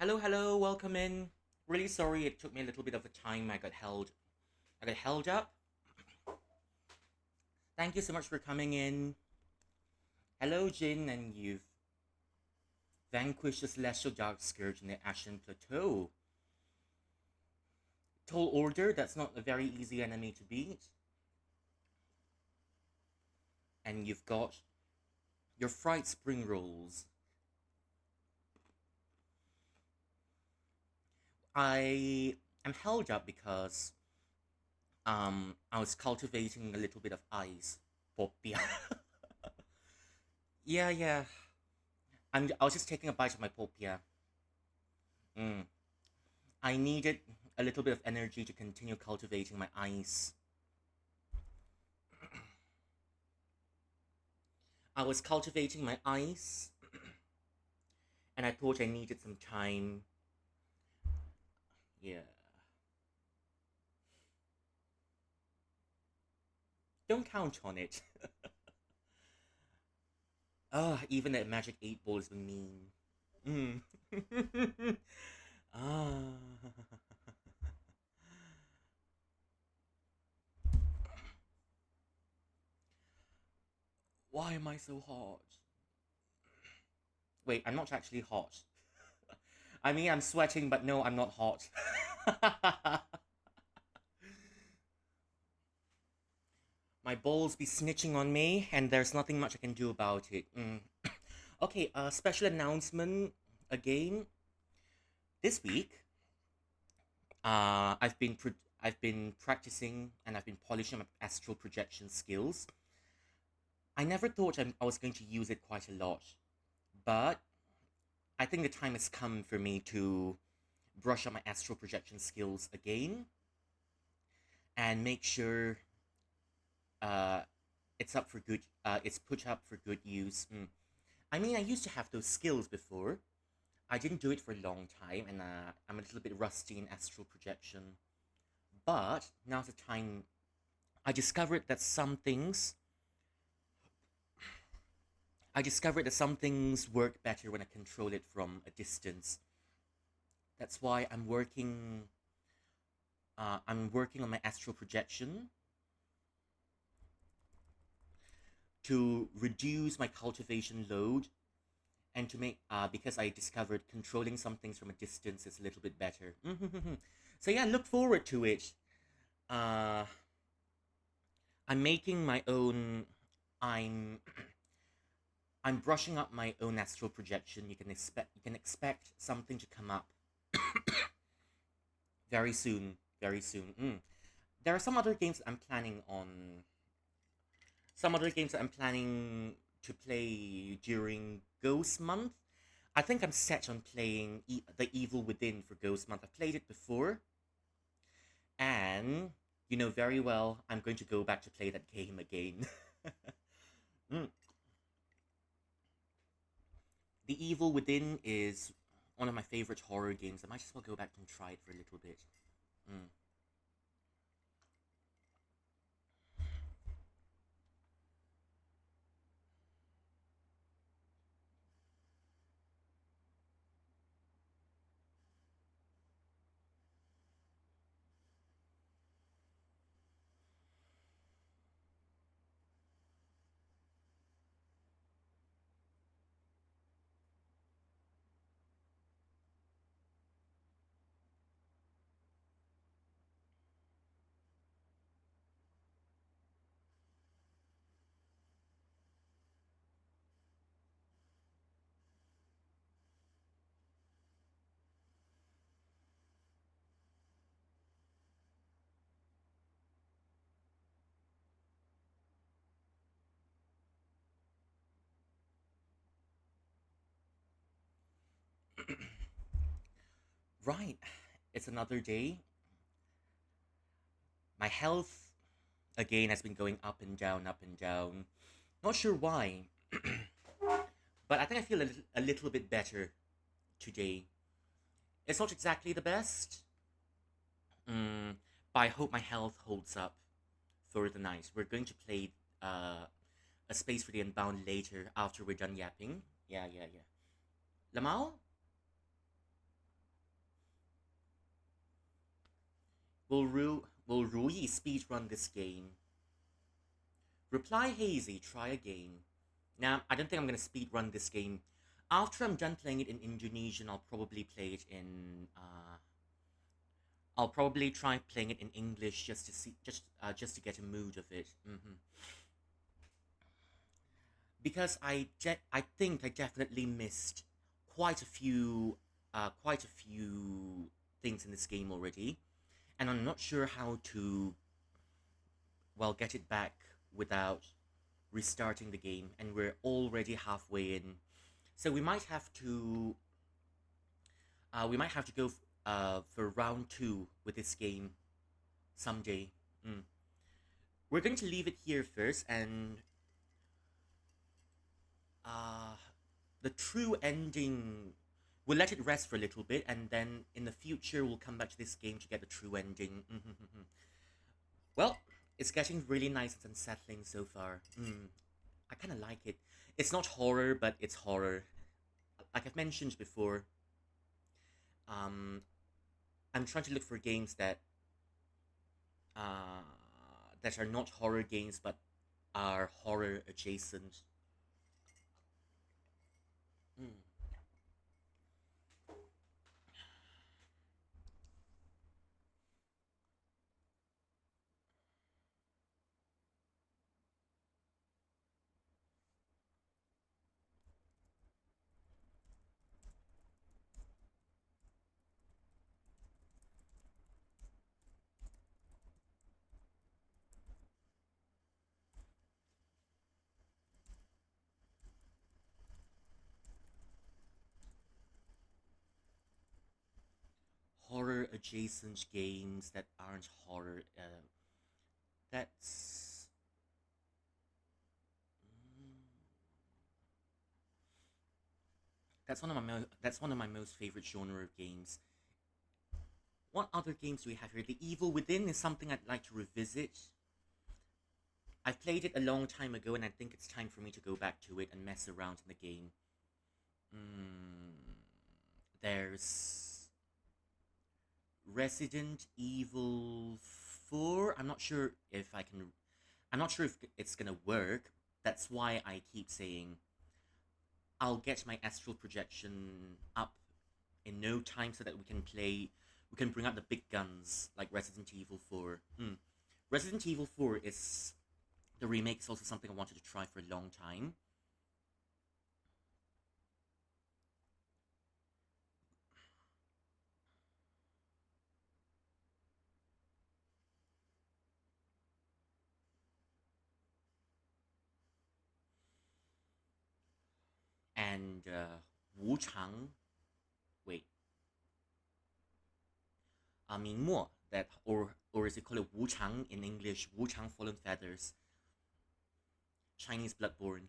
Hello, hello, welcome in. Really sorry it took me a little bit of a time. I got held up. Thank you so much for coming in. Hello, Jin, and you've vanquished the celestial dark scourge in the Ashen Plateau. Tall Order, that's not a very easy enemy to beat. And you've got your Fright Spring Rolls. I am held up because I was cultivating a little bit of ice. Popia. Yeah. I was just taking a bite of my popia. Mm. I needed a little bit of energy to continue cultivating my ice. I was cultivating my ice, and I thought I needed some time. Yeah. Don't count on it. Even that magic 8 ball has been mean. Mm. ah. Why am I so hot? Wait, I'm not actually hot. I mean, I'm sweating, but no, I'm not hot. My balls be snitching on me, and there's nothing much I can do about it. Okay, special announcement again. This week, I've been practicing and I've been polishing my astral projection skills. I never thought I was going to use it quite a lot, but I think the time has come for me to brush up my astral projection skills again and make sure uh, it's put up for good use. I mean, I used to have those skills before. I didn't do it for a long time, and I'm a little bit rusty in astral projection. But now's the time. I discovered that some things. I discovered that some things work better when I control it from a distance. That's why I'm working. I'm working on my astral projection to reduce my cultivation load and to make because I discovered controlling some things from a distance is a little bit better. So yeah, look forward to it. Uh, I'm making my own. I'm I'm brushing up my own astral projection. You can expect something to come up very soon. Very soon. There are some other games that I'm planning on. Some other games that I'm planning to play during Ghost Month. I think I'm set on playing The Evil Within for Ghost Month. I've played it before, and you know very well I'm going to go back to play that game again. Mm. The Evil Within is one of my favorite horror games. I might as well go back and try it for a little bit. Mm. Right, it's another day. My health again has been going up and down, up and down. Not sure why, but I think I feel a little bit better today. It's not exactly the best, but I hope my health holds up for the night. We're going to play a space for the Unbound later after we're done yapping. Yeah. Lamau? Will Rui speedrun this game? Reply Hazy, try again. Now, I don't think I'm gonna speedrun this game. After I'm done playing it in Indonesian, I'll probably play it in. I'll probably try playing it in English just to see, just to get a mood of it. Because I think I definitely missed quite a few, quite a few things in this game already, and I'm not sure how to get it back without restarting the game, and we're already halfway in. So we might have to go for round two with this game someday. Mm. We're going to leave it here first, and uh, the true ending. We'll let it rest for a little bit, and then in the future we'll come back to this game to get the true ending. Well, it's getting really nice and unsettling so far. I kind of like it. It's not horror, but it's horror. Like I've mentioned before, um, I'm trying to look for games uh, that are not horror games but are horror adjacent. Mm. Horror adjacent games that aren't horror. That's mm, that's one of my most favorite genre of games. What other games do we have here? The Evil Within is something I'd like to revisit. I've played it a long time ago, and I think it's time for me to go back to it and mess around in the game. Mm, there's Resident Evil 4. I'm not sure if it's gonna work. That's why I keep saying I'll get my astral projection up in no time so that we can bring out the big guns like Resident Evil 4. Resident Evil 4 is the remake is also something I wanted to try for a long time. And Wu Chang, wait, Ming Mo, that or is it called Wu Chang in English? Wu Chang Fallen Feathers, Chinese Bloodborne.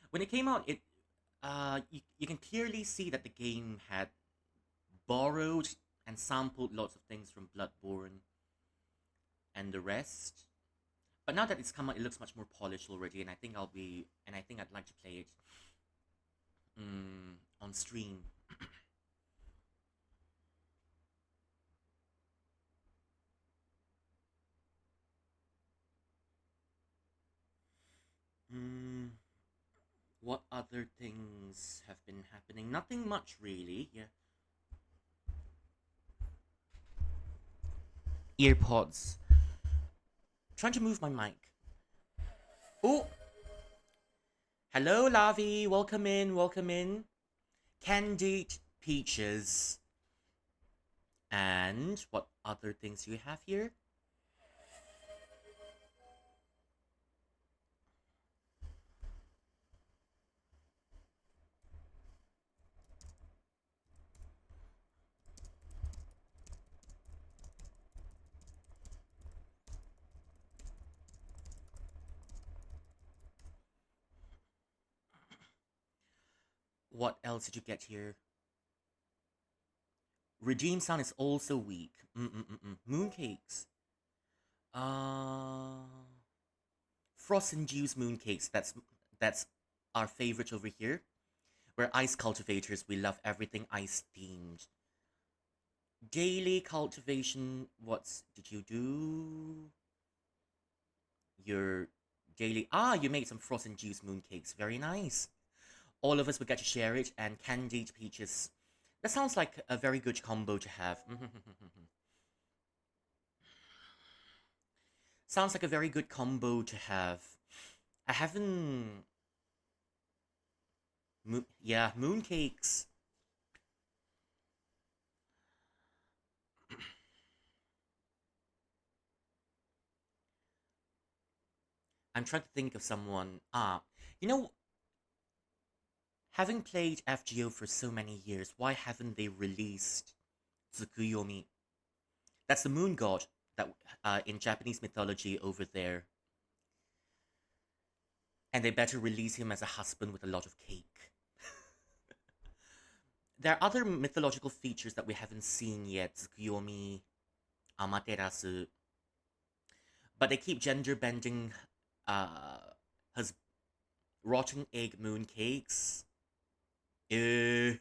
When it came out, you can clearly see that the game had borrowed and sampled lots of things from Bloodborne and the rest. But now that it's come out, it looks much more polished already, and I think I'd like to play it on stream. Mm, what other things have been happening? Nothing much really. Yeah. Earpods. Trying to move my mic. Oh, hello, Lavi. Welcome in. Welcome in. Candied peaches. And what other things do you have here? What else did you get here? Redeem sound is also weak. Mooncakes. Uh, Frost induced mooncakes. That's our favorite over here. We're ice cultivators. We love everything ice themed. Daily cultivation. What did you do? Your daily. Ah, you made some frozen juice mooncakes. Very nice. All of us would get to share it, and candied peaches. That sounds like a very good combo to have. Sounds like a very good combo to have. I haven't. Yeah, mooncakes. I'm trying to think of someone. You know, having played FGO for so many years, why haven't they released Tsukuyomi? That's the moon god that in Japanese mythology over there, and they better release him as a husband with a lot of cake. There are other mythological features that we haven't seen yet, Tsukuyomi, Amaterasu, but they keep gender bending uh, his rotten egg moon cakes. Uh,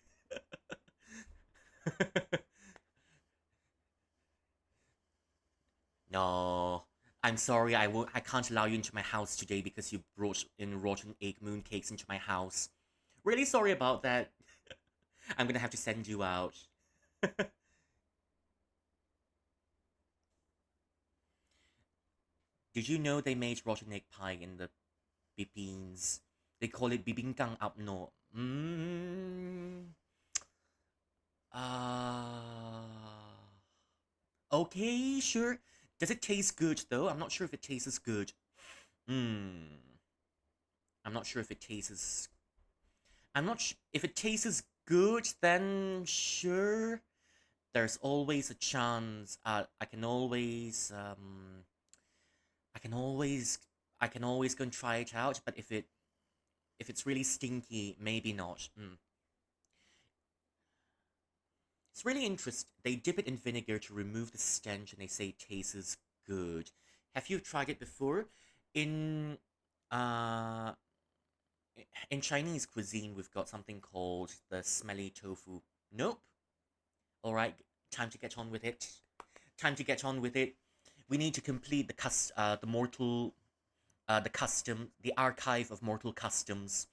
no, I'm sorry. I won't. I can't allow you into my house today because you brought in rotten egg moon cakes into my house. Really sorry about that. I'm gonna have to send you out. Did you know they made rotten egg pie in the Philippines? They call it bibingkang apno. Uh, okay, sure. Does it taste good though? I'm not sure if it tastes good. Hmm. I'm not sure if it tastes. If it tastes good, then sure. There's always a chance. I can always, I can always go and try it out. But if it's really stinky, maybe not. It's really interesting. They dip it in vinegar to remove the stench, and they say it tastes good. Have you tried it before? In uh, in Chinese cuisine, we've got something called the smelly tofu. Nope. All right, time to get on with it. Time to get on with it. We need to complete the mortal, the custom, the archive of mortal customs.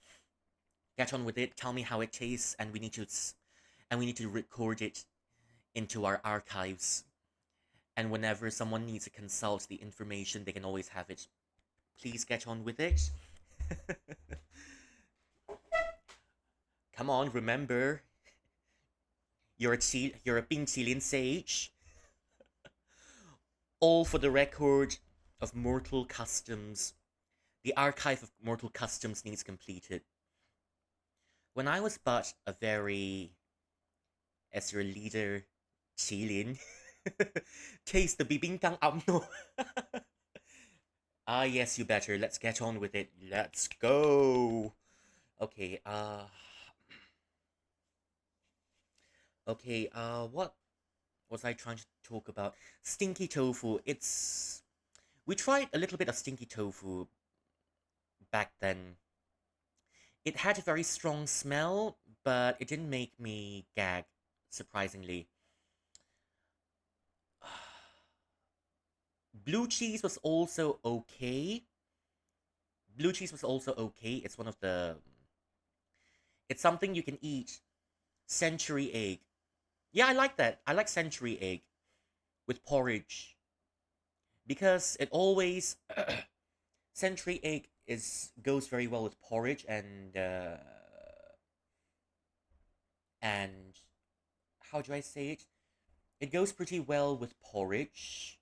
Get on with it. Tell me how it tastes, and we need to record it into our archives. And whenever someone needs to consult the information, they can always have it. Please get on with it. Come on, remember, you're a Ping sage. All for the record of Mortal Customs. The archive of Mortal Customs needs completed. When I was but a very, as your leader, Qilin, taste the bibingkang amno. Ah, yes, you better. Let's get on with it. Let's go. Okay, what was I trying to talk about? Stinky tofu. We tried a little bit of stinky tofu back then. It had a very strong smell, but it didn't make me gag, surprisingly. Blue cheese was also okay. Blue cheese was also okay. It's something you can eat. Century egg. Yeah, I like that. I like century egg with porridge because it always century egg is goes very well with porridge and how do I say it? It goes pretty well with porridge.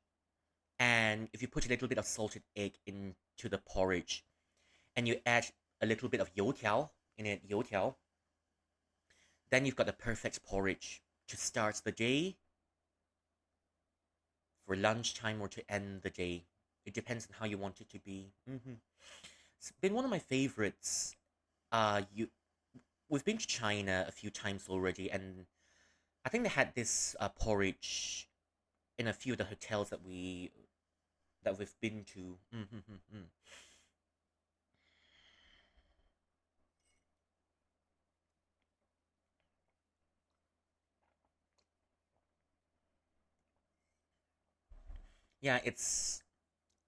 And if you put a little bit of salted egg into the porridge and you add a little bit of youtiao in it, youtiao, then you've got the perfect porridge to start the day, for lunchtime, or to end the day. It depends on how you want it to be. It's been one of my favorites. You We've been to China a few times already, and I think they had this porridge in a few of the hotels that we've been to. Yeah, it's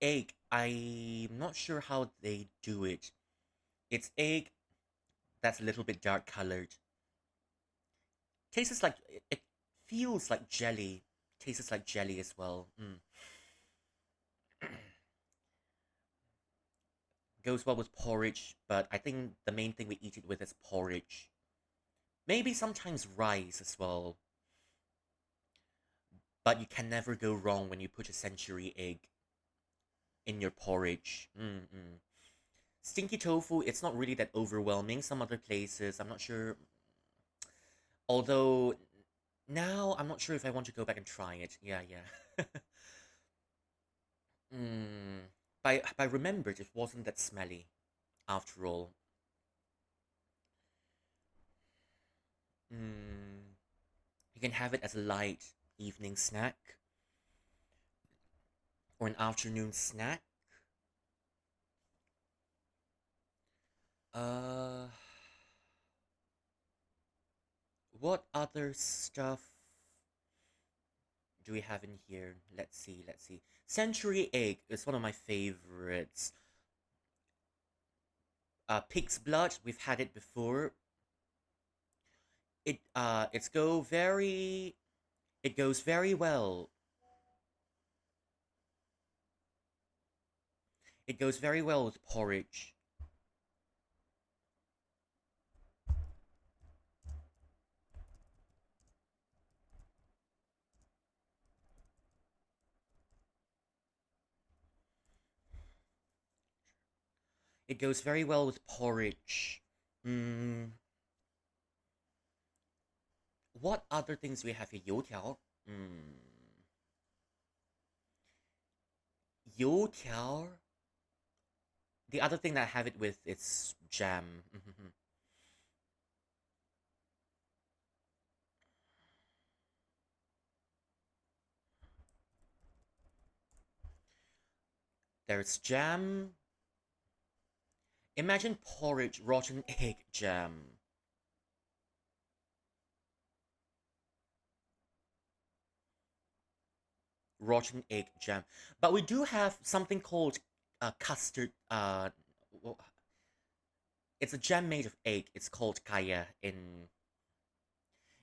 egg. I'm not sure how they do it. It's egg that's a little bit dark colored. Tastes like it feels like jelly. Tastes like jelly as well. Goes well with porridge, but I think the main thing we eat it with is porridge. Maybe sometimes rice as well. But you can never go wrong when you put a century egg in your porridge. Stinky tofu, it's not really that overwhelming. Some other places, I'm not sure. Although now I'm not sure if I want to go back and try it. Yeah, yeah. mm. But I remembered it wasn't that smelly after all. Mm. You can have it as a light evening snack or an afternoon snack. Uh, what other stuff do we have in here? Let's see, let's see. Century egg is one of my favorites. Pig's blood, we've had it before. It goes very well. It goes very well with porridge. It goes very well with porridge. Mm, what other things do we have here? Youtiao. Mm, youtiao. The other thing that I have it with is jam. There's jam. Imagine porridge, rotten egg jam. Rotten egg jam. But we do have something called custard. Well, it's a jam made of egg. It's called kaya in.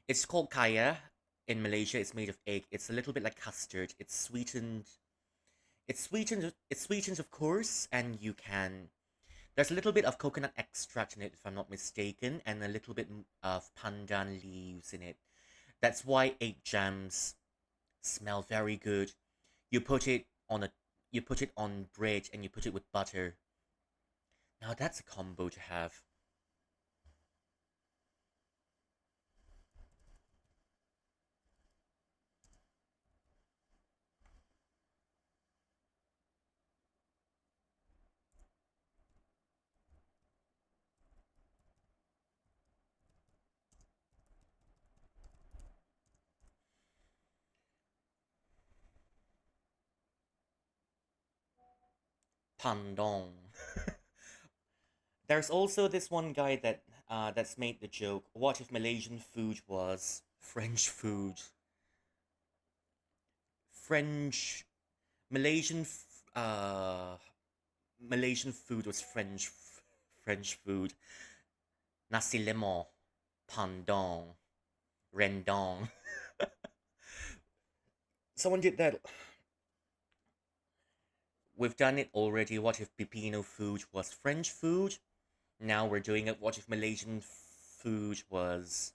It's called kaya in Malaysia. It's made of egg. It's a little bit like custard. It's sweetened. It's sweetened. It's sweetened, of course, and you can. There's a little bit of coconut extract in it, if I'm not mistaken, and a little bit of pandan leaves in it. That's why egg jams smell very good. You put it on a you put it on bread and you put it with butter. Now that's a combo to have. Pandong. There's also this one guy that's made the joke. What if Malaysian food was French food? French Malaysian Malaysian food was French food. Nasi lemak, pandong, rendang. Someone did that. We've done it already. What if Filipino food was French food? Now we're doing it. What if Malaysian food was?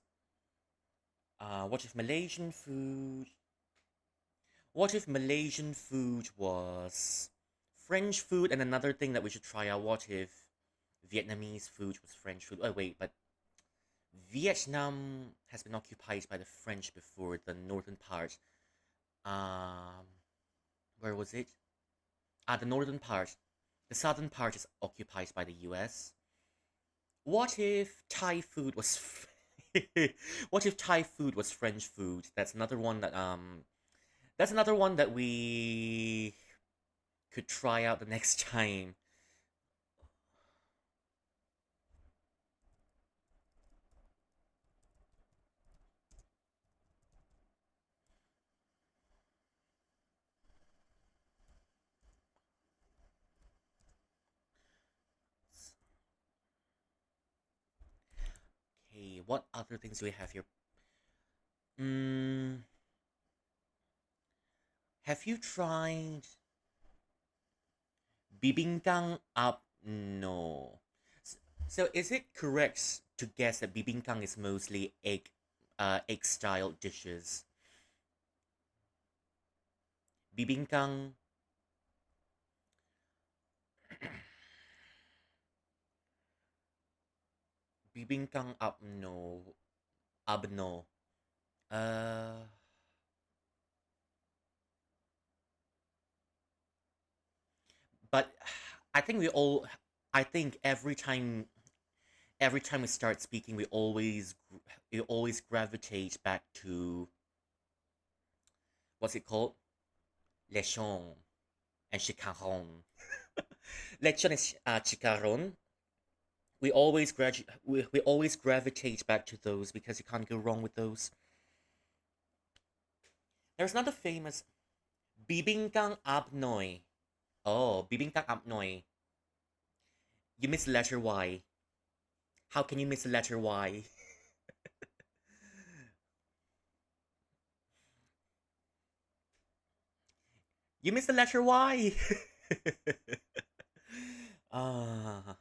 What if Malaysian food? What if Malaysian food was French food? And another thing that we should try out. What if Vietnamese food was French food? Oh wait, but Vietnam has been occupied by the French before, the northern part. Um, where was it? The northern part. The southern part is occupied by the US. What if Thai food was what if Thai food was French food? That's another one that we could try out the next time. what other things do we have here? Mm, have you tried bibingkang up? No. S- So is it correct to guess that bibingkang is mostly egg style dishes? Bibingkang, bibingkang up? No, abno. Uh, but I think we all. I think every time we start speaking, we always gravitate back to what's it called? Lechon and chicaron. Lechon and chicaron. We always gravitate back to those because you can't go wrong with those. There's another famous bibingkang abnoy. Oh, bibingkang abnoy. You miss the letter Y. How can you miss the letter Y? You miss the letter Y. Ah,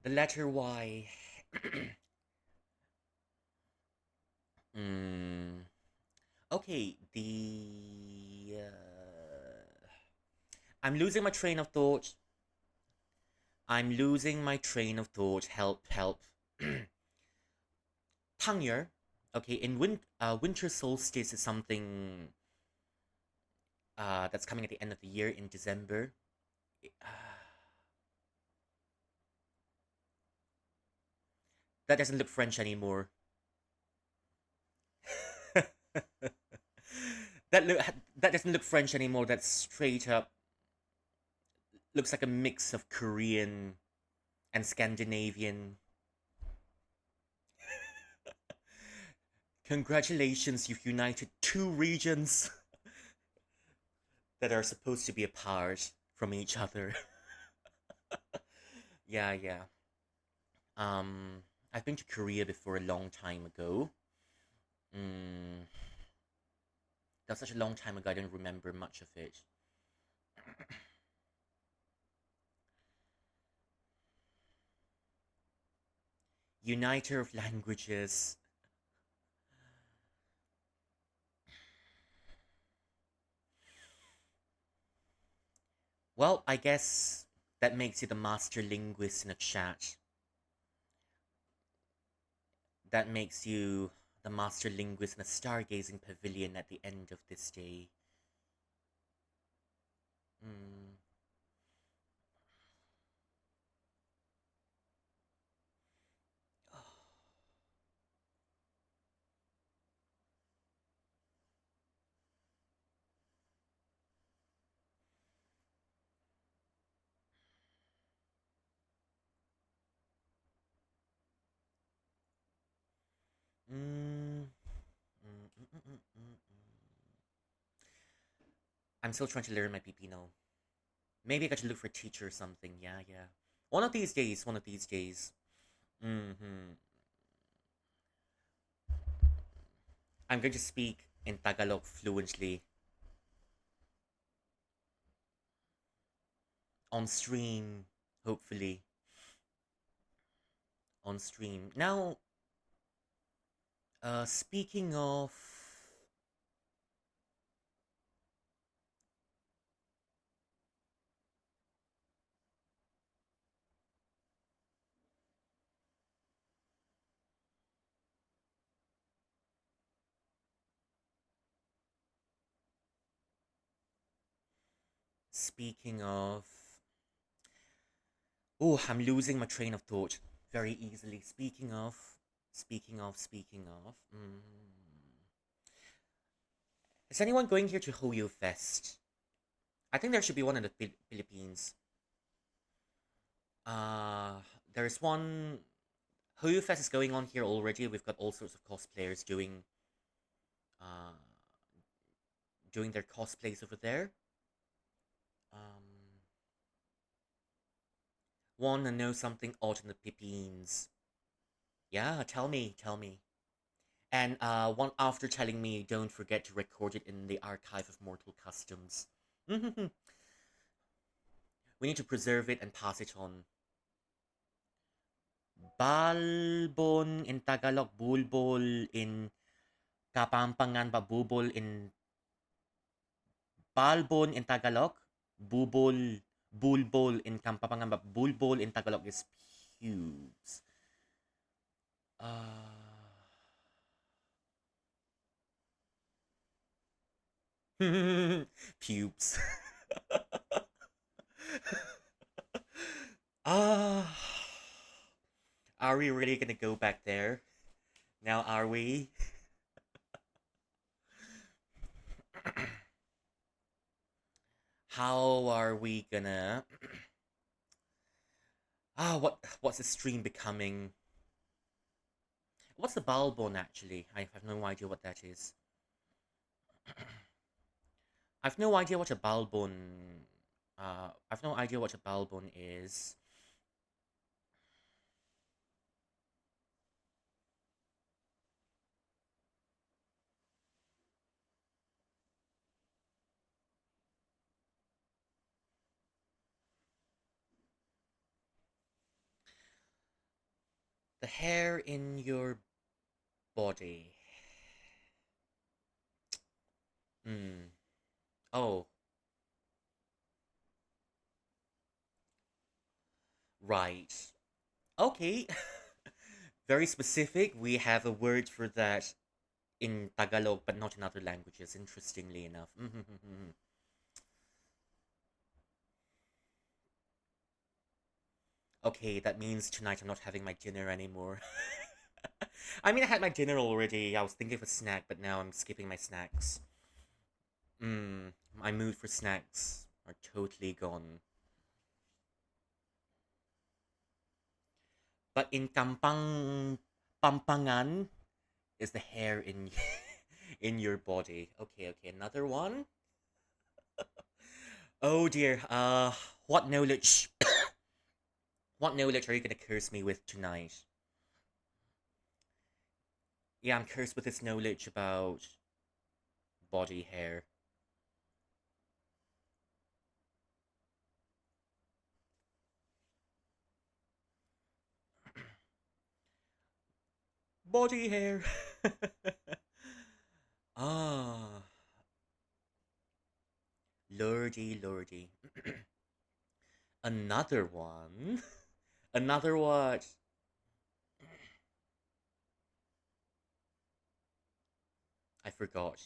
the letter Y. Hmm. Okay, I'm losing my train of thought. I'm losing my train of thought. Help, help. Tangyer. Okay, winter solstice is something that's coming at the end of the year in December. That doesn't look French anymore. that look that doesn't look French anymore. That's straight up looks like a mix of Korean and Scandinavian. Congratulations, you've united two regions that are supposed to be apart from each other. Yeah, yeah. Um, I've been to Korea before a long time ago. Mm, that was such a long time ago. I don't remember much of it. Uniter of languages. Well, I guess that makes you the master linguist in a chat. That makes you the master linguist in a stargazing pavilion at the end of this day. Mm. Mm. Mm, mm, mm, mm, mm, I'm still trying to learn my Pipino. Maybe I got to look for a teacher or something. Yeah, yeah. One of these days, one of these days. Hmm. I'm going to speak in Tagalog fluently on stream, hopefully. On stream. Now, speaking of. Speaking of. Oh, I'm losing my train of thought very easily. Speaking of. Speaking of. Is anyone going here to Hoyo Fest? I think there should be one in the Philippines. Uh, there's one. Hoyu Fest is going on here already. We've got all sorts of cosplayers uh, doing their cosplays over there. Um, Wanna know something odd in the Philippines? Yeah, tell me. And one after telling me, don't forget to record it in the archive of Mortal Customs. We need to preserve it and pass it on. Balbon in Tagalog, bulbol in Kapampangan, babubol in balbon in Tagalog, bubol, bulbol in Kapampangan, bulbol in Tagalog is pubes. Pubes. Ah, are we really gonna go back there? Now, are we? How are we gonna? What's the stream becoming? What's the balbon actually? I have no idea what that is. I've no idea what a balbon. I've no idea what a balbon is. The hair in your body. Hmm. Oh, right. Okay. Very specific. We have a word for that in Tagalog, but not in other languages, interestingly enough. Okay, that means tonight I'm not having my dinner anymore. I mean, I had my dinner already. I was thinking of a snack, but now I'm skipping my snacks. My mood for snacks are totally gone. But in Pampangan is the hair in in your body. Okay, okay, another one. Oh dear. What knowledge? What knowledge are you gonna curse me with tonight? Yeah, I'm cursed with this knowledge about body hair. Body hair. Ah, lordy, lordy. Another one. Another what? I forgot.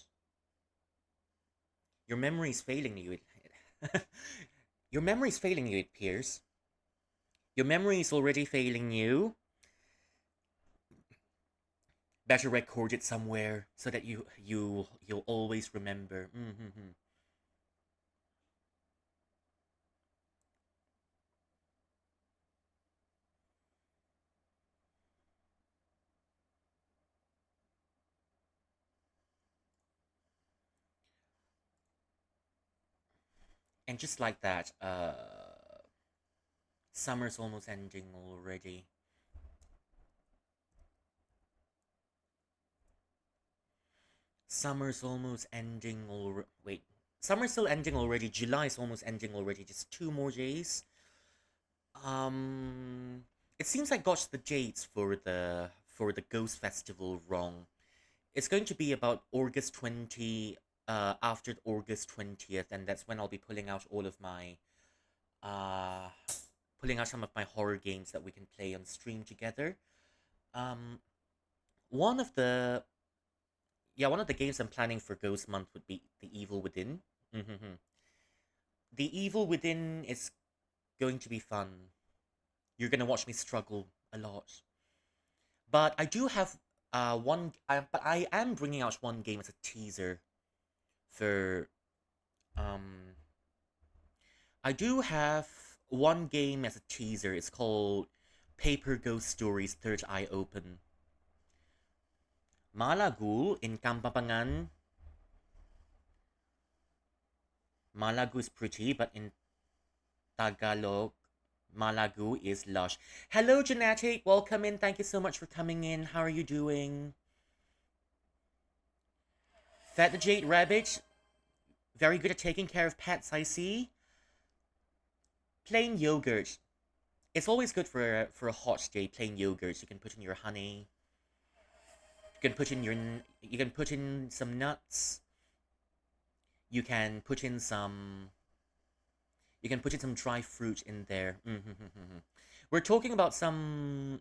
Your memory's failing you. Your memory's failing you, it appears. Your memory's already failing you. Better record it somewhere so that you'll always remember. And just like that, summer's almost ending already. Summer's almost ending already. Wait, summer's still ending already. July's almost ending already. Just 2 more days. Um, it seems I got the dates for the Ghost Festival wrong. It's going to be about after August 20th, and that's when I'll be uh, pulling out some of my horror games that we can play on stream together. Um, one of the one of the games I'm planning for Ghost Month would be The Evil Within. Hmm. The Evil Within is going to be fun. You're gonna watch me struggle a lot, but I do have but I am bringing out one game as a teaser for um. I do have one game as a teaser. It's called Paper Ghost Stories Third Eye Open. Malagu in Kampampangan. Malagu is pretty, but in Tagalog, Malagu is lush. Hello, Genetic. Welcome in. Thank you so much for coming in. How are you doing? Fed the Jade Rabbit. Very good at taking care of pets, I see. Plain yogurt. It's always good for a hot day. Plain yogurt. You can put in your honey. You can put in your. You can put in some nuts. You can put in some. You can put in some dry fruit in there. We're talking about some.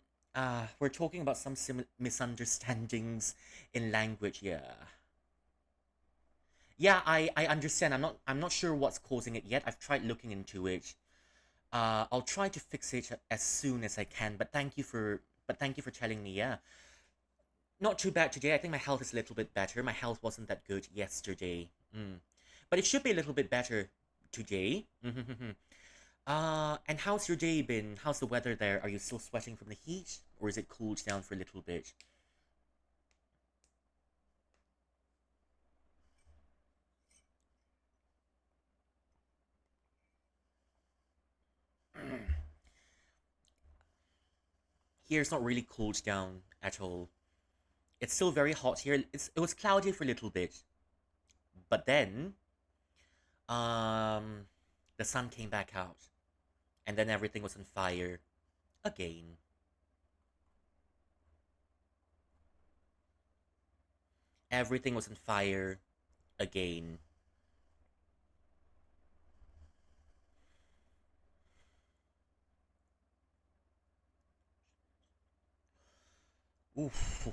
We're talking about some misunderstandings in language. Yeah. Yeah, I understand. I'm not sure what's causing it yet. I've tried looking into it. I'll try to fix it as soon as I can. But thank you for telling me. Yeah, not too bad today. I think my health is a little bit better. My health wasn't that good yesterday. But it should be a little bit better today. And how's your day been? How's the weather there? Are you still sweating from the heat, or is it cooled down for a little bit? Here it's not really cooled down at all. It's still very hot here. It was cloudy for a little bit, but then um the sun came back out, and then everything was on fire again. Everything was on fire again. Oof.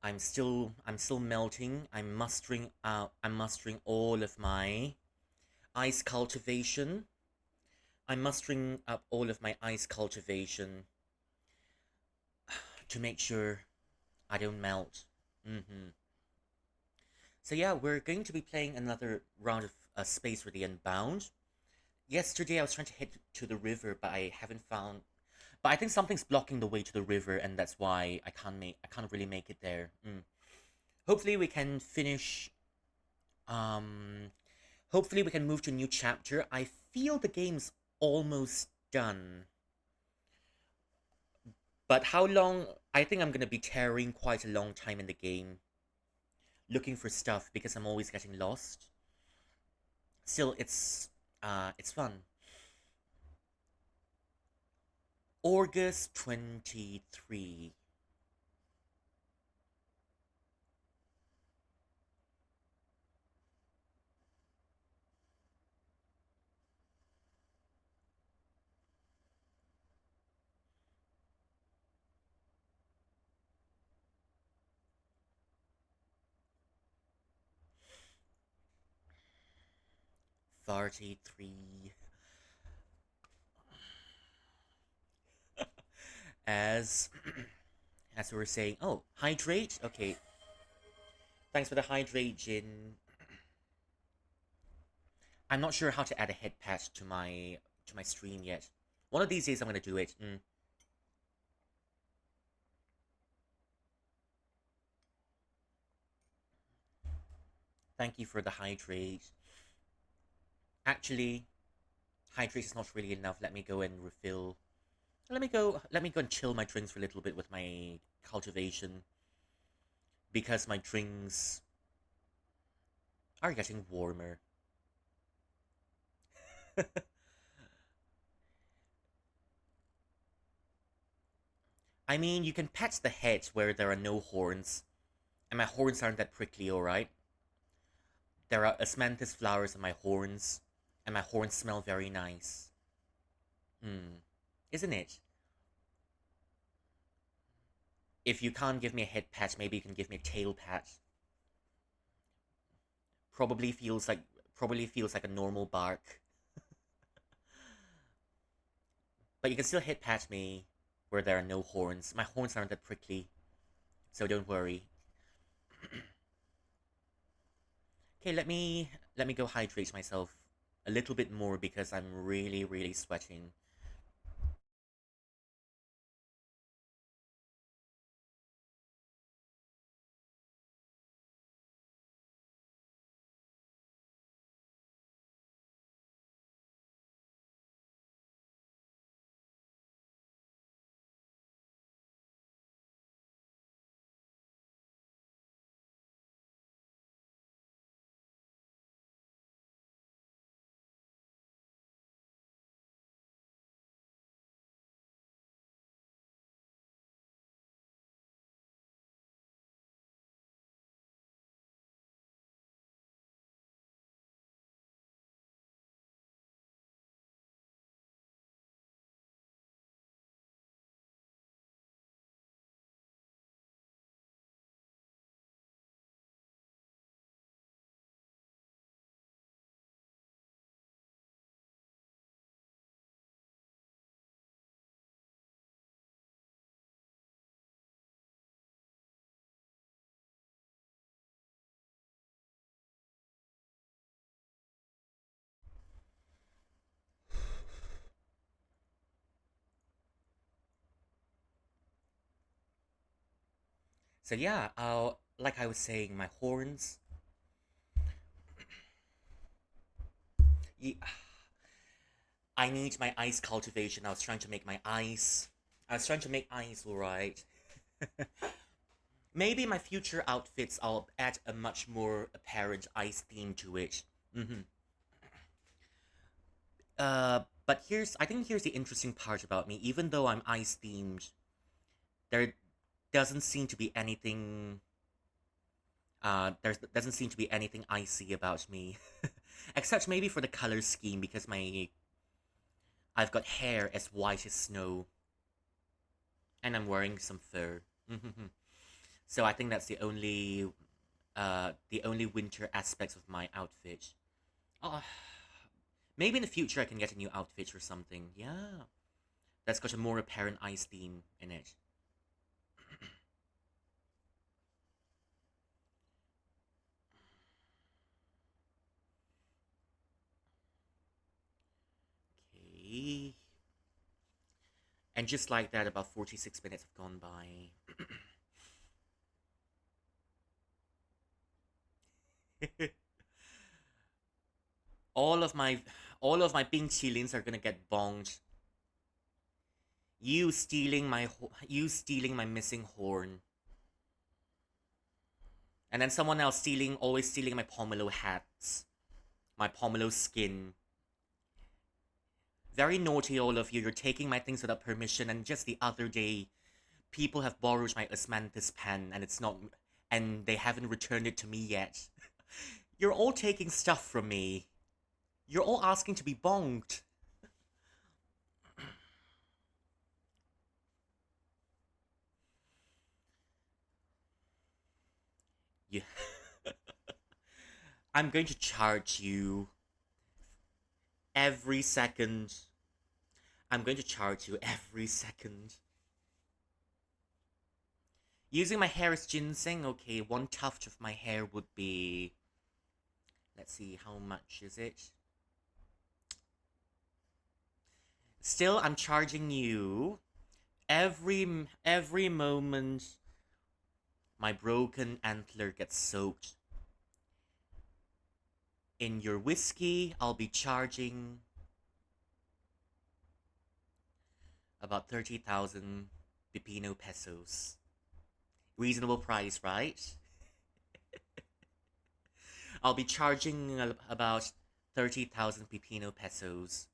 I'm still melting. I'm mustering all of my ice cultivation. I'm mustering up all of my ice cultivation to make sure I don't melt. hmm So yeah, we're going to be playing another round of Space for the Unbound. Yesterday I was trying to head to the river, but I haven't found. But I think something's blocking the way to the river, and that's why I can't really make it there. Hopefully we can finish. Um, hopefully we can move to a new chapter. I feel the game's almost done, but how long? I think I'm gonna be tearing quite a long time in the game, looking for stuff because I'm always getting lost. Still, it's fun. August 23. 33. As as we were saying, oh, hydrate. Okay, thanks for the hydrate, Jin. I'm not sure how to add a head patch to my stream yet. One of these days I'm gonna do it. Thank you for the hydrate. Actually, hydrate is not really enough. Let me go and refill. Let me go and chill my drinks for a little bit with my cultivation because my drinks are getting warmer. I mean, you can patch the head where there are no horns, and my horns aren't that prickly, alright? There are osmanthus flowers on my horns, and my horns smell very nice. Hmm. Isn't it? If you can't give me a head patch, maybe you can give me a tail patch. Probably feels like probably feels like a normal bark. But you can still head patch me where there are no horns. My horns aren't that prickly, so don't worry. Okay, let me go hydrate myself. a little bit more because I'm really, really sweating. So yeah, like I was saying, my horns. Ye- I need my ice cultivation. I was trying to make my ice. I was trying to make ice, alright. Maybe my future outfits, I'll add a much more apparent ice theme to it. Hmm. But I think here's the interesting part about me. Even though I'm ice themed, there doesn't seem to be anything. There doesn't seem to be anything icy about me, except maybe for the color scheme because I've got hair as white as snow, and I'm wearing some fur. So I think that's the only winter aspects of my outfit. Oh, maybe in the future I can get a new outfit or something. Yeah, that's got a more apparent ice theme in it. Okay. And just like that, about 46 minutes have gone by. all of my all of my pink chillins are gonna get bonged. You stealing my missing horn, and then someone else always stealing my pomelo hats, my pomelo skin. Very naughty, all of you. You're taking my things without permission, and just the other day, people have borrowed my osmanthus pen, and they haven't returned it to me yet. You're all taking stuff from me. You're all asking to be bonged. Yeah. I'm going to charge you every second. I'm going to charge you every second. Using my hair as ginseng, okay, one tuft of my hair would be. Let's see, how much is it? Still, I'm charging you every moment my broken antler gets soaked in your whiskey. I'll be charging about 30,000 Pipino pesos. Reasonable price, right? I'll be charging about 30,000 Pipino pesos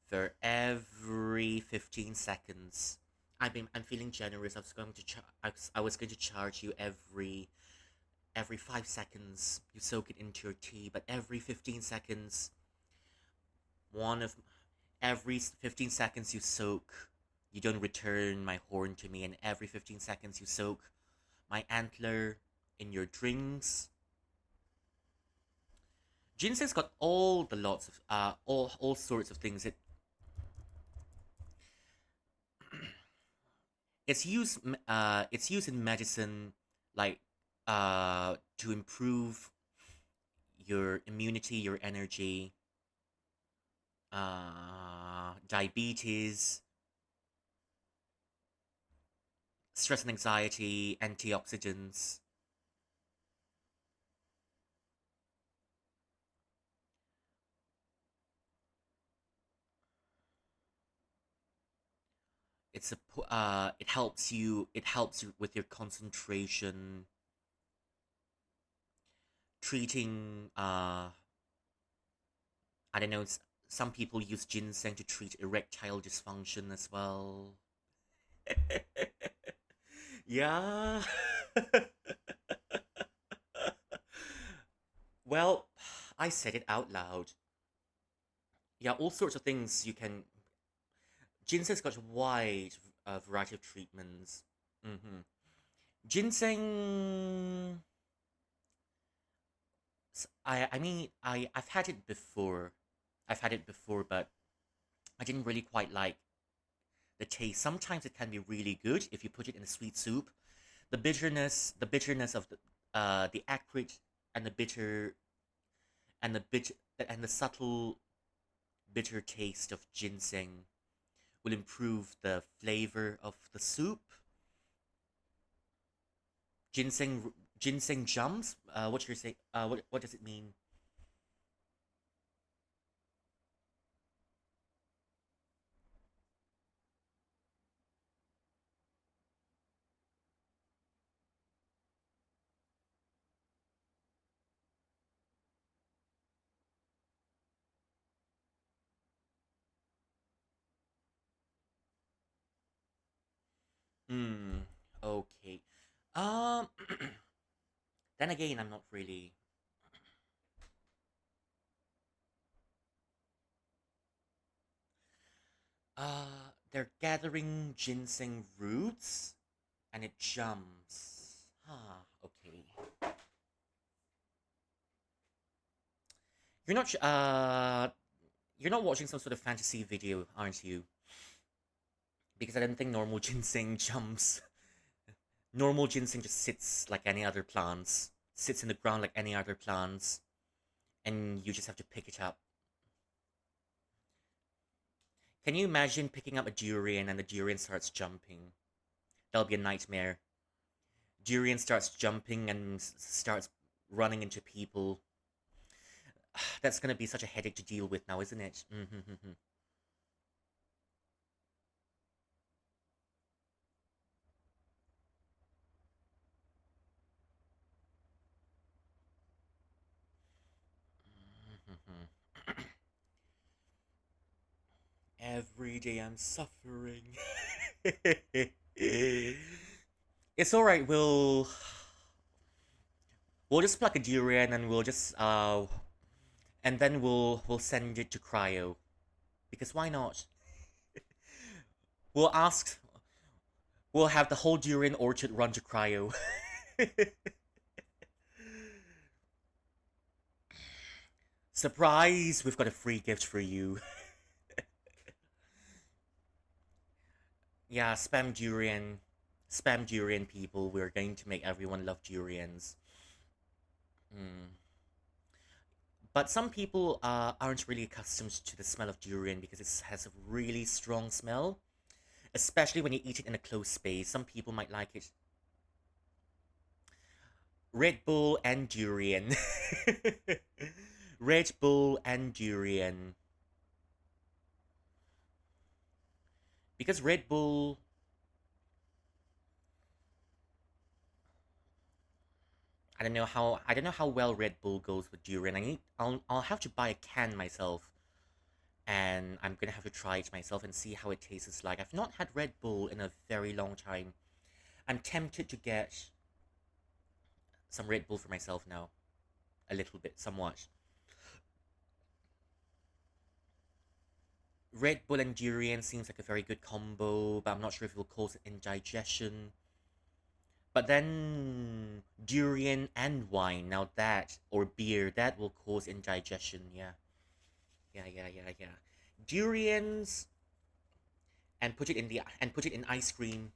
for every 15 seconds. I'm feeling generous. I was going to charge you every 5 seconds you soak it into your tea, but every 15 seconds, one of every 15 seconds you don't return my horn to me, and every 15 seconds you soak my antler in your drinks. Ginseng's got all the lots of all sorts of things. It's used in medicine, like to improve your immunity, your energy, diabetes, stress and anxiety, antioxidants. It helps you with your concentration, treating I don't know, some people use ginseng to treat erectile dysfunction as well. Yeah. Well, I said it out loud. Yeah, all sorts of things you can. Ginseng's got a wide variety of treatments. Hmm. Ginseng. I mean, I've had it before. I've had it before, but I didn't really quite like the taste. Sometimes it can be really good if you put it in a sweet soup. The bitterness of the acrid and the bitter and the bit and the subtle bitter taste of ginseng will improve the flavor of the soup. Ginseng jumps. What you're saying? What does it mean? Hmm. Okay. Um. Then again, I'm not really. They're gathering ginseng roots, and it jumps. Ah. Okay. You're not. You're not watching some sort of fantasy video, aren't you? Because I don't think normal ginseng jumps. Normal ginseng just sits like any other plants, sits in the ground like any other plants, and you just have to pick it up. Can you imagine picking up a durian and the durian starts jumping? That'll be a nightmare. Durian starts jumping and starts running into people. That's gonna be such a headache to deal with now, isn't it? Every day I'm suffering. It's all right. We'll just pluck a durian and and then we'll send it to cryo because why not? We'll ask. We'll have the whole durian orchard run to cryo. Surprise! We've got a free gift for you. Yeah, spam durian people. We're going to make everyone love durians. Mm. But some people aren't really accustomed to the smell of durian because it has a really strong smell, especially when you eat it in a closed space. Some people might like it. Red Bull and durian. Red Bull and durian. Because Red Bull, I don't know how well Red Bull goes with durian. I'll have to buy a can myself and I'm gonna have to try it myself and see how it tastes like. I've not had Red Bull in a very long time. I'm tempted to get some Red Bull for myself now. A little bit, somewhat. Red Bull and durian seems like a very good combo, but I'm not sure if it will cause indigestion. But then durian and wine, now that, or beer, that will cause indigestion. Yeah, yeah. Durians and put it in ice cream.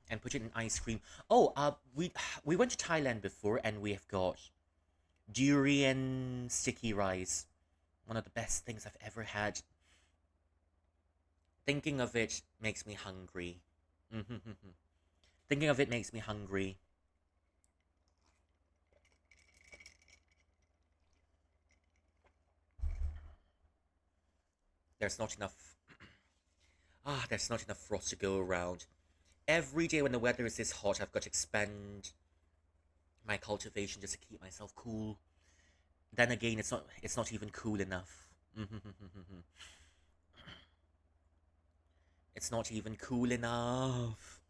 and put it in ice cream. Oh, we went to Thailand before, and we have got durian sticky rice. One of the best things I've ever had. Thinking of it makes me hungry. Thinking of it makes me hungry. There's not enough. There's not enough frost to go around. Every day when the weather is this hot, I've got to expand my cultivation just to keep myself cool. Then again, it's not even cool enough. It's not even cool enough.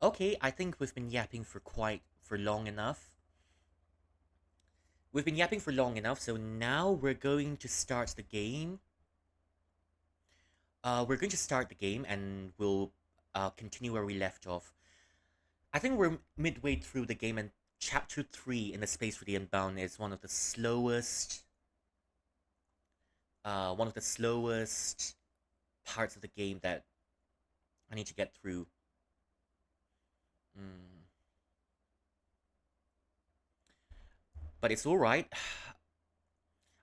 Okay, I think we've been yapping for long enough. We've been yapping for long enough, so now we're going to start the game. We're going to start the game, and we'll continue where we left off. I think we're midway through the game, and Chapter 3 in the Space for the Unbound is one of the slowest parts of the game that I need to get through. But it's alright.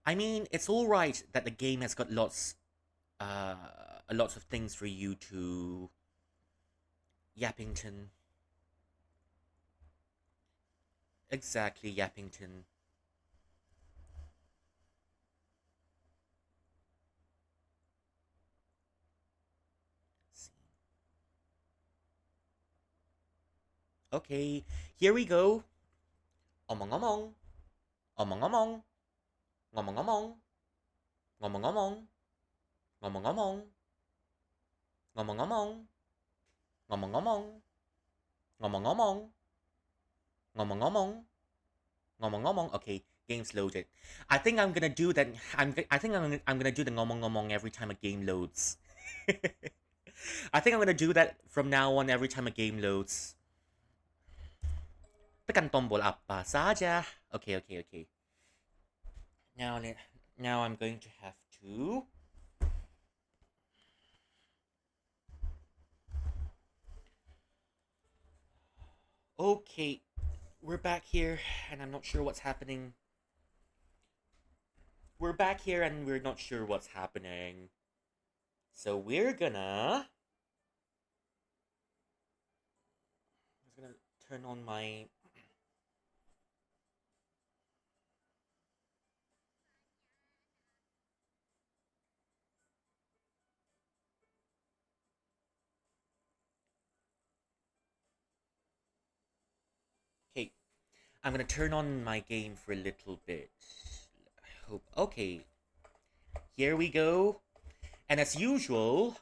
I mean, it's alright that the game has got lots of things for you to Yappington. Exactly, Yappington. Okay, here we go. Omong omong. Omong omong. Ngomong omong. Ngomong omong. Ngomong omong. Ngomong omong. Ngomong omong. Ngomong omong. Ngomong omong. Ngomong ngomong. Okay, game's loaded. I think I'm gonna do that. I think I'm gonna do the ngomong ngomong every time a game loads. I think I'm gonna do that from now on every time a game loads. Tekan tombol apa saja. Okay, okay, okay. Now I'm going to have to. Okay, we're back here, and I'm not sure what's happening. We're back here, and we're not sure what's happening. So we're gonna turn on my. Okay, I'm gonna turn on my game for a little bit. Hope. Okay, here we go. And as usual,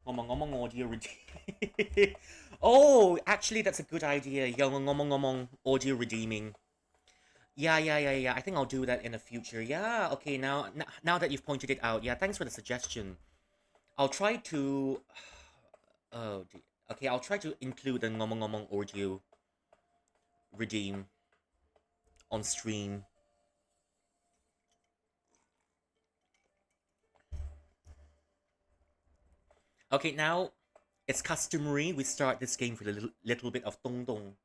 ngomong ngomong audio redeem. Oh, actually, that's a good idea. Ngomong ngomong audio redeeming. Yeah. I think I'll do that in the future. Yeah. Okay. Now that you've pointed it out, yeah. Thanks for the suggestion. I'll try to. Oh. Okay. I'll try to include the ngomong ngomong audio redeem on stream. Okay. Now it's customary we start this game with a little bit of dong dong.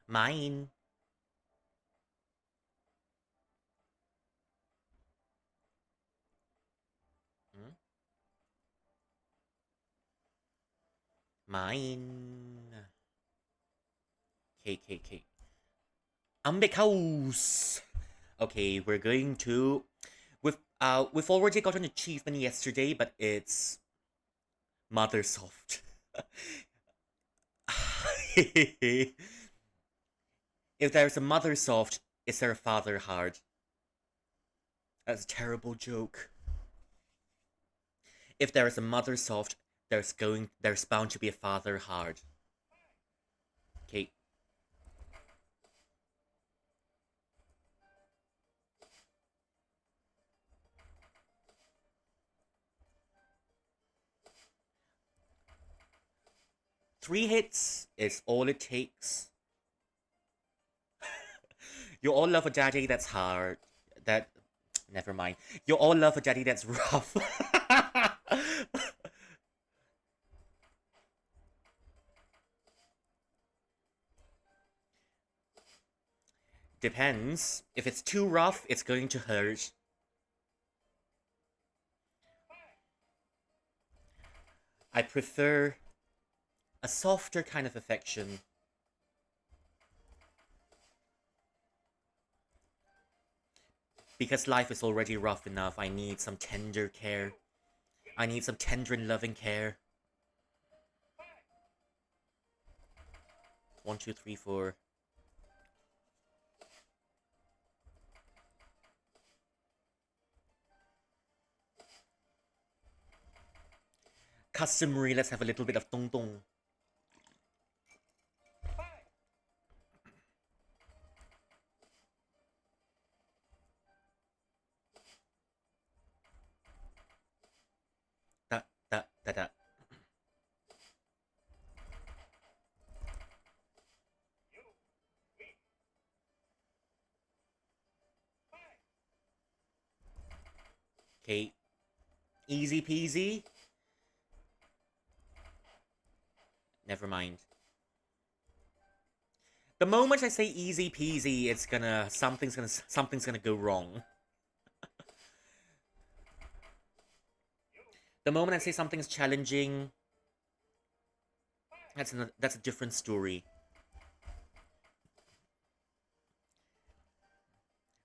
Mine. Hmm? Mine. KKK. Ambik house. Okay, we're going to. We've already got an achievement yesterday, but it's Mothersoft. If there's a Mothersoft, is there a Father Hard? That's a terrible joke. If there is a Mothersoft, there's bound to be a Father Hard. Okay. 3 hits is all it takes. You all love a daddy that's hard. That. Never mind. You all love a daddy that's rough. Depends. If it's too rough, it's going to hurt. I prefer a softer kind of affection. Because life is already rough enough, I need some tender care. I need some tender and loving care. 1, 2, 3, 4. Customary, let's have a little bit of dong dong. Da, da, da, da. Okay. Easy peasy. Never mind. The moment I say easy peasy, it's gonna something's gonna go wrong. The moment I say something's challenging, that's a different story.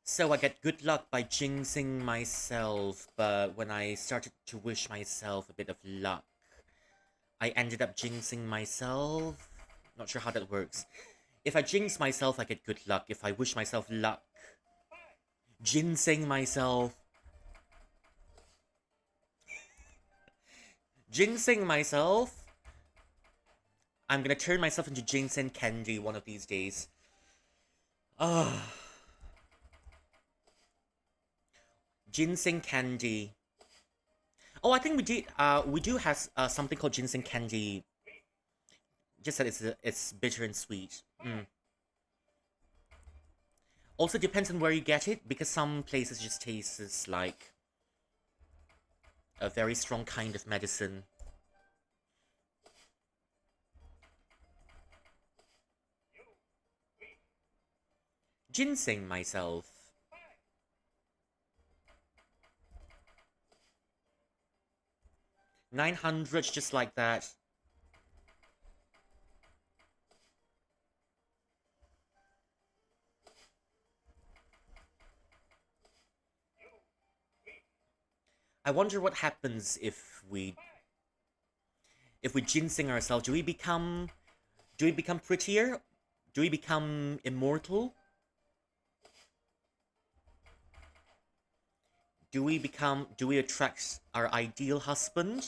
So I get good luck by jinxing myself, but when I started to wish myself a bit of luck, I ended up jinxing myself. Not sure how that works. If I jinx myself, I get good luck. If I wish myself luck, jinxing myself. Jinxing myself. I'm gonna turn myself into ginseng candy one of these days. Ah. Ginseng candy. Oh, I think we did. We do have something called ginseng candy. Just that it's bitter and sweet. Also depends on where you get it, because some places just tastes like a very strong kind of medicine. Ginseng myself. $900 just like that. I wonder what happens if we ginseng ourselves. Do we become prettier? Do we become immortal? Do we attract our ideal husband?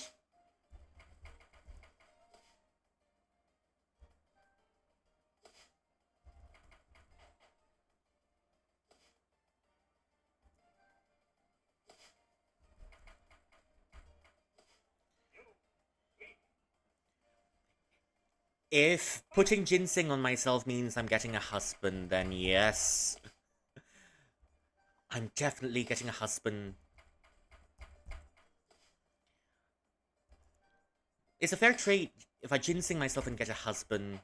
If putting ginseng on myself means I'm getting a husband, then yes. I'm definitely getting a husband. It's a fair trade if I ginseng myself and get a husband.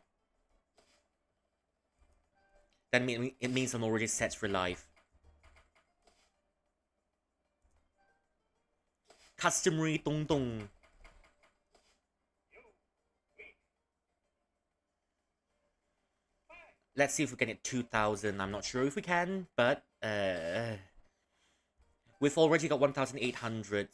Then it means I'm already set for life. Customary dong dong. Let's see if we can get 2,000. I'm not sure if we can, but we've already got 1,800.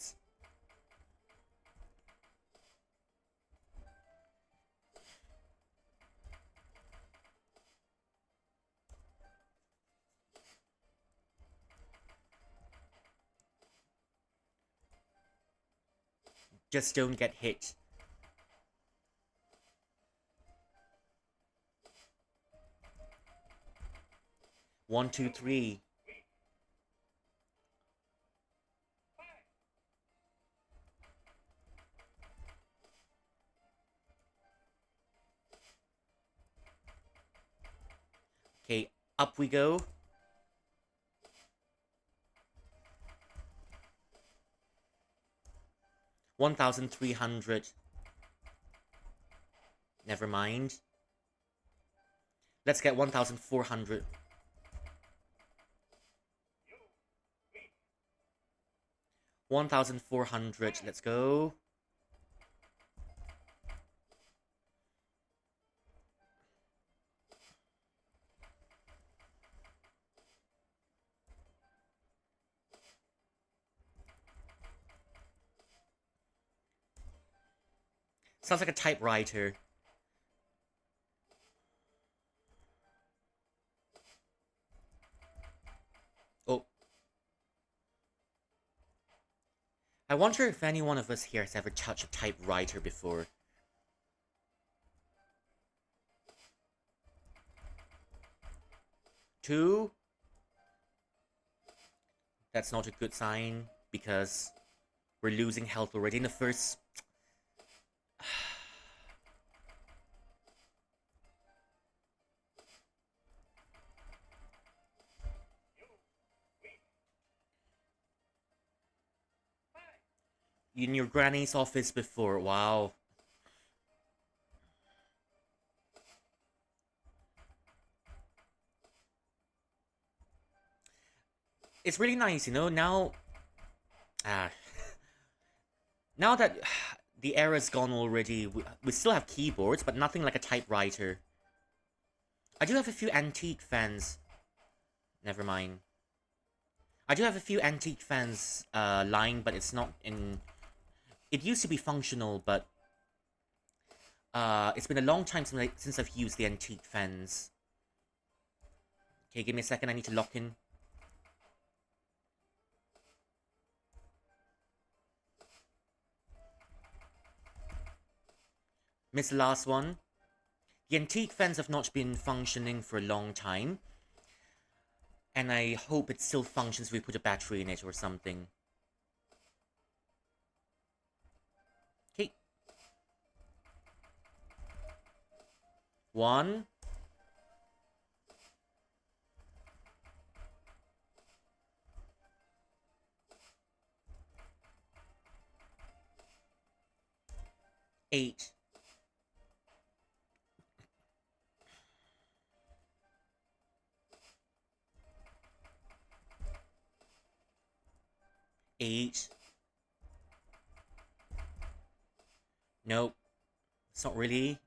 Just don't get hit. One, two, three. Up we go. $1,300. Never mind. Let's get 1,400. $1,400. Let's go. Sounds like a typewriter. Oh. I wonder if any one of us here has ever touched a typewriter before. Two. That's not a good sign, because we're losing health already in the first... In your granny's office before, wow. It's really nice, you know, now... now that the era's gone already, we still have keyboards, but nothing like a typewriter. I do have a few antique fans. Never mind. I do have a few antique fans lying, but it's not in... It used to be functional, but it's been a long time since I've used the antique fans. Okay, give me a second, I need to lock in. Missed the last one. The antique fans have not been functioning for a long time. And I hope it still functions if we put a battery in it or something. Okay. 1. Eight. 8. Nope. It's not really.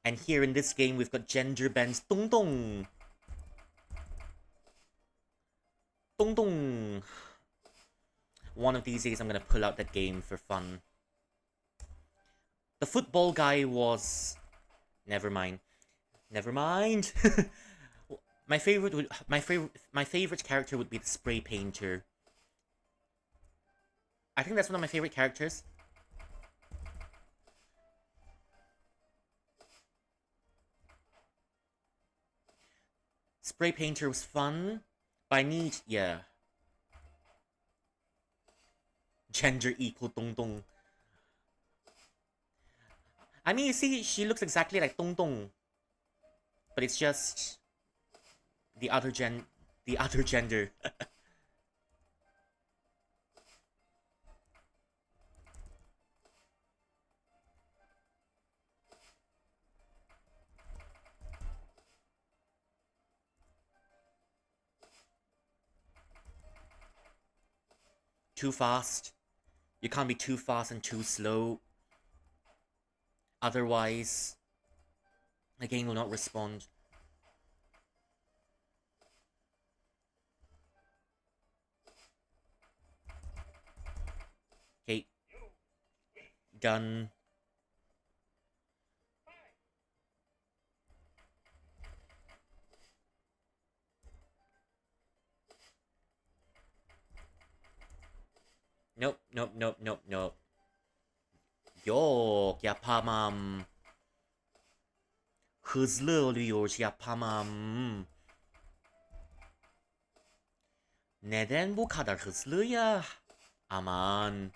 And here in this game, we've got gender bends. Dong dong. Dong dong. One of these days, I'm gonna pull out that game for fun. The football guy was... Never mind. Never mind. My favorite character would be the spray painter. I think that's one of my favorite characters. Spray painter was fun, but I need... Yeah. Gender equal Dong Dong. I mean, you see, she looks exactly like Dong Dong. But it's just... The other gender. Too fast. You can't be too fast and too slow. Otherwise, the game will not respond. Okay. Done. Nope, nope, nope, nope, nope. Yok yapamam. Hızlı oluyor, yapamam. Neden bu kadar hızlı ya? Aman.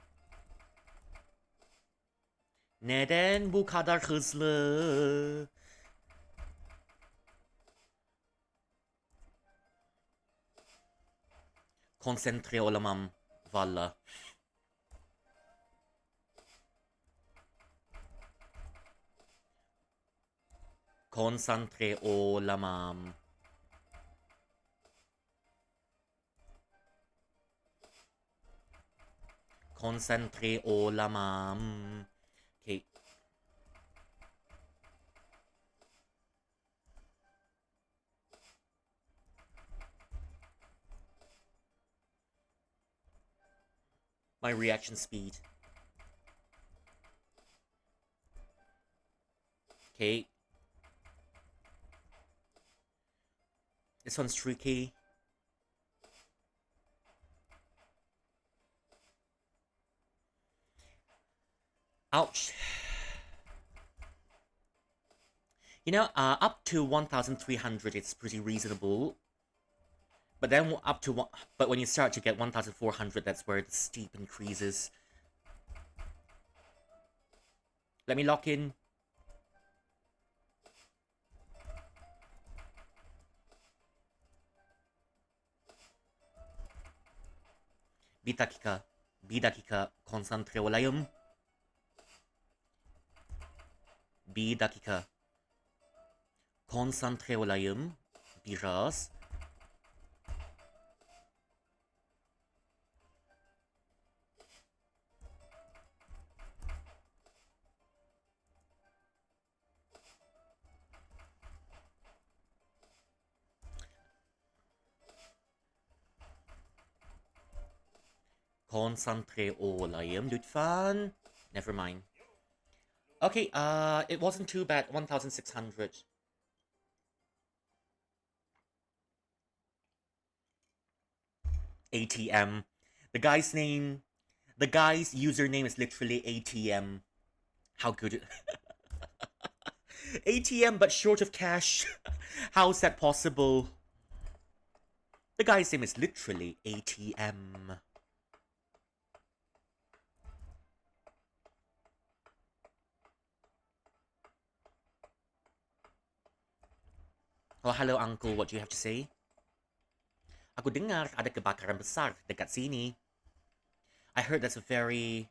Neden bu kadar hızlı? Konsantre olamam valla. Konsantre olamam. Konsantre olamam. Okay. My reaction speed. Okay. This one's tricky. Ouch. You know, up to 1,300 it's pretty reasonable. But then up to one, but when you start to get 1,400, that's where the steep increases. Let me lock in. Bir dakika konsantre olayım. Bir dakika konsantre olayım biraz. Konsantre olayım lütfen. Never mind. Okay, it wasn't too bad. 1,600. ATM. The guy's username is literally ATM. How good. ATM, but short of cash. How's that possible? The guy's name is literally ATM. Oh, hello, Uncle. What do you have to say? Aku dengar ada kebakaran besar dekat sini. I heard there's a very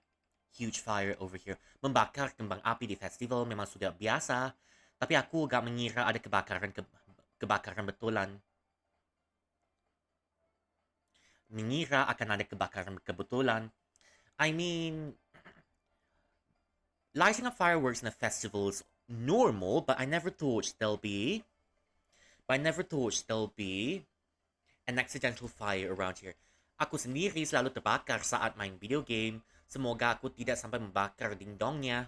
huge fire over here. Membakar kembang api di festival memang sudah biasa. Tapi aku agak mengira ada kebakaran betulan. Mengira akan ada kebakaran kebetulan. I mean, lighting up fireworks in a festival is normal, but I never thought there'll be an accidental fire around here. Aku sendiri selalu terbakar saat main video game. Semoga aku tidak sampai membakar dingdongnya.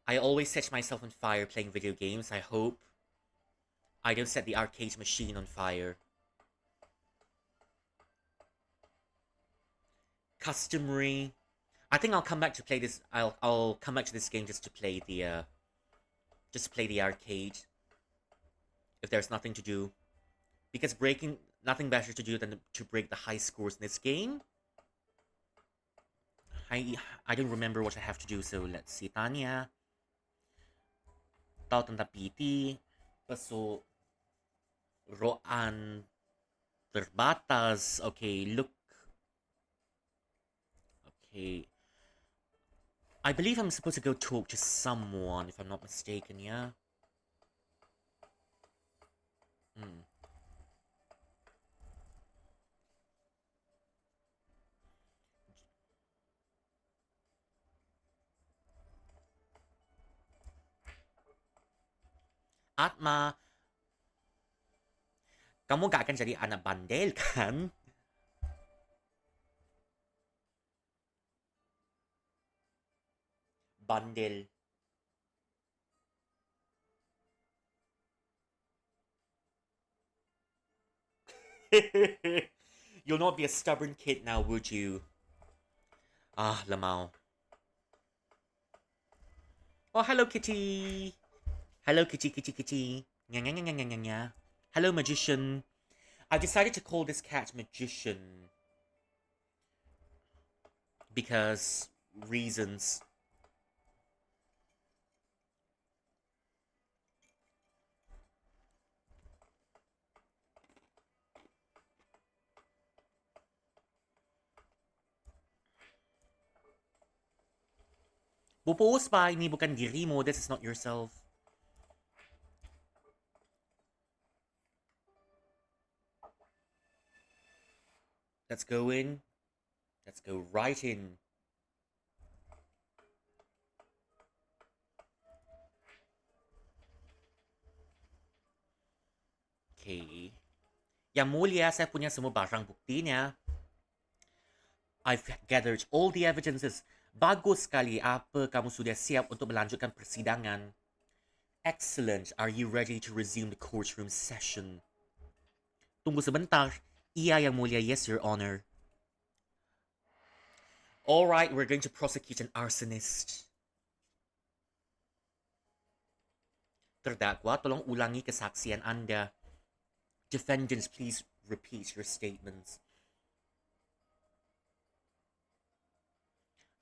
I always set myself on fire playing video games. I hope I don't set the arcade machine on fire. Customary. I think I'll come back to play this. I'll come back to this game just to play the arcade. If there's nothing to do. Because nothing better to do than to break the high scores in this game. I don't remember what I have to do, so let's see. Tanya. Tahu tentang PT. Peso. Roan. Terbatas. Okay, look. Okay. I believe I'm supposed to go talk to someone, if I'm not mistaken, yeah? Atma, kamu gak akan jadi anak bandel, kan? Bandel. You'll not be a stubborn kid now, would you? Ah, Lamau. Oh, hello, kitty. Hello, kitty, kitty, kitty. Nya, nya, nya, nya, nya, nya, nya. Hello, magician. I decided to call this cat Magician because reasons. Bubuhos pa, ini bukan dirimu. This is not yourself. Let's go in. Let's go right in. Okay. Yang mulia, saya punya semua barang buktinya. I've gathered all the evidences. Bagus sekali. Apa kamu sudah siap untuk melanjutkan persidangan? Excellent. Are you ready to resume the courtroom session? Tunggu sebentar. Iya, Yang Mulia. Yes, Your Honor. All right, we're going to prosecute an arsonist. Terdakwa, tolong ulangi kesaksian Anda. Defendants, please repeat your statements.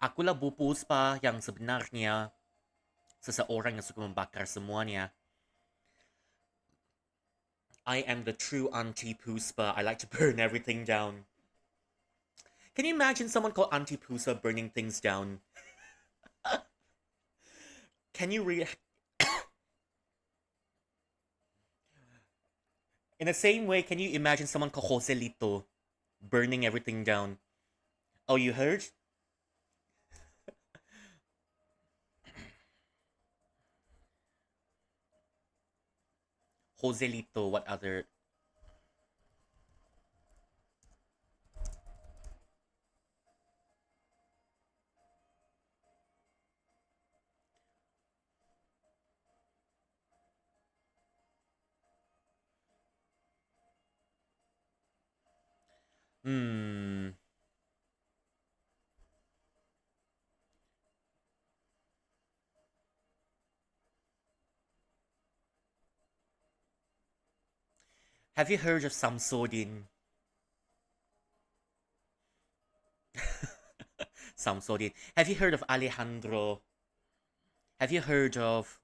Akulah Bu Puspa yang sebenarnya. Seseorang yang suka membakar semuanya. I am the true Auntie Puspa. I like to burn everything down. Can you imagine someone called Auntie Puspa burning things down? Can you In the same way, can you imagine someone called Joselito burning everything down? Oh, you heard? Joselito, what other? Have you heard of Samsodin? Samsodin. Have you heard of Alejandro? Have you heard of...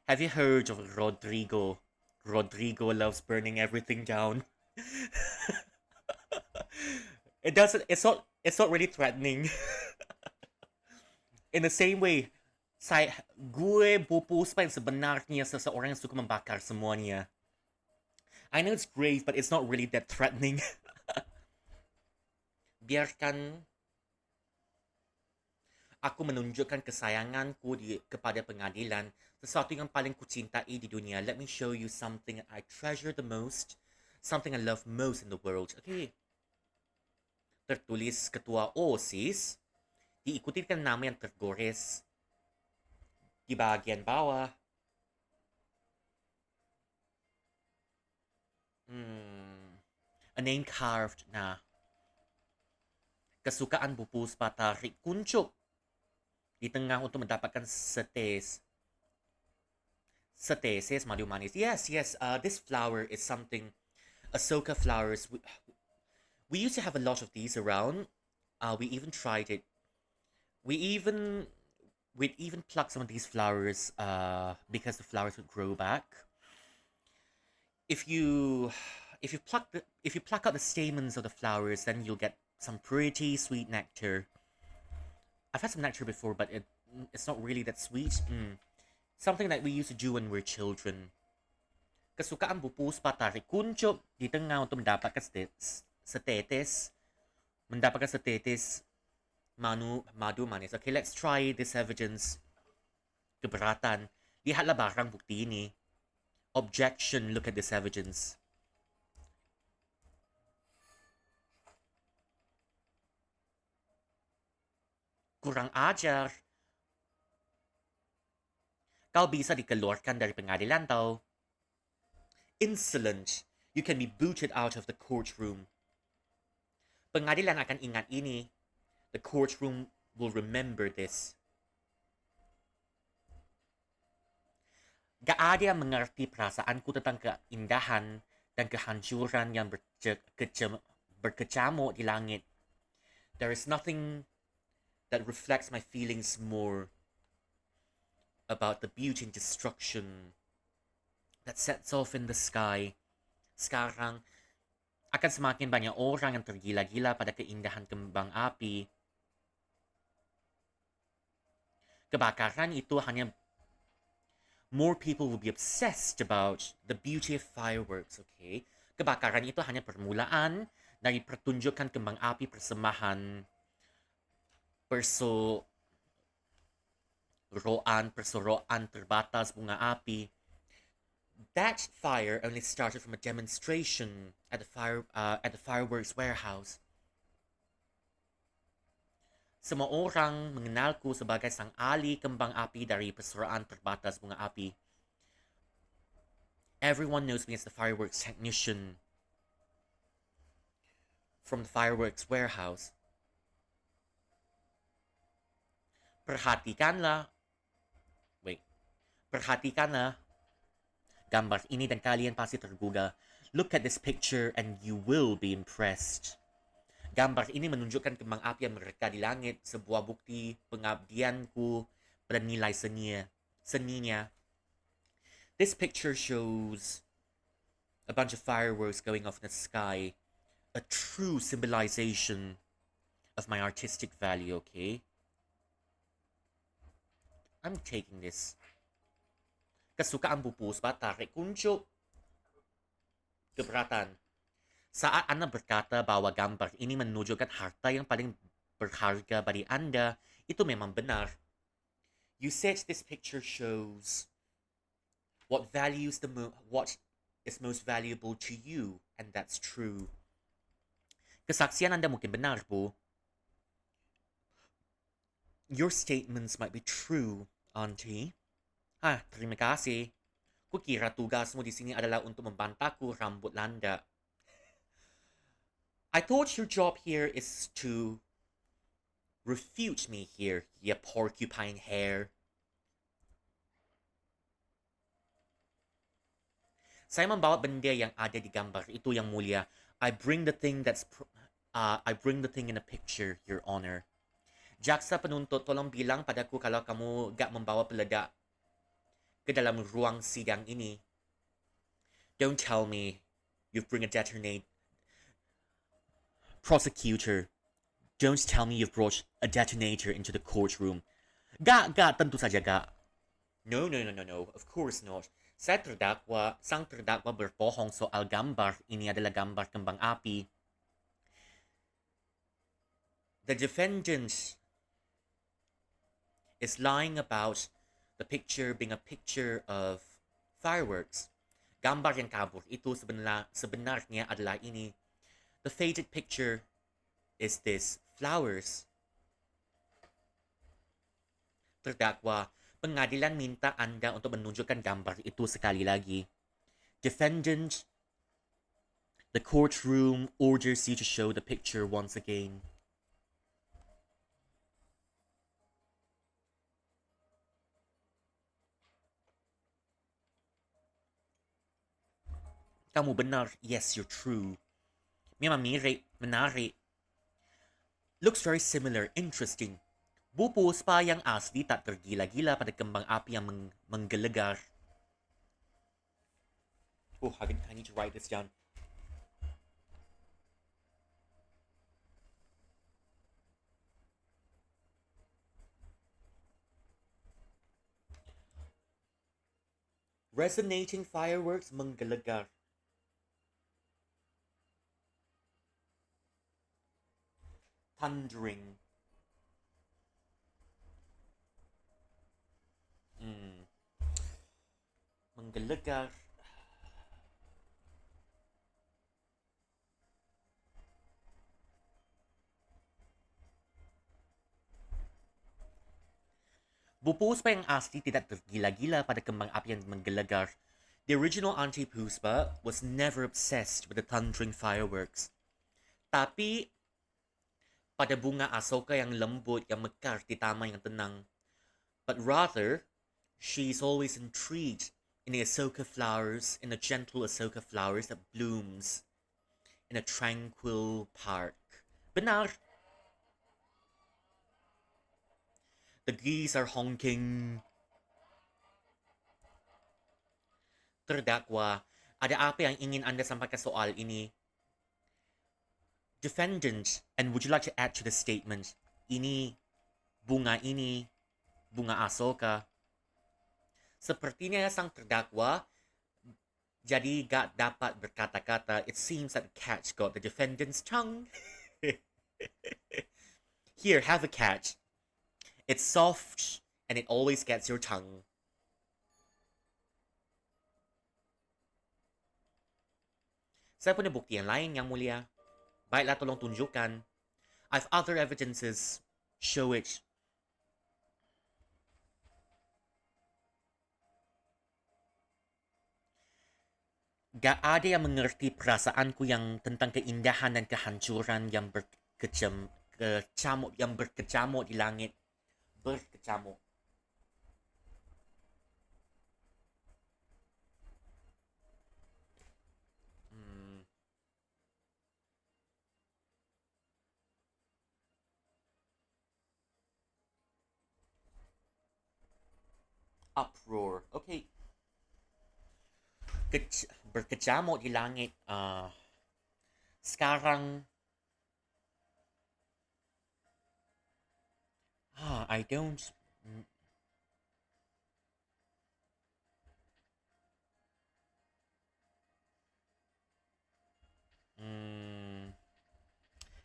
Have you heard of Rodrigo? Rodrigo loves burning everything down. It doesn't... It's not really threatening. In the same way, gue pupus pa yung sebenarnya seseorang yang suka membakar semuanya. I know it's grave, but it's not really that threatening. Biarkan aku menunjukkan kesayanganku kepada pengadilan, sesuatu yang paling kucintai di dunia. Let me show you something I treasure the most, something I love most in the world. Okay. Tertulis ketua OSIS, diikuti dengan nama yang tergores di bagian bawah. A name carved na kesukaan Bu Puspa tarik kuncup di tengah untuk mendapatkan setetes madu manis. Yes. This flower is something. Asoka flowers. We used to have a lot of these around. We even tried it. We'd even pluck some of these flowers because the flowers would grow back. If you pluck out the stamens of the flowers, then you'll get some pretty sweet nectar. I've had some nectar before, but it's not really that sweet. Something that we used to do when we were children. Kesukaan Bu Puspa tarik kuncup di tengah untuk mendapatkan setetes. Mendapatkan setetes madu manis. Okay, let's try this evidence. Keberatan. Lihatlah barang bukti ini. Objection, look at this evidence. Kurang ajar. Kau bisa dikeluarkan dari pengadilan tau. Insolent. You can be booted out of the courtroom. Pengadilan akan ingat ini. The courtroom will remember this. Gak ada yang mengerti perasaanku tentang keindahan dan kehancuran yang berkecamuk di langit. There is nothing that reflects my feelings more about the beauty and destruction that sets off in the sky. Sekarang, akan semakin banyak orang yang tergila-gila pada keindahan kembang api. Kebakaran itu hanya more people will be obsessed about the beauty of fireworks, okay? Kebakaran itu hanya permulaan dari pertunjukan kembang api persembahan perseroan terbatas bunga api. That fire only started from a demonstration at the fireworks warehouse. Semua orang mengenalku sebagai sang ahli kembang api dari perseroan terbatas bunga api. Everyone knows me as the fireworks technician from the fireworks warehouse. Perhatikanlah gambar ini dan kalian pasti tergugah. Look at this picture and you will be impressed. Gambar ini menunjukkan kembang api yang mereka di langit, sebuah bukti pengabdianku pada nilai seninya. This picture shows a bunch of fireworks going off in the sky, a true symbolization of my artistic value, okay? I'm taking this. Kesukaan pupus ba, tarik kuncup. Keberatan. Saat Anda berkata bahwa gambar ini menunjukkan harta yang paling berharga bagi Anda, itu memang benar. You said this picture shows what is most valuable to you, and that's true. Kesaksian Anda mungkin benar, Bu. Your statements might be true, Auntie. Terima kasih. Kukira tugasmu di sini adalah untuk membantaku rambut landa. I thought your job here is to refute me here, you porcupine hair. Saya membawa benda yang ada di gambar itu, Yang Mulia. I bring the thing in a picture, Your Honor. Jaksa penuntut, tolong bilang padaku kalau kamu gak membawa peledak ke dalam ruang sidang ini. Don't tell me you bring a detonator. Prosecutor, don't tell me you've brought a detonator into the courtroom. Gak, tentu saja gak. No, of course not. Sang terdakwa berbohong soal gambar ini adalah gambar kembang api. The defendant is lying about the picture being a picture of fireworks. Gambar yang kabur itu sebenarnya adalah ini. The faded picture is this flowers. Terdakwa, pengadilan minta Anda untuk menunjukkan gambar itu sekali lagi. Defendant, the courtroom orders you to show the picture once again. Kamu benar. Yes, you're true. Memang menarik. Looks very similar. Interesting. Bupus pa yang asli tak tergila-gila pada kembang api yang menggelegar. Oh, I need to write this down. Resonating fireworks menggelegar. Thundering. Menggelegar. Bupus pa yang asli tidak tergila-gila pada kembang api yang menggelegar. The original Auntie Puspa was never obsessed with the thundering fireworks. Tapi pada bunga asoka yang lembut yang mekar di taman yang tenang. But rather, she's always intrigued in the Asoka flowers, in the gentle Asoka flowers that blooms in a tranquil park. Benar. The geese are honking. Terdakwa, ada apa yang ingin Anda sampaikan soal ini? Defendant, and would you like to add to the statement? Ini, bunga Asoka. Sepertinya sang terdakwa jadi gak dapat berkata-kata. It seems that the catch got the defendant's tongue. Here, have a catch. It's soft, and it always gets your tongue. Saya punya bukti yang lain, Yang Mulia. Baiklah tolong tunjukkan. I've other evidences. Show it. Gak ada yang mengerti perasaanku yang tentang keindahan dan kehancuran yang berkecamuk di langit. Berkecamuk. Uproar. Okay. Berkecamuk di langit. Sekarang I don't.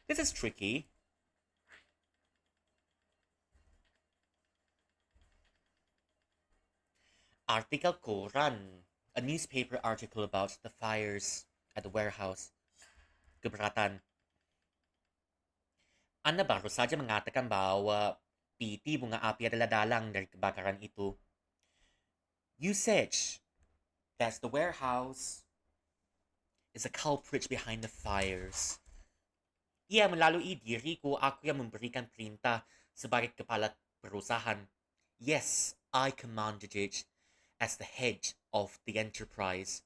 This is tricky. Artikel koran. A newspaper article about the fires at the warehouse. Keberatan. Anda baru saja mengatakan bahwa piti bunga api adalah dalang dari kebakaran itu. You said that the warehouse is a culprit behind the fires. Ia melalui diriku, aku yang memberikan perintah sebagai kepala perusahaan. Yes, I commanded it as the head of the enterprise.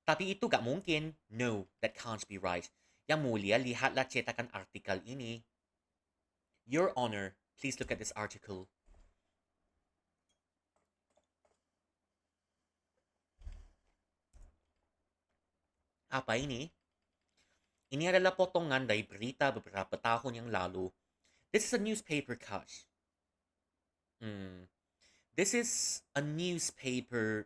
Tapi itu gak mungkin. No, that can't be right. Yang Mulia, lihatlah cetakan artikel ini. Your Honor, please look at this article. Apa ini? Ini adalah potongan dari berita beberapa tahun yang lalu. This is a newspaper cut. This is a newspaper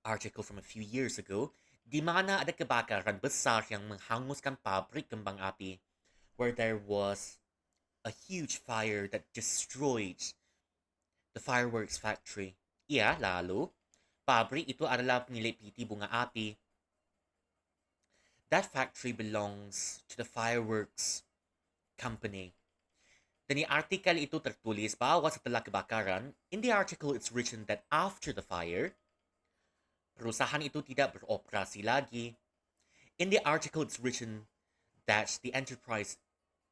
article from a few years ago, di mana ada kebakaran besar yang menghanguskan pabrik kembang api, where there was a huge fire that destroyed the fireworks factory. Iya, lalu, pabrik itu adalah pemilik piti bunga api. That factory belongs to the fireworks company. Dan di artikel itu tertulis bahwa setelah kebakaran, in the article it's written that after the fire, perusahaan itu tidak beroperasi lagi. In the article it's written that the enterprise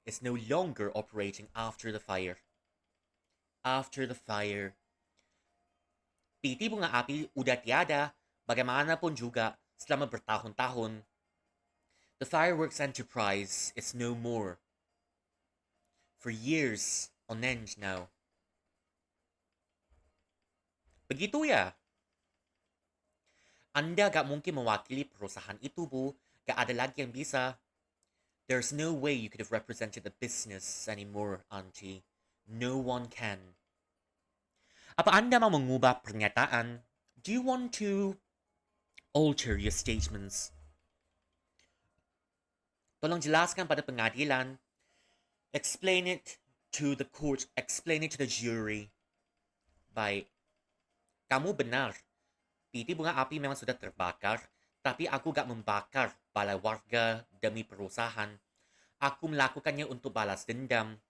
is no longer operating after the fire. After the fire. Piti bunga api udah tiada, bagaimanapun juga selama bertahun-tahun. The fireworks enterprise is no more. For years on end now. Begitu ya? Anda gak mungkin mewakili perusahaan itu, Bu. Gak ada lagi yang bisa. There's no way you could have represented the business anymore, Auntie. No one can. Apa Anda mau mengubah pernyataan? Do you want to alter your statements? Tolong jelaskan pada pengadilan. Explain it to the court. Explain it to the jury. Baik. Kamu benar. Piti bunga api memang sudah terbakar, tapi aku gak membakar balai warga demi perusahaan. Aku melakukannya untuk balas dendam.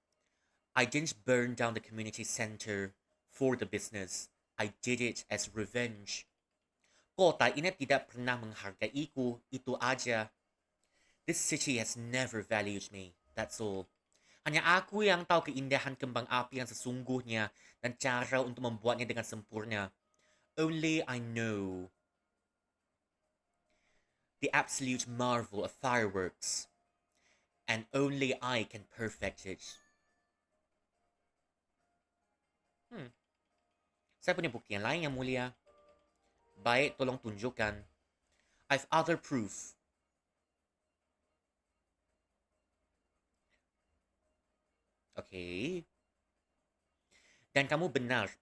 I didn't burn down the community center for the business. I did it as revenge. Kota ini tidak pernah menghargaiku, itu aja. This city has never valued me. That's all. Hanya aku yang tahu keindahan kembang api yang sesungguhnya dan cara untuk membuatnya dengan sempurna. Only I know the absolute marvel of fireworks, and only I can perfect it. Hmm. Saya punya bukti yang lain yang mulia. Baik, tolong tunjukkan. I've other proof. Okay. Dan kamu benar,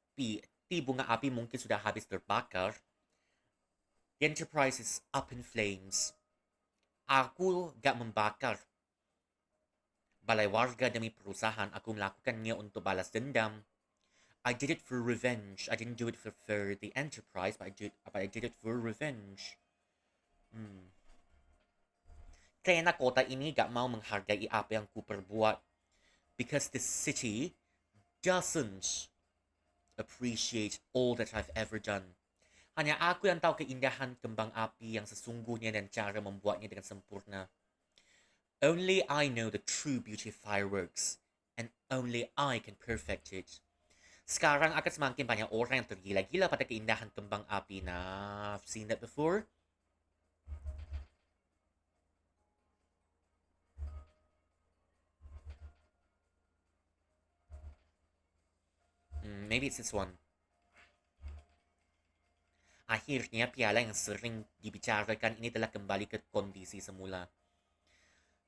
Pi bunga api mungkin sudah habis terbakar. The Enterprise is up in flames. Aku gak membakar balai warga demi perusahaan. Aku melakukannya untuk balas dendam. I did it for revenge. I didn't do it for the Enterprise, but I did it for revenge. Hmm. Kaya na kota ini gak mau menghargai apa yang ku perbuat. Because this city doesn't appreciate all that I've ever done. Hanya aku yang tahu keindahan kembang api yang sesungguhnya dan cara membuatnya dengan sempurna. Only I know the true beauty of fireworks, and only I can perfect it. Sekarang akan semakin banyak orang yang tergila-gila pada keindahan kembang api. Nah, I've seen that before. Maybe it's this one. Akhirnya piala yang sering dibicarakan ini telah kembali ke kondisi semula.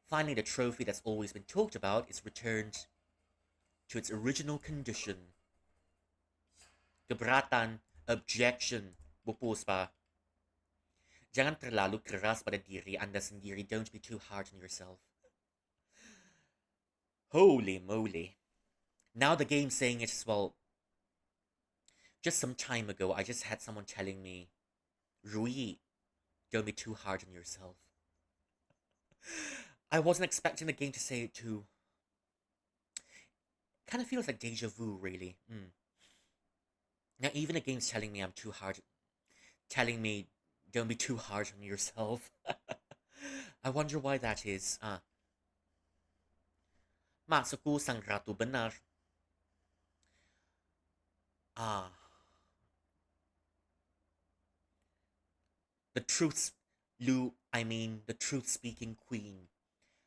Finally, the trophy that's always been talked about is returned to its original condition. Keberatan, objection, bupus pa. Jangan terlalu keras pada diri Anda sendiri. Don't be too hard on yourself. Holy moly. Now the game's saying it as well. Just some time ago, I just had someone telling me, Rui, don't be too hard on yourself. I wasn't expecting the game to say it too. Kind of feels like deja vu, really. Now even the game's telling me I'm too hard, telling me don't be too hard on yourself. I wonder why that is. Masaku sang ratu benar. The the truth-speaking queen.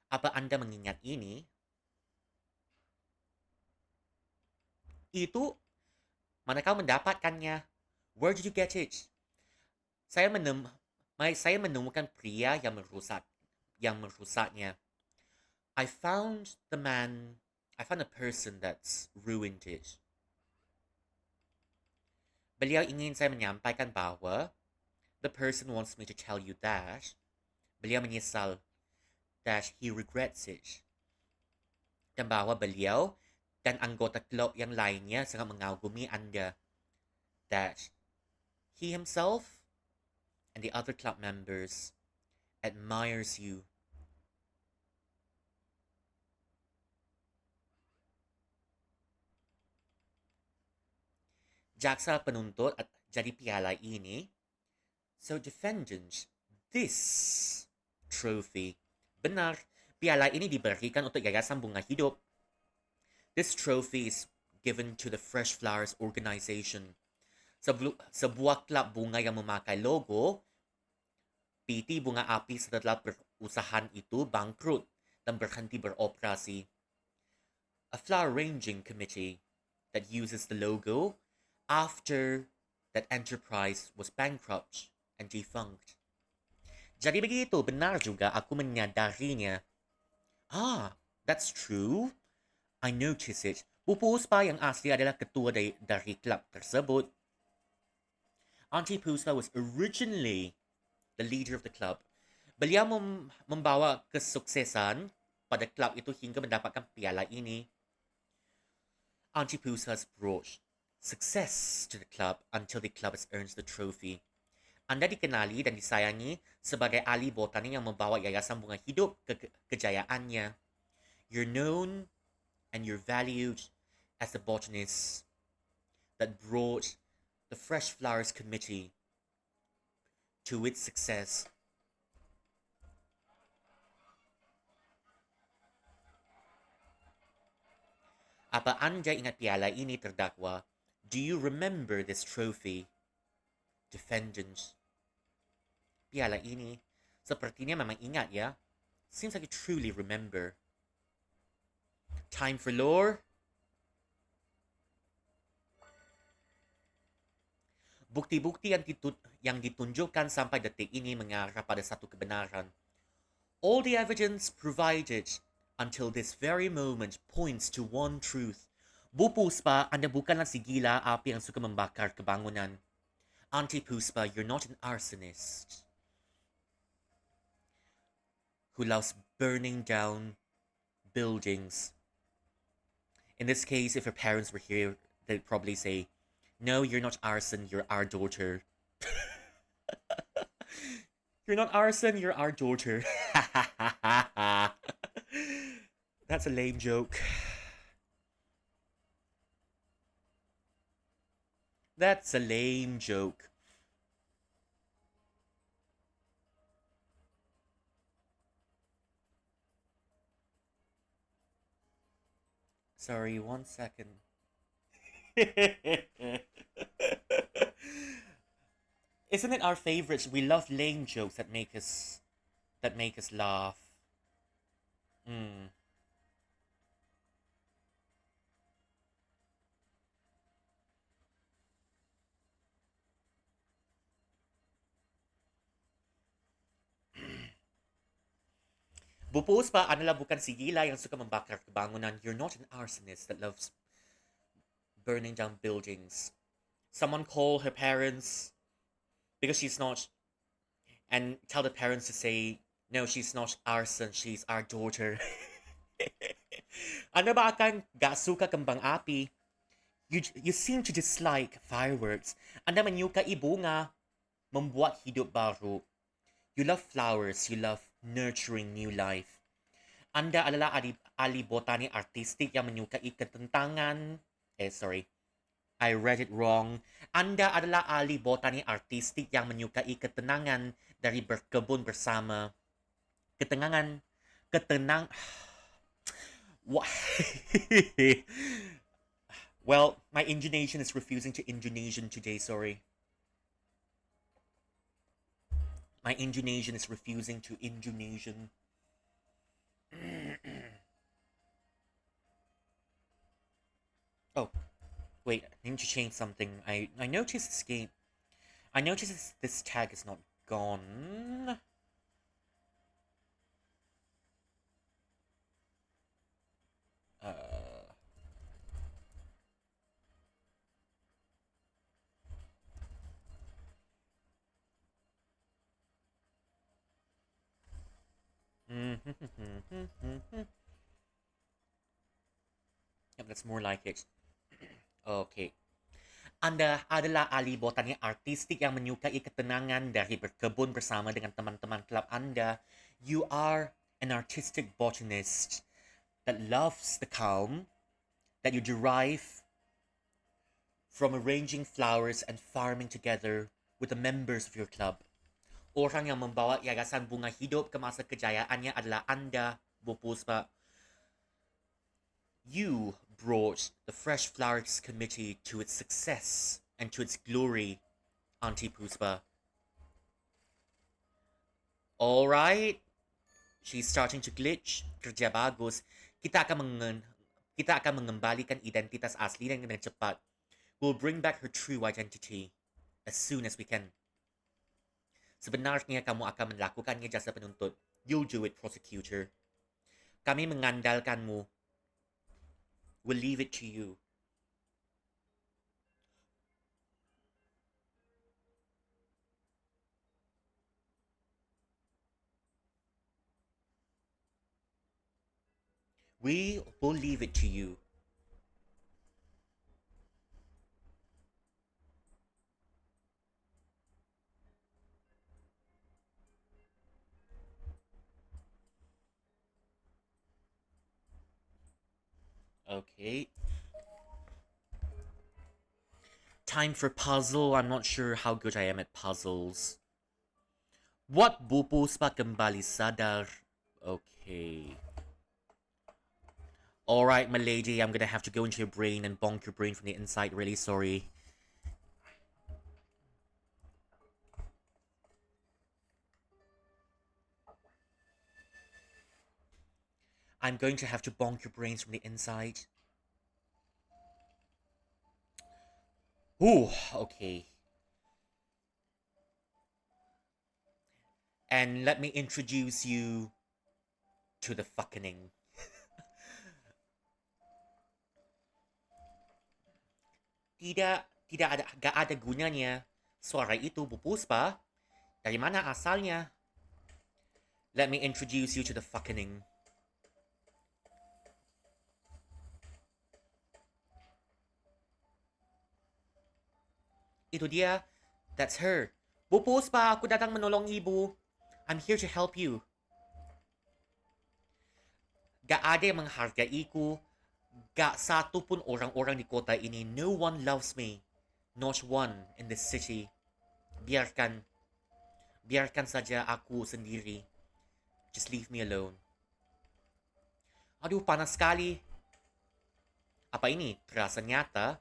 Apa Anda mengingat ini? Itu, mana kau mendapatkannya? Where did you get it? Saya menemukan pria yang merusaknya. I found a person that's ruined it. Beliau ingin saya menyampaikan bahwa the person wants me to tell you that beliau menyesal, that he regrets it. Dan bahwa beliau dan anggota klub yang lainnya sangat mengagumi Anda. That he himself and the other club members admires you. Jaksa penuntut at jadi piala ini. So defendants, this trophy, benar, piala ini diberikan untuk Yayasan Bunga Hidup. This trophy is given to the Fresh Flowers Organization. Sebuah klub bunga yang memakai logo PT Bunga Api setelah perusahaan itu bangkrut dan berhenti beroperasi. A flower arranging committee that uses the logo after that enterprise was bankrupt and defunct. Jadi begitu, benar juga aku menyadarinya. That's true. I notice it. Puspa yang asli adalah ketua dari klub tersebut. Auntie Puspa was originally the leader of the club. Beliau membawa kesuksesan pada klub itu hingga mendapatkan piala ini. Auntie Puspa has brought success to the club until the club has earned the trophy. Anda dikenali dan disayangi sebagai ahli botani yang membawa Yayasan Bunga Hidup ke kejayaannya. You're known and you're valued as the botanist that brought the Fresh Flowers Committee to its success. Apa Anda ingat piala ini terdakwa? Do you remember this trophy? defendant. Piala ini, sepertinya memang ingat ya. Seems like you truly remember. Time for lore. Bukti-bukti yang ditunjukkan sampai detik ini mengarah pada satu kebenaran. All the evidence provided until this very moment points to one truth. Bu Puspa, Anda bukanlah si gila api yang suka membakar kebangunan. Auntie Puspa, you're not an arsonist who loves burning down buildings. In this case, if her parents were here, they'd probably say, no, you're not arson, you're our daughter. You're not arson, you're our daughter. That's a lame joke. That's a lame joke. Sorry, 1 second. Isn't it our favorites? We love lame jokes that make us laugh. Mm. Bupus pa, adalah bukan si gila yang suka membakar kebangunan. You're not an arsonist that loves burning down buildings. Someone call her parents because she's not, and tell the parents to say, no, she's not arson, she's our daughter. Ano ba akan gasuka kembang api? You seem to dislike fireworks. Anda menyukai bunga, membuat hidup baru. You love flowers, you love nurturing new life. Anda adalah ahli botani artistik yang menyukai ketentangan. Sorry. I read it wrong. Anda adalah ahli botani artistik yang menyukai ketenangan dari berkebun bersama. Ketenangan. What? Well, my Indonesian is refusing to Indonesian today, sorry. My Indonesian is refusing to Indonesian. Oh, wait, I need to change something. I noticed escape. I noticed this tag is not gone. Yep, that's more like it. Okay. Anda adalah ahli botani artistik yang menyukai ketenangan dari berkebun bersama dengan teman-teman klub Anda. You are an artistic botanist that loves the calm that you derive from arranging flowers and farming together with the members of your club. Orang yang membawa yayasan bunga hidup ke masa kejayaannya adalah Anda, Bu Puspa. You brought the Fresh Flowers Committee to its success and to its glory, Auntie Puspa. Alright. She's starting to glitch. Kerja bagus. Kita akan mengembalikan identitas asli dengan cepat. We'll bring back her true identity as soon as we can. Sebenarnya kamu akan melakukannya, jasa penuntut. You'll do it, prosecutor. Kami mengandalkanmu. We'll leave it to you. We will leave it to you. Okay. Time for puzzle. I'm not sure how good I am at puzzles. What Bu Puspa kembali sadar? Okay. Alright, my lady, I'm gonna have to go into your brain and bonk your brain from the inside. Really sorry. I'm going to have to bonk your brains from the inside. Ooh, okay. And let me introduce you to the fucking. Gak ada gunanya. Suara itu pupus pa? Dari mana asalnya? Let me introduce you to the fucking. Itu dia. That's her. Pupus pa, aku datang menolong ibu. I'm here to help you. Gak ada yang menghargaiku. Gak satu pun orang-orang di kota ini. No one loves me. Not one in this city. Biarkan. Biarkan saja aku sendiri. Just leave me alone. Aduh, panas sekali. Apa ini? Terasa nyata?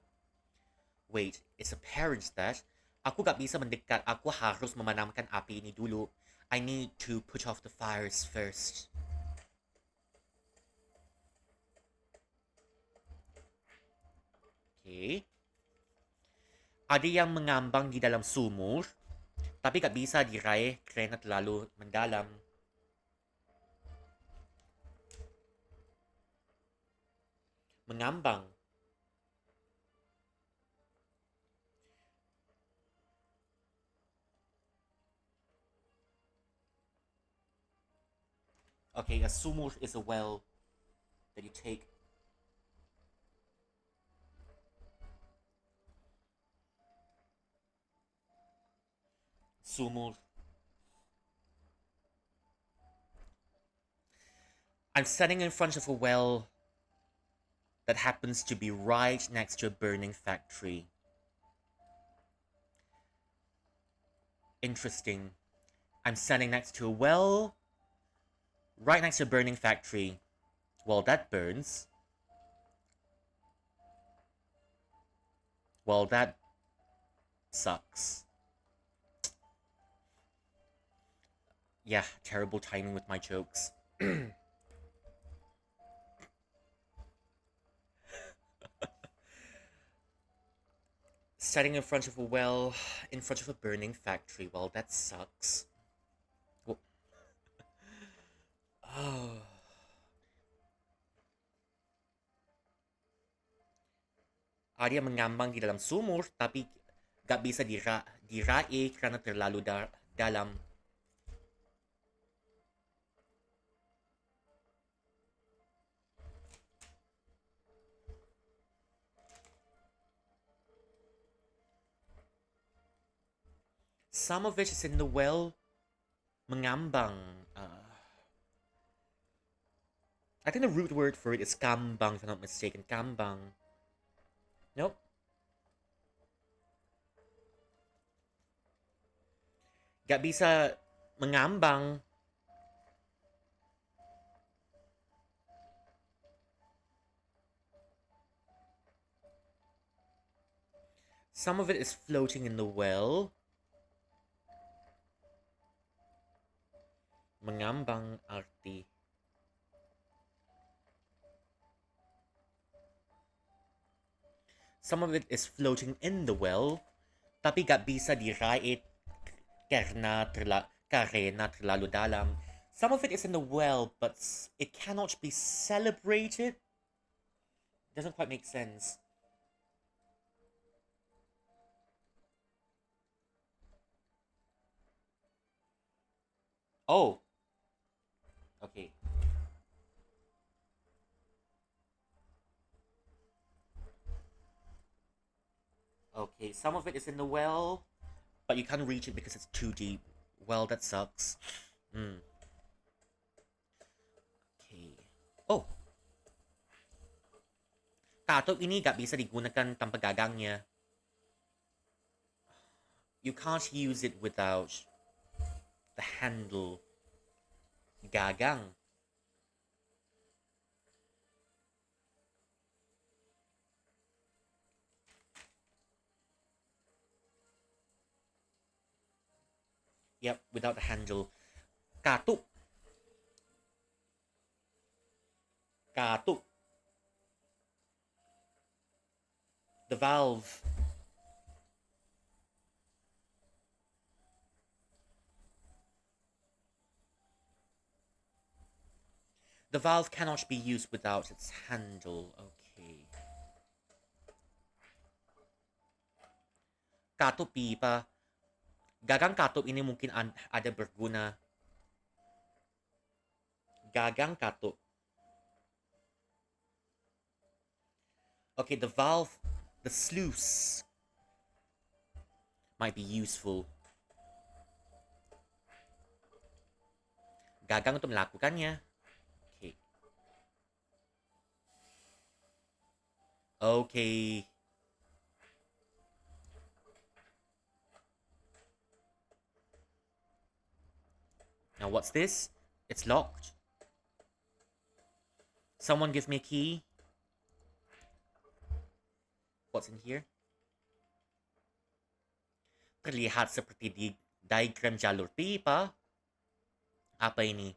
Wait, it's apparent that aku gak bisa mendekat. Aku harus memadamkan api ini dulu. I need to put off the fires first. Okay. Ada yang mengambang di dalam sumur, tapi gak bisa diraih kerana terlalu mendalam. Mengambang. Okay, a sumur is a well that you take. Sumur. I'm standing in front of a well that happens to be right next to a burning factory. Interesting. I'm standing next to a well right next to a burning factory. Well, that burns. Well, that sucks. Yeah, terrible timing with my jokes. Standing in front of a well, in front of a burning factory. Well, that sucks. Well, oh. Ada yang mengambang di dalam sumur, tapi gak bisa diraih karena terlalu dalam. Some of it is in the well. Mengambang. I think the root word for it is kambang, if I'm not mistaken. Kambang. Nope. Gak bisa mengambang. Some of it is floating in the well. Mengambang arti. Some of it is floating in the well, tapi gak bisa diraih karena terlalu dalam. Some of it is in the well, but it cannot be celebrated. Doesn't quite make sense. Oh. Okay. Okay, some of it is in the well, but you can't reach it because it's too deep. Well, that sucks. Okay. Oh. Tato ini gak bisa digunakan tanpa gagangnya. You can't use it without the handle. Gagang. Yep, without the handle. Katuk. Katuk. The valve. The valve cannot be used without its handle. Okay. Katup pipa. Gagang katup ini mungkin ada berguna. Gagang katup. Okay, the valve, the sluice might be useful. Gagang untuk melakukannya. Okay. Okay. Now what's this? It's locked. Someone give me a key. What's in here? Terlihat seperti di diagram jalur pipa. Apa ini?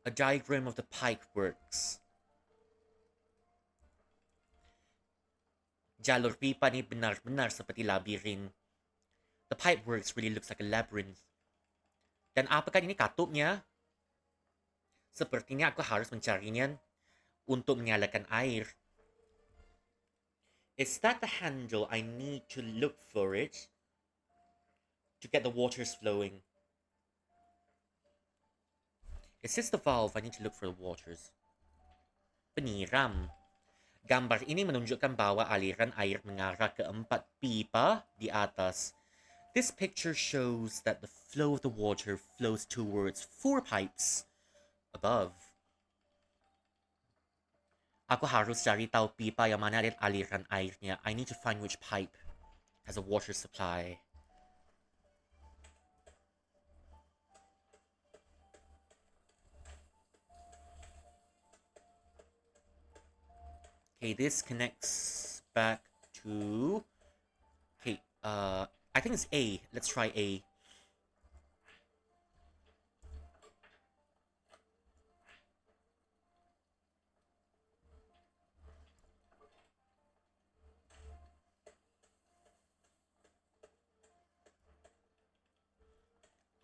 A diagram of the pipe works. Jalur pipa ni benar-benar seperti labirin. The pipe works really looks like a labyrinth. Dan apakah ini katupnya? Sepertinya aku harus mencarinya untuk menyalakan air. Is that the handle? I need to look for it to get the waters flowing. Is this the valve? I need to look for the waters. Peniram. Gambar ini menunjukkan bahwa aliran air mengarah ke 4 pipa di atas. This picture shows that the flow of the water flows towards 4 pipes above. Aku harus cari tahu pipa yang mana ada aliran airnya. I need to find which pipe has a water supply. Okay, this connects back to... Okay, I think it's A. Let's try A.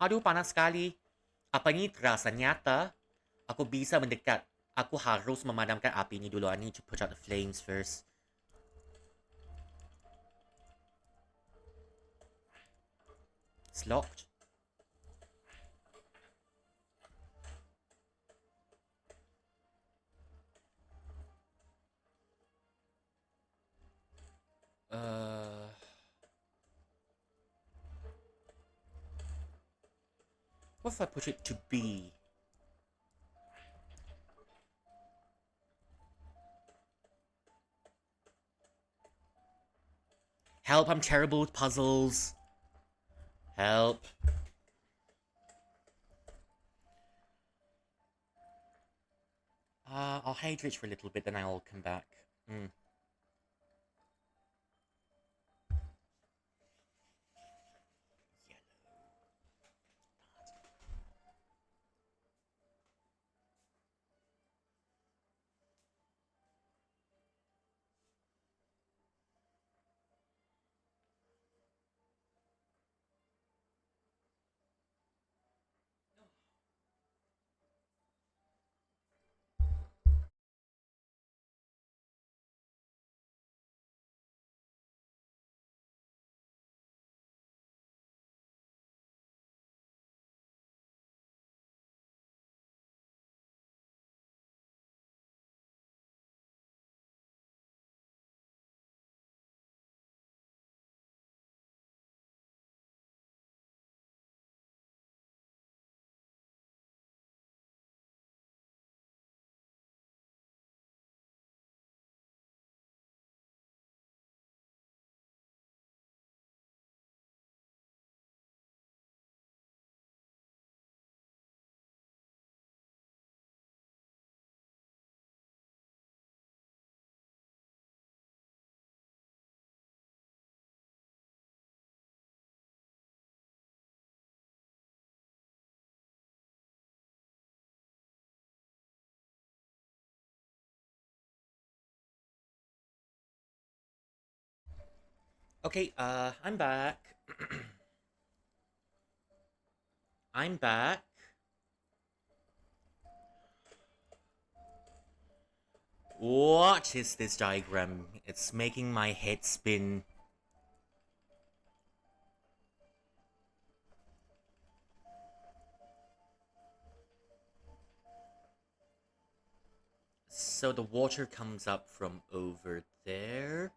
Aduh, panas sekali. Apa ini terasa nyata? Aku bisa mendekat. Aku harus memadamkan api ini dulu. I need to put out the flames first. It's locked. What if I put it to B? Help, I'm terrible with puzzles. Help. I'll hydrate for a little bit, then I'll come back. Okay, I'm back. I'm back. What is this diagram? It's making my head spin. So the water comes up from over there.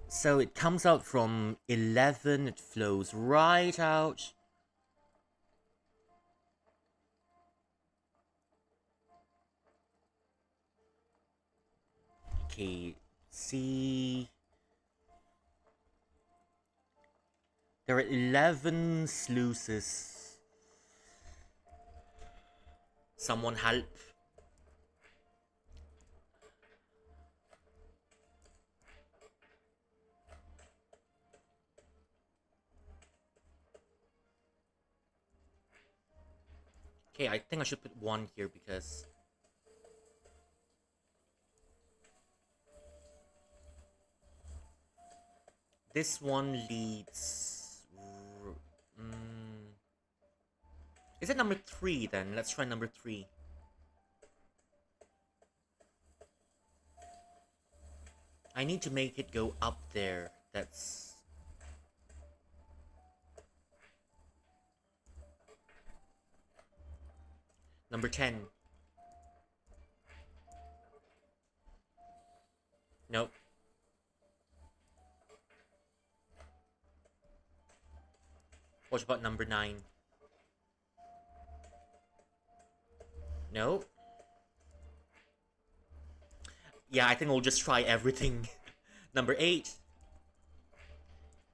So it comes out from 11, it flows right out. Okay, see. There are 11 sluices. Someone help. Okay, I think I should put one here because this one leads. Is it number 3 then? Let's try number 3. I need to make it go up there. That's. Number 10. Nope. What about number 9? No? Yeah, I think we'll just try everything. Number 8.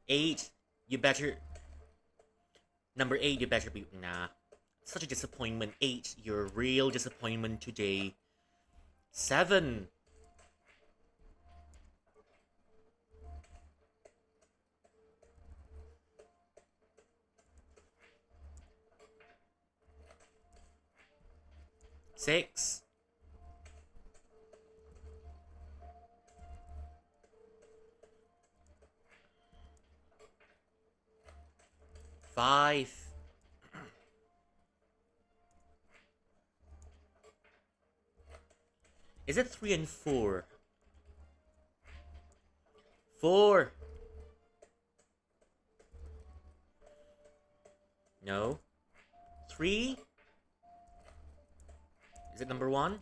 8. You better. Number 8, you better be. Nah. Such a disappointment. 8, you're a real disappointment today. 7. Six. 5. Is it 3 and 4? 4. No. 3? Is it number 1?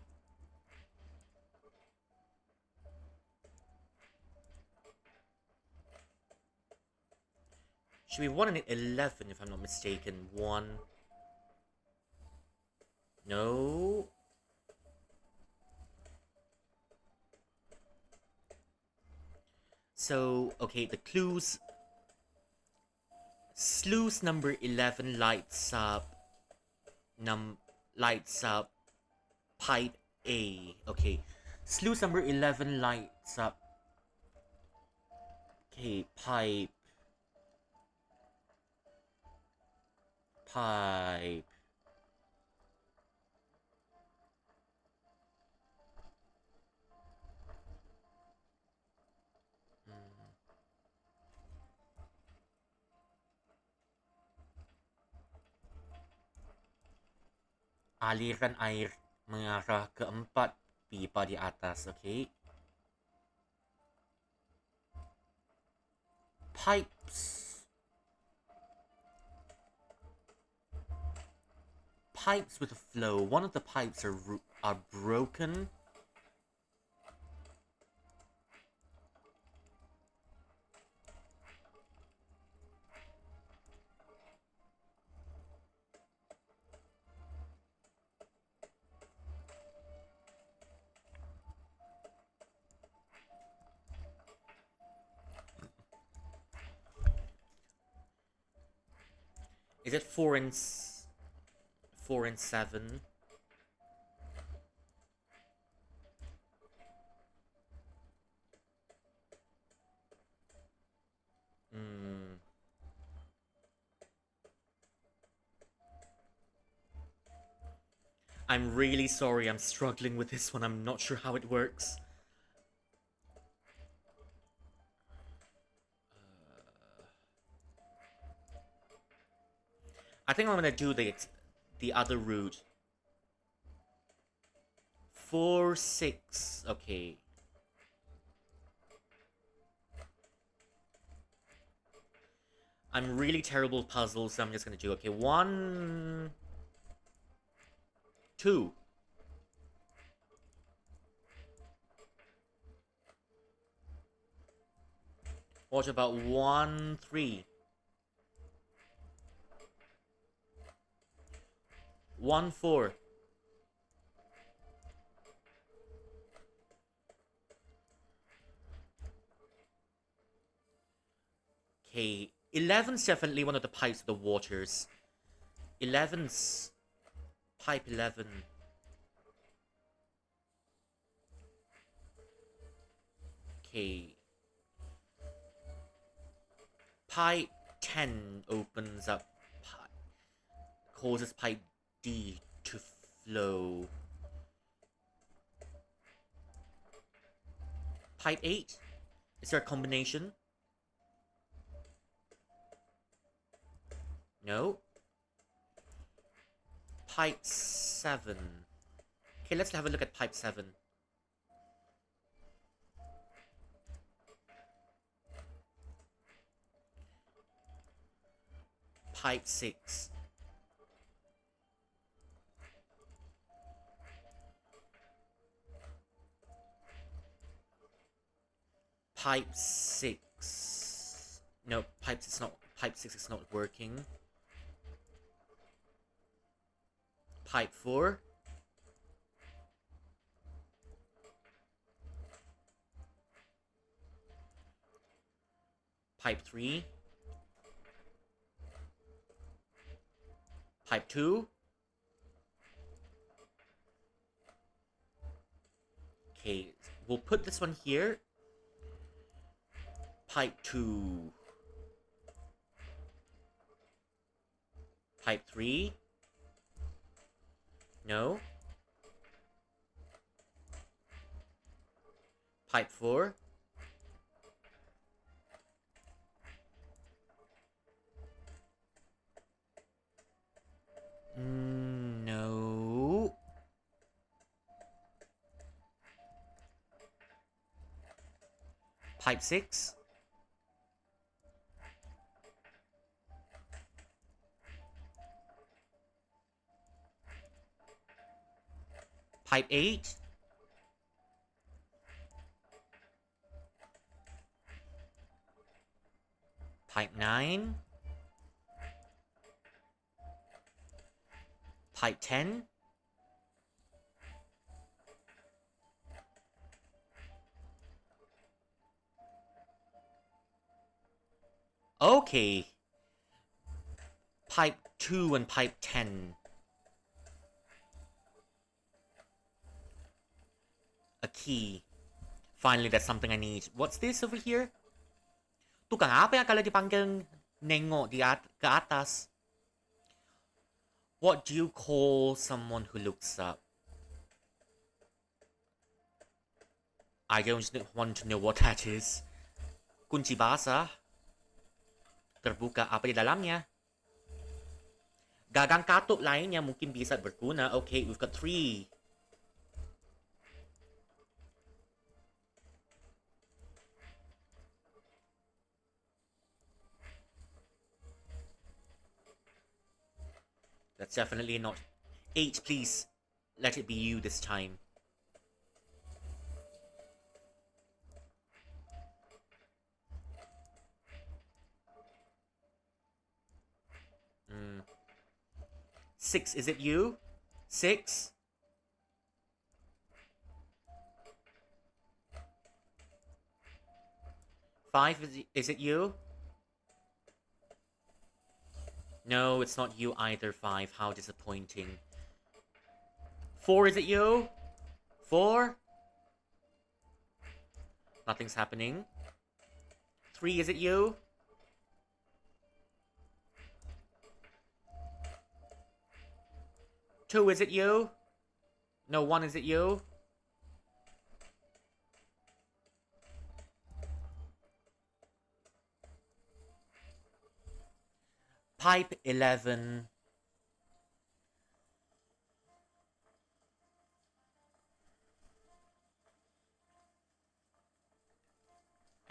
Should be 1 and 11 if I'm not mistaken. 1. No. So, okay, the clues. Sluice number 11 lights up. Lights up pipe A. Okay. Sluice number 11 lights up. Okay, pipe. Pipe. Aliran air mengarah ke 4 pipa di atas, okay? Pipes. Pipes with a flow. One of the pipes are broken. Is it 4 and 7? I'm really sorry, I'm struggling with this one. I'm not sure how it works. I think I'm gonna do the other route. 4, 6. Okay. I'm really terrible at puzzles, so I'm just gonna do, okay, 1, 2. What about 1, 3? 1, 4. Okay, 11's definitely one of the pipes of the waters. 11's pipe 11. Okay. Pipe 10 opens up, causes pipe D to flow. Pipe 8? Is there a combination? No. Pipe 7. Okay, let's have a look at pipe 7. Pipe 6. Pipe 6. No, pipe 6 is not working. Pipe 4. Pipe 3. Pipe 2. Okay, we'll put this one here. Pipe 2. Pipe 3. No. Pipe 4. No. Pipe 6. Pipe 8. Pipe 9. Pipe 10. Okay. Pipe 2 and pipe 10. A key. Finally, that's something I need. What's this over here? Tukang apa yang kalau dipanggil nengok ke atas? What do you call someone who looks up? I don't want to know what that is. Kunci basah. Terbuka apa di dalamnya? Gagang katup lainnya mungkin bisa berguna. Okay, we've got 3. That's definitely not 8, please. Let it be you this time. Mm. 6, is it you? 6? Five, is it you? No, it's not you either, 5. How disappointing. 4, is it you? 4? Nothing's happening. 3, is it you? 2, is it you? No, 1, is it you? Pipe 11.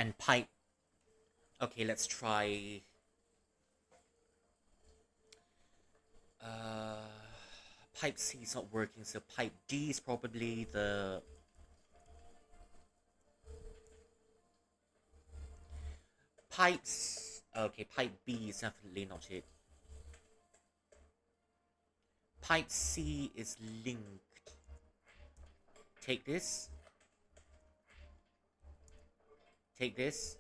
And pipe... Okay, let's try... Pipe C is not working, so pipe D is probably the... Pipes... Okay, pipe B is definitely not it. Pipe C is linked. Take this. Take this.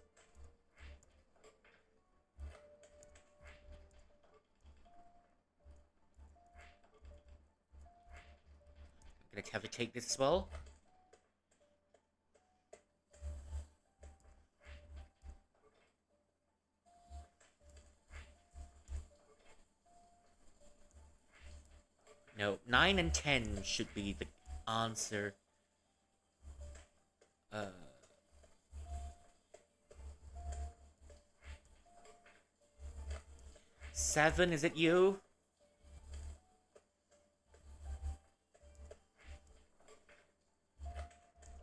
I'm gonna have to take this as well. No, 9 and 10 should be the answer. 7, is it you?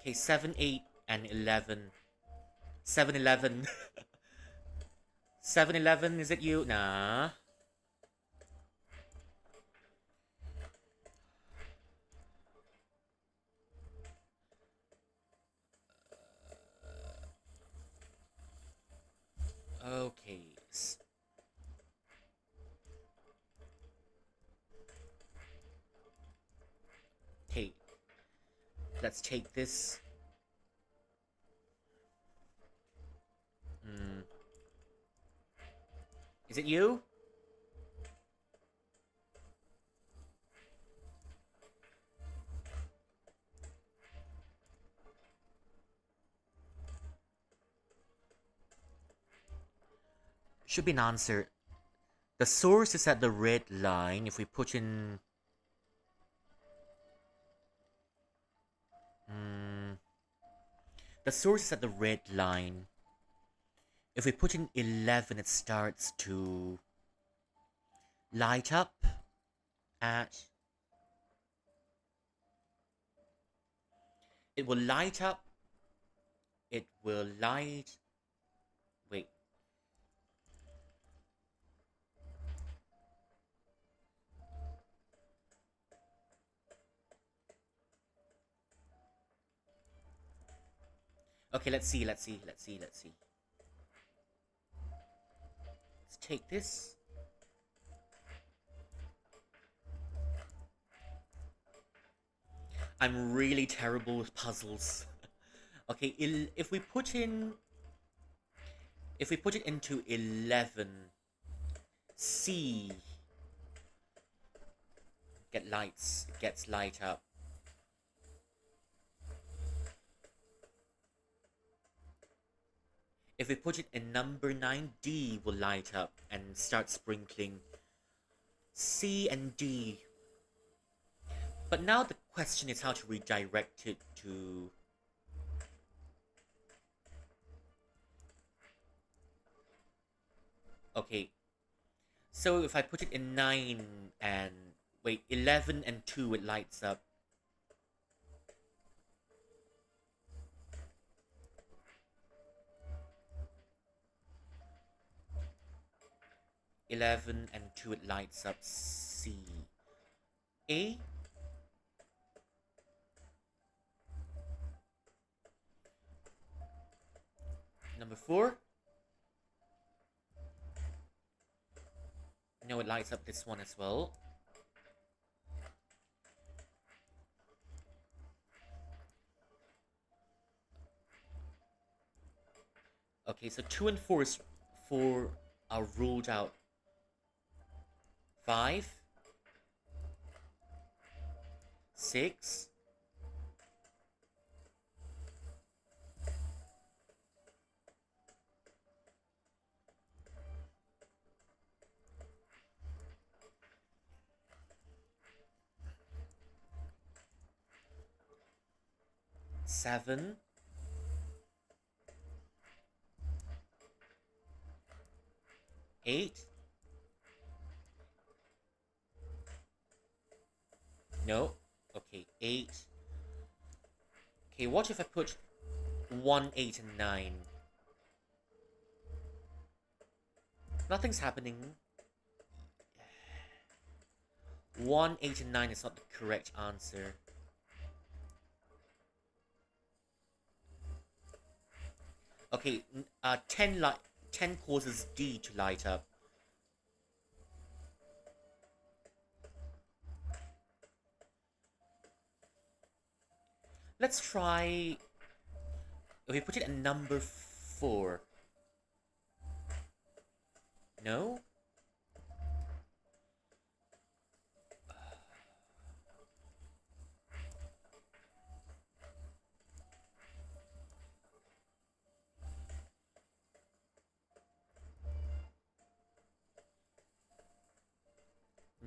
Okay, 7, 8, and 11. 7, 11. 7, 11, is it you? Nah. Okay. Okay. Let's take this. Is it you? Should be an answer. The source is at the red line. If we put in... The source is at the red line. If we put in 11, it starts to light up at... It will light up. It will light... Wait. Okay, let's see. Let's take this. I'm really terrible with puzzles. Okay, if we put in... If we put it into 11... C... Gets light up. If we put it in number 9, D will light up and start sprinkling. C and D. But now the question is how to redirect it to... Okay. So if I put it in 9 and... Wait, 11 and 2, it lights up. (11) and 2, it lights up. C. A. Number 4. No, it lights up this one as well. Okay, so 2 and 4 are ruled out. 5, 6, 7. Eight. No. Okay, 8. Okay, what if I put 1, 8, and 9? Nothing's happening. 1, 8, and 9 is not the correct answer. Okay, 10 causes D to light up. Let's try... Okay, put it at number 4. No?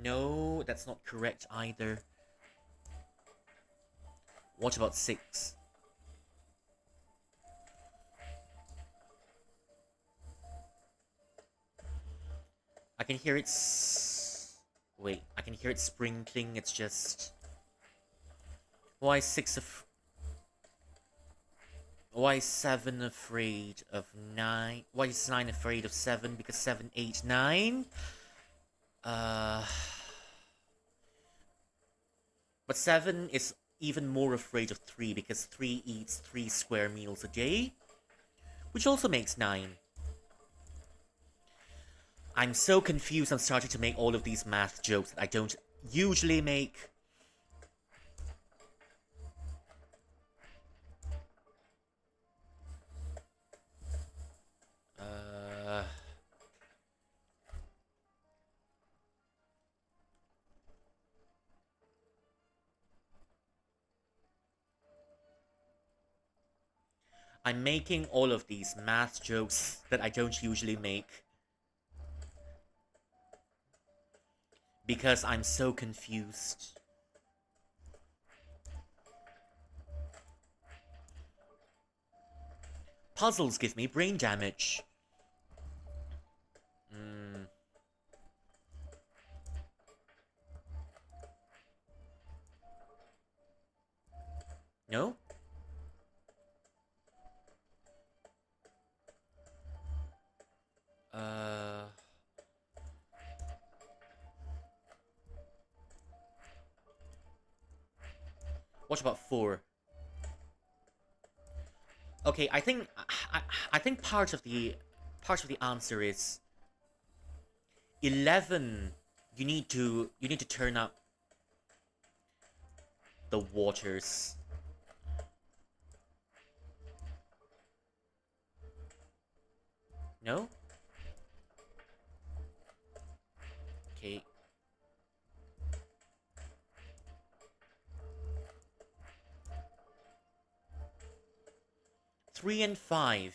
No, that's not correct either. What about 6? I can hear it. Wait, I can hear it sprinkling. It's just. Why is 7 afraid of 9? Why is 9 afraid of 7? Because 7, 8, 9. But 7 is even more afraid of 3 because 3 eats 3 square meals a day, which also makes 9. I'm so confused. I'm starting to make all of these math jokes that I don't usually make. I'm making all of these math jokes that I don't usually make because I'm so confused. Puzzles give me brain damage. No? What about 4? Okay, I think part of the answer is 11. You need to turn up the waters. No? Okay. Three and 5.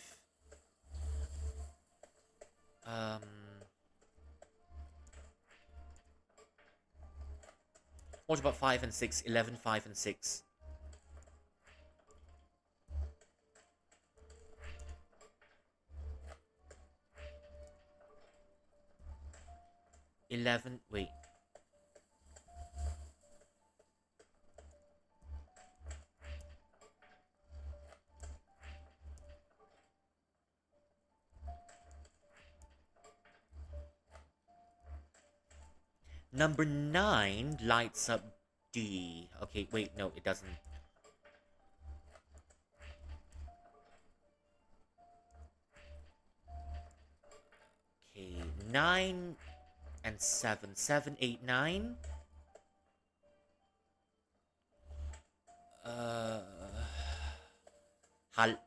What about 5 and 6? 11, 5, and 6. 11. Wait. Number 9 lights up D. Okay, wait, no, it doesn't. Okay, 9 and 7. 7, 8, 9. Help.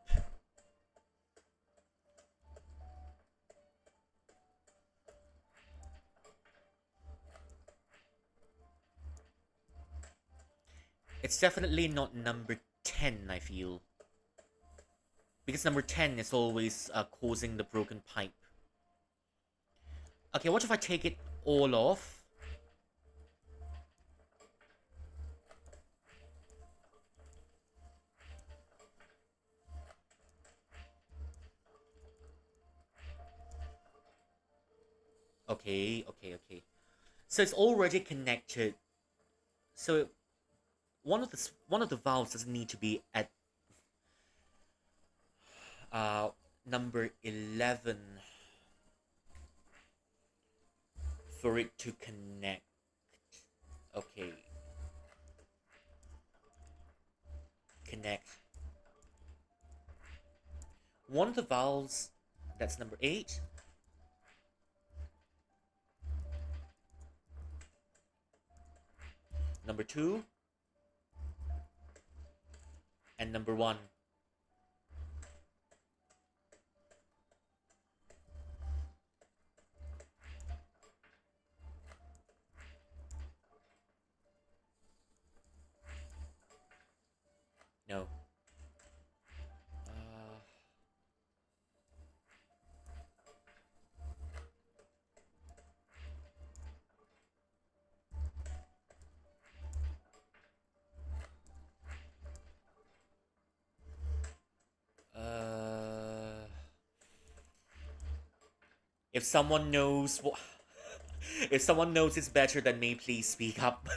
It's definitely not number 10, I feel. Because number 10 is always causing the broken pipe. Okay, what if I take it all off? Okay, okay, okay. So it's already connected. So one of the valves doesn't need to be at uh number 11 for it to connect. Okay, connect. One of the valves that's number 8, number 2, and number 1. No. Uh, if someone knows what, if someone knows it's better than me, please speak up.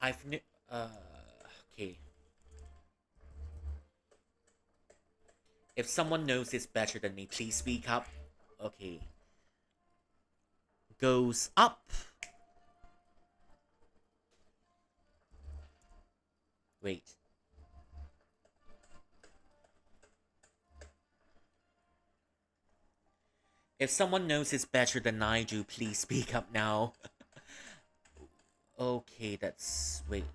I've kn- uh, okay. If someone knows it's better than me, please speak up. Okay. Goes up. Wait. If someone knows it's better than I do, please speak up now. Okay, that's... Wait.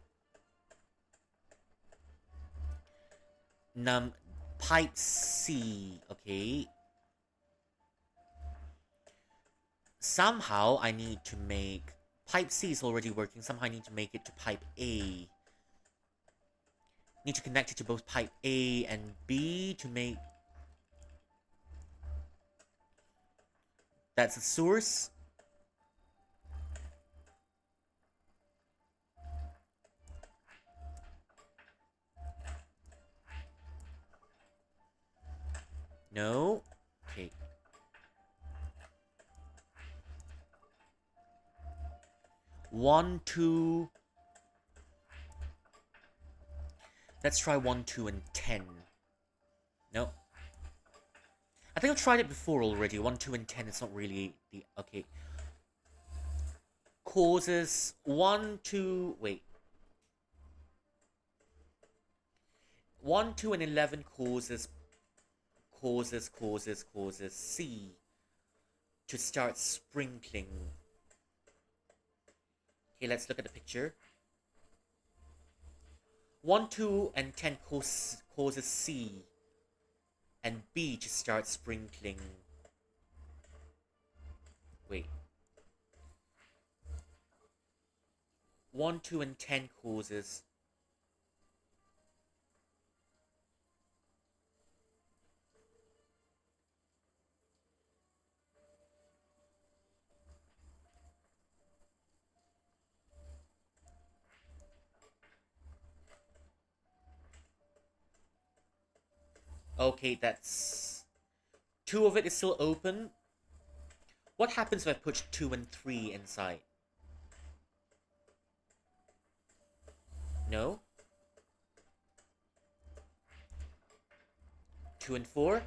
Num... Pipe C. Okay. Somehow I need to make... Pipe C is already working. Somehow I need to make it to pipe A. Need to connect it to both pipe A and B to make... That's the source. No. Okay. 1, 2. Let's try 1, 2, and 10. No. I think I've tried it before already. 1, 2, and 10. It's not really the... Okay. Causes 1, 2... Wait. 1, 2, and 11 causes C to start sprinkling. Okay, let's look at the picture. 1, 2, and 10 causes C and B to start sprinkling. Wait. 1, 2, and 10 causes. Okay, that's... 2 of it is still open. What happens if I put 2 and 3 inside? No? 2 and 4?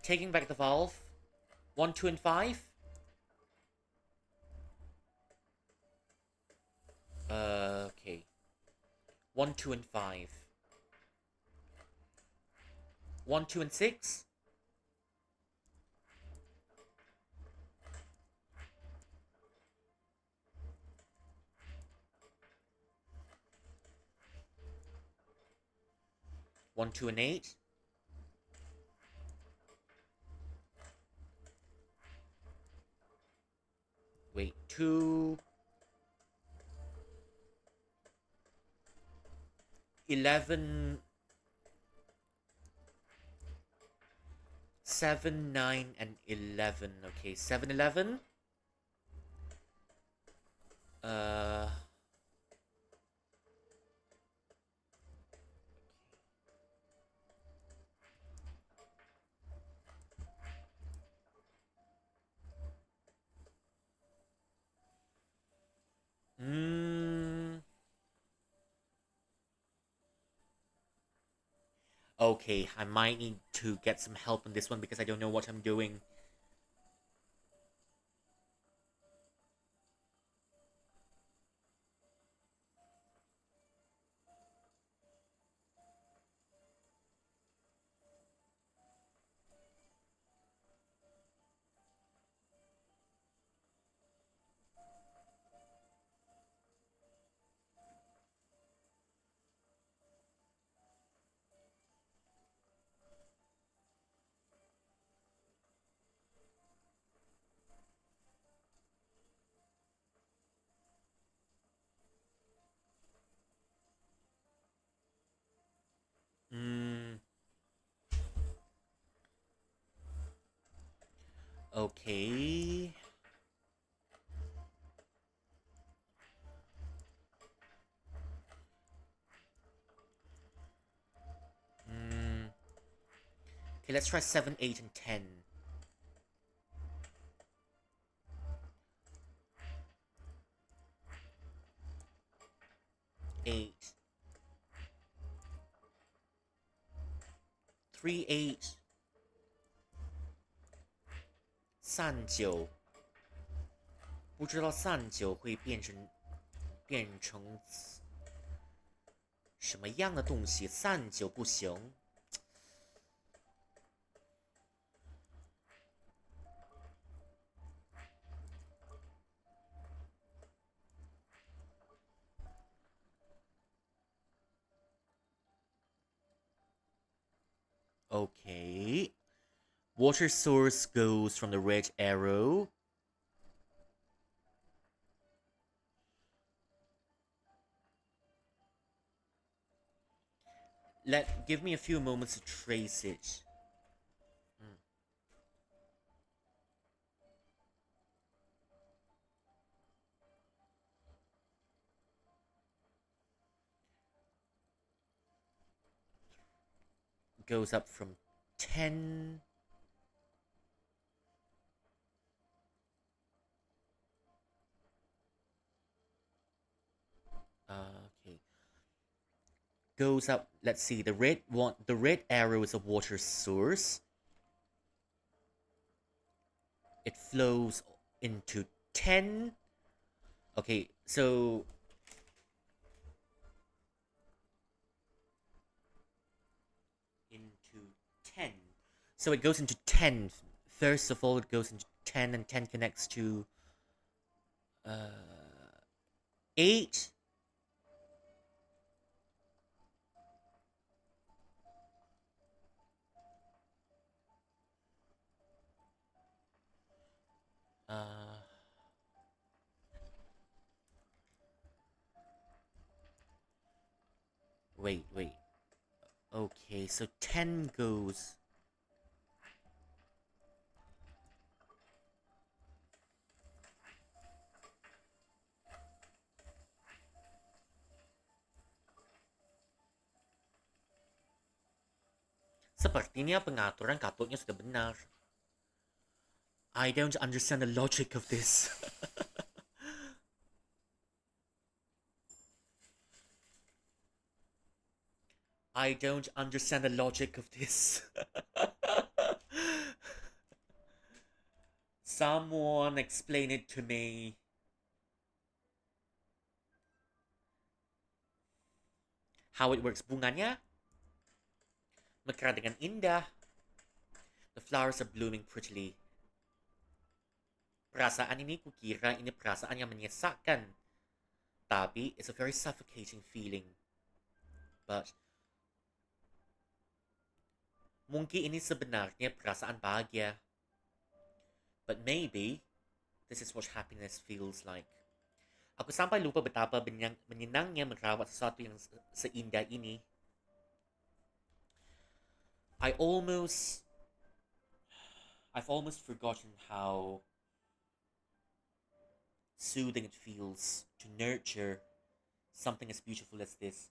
Taking back the valve. 1, 2, and 5? Okay. 1, 2, and 5. 1, 2, and 6? 1, 2, and 8? Wait, 2... 11... 7, 9, and 11. Okay, 7, 11? Uh, mm, okay, I might need to get some help on this one because I don't know what I'm doing. Mm, okay. Mm, okay, let's try 7, 8, and 10. 8. 3, 8. 3 9不知道3 9会变成什么样的东西？3 9不行。Okay. Water source goes from the red arrow. Give me a few moments to trace it. Mm. Goes up from 10. Okay. Goes up. Let's see. The red one. The red arrow is a water source. It flows into 10. Okay. So into 10. So it goes into 10. First of all, it goes into 10, and 10 connects to uh 8. Uh, wait. Okay, so 10 goes. Sepertinya pengaturan katodnya sudah benar. I don't understand the logic of this. I don't understand the logic of this. Someone explain it to me. How it works. Bunganya mekar dengan indah. The flowers are blooming prettily. Perasaan ini kukira ini perasaan yang menyesakkan. Tapi it's a very suffocating feeling. But mungkin ini sebenarnya perasaan bahagia. But maybe this is what happiness feels like. Aku sampai lupa betapa menyenangnya merawat sesuatu yang seindah ini. I've almost forgotten how soothing it feels to to nurture something as beautiful as this.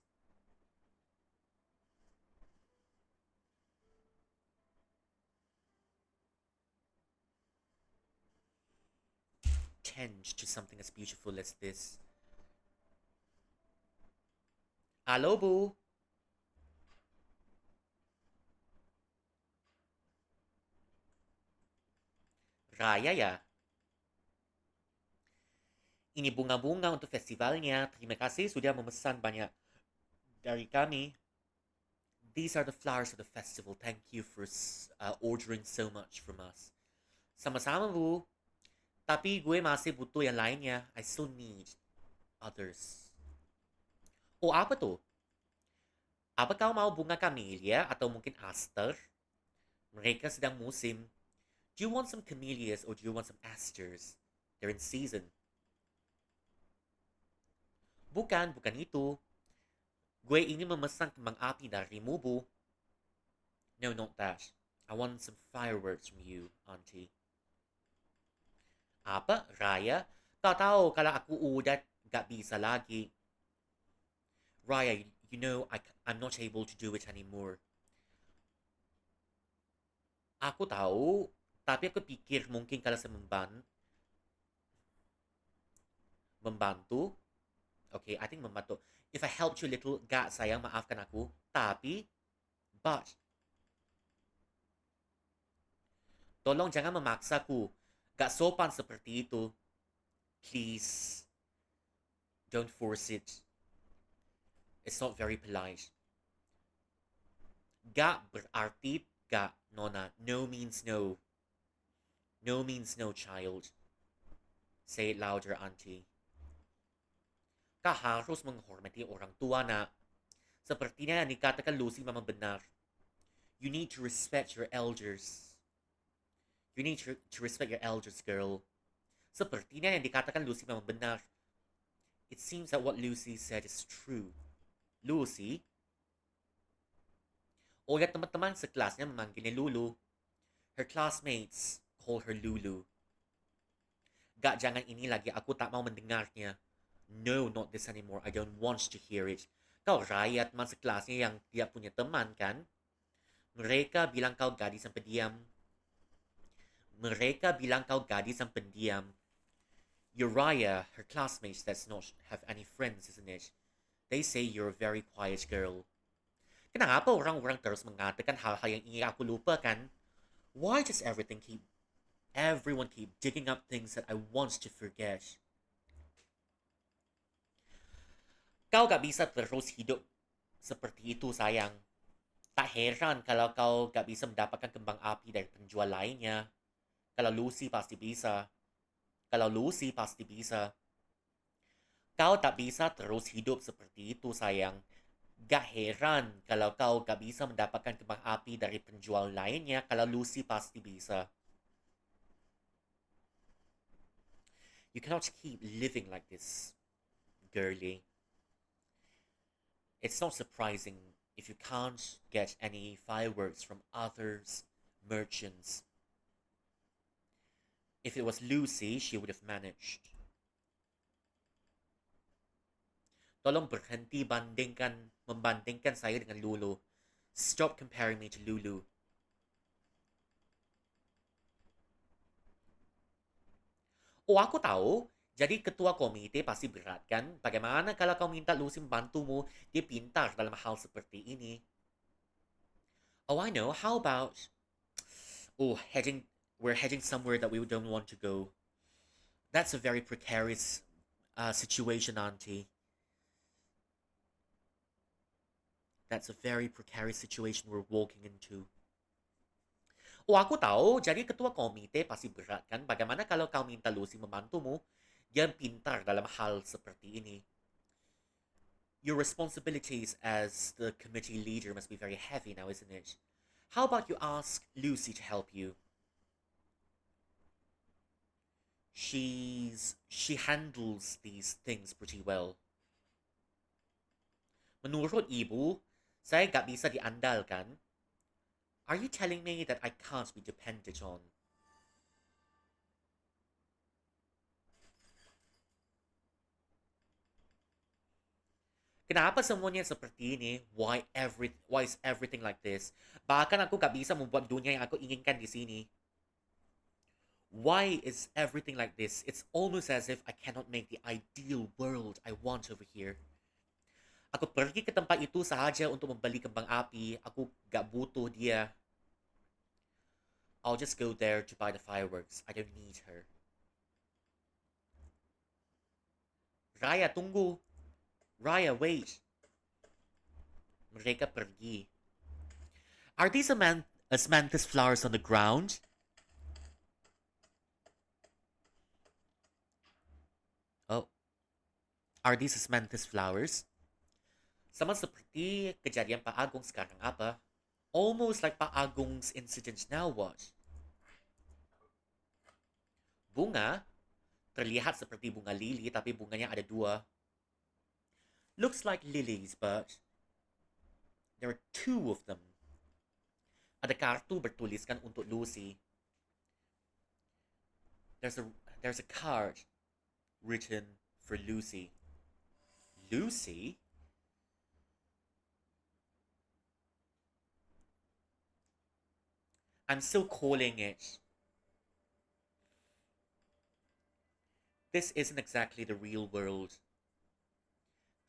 Tend to something as beautiful as this. Hello, boo. Raya ya. Ini bunga-bunga untuk festivalnya. Terima kasih sudah memesan banyak dari kami. These are the flowers of the festival. Thank you for ordering so much from us. Sama-sama, bu. Tapi gue masih butuh yang lainnya. I still need others. Oh, apa tuh? Apa kau mau bunga camellia atau mungkin aster? Mereka sedang musim. Do you want some camellias or do you want some asters? They're in season. Bukan, bukan itu. Gue ingin memesan kembang api darimu, bu. No, not that. I want some fireworks from you, auntie. Apa? Raya? Kau tahu kalau aku udah gak bisa lagi. Raya, you know I'm not able to do it anymore. Aku tahu, tapi aku pikir mungkin kalau saya membantu. Okay, I think membantu. If I helped you a little, gak sayang, maafkan aku. Tapi, but, tolong jangan memaksaku. Gak sopan seperti itu. Please, don't force it. It's not very polite. Gak berarti gak, Nona. No means no. No means no, child. Say it louder, auntie. Kau harus menghormati orang tua, nak. Sepertinya yang dikatakan Lucy memang benar. You need to respect your elders. You need to respect your elders, girl. Sepertinya yang dikatakan Lucy memang benar. It seems that what Lucy said is true. Lucy? Oh ya, teman-teman sekelasnya memanggilnya Lulu. Her classmates call her Lulu. Gak, jangan ini lagi. Aku tak mau mendengarnya. No, not this anymore. I don't want to hear it. Kau Raya, teman sekelasnya yang tidak punya teman, kan? Mereka bilang kau gadis yang pendiam. Mereka bilang kau gadis yang pendiam. Uriah, her classmates does not have any friends, isn't it? They say you're a very quiet girl. Kenapa orang-orang terus mengatakan hal-hal yang ingin aku lupakan? Why does everyone keep digging up things that I want to forget? Kau gak bisa terus hidup seperti itu, sayang. Tak heran kalau kau gak bisa mendapatkan kembang api dari penjual lainnya. Kalau Lucy pasti bisa. Kalau Lucy pasti bisa. Kau tak bisa terus hidup seperti itu, sayang. Gak heran kalau kau gak bisa mendapatkan kembang api dari penjual lainnya. Kalau Lucy pasti bisa. You cannot keep living like this, girlie. It's not surprising if you can't get any fireworks from others' merchants. If it was Lucy, she would have managed. Tolong berhenti membandingkan saya dengan Lulu. Stop comparing me to Lulu. Oh, aku tahu. Jadi ketua komite pasti berat, kan? Bagaimana kalau kau minta Lucy membantumu? Dia pintar dalam hal seperti ini. Oh, I know. How about... Oh, we're heading somewhere that we don't want to go. That's a very precarious situation, auntie. That's a very precarious situation we're walking into. Oh, aku tahu. Jadi ketua komite pasti berat, kan? Bagaimana kalau kau minta Lucy membantumu? Dia pintar dalam hal seperti ini. Your responsibilities as the committee leader must be very heavy now, isn't it? How about you ask Lucy to help you? She handles these things pretty well. Menurut ibu, saya gak bisa diandalkan. Are you telling me that I can't be depended on? Kenapa semuanya seperti ini? Why is everything like this? Bahkan aku gak bisa membuat dunia yang aku inginkan di sini. Why is everything like this? It's almost as if I cannot make the ideal world I want over here. Aku pergi ke tempat itu sahaja untuk membeli kembang api. Aku gak butuh dia. I'll just go there to buy the fireworks. I don't need her. Raya, tunggu. Raya, wait. Mereka pergi. Are these asmanthus flowers on the ground? Oh. Are these asmanthus flowers? Sama seperti kejadian Pak Agung sekarang apa? Almost like Pak Agung's incident now was. Bunga? Terlihat seperti bunga lili tapi bunganya ada dua. Looks like lilies but there are two of them. Ada kartu bertuliskan untuk Lucy. There's a card written for Lucy. Lucy? I'm still calling it. This isn't exactly the real world.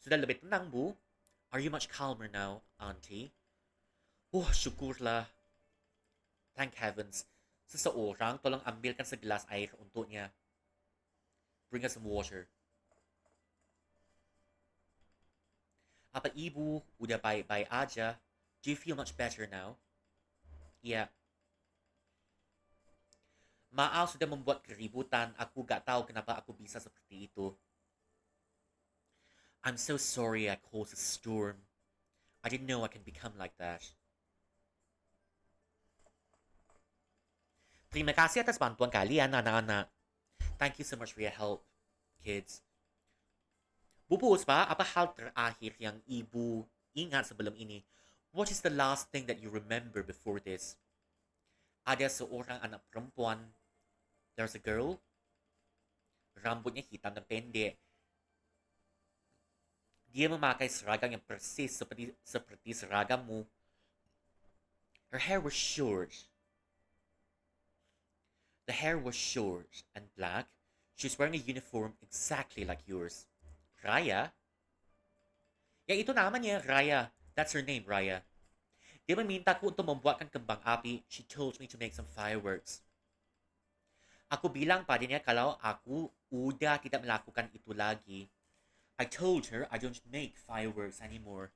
Sudah lebih tenang, Bu? Are you much calmer now, Auntie? Oh, syukurlah. Thank heavens. Seseorang tolong ambilkan segelas air untuknya. Bring us some water. Apa ibu udah baik-baik aja? Do you feel much better now? Yeah. Maaf sudah membuat keributan. Aku gak tahu kenapa aku bisa seperti itu. I'm so sorry I caused a storm. I didn't know I can become like that. Terima kasih atas bantuan kalian, anak-anak. Thank you so much for your help, kids. Bu Puspa, apa hal terakhir yang ibu ingat sebelum ini? What is the last thing that you remember before this? Ada seorang anak perempuan. There's a girl. Rambutnya hitam dan pendek. Dia memakai seragam yang persis seperti seragammu. Her hair was short. The hair was short and black. She's wearing a uniform exactly like yours. Raya? Ya itu namanya, Raya. That's her name, Raya. Dia memintaku untuk membuatkan kembang api. She told me to make some fireworks. Aku bilang padanya kalau aku udah tidak melakukan itu lagi. I told her I don't make fireworks anymore.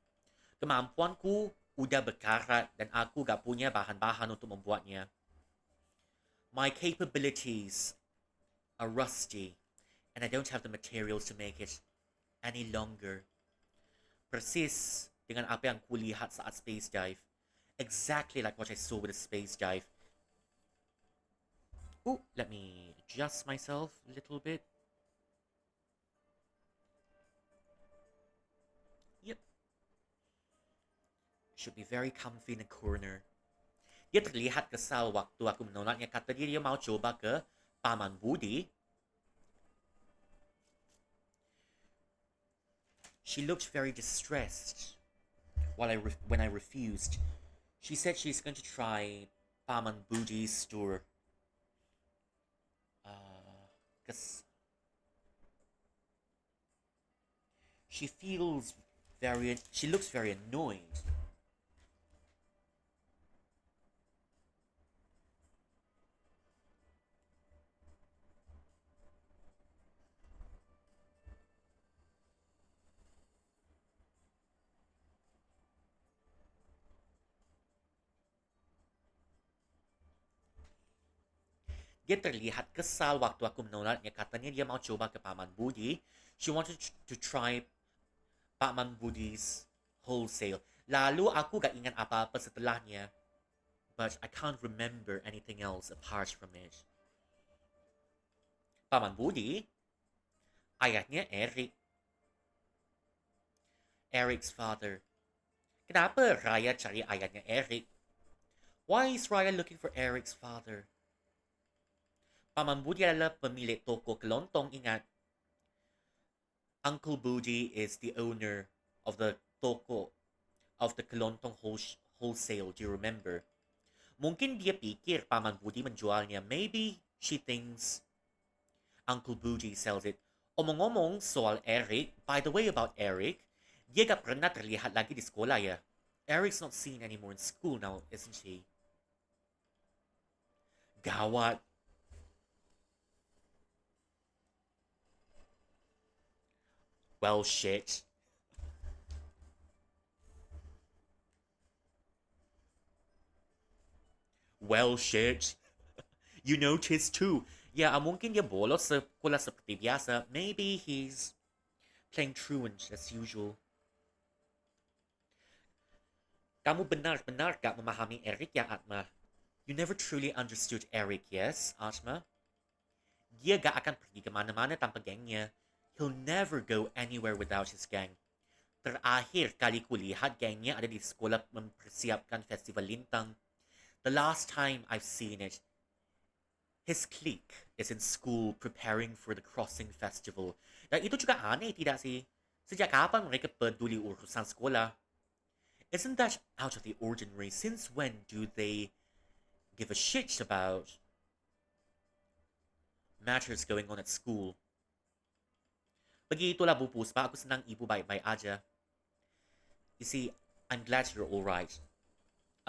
Kemampuanku udah berkarat dan aku gak punya bahan-bahan untuk membuatnya. My capabilities are rusty and I don't have the materials to make it any longer. Persis dengan apa yang kulihat saat space dive. Exactly like what I saw with the space dive. Oh, let me adjust myself a little bit. Yep. Should be very comfy in the corner. Dia terlihat kesal waktu aku menolaknya. Kata dia mau coba ke Paman Budi. She looked very distressed when I refused. She said she's going to try Paman Budi's store. She looks very annoyed. Dia terlihat kesal waktu aku menolaknya. Katanya dia mau coba ke Paman Budi. She wanted to try Paman Budi's wholesale. Lalu aku gak ingat apa-apa setelahnya. But I can't remember anything else apart from it. Paman Budi? Ayahnya Eric. Eric's father. Kenapa Raya cari ayahnya Eric? Why is Raya looking for Eric's father? Paman Budi adalah pemilik toko kelontong, ingat. Uncle Budi is the owner of the toko of the Kelontong wholesale. Do you remember? Mungkin dia pikir Paman Budi menjual niya. Maybe she thinks Uncle Budi sells it. Omong-omong soal Eric, by the way about Eric, dia gak pernah terlihat lagi di sekolah ya. Eric's not seen anymore in school now, isn't he? Gawat. Well, shit. Well, shit. You noticed too. Yeah, mungkin dia bolos sekolah seperti biasa. Maybe he's playing truant as usual. Kamu benar-benar gak memahami Eric ya, Atma? You never truly understood Eric, yes, Atma? Dia gak akan pergi kemana-mana tanpa gengnya. He'll never go anywhere without his gang. Terakhir kali kulihat gengnya ada di sekolah mempersiapkan festival lintang. The last time I've seen it, his clique is in school preparing for the crossing festival. Dan itu juga aneh, tidak sih? Sejak kapan mereka peduli urusan sekolah? Isn't that out of the ordinary? Since when do they give a shit about matters going on at school? Begitulah Bu Puspa, aku senang ibu baik-baik aja. You see, I'm glad you're alright.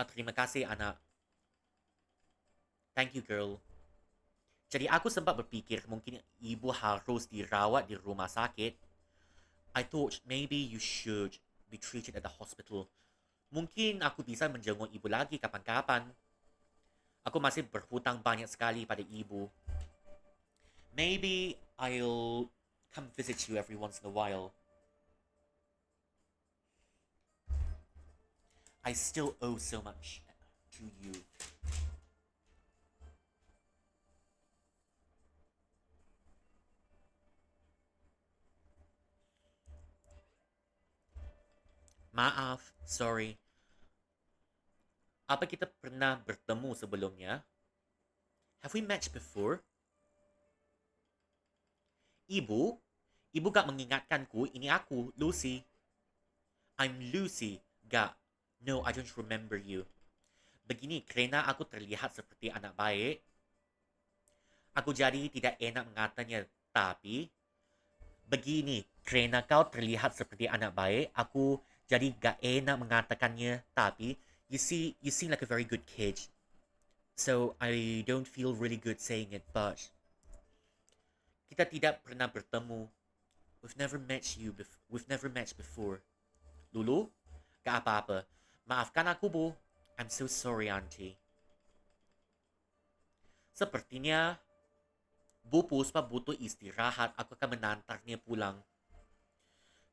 Terima kasih anak. Thank you girl. Jadi aku sempat berpikir mungkin ibu harus dirawat di rumah sakit. I thought maybe you should be treated at the hospital. Mungkin aku bisa menjenguk ibu lagi kapan-kapan. Aku masih berhutang banyak sekali pada ibu. Maybe I'll come visit you every once in a while. I still owe so much to you. Maaf, sorry. Apa kita pernah bertemu sebelumnya? Have we met before? Ibu? Ibu gak mengingatkanku, ini aku, Lucy. I'm Lucy, gak. No, I don't remember you. Begini, kerana aku terlihat seperti anak baik, aku jadi tidak enak mengatakannya, tapi begini, kerana kau terlihat seperti anak baik, aku jadi gak enak mengatakannya, tapi you seem like a very good kid. So I don't feel really good saying it, but kita tidak pernah bertemu. We've never met before. Lulu, gak apa-apa. Maafkan aku, Bu. I'm so sorry, Auntie. Sepertinya Bu Puspa butuh istirahat. Aku akan menantarnya pulang.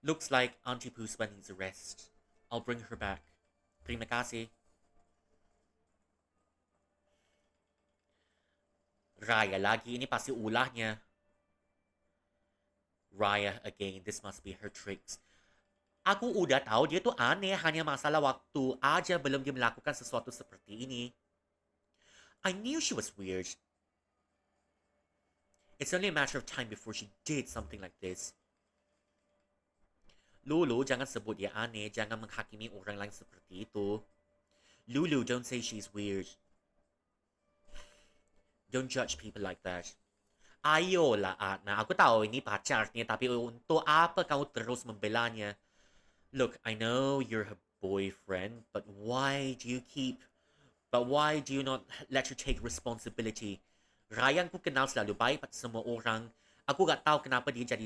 Looks like Auntie Puspa needs a rest. I'll bring her back. Terima kasih. Raya lagi, ini pasti ulahnya. Raya again, this must be her tricks. Aku udah tahu dia tuh aneh, hanya masalah waktu aja belum dia melakukan sesuatu seperti ini. I knew she was weird. It's only a matter of time before she did something like this. Lulu, jangan sebut dia aneh, jangan menghakimi orang lain seperti itu. Lulu, don't say she's weird. Don't judge people like that. Ayolah, Atna. Aku tahu ini pacarnya, tapi untuk apa kamu terus membelanya? Look, I know you're her boyfriend, but why do you not let her take responsibility? Ryan ku kenal selalu baik pada semua orang. Aku gak tahu kenapa dia jadi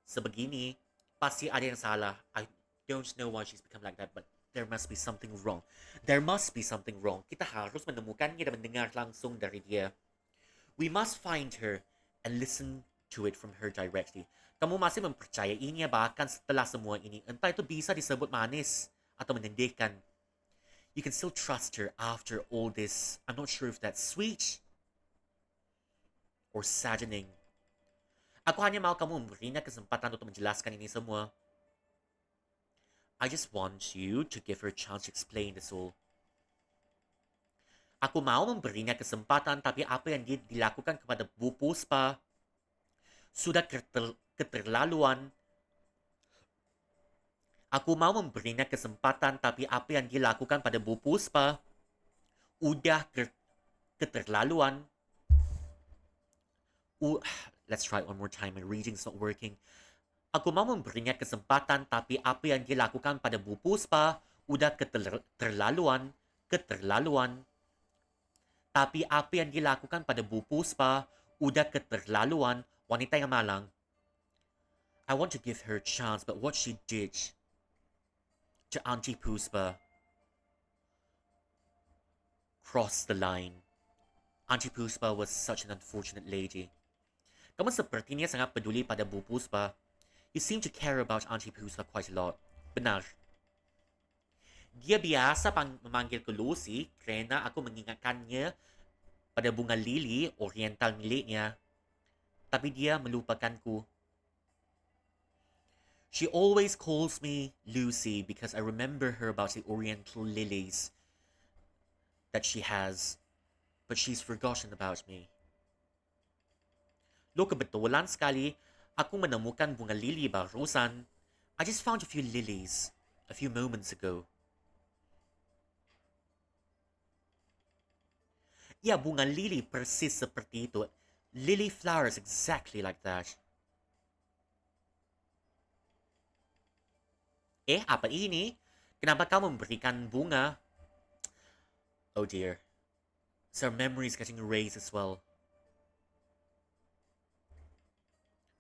sebegini. Pasti ada yang salah. I don't know why she's become like that, but there must be something wrong. There must be something wrong. Kita harus menemukannya dan mendengar langsung dari dia. We must find her and listen to it from her directly. Kamu masih mempercayainya bahkan setelah semua ini. Entah itu bisa disebut manis atau menendihkan. You can still trust her after all this. I'm not sure if that's sweet or saddening. Aku hanya mau kamu memberinya kesempatan untuk menjelaskan ini semua. I just want you to give her a chance to explain this all. Aku mau memberinya kesempatan, tapi apa yang dia dilakukan kepada Bu Puspa sudah keterlaluan. Aku mau memberinya kesempatan tapi apa yang dia lakukan pada Bu Puspa udah keterlaluan. Let's try it one more time. My reading's not working. Aku mau memberinya kesempatan tapi apa yang dia lakukan pada Bu Puspa udah keterlaluan. Keterlaluan. Tapi apa yang dia lakukan pada Bu Puspa udah keterlaluan. Wanita yang malang. I want to give her a chance, but what she did to Auntie Puspa crossed the line. Auntie Puspa was such an unfortunate lady. Kamu sepertinya sangat peduli pada Bu Puspa. You seem to care about Auntie Puspa quite a lot. Benar. Dia biasa memanggil ke Lucy kerana aku mengingatkannya pada bunga lili oriental miliknya. Tapi dia melupakanku. She always calls me Lucy because I remember her about the oriental lilies that she has. But she's forgotten about me. Lo kebetulan sekali, aku menemukan bunga lili barusan. I just found a few lilies a few moments ago. Ya, bunga lili persis seperti itu. Lily flowers exactly like that. Apa ini? Kenapa kau memberikan bunga? Oh dear. So our memory is getting erased as well.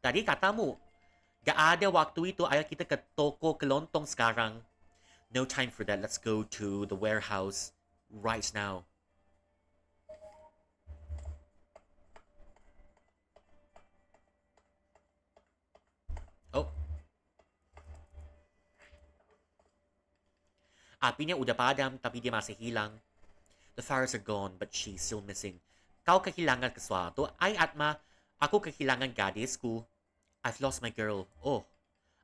Tadi katamu, gak ada waktu itu, ayo kita ke toko kelontong sekarang. No time for that, let's go to the warehouse right now. Oh. Apinya udah padam tapi dia masih hilang. The fires are gone but she's still missing. Kau kehilangan sesuatu? Ay Atma, aku kehilangan gadisku. I've lost my girl. Oh,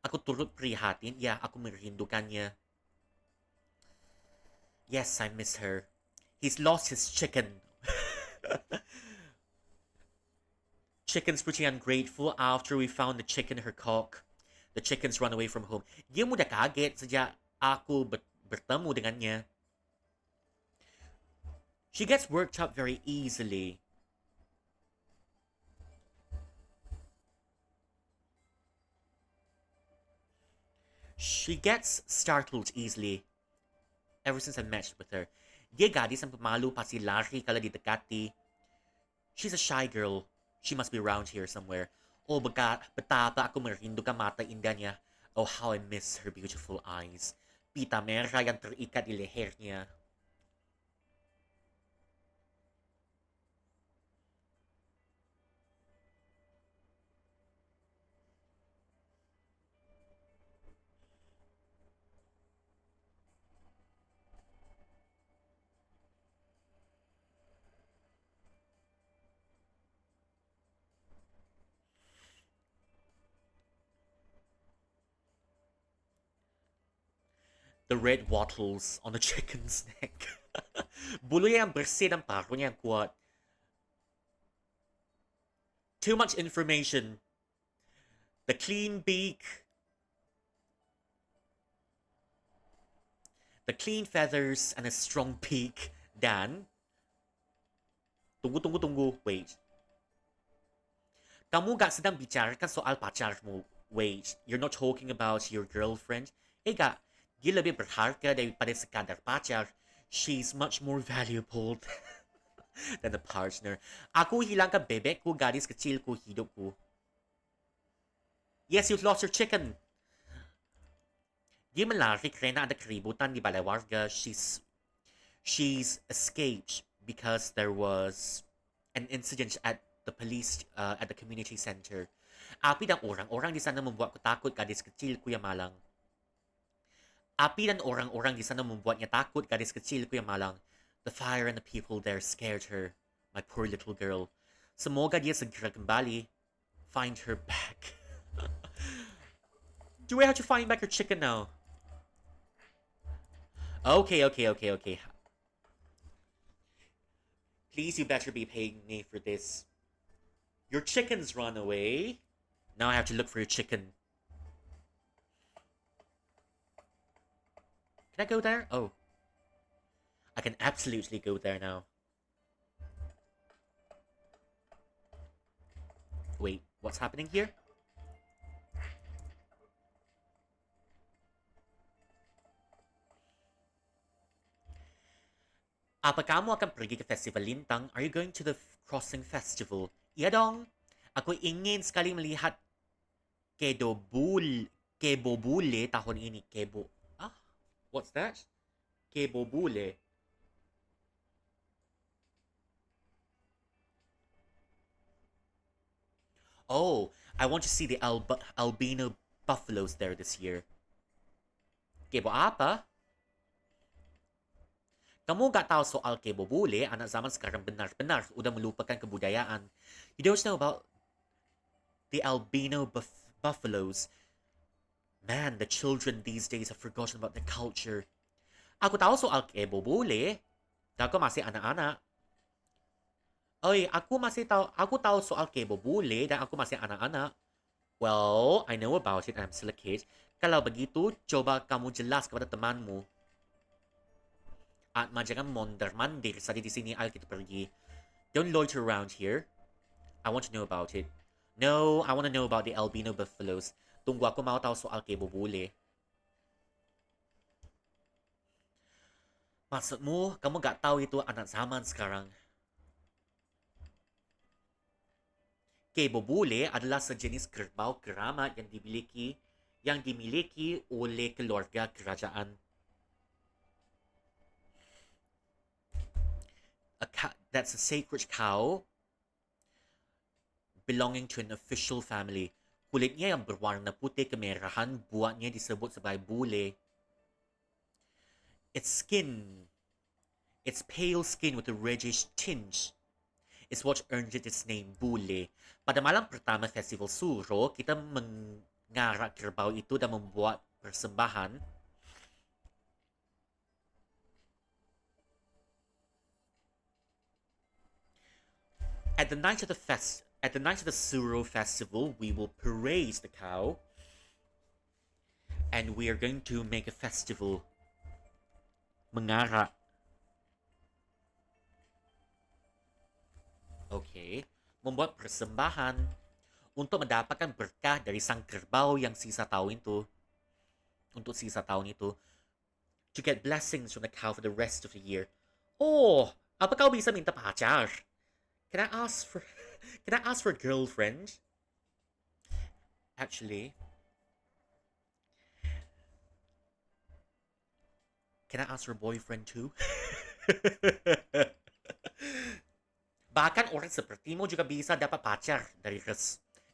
aku turut prihatin. Ya, aku merindukannya. Yes, I miss her. He's lost his chicken. Chicken's pretty ungrateful after we found the chicken her cock. The chickens run away from home. Dia mudah kaget sejak aku bertemu dengannya. She gets worked up very easily. She gets startled easily ever since I met with her. Dia gadis ang pemalu pasti lari kala didekati. She's a shy girl. She must be around here somewhere. Oh, betapa aku merindukan mata indah niya. Oh, how I miss her beautiful eyes. Pita merah yang terikat di lehernya. The red wattles on the chicken's neck. Bulu niya ang bersih ng paro niya ang kuwat. Too much information. The clean beak. The clean feathers and a strong beak. Dan. Tunggu. Wait. Kamu gak sedang bicarakan soal pacarmu. Wait, you're not talking about your girlfriend? Gak. Dia lebih berharga daripada sekadar pacar. She's much more valuable than a partner. Aku hilangkan bebekku, gadis kecilku, hidupku. Yes, you've lost your chicken. Dia melari kerana ada keributan di balai warga. She's escaped because there was an incident at the police at the community center. Api dan orang-orang di sana membuatku takut, gadis kecilku yang malang. Api dan orang-orang di sana membuatnya takut, gadis kecilku yang malang. The fire and the people there scared her, my poor little girl. Semoga dia segera kembali. Find her back. Do we have to find back your chicken now? Okay. Please, you better be paying me for this. Your chicken's run away. Now I have to look for your chicken. Can I go there? Oh, I can absolutely go there now. Wait, what's happening here? Apa kamu akan pergi ke Festival Lintang? Are you going to the Crossing Festival? Iya dong. Aku ingin sekali melihat Kedobul Kebobule tahun ini. Ah, what's that? Kebobule. Oh, I want to see the albino buffaloes there this year. Kebo apa? Kamu gak tahu soal Kebobule, anak zaman sekarang benar-benar udah melupakan kebudayaan. You don't know about the albino buffaloes. Man, the children these days have forgotten about their culture. Aku tahu soal Kebobule. Aku masih anak-anak. Oi, aku tahu soal Kebobule dan aku masih anak-anak. Well, I know about it and I'm still a kid. Kalau begitu, coba kamu jelas kepada temanmu. At jangan mondar-mandir saja di sini, ayo kita pergi. Don't loiter around here. I want to know about it. No, I want to know about the albino buffaloes. Tunggu, aku mau tahu soal Kebobule. Maksudmu, kamu gak tahu itu anak zaman sekarang. Kebobule adalah sejenis kerbau keramat yang dimiliki oleh keluarga kerajaan. That's a sacred cow belonging to an official family. Kulitnya yang berwarna putih kemerahan buatnya disebut sebagai bule. Its pale skin with a reddish tinge is what earned it its name, bule. Pada malam pertama festival Suro, kita mengarak kerbau itu dan membuat persembahan. At the night of the Suro festival, we will parade the cow, and we are going to make a festival. Mengarak. Okay. Membuat persembahan untuk mendapatkan berkah dari sang kerbau yang sisa tahun itu. Untuk sisa tahun itu. To get blessings from the cow for the rest of the year. Oh, apa kau bisa minta pacar? Can I ask for a girlfriend? Actually, can I ask for a boyfriend too? Bahkan orang sepertimu juga bisa dapat pacar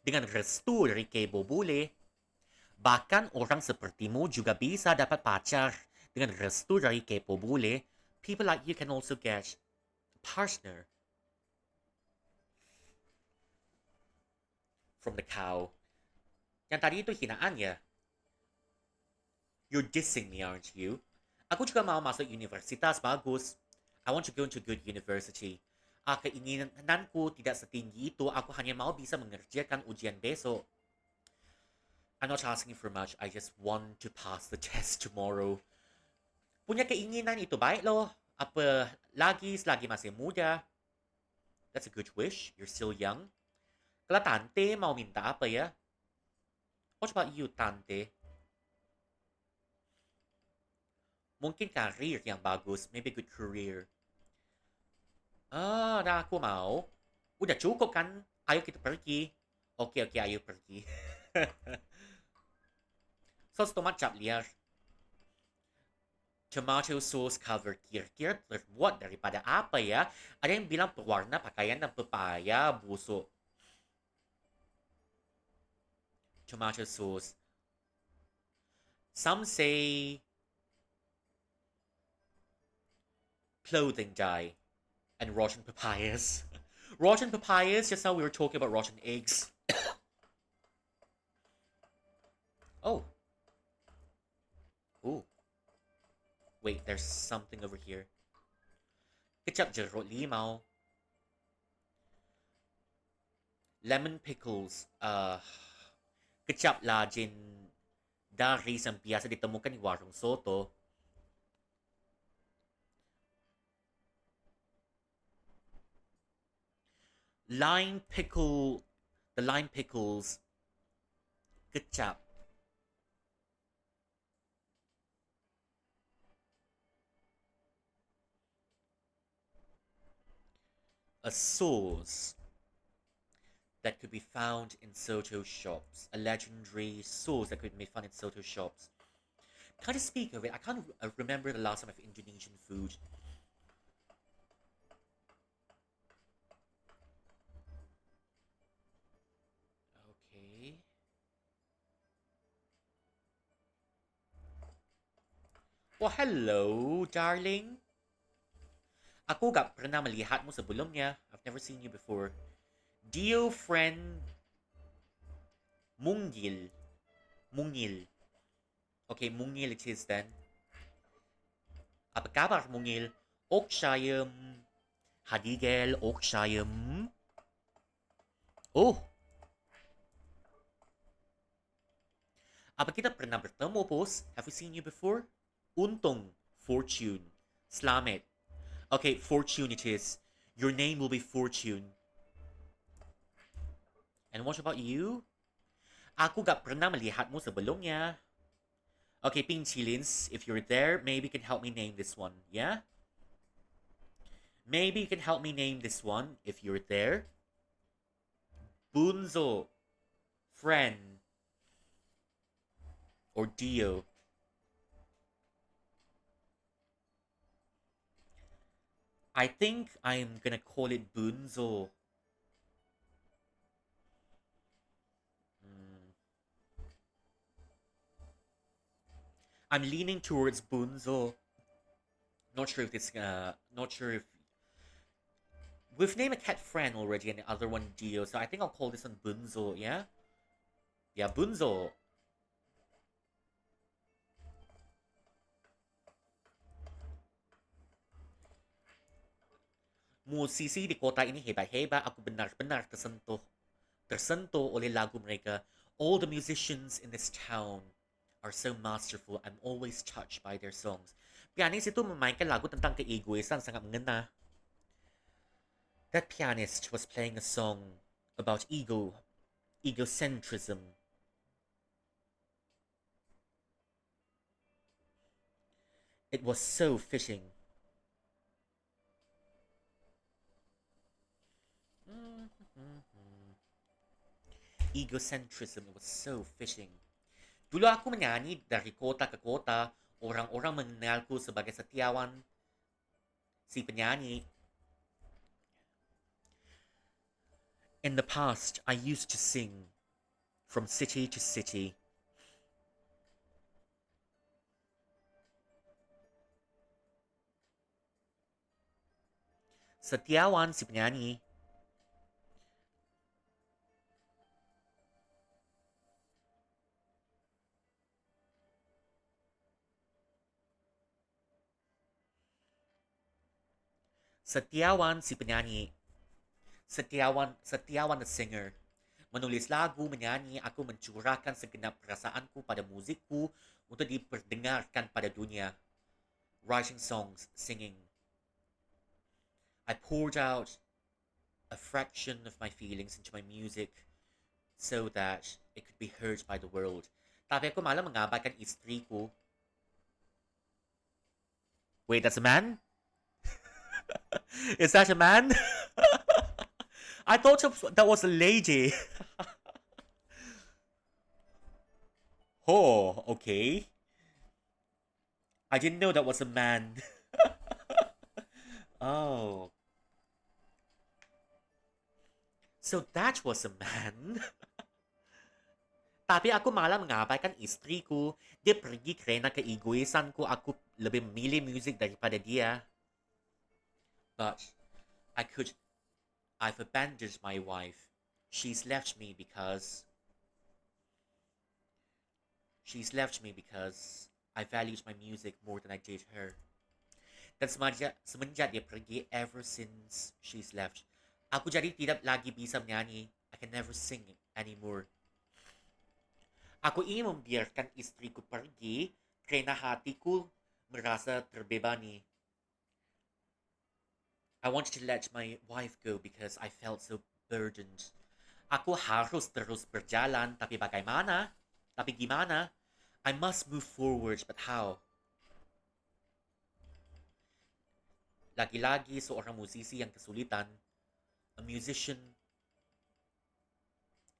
dengan restu dari Kebobule. Bahkan orang sepertimu juga bisa dapat pacar dengan restu dari Kebobule. People like you can also get a partner from the cow. Yang tadi itu hinaan ya. You're dissing me, aren't you? Aku juga mau masuk universitas bagus. I want to go into a good university. Keinginanku tidak setinggi itu. Aku hanya mau bisa mengerjakan ujian besok. I'm not asking for much. I just want to pass the test tomorrow. Punya keinginan itu baik loh. Apa lagi selagi masih muda. That's a good wish. You're still young. Kalau tante mau minta apa ya? What about you, tante? Mungkin karir yang bagus. Maybe a good career. Dah aku mau. Udah cukup kan? Ayo kita pergi. Oke, ayo pergi. Sos tomat cap liar. Tomato sauce covered kir-kir terbuat daripada apa ya? Ada yang bilang pewarna pakaian dan pepaya busuk. Tomato sauce. Some say clothing dye and rotten papayas. Rotten papayas, just now we were talking about rotten eggs. Oh. Ooh. Wait, there's something over here. Ketchup jeruk limau. Lemon pickles. Ketchup lajin dari yang biasa ditemukan di warung soto. Lime pickle, the lime pickles, kecap. A sauce that could be found in Soto shops. A legendary sauce that could be found in Soto shops. Can I just speak of it? I can't remember the last time I've Indonesian food. Okay. Well, hello, darling. Ako gak pernah melihatmu sebelumnya. I've never seen you before. Dear friend Mungil. Mungil. Okay, Mungil it is then. Apa kabar Mungil? Okshayam. Hadigel Okshayam. Oh, apa kita pernah bertemu, bos? Have we seen you before? Untung. Fortune. Slamet. Okay, Fortune it is. Your name will be Fortune. And what about you? Aku gak pernah melihatmu sebelumnya. Okay, Pinchilins, if you're there, maybe you can help me name this one, yeah? Maybe you can help me name this one if you're there. Bunzo. Friend. Or Dio. I think I'm gonna call it Bunzo. Hmm. I'm leaning towards Bunzo. Not sure if this, not sure if... We've named a cat friend already and the other one Dio, so I think I'll call this one Bunzo, yeah? Yeah, Bunzo. Musisi di kota ini hebat-hebat, aku benar-benar tersentuh. Tersentuh oleh lagu mereka. All the musicians in this town are so masterful. I'm always touched by their songs. Pianis itu memainkan lagu tentang keegoisan sangat mengena. That pianist was playing a song about egocentrism. It was so fitting. Egocentrism, it was so fitting. Dulu aku menyanyi dari kota ke kota, orang-orang mengenalku sebagai setiawan si penyanyi. In the past, I used to sing from city to city. Setiawan si penyanyi. Setiawan si penyanyi. Setiawan the singer. Menulis lagu, menyanyi, aku mencurahkan segenap perasaanku pada musikku untuk diperdengarkan pada dunia. Writing songs, singing. I poured out a fraction of my feelings into my music so that it could be heard by the world. Tapi ako malah mengabaikan istriku. Wait, that's a man? Is that a man? I thought that was a lady. Oh, okay. I didn't know that was a man. Oh. So that was a man. Tapi aku malah mengabaikan istriku. Dia pergi kerana keegoisanku. Aku lebih memilih musik daripada dia. But I've abandoned my wife. She's left me because I valued my music more than I did her. Dan semenjak dia pergi, ever since she's left, aku jadi tidak lagi bisa menyanyi. I can never sing anymore. Aku ingin membiarkan istriku pergi kerana hatiku merasa terbebani. I wanted to let my wife go because I felt so burdened. Aku harus terus berjalan, tapi bagaimana? Tapi gimana? I must move forward, but how? Lagi-lagi seorang musisi yang kesulitan, a musician,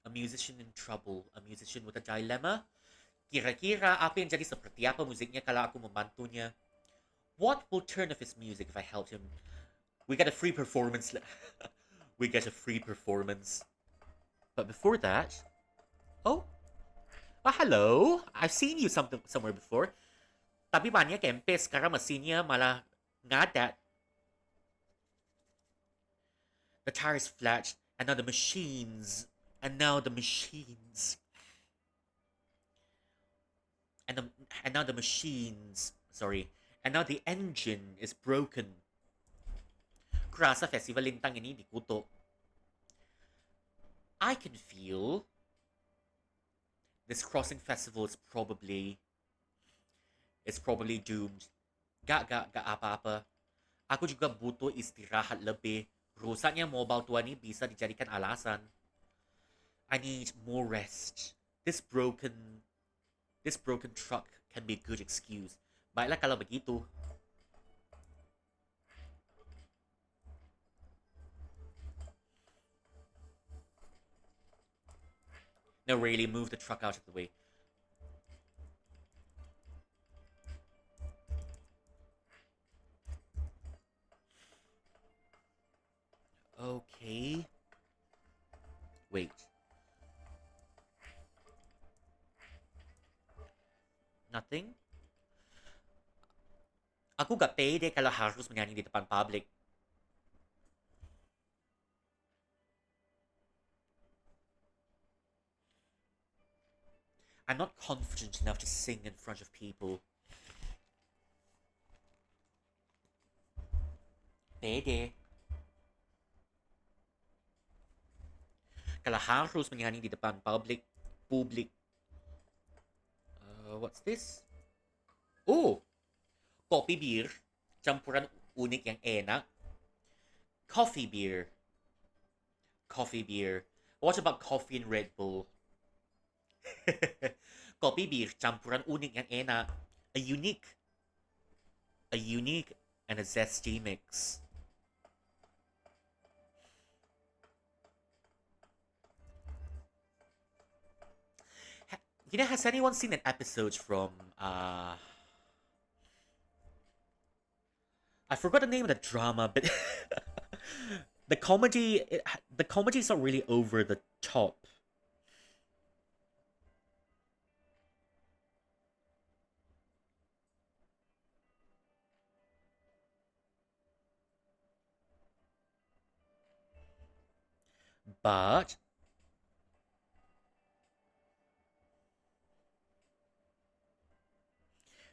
a musician in trouble, a musician with a dilemma. Kira-kira apa yang jadi seperti apa musiknya kalau aku membantunya? What will turn off his music if I helped him? We get a free performance. We get a free performance. But before that, oh, hello. I've seen you somewhere before. Tapi banyak MP sekarang mesinnya malah ngadat. The tire is flat, and now the machines, and now the machines, and the, and now the machines. Sorry, and now the engine is broken. Kura sa festival lintang ini dikutuk. I can feel this crossing festival is probably doomed. Gak apa-apa. Aku juga butuh istirahat lebih. Rusaknya mobile tua ni bisa dijadikan alasan. I need more rest. This broken truck can be a good excuse. Baiklah kalau begitu. No, really, move the truck out of the way. Okay. Wait. Nothing? Aku gak pede kalau harus menyanyi di depan public. I'm not confident enough to sing in front of people. Pede. Kalau harus menyanyi di depan public. What's this? Oh! Kopi beer. Campuran unik yang enak. Coffee beer. What about coffee and Red Bull? Kopi beer, campuran unik yang enak. A unique and a zesty mix. Has anyone seen an episode from I forgot the name of the drama, but the comedy is not really over the top. But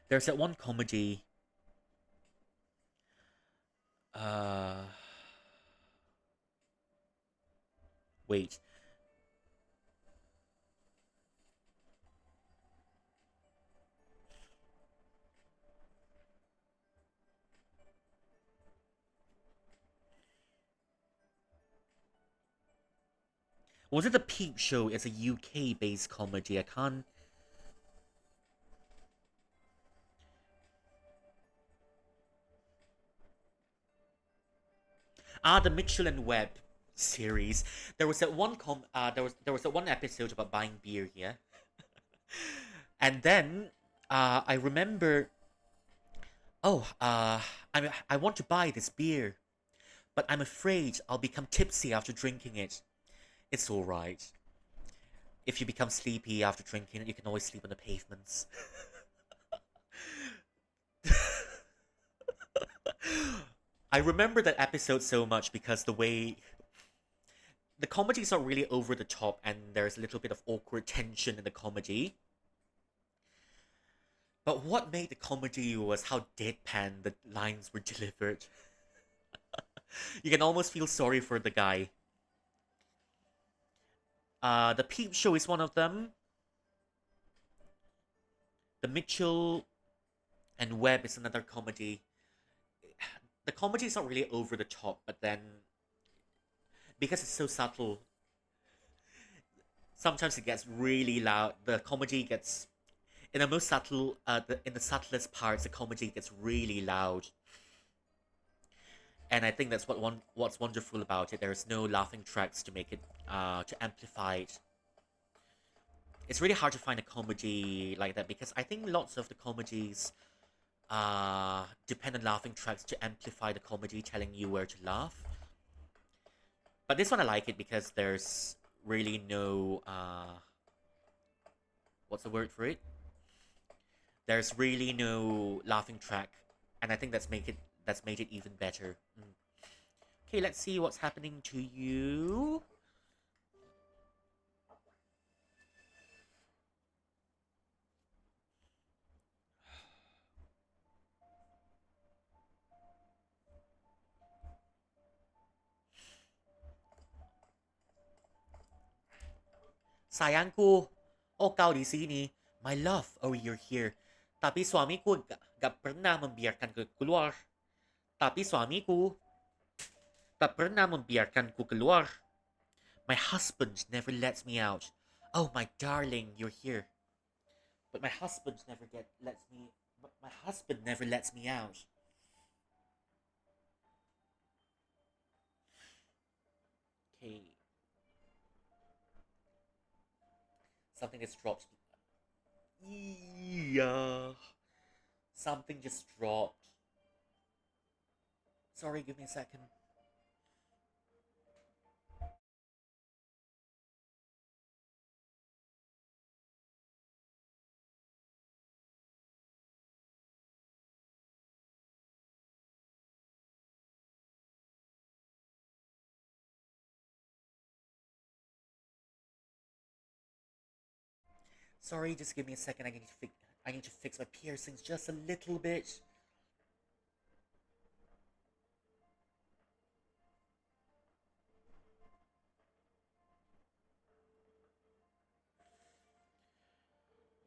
there's that one comedy. Wait. Was it the Peep Show? It's a UK-based comedy. I can't. The Mitchell and Webb series. There was that one there was that one episode about buying beer here, and then I remember. Oh, I want to buy this beer, but I'm afraid I'll become tipsy after drinking it. It's all right. If you become sleepy after drinking it, you can always sleep on the pavements. I remember that episode so much because the way the comedy is not really over the top and there's a little bit of awkward tension in the comedy. But what made the comedy was how deadpan the lines were delivered. You can almost feel sorry for the guy. The Peep Show is one of them. The Mitchell and Webb is another comedy. The comedy is not really over the top, but then because it's so subtle. Sometimes it gets really loud. The comedy gets in the most subtle, in the subtlest parts, the comedy gets really loud. And I think that's what's wonderful about it. There's no laughing tracks to make it, to amplify it. It's really hard to find a comedy like that because I think lots of the comedies depend on laughing tracks to amplify the comedy, telling you where to laugh. But this one I like it because there's really no what's the word for it? There's really no laughing track, and I think that's made it even better. Okay, let's see what's happening to you. Sayangku, oh kau di sini. My love, oh you're here. Tapi suamiku gak pernah membiarkanku keluar. Tapi suamiku tak pernah membiarkanku keluar. My husband never lets me out. Oh my darling, you're here. But my husband never get lets me. But my husband never lets me out. Okay, something just dropped. Yeah, something just dropped. Sorry, give me a second. Sorry, just give me a second. I need to fix my piercings just a little bit.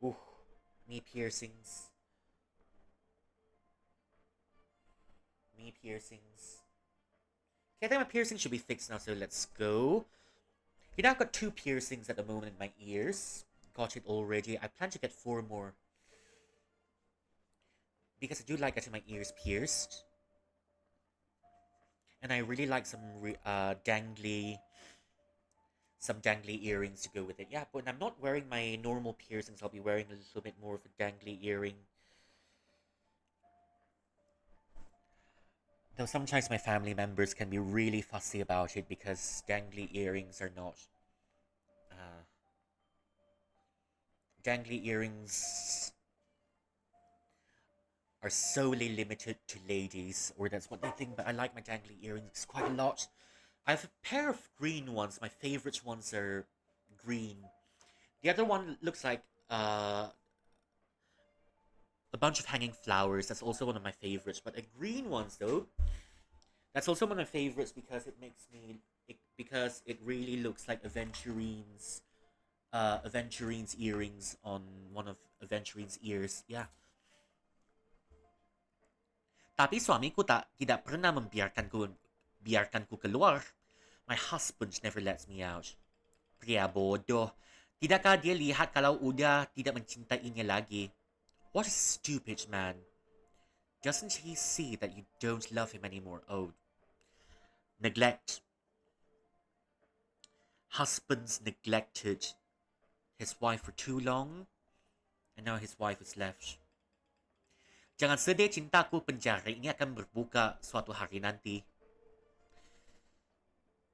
Ooh, me piercings. Me piercings. Okay, I think my piercing should be fixed now, so let's go. You know, I've got 2 piercings at the moment in my ears. Got it already. I plan to get 4 more. Because I do like getting my ears pierced. And I really like some dangly earrings to go with it. Yeah, but when I'm not wearing my normal piercings, I'll be wearing a little bit more of a dangly earring. Though sometimes my family members can be really fussy about it because dangly earrings are not. Uh, dangly earrings are solely limited to ladies, or that's what they think, but I like my dangly earrings quite a lot. I have a pair of green ones. My favorite ones are green. The other one looks like a bunch of hanging flowers. That's also one of my favorites. But the green ones, though, that's also one of my favorites because because it really looks like Aventurine's earrings on one of Aventurine's ears. Yeah. Tapi suamiku tidak pernah biarkanku keluar. My husband never lets me out. Pria bodoh. Tidakkah dia lihat kalau udah tidak mencintainya lagi? What a stupid man. Doesn't he see that you don't love him anymore? Oh, neglect. Husband's neglected his wife for too long, and now his wife is left. Jangan sedih cintaku, penjara ini akan berbuka suatu hari nanti.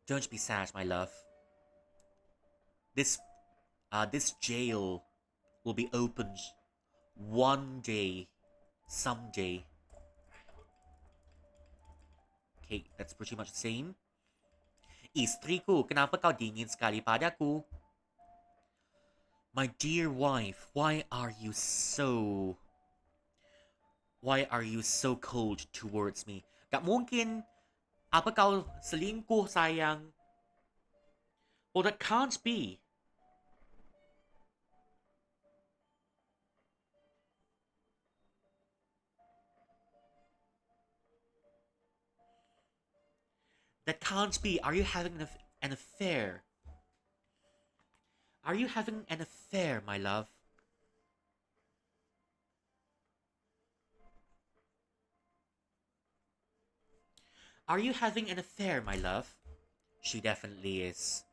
Don't be sad, my love. This jail will be opened one day, someday. Okay, that's pretty much the same. Istriku, kenapa kau dingin sekali padaku? My dear wife, why are you so cold towards me? Gak mungkin. Apa kau selingkuh, sayang? Well, that can't be. That can't be. Are you having an affair? Are you having an affair, my love? Are you having an affair, my love? She definitely is.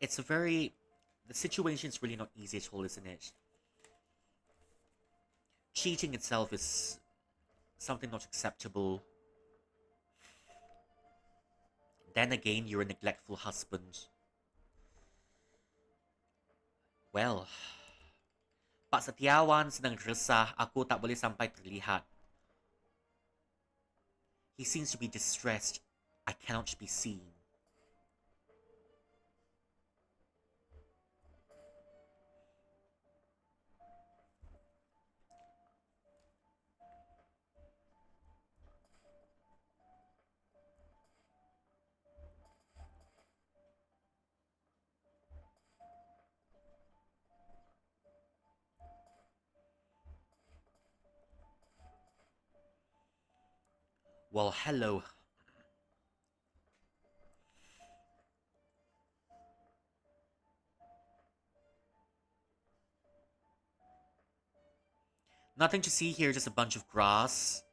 It's a very... The situation's really not easy at all, isn't it? Cheating itself is something not acceptable. Then again, you're a neglectful husband. Well, Pak Setiawan sedang resah, aku tak boleh sampai terlihat. He seems to be distressed. I cannot be seen. Well, hello. Nothing to see here, just a bunch of grass.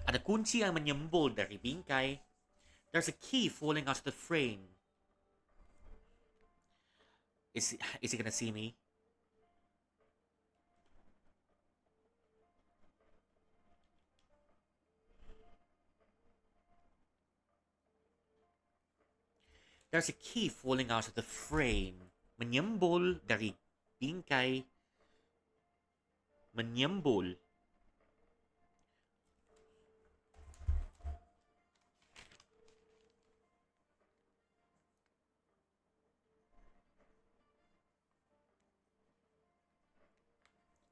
Ada kunci yang menyembul dari bingkai. There's a key falling out of the frame. Is he gonna see me? There's a key falling out of the frame. Menyembul dari bingkai. Menyembul.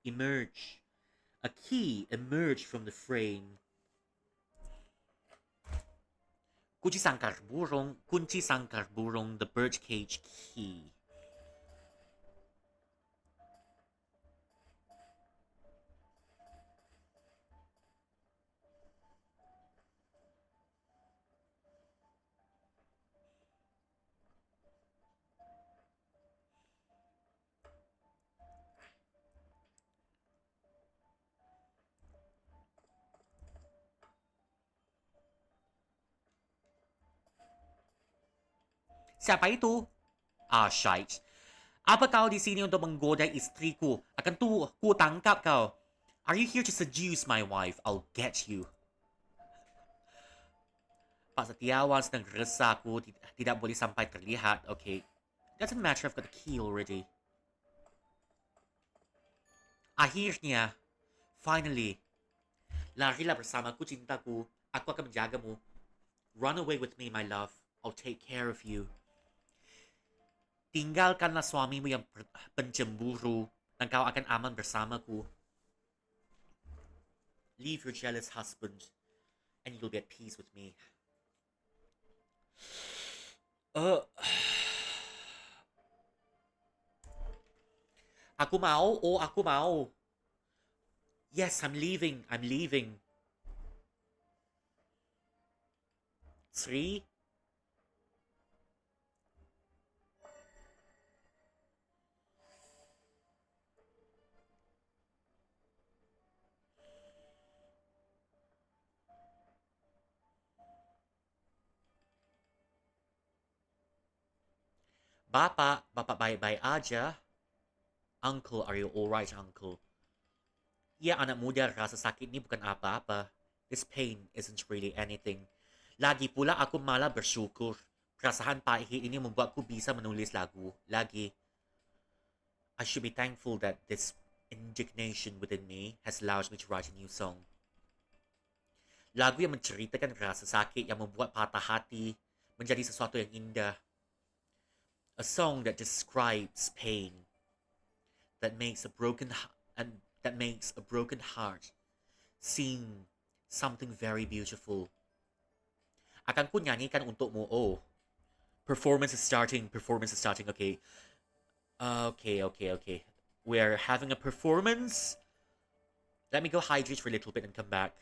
Emerge. A key emerged from the frame. Kunci sangkar burung, the birdcage key. Siapa itu? Ah, shite. Apa kau di sini untuk menggoda istriku? Akan ku tangkap kau. Are you here to seduce my wife? I'll get you. Pak Setiawan sedang resah, aku tidak boleh sampai terlihat. Okay. Doesn't matter, I've got the key already. Akhirnya. Finally. Larilah bersamaku, cintaku. Aku akan menjagamu. Run away with me, my love. I'll take care of you. Tinggalkanlah suamimu yang pencemburu dan kau akan aman bersamaku. Leave your jealous husband and you'll be at peace with me. Aku mau, aku mau. Yes, I'm leaving. Sri? Bapak baik-baik aja. Uncle, are you alright, Uncle? Ya, anak muda, rasa sakit ni bukan apa-apa. This pain isn't really anything. Lagi pula aku malah bersyukur. Perasaan pahit ini membuatku bisa menulis lagu. Lagi. I should be thankful that this indignation within me has allowed me to write a new song. Lagu yang menceritakan rasa sakit yang membuat patah hati menjadi sesuatu yang indah. A song that describes pain, that makes a broken heart seem something very beautiful. Akan ku nyanyikan untukmu. Oh, performance is starting. Okay. Okay. We're having a performance. Let me go hydrate for a little bit and come back.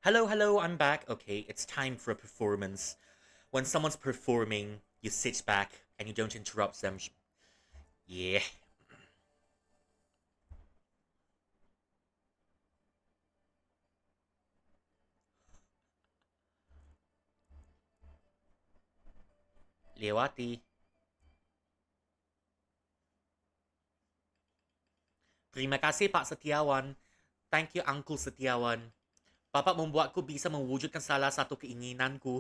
Hello, I'm back. Okay, it's time for a performance. When someone's performing, you sit back and you don't interrupt them. Yeah. Lewati. Terima kasih Pak Setiawan. Thank you Uncle Setiawan. Bapak membuatku bisa mewujudkan salah satu keinginanku.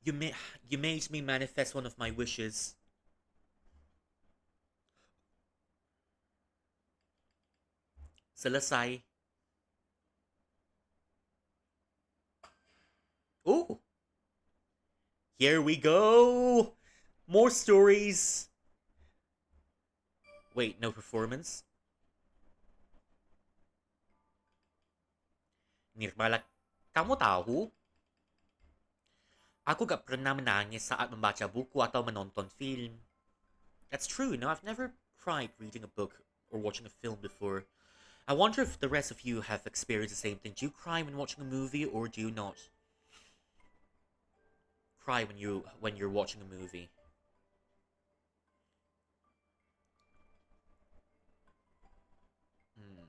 You, ma- you made me manifest one of my wishes. Selesai. Oh, here we go. More stories. Wait, no performance? Nirmala, kamu tahu? Aku gak pernah menangis saat membaca buku atau menonton film. That's true, no, I've never cried reading a book or watching a film before. I wonder if the rest of you have experienced the same thing. Do you cry when watching a movie or do you not cry when you're watching a movie? Hmm.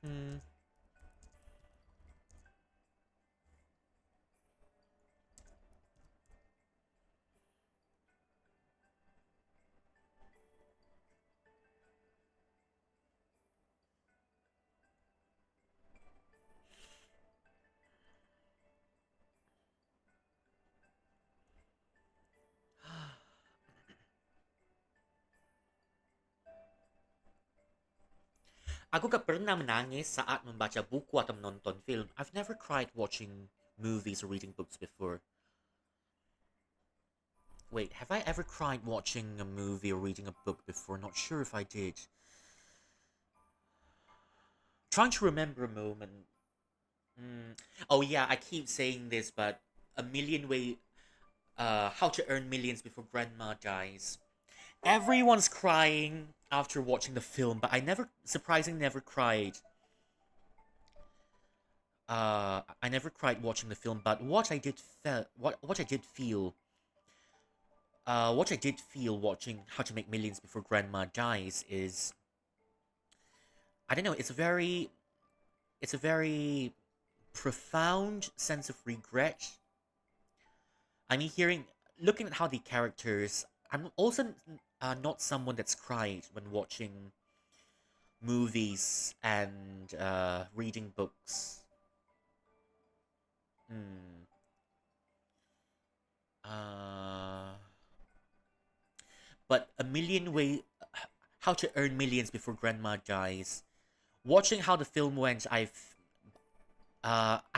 Hmm. Aku gak pernah menangis saat membaca buku atau menonton film. I've never cried watching movies or reading books before. Wait, have I ever cried watching a movie or reading a book before? Not sure if I did. Trying to remember a moment. Oh yeah, I keep saying this, but a million way. How to Earn Millions Before Grandma Dies. Everyone's crying after watching the film, but I never, surprisingly, never cried. I never cried watching the film, but what I did feel watching How to Make Millions Before Grandma Dies is, I don't know, it's a very profound sense of regret. I mean, looking at how the characters, I'm also not someone that's cried when watching movies and reading books. Hmm. Uh, but How to Earn Millions Before Grandma Dies. Watching how the film went, I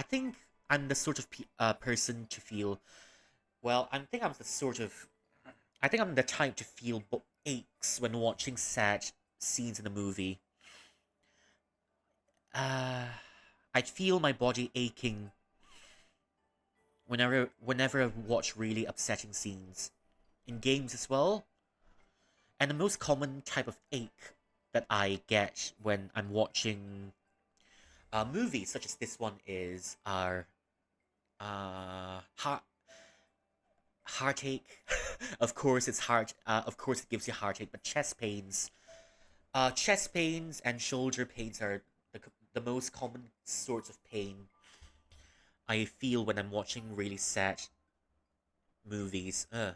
think I'm the sort of person to feel. Well, I think I'm the type to feel aches when watching sad scenes in a movie. Uh, I'd feel my body aching whenever I watch really upsetting scenes in games as well. And the most common type of ache that I get when I'm watching movies such as this one is are heart heartache. Of course, it's heart. Of course, it gives you heartache, but chest pains. Chest pains and shoulder pains are the most common sorts of pain I feel when I'm watching really sad movies. Hmm.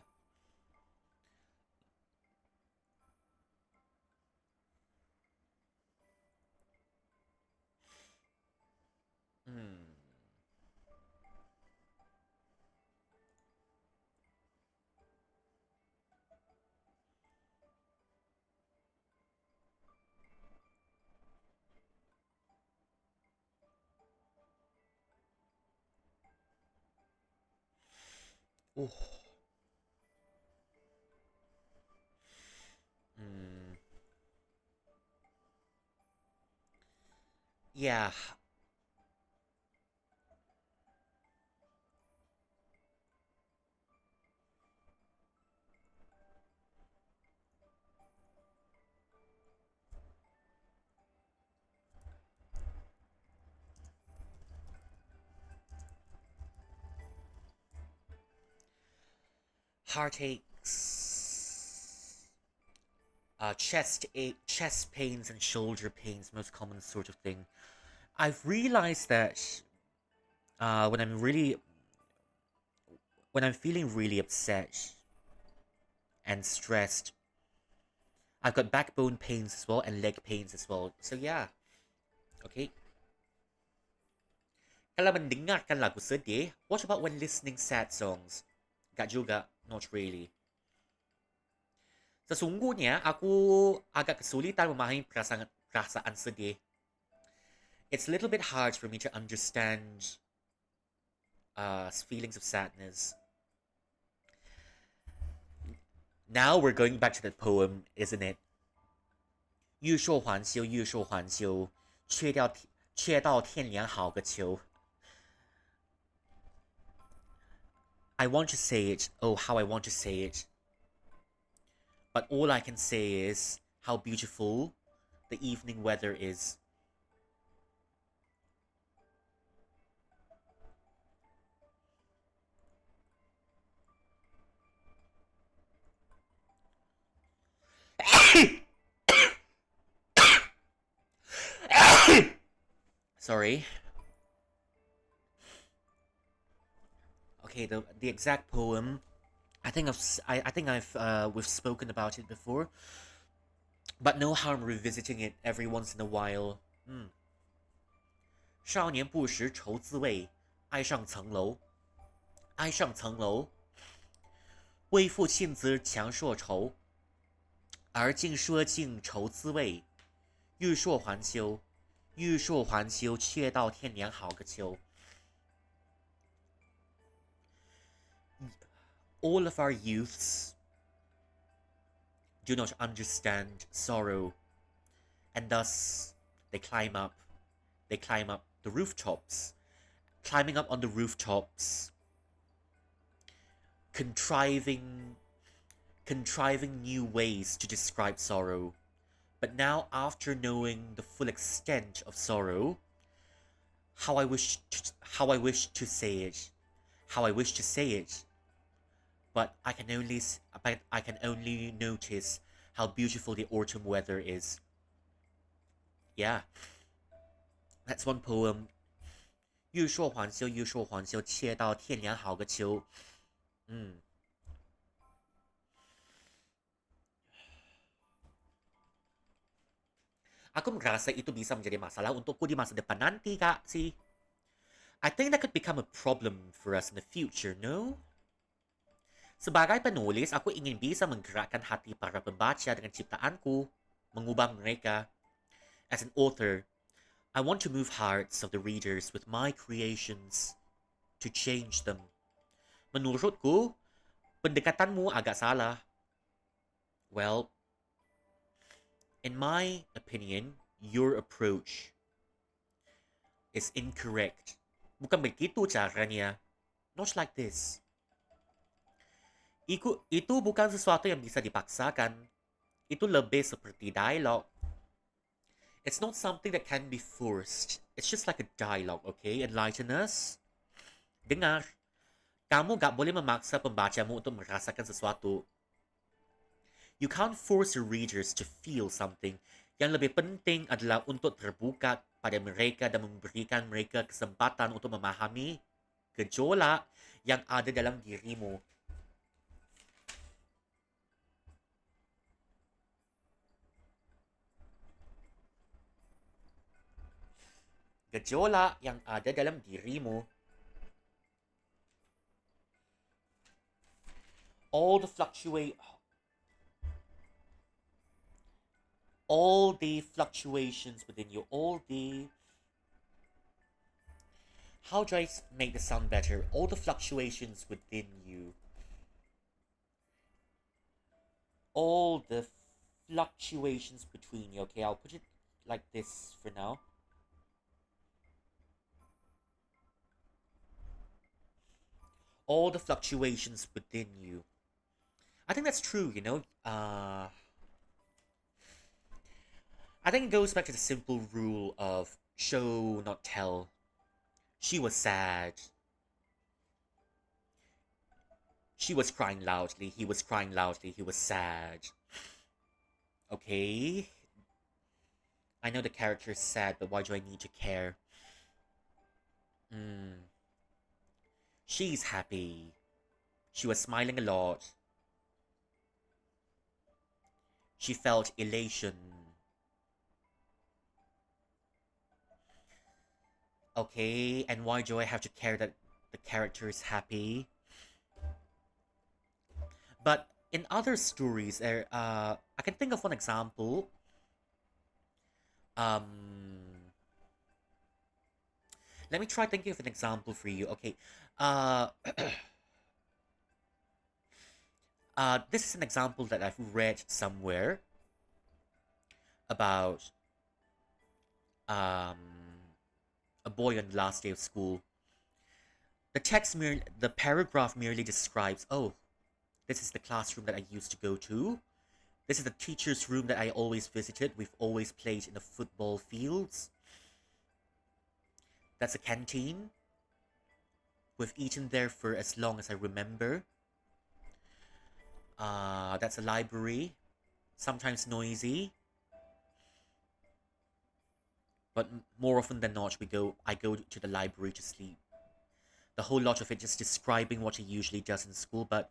Oh. Hmm. Yeah. Heartaches. Chest pains and shoulder pains, most common sort of thing. I've realized that uh, when I'm really, when I'm feeling really upset and stressed, I've got backbone pains as well and leg pains as well. So yeah, okay. Kalau mendengarkan lagu sedih, what about when listening sad songs? Gak juga, not really. Sesungguhnya aku agak kesulitan memahami perasaan sedih. It's a little bit hard for me to understand feelings of sadness. Now we're going back to that poem, isn't it? 欲说还休，欲说还休，却道天凉好个秋。I want to say it, oh how I want to say it, but all I can say is how beautiful the evening weather is. Sorry. Okay, the exact poem. I think we've spoken about it before, but no harm revisiting it every once in a while. 少年不识愁滋味，爱上层楼，爱上层楼。为赋新词强说愁，而今说尽愁滋味。欲说还休，欲说还休，却道天凉好个秋。All of our youths do not understand sorrow, and thus they climb up. They climb up the rooftops. Climbing up on the rooftops, contriving contriving new ways to describe sorrow. But now, after knowing the full extent of sorrow, how I wish to say it, how I wish to say it, but I can only notice how beautiful the autumn weather is. Yeah, that's one poem. 欲说还休，欲说还休，切到天凉好个秋。Hmm. Aku merasa itu bisa menjadi masalah untukku di masa depan nanti, Kak, sih. I think that could become a problem for us in the future, no? Sebagai penulis, aku ingin bisa menggerakkan hati para pembaca dengan ciptaanku, mengubah mereka. As an author, I want to move hearts of the readers with my creations, to change them. Menurutku, pendekatanmu agak salah. Well, in my opinion, your approach is incorrect. Bukan begitu caranya. Not like this. Itu bukan sesuatu yang bisa dipaksakan. Itu lebih seperti dialog. It's not something that can be forced. It's just like a dialogue, okay? Enlighten us. Dengar. Kamu gak boleh memaksa pembacamu untuk merasakan sesuatu. You can't force your readers to feel something. Yang lebih penting adalah untuk terbuka pada mereka dan memberikan mereka kesempatan untuk memahami gejolak yang ada dalam dirimu. Gejolak yang ada dalam dirimu. All the fluctuations within you, how do I make this sound better? All the fluctuations within you. All the fluctuations between you. Okay, I'll put it like this for now. All the fluctuations within you. I think that's true, you know. I think it goes back to the simple rule of show, not tell. She was sad. She was crying loudly. He was crying loudly. He was sad. Okay. I know the character is sad, but why do I need to care? She's happy. She was smiling a lot. She felt elation. Okay, and why do I have to care that the character is happy? But in other stories, I can think of one example. Let me try thinking of an example for you. Okay, this is an example that I've read somewhere about a boy on the last day of school. The paragraph merely describes, oh, this is the classroom that I used to go to. This is the teacher's room that I always visited. We've always played in the football fields. That's a canteen. We've eaten there for as long as I remember. That's a library. Sometimes noisy. But more often than not, I go to the library to sleep. The whole lot of it just describing what he usually does in school, but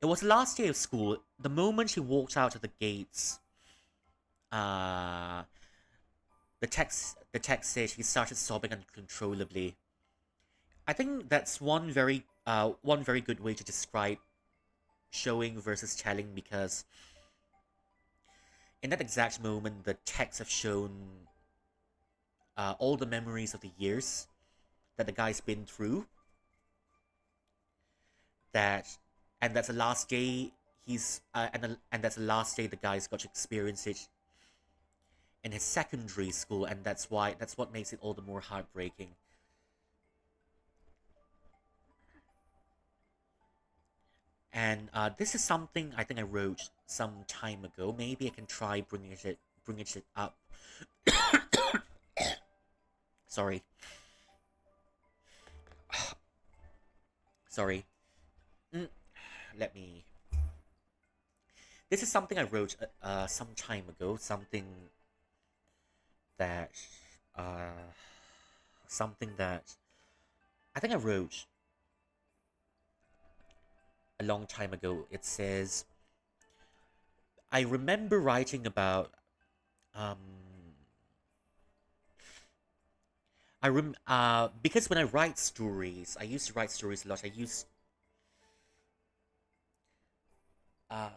it was the last day of school. The moment he walked out of the gates, the text says he started sobbing uncontrollably. I think that's one very good way to describe showing versus telling, because in that exact moment, the texts have shown all the memories of the years that the guy's been through. That and that's the last day and that's the last day the guy's got to experience it in his secondary school, and that's what makes it all the more heartbreaking. And this is something I think I wrote some time ago. Maybe I can try bringing it up. Sorry, sorry. Mm, let me. This is something I wrote some time ago. That uh, something that I think I wrote a long time ago. It says, I remember writing about um because when I write stories, I used to write stories a lot. Uh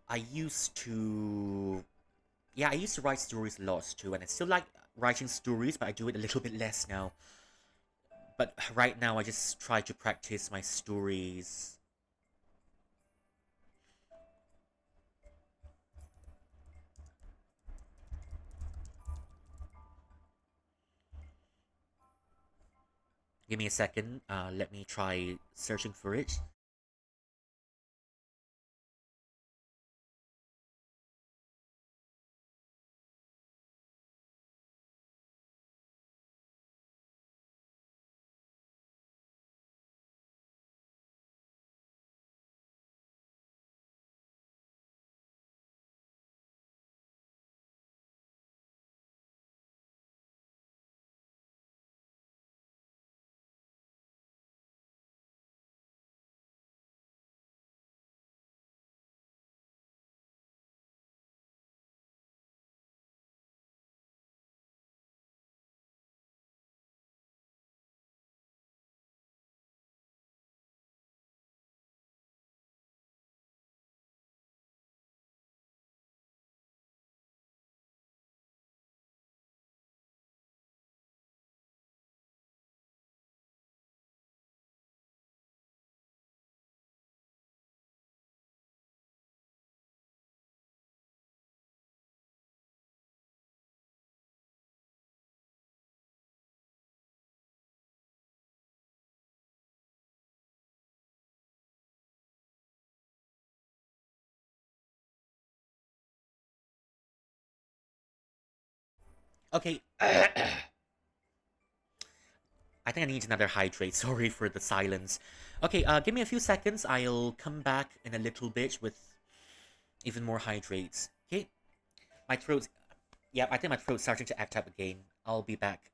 I used to I used to write stories a lot too, and I still like writing stories, but I do it a little bit less now. But right now I just try to practice my stories. Give me a second. Let me try searching for it. Okay. I think I need another hydrate. Sorry for the silence. Okay, give me a few seconds. I'll come back in a little bit with even more hydrates. Okay, my throat's yeah. I think my throat's starting to act up again. I'll be back.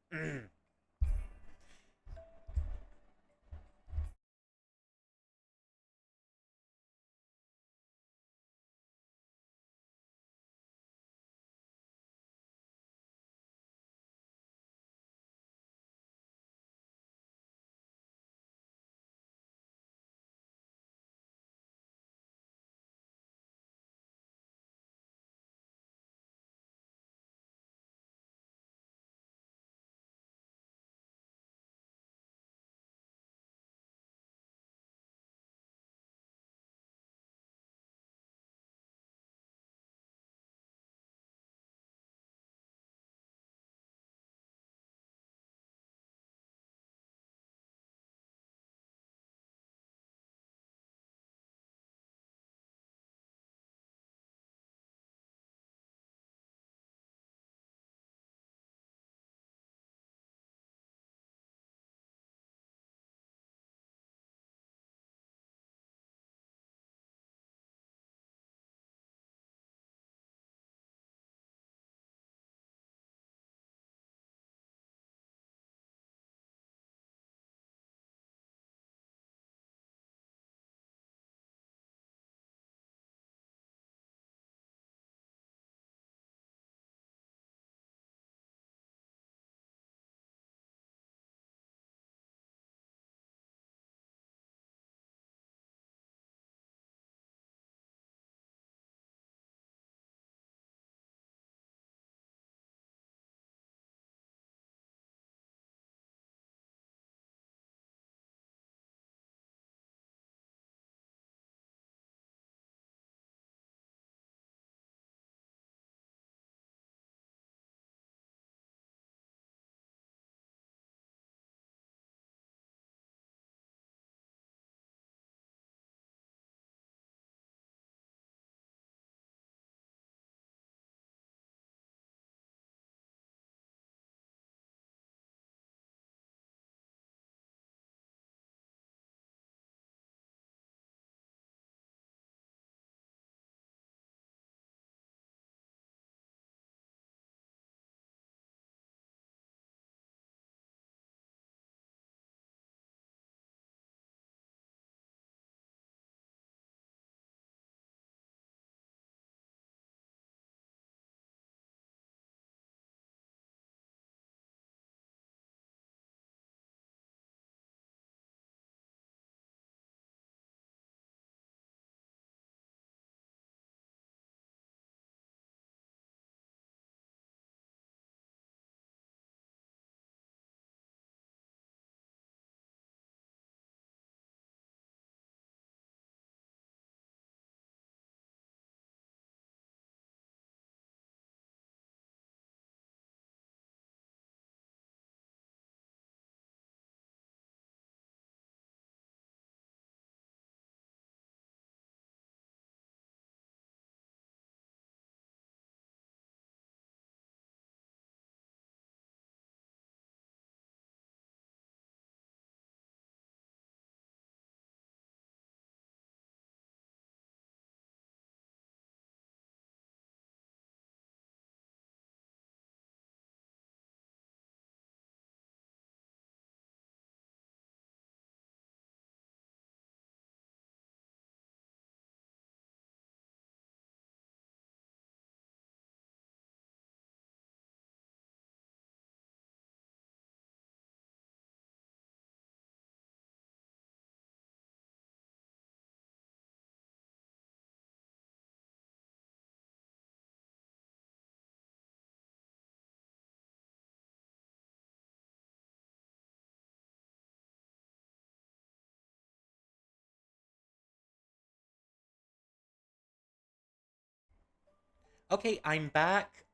Okay, I'm back.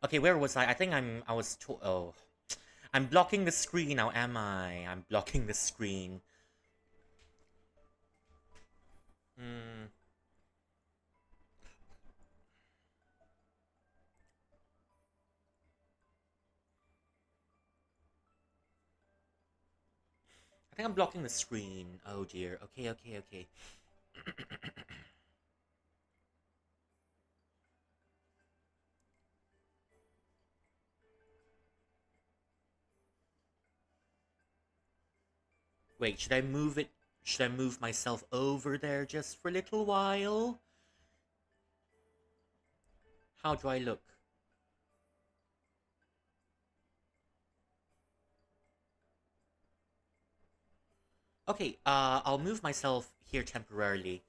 Okay, where was I? I think I was oh. I'm blocking the screen now, am I? I'm blocking the screen. Hmm. I think I'm blocking the screen. Oh dear. Okay, okay, okay. Wait, should I move it? Should I move myself over there just for a little while? How do I look? Okay, I'll move myself here temporarily.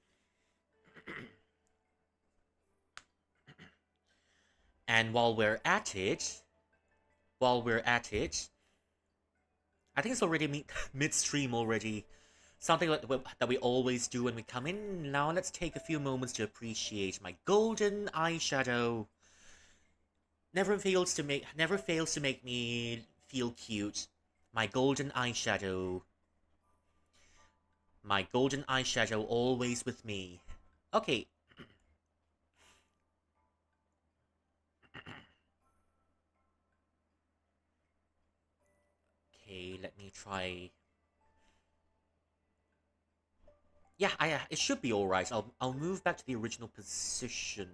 And while we're at it, I think it's already midstream already. Something that we always do when we come in. Now let's take a few moments to appreciate my golden eyeshadow. Never fails to make me feel cute. My golden eyeshadow. My golden eyeshadow always with me. Okay. Okay, let me try. Yeah, it should be all right. I'll move back to the original position.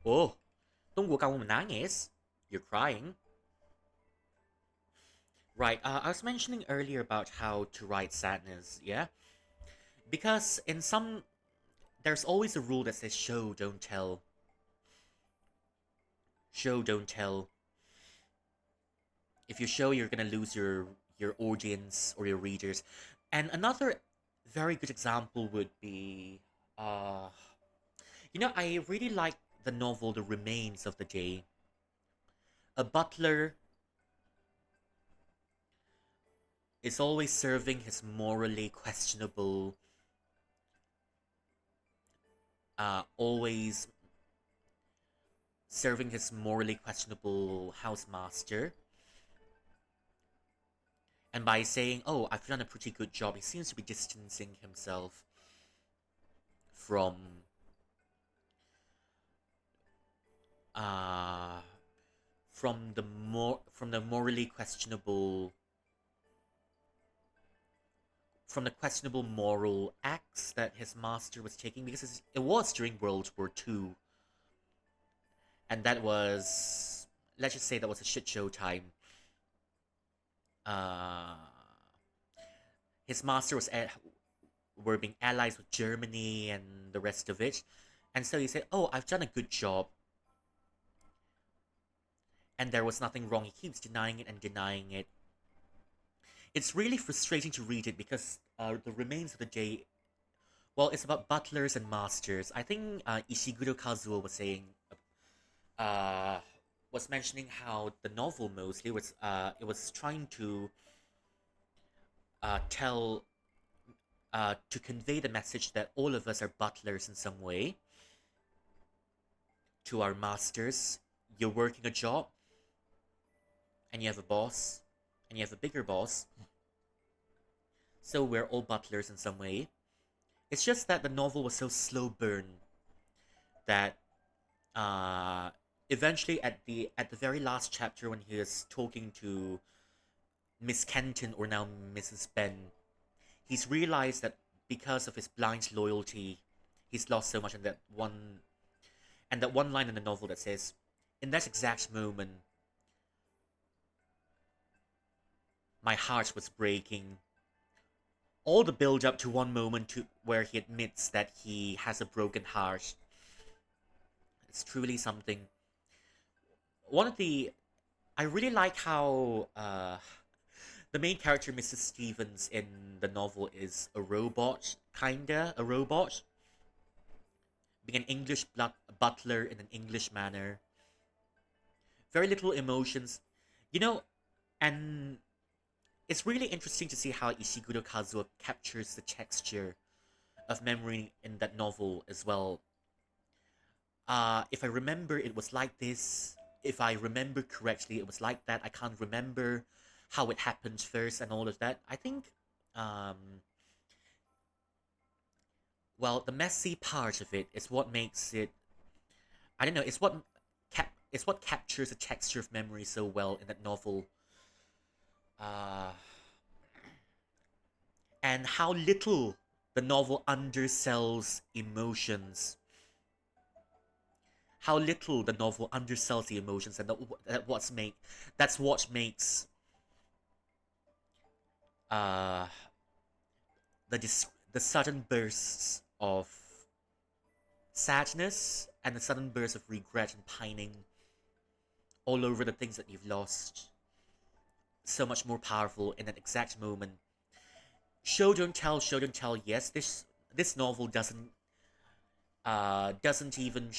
Oh, tunggu kamu menangis. You're crying. Right. I was mentioning earlier about how to write sadness. Yeah, because in some there's always a rule that says show don't tell. Show don't tell. If you show, you're gonna lose your audience or your readers. And another very good example would be, uh, I really like the novel The Remains of the Day. A butler is always serving his morally questionable, always serving his morally questionable housemaster. And by saying, "Oh, I've done a pretty good job," he seems to be distancing himself from uh from the morally questionable from the questionable moral acts that his master was taking, because it was during World War II, and that was, let's just say, that was a shit show time. Uh, his master were being allies with Germany and the rest of it, and so he said, "Oh, I've done a good job," and there was nothing wrong. He keeps denying it and denying it. It's really frustrating to read it because the remains of the day. Well, it's about butlers and masters. I think Ishiguro Kazuo uh, was mentioning how the novel mostly was it was trying to tell to convey the message that all of us are butlers in some way to our masters. You're working a job, and you have a boss, and you have a bigger boss. So we're all butlers in some way. It's just that the novel was so slow burn that uh, eventually at the very last chapter, when he is talking to Miss Kenton, or now Mrs. Ben, he's realized that because of his blind loyalty, he's lost so much. And that one line in the novel that says, "In that exact moment, my heart was breaking." All the build up to one moment to where he admits that he has a broken heart. It's truly something. One of the I really like how the main character, Mrs. Stevens, in the novel is a robot, kinda a robot, being an English butler in an English manner. Very little emotions, you know, and it's really interesting to see how Ishiguro Kazuo captures the texture of memory in that novel as well. If I remember, it was like this. If I remember correctly, it was like that. I can't remember how it happened first and all of that. I think, um, well, the messy part of it is what makes it. I don't know. It's what captures the texture of memory so well in that novel. Uh, and how little the novel undersells emotions. How little the novel undersells the emotions, and that's what makes uh the sudden bursts of sadness and the sudden bursts of regret and pining all over the things that you've lost so much more powerful in that exact moment. Show don't tell, show don't tell. Yes, this novel doesn't even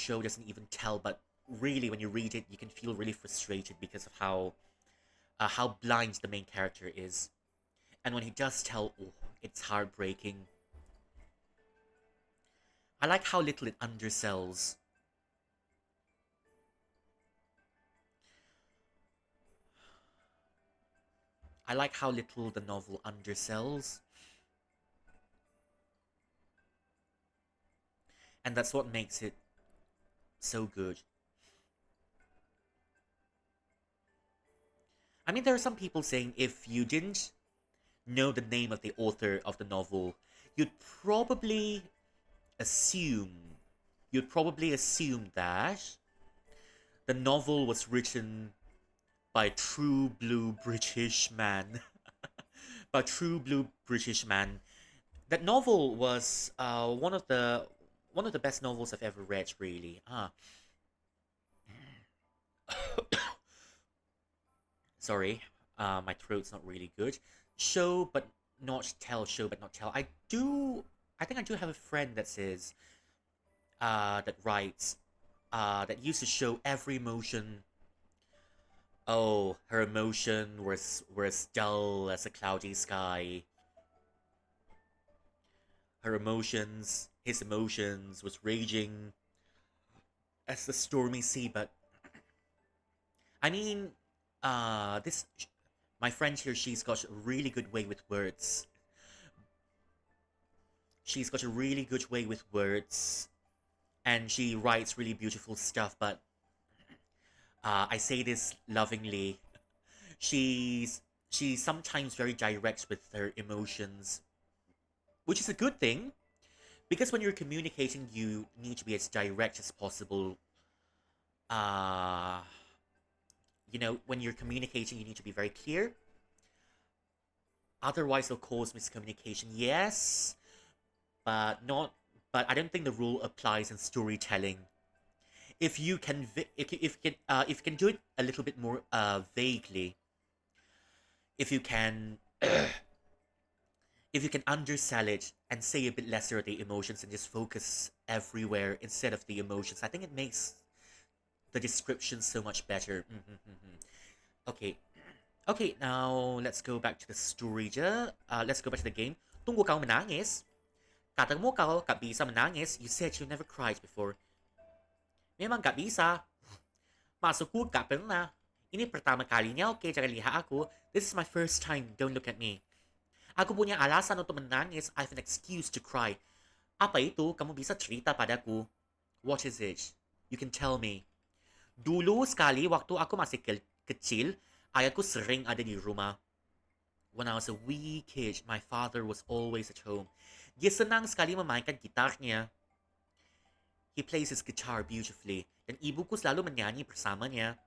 tell, but really when you read it, you can feel really frustrated because of how blind the main character is. And when he does tell, oh, it's heartbreaking. I like how little it undersells. I like how little the novel undersells. And that's what makes it so good. I mean, there are some people saying if you didn't know the name of the author of the novel, you'd probably assume you'd probably assume that the novel was written by a true blue British man. By a true blue British man. That novel was one of the best novels I've ever read, really. Sorry, my throat's not really good. Show but not tell, show but not tell. I think I do have a friend that says, that writes, that used to show every emotion. Oh, her emotion were as dull as a cloudy sky. His emotions, was raging as the stormy sea. But I mean, this my friend here, she's got a really good way with words. She's got a really good way with words, and she writes really beautiful stuff. But I say this lovingly. She's she's sometimes very direct with her emotions, which is a good thing because when you're communicating, you need to be as direct as possible. Uh, when you're communicating, you need to be very clear. Otherwise, it'll cause miscommunication. Yes, but not. But I don't think the rule applies in storytelling. If you can, if you can do it a little bit more vaguely, if you can, if you can undersell it and say a bit lesser of the emotions and just focus everywhere instead of the emotions, I think it makes the description so much better. Okay. Okay, now let's go back to the story je. Let's go back to the game. Tunggu kau menangis. Katamu kau gak bisa menangis. You said you never cried before. Memang gak bisa. Masukku gak pernah. Ini pertama kalinya, oke, jangan lihat aku. This is my first time, don't look at me. Aku punya alasan untuk menangis. I have an excuse to cry. Apa itu? Kamu bisa cerita padaku. What is it? You can tell me. Dulu sekali waktu aku masih kecil, ayahku sering ada di rumah. When I was a wee kid, my father was always at home. Dia senang sekali memainkan gitarnya. He plays his guitar beautifully. Dan ibuku selalu menyanyi bersamanya.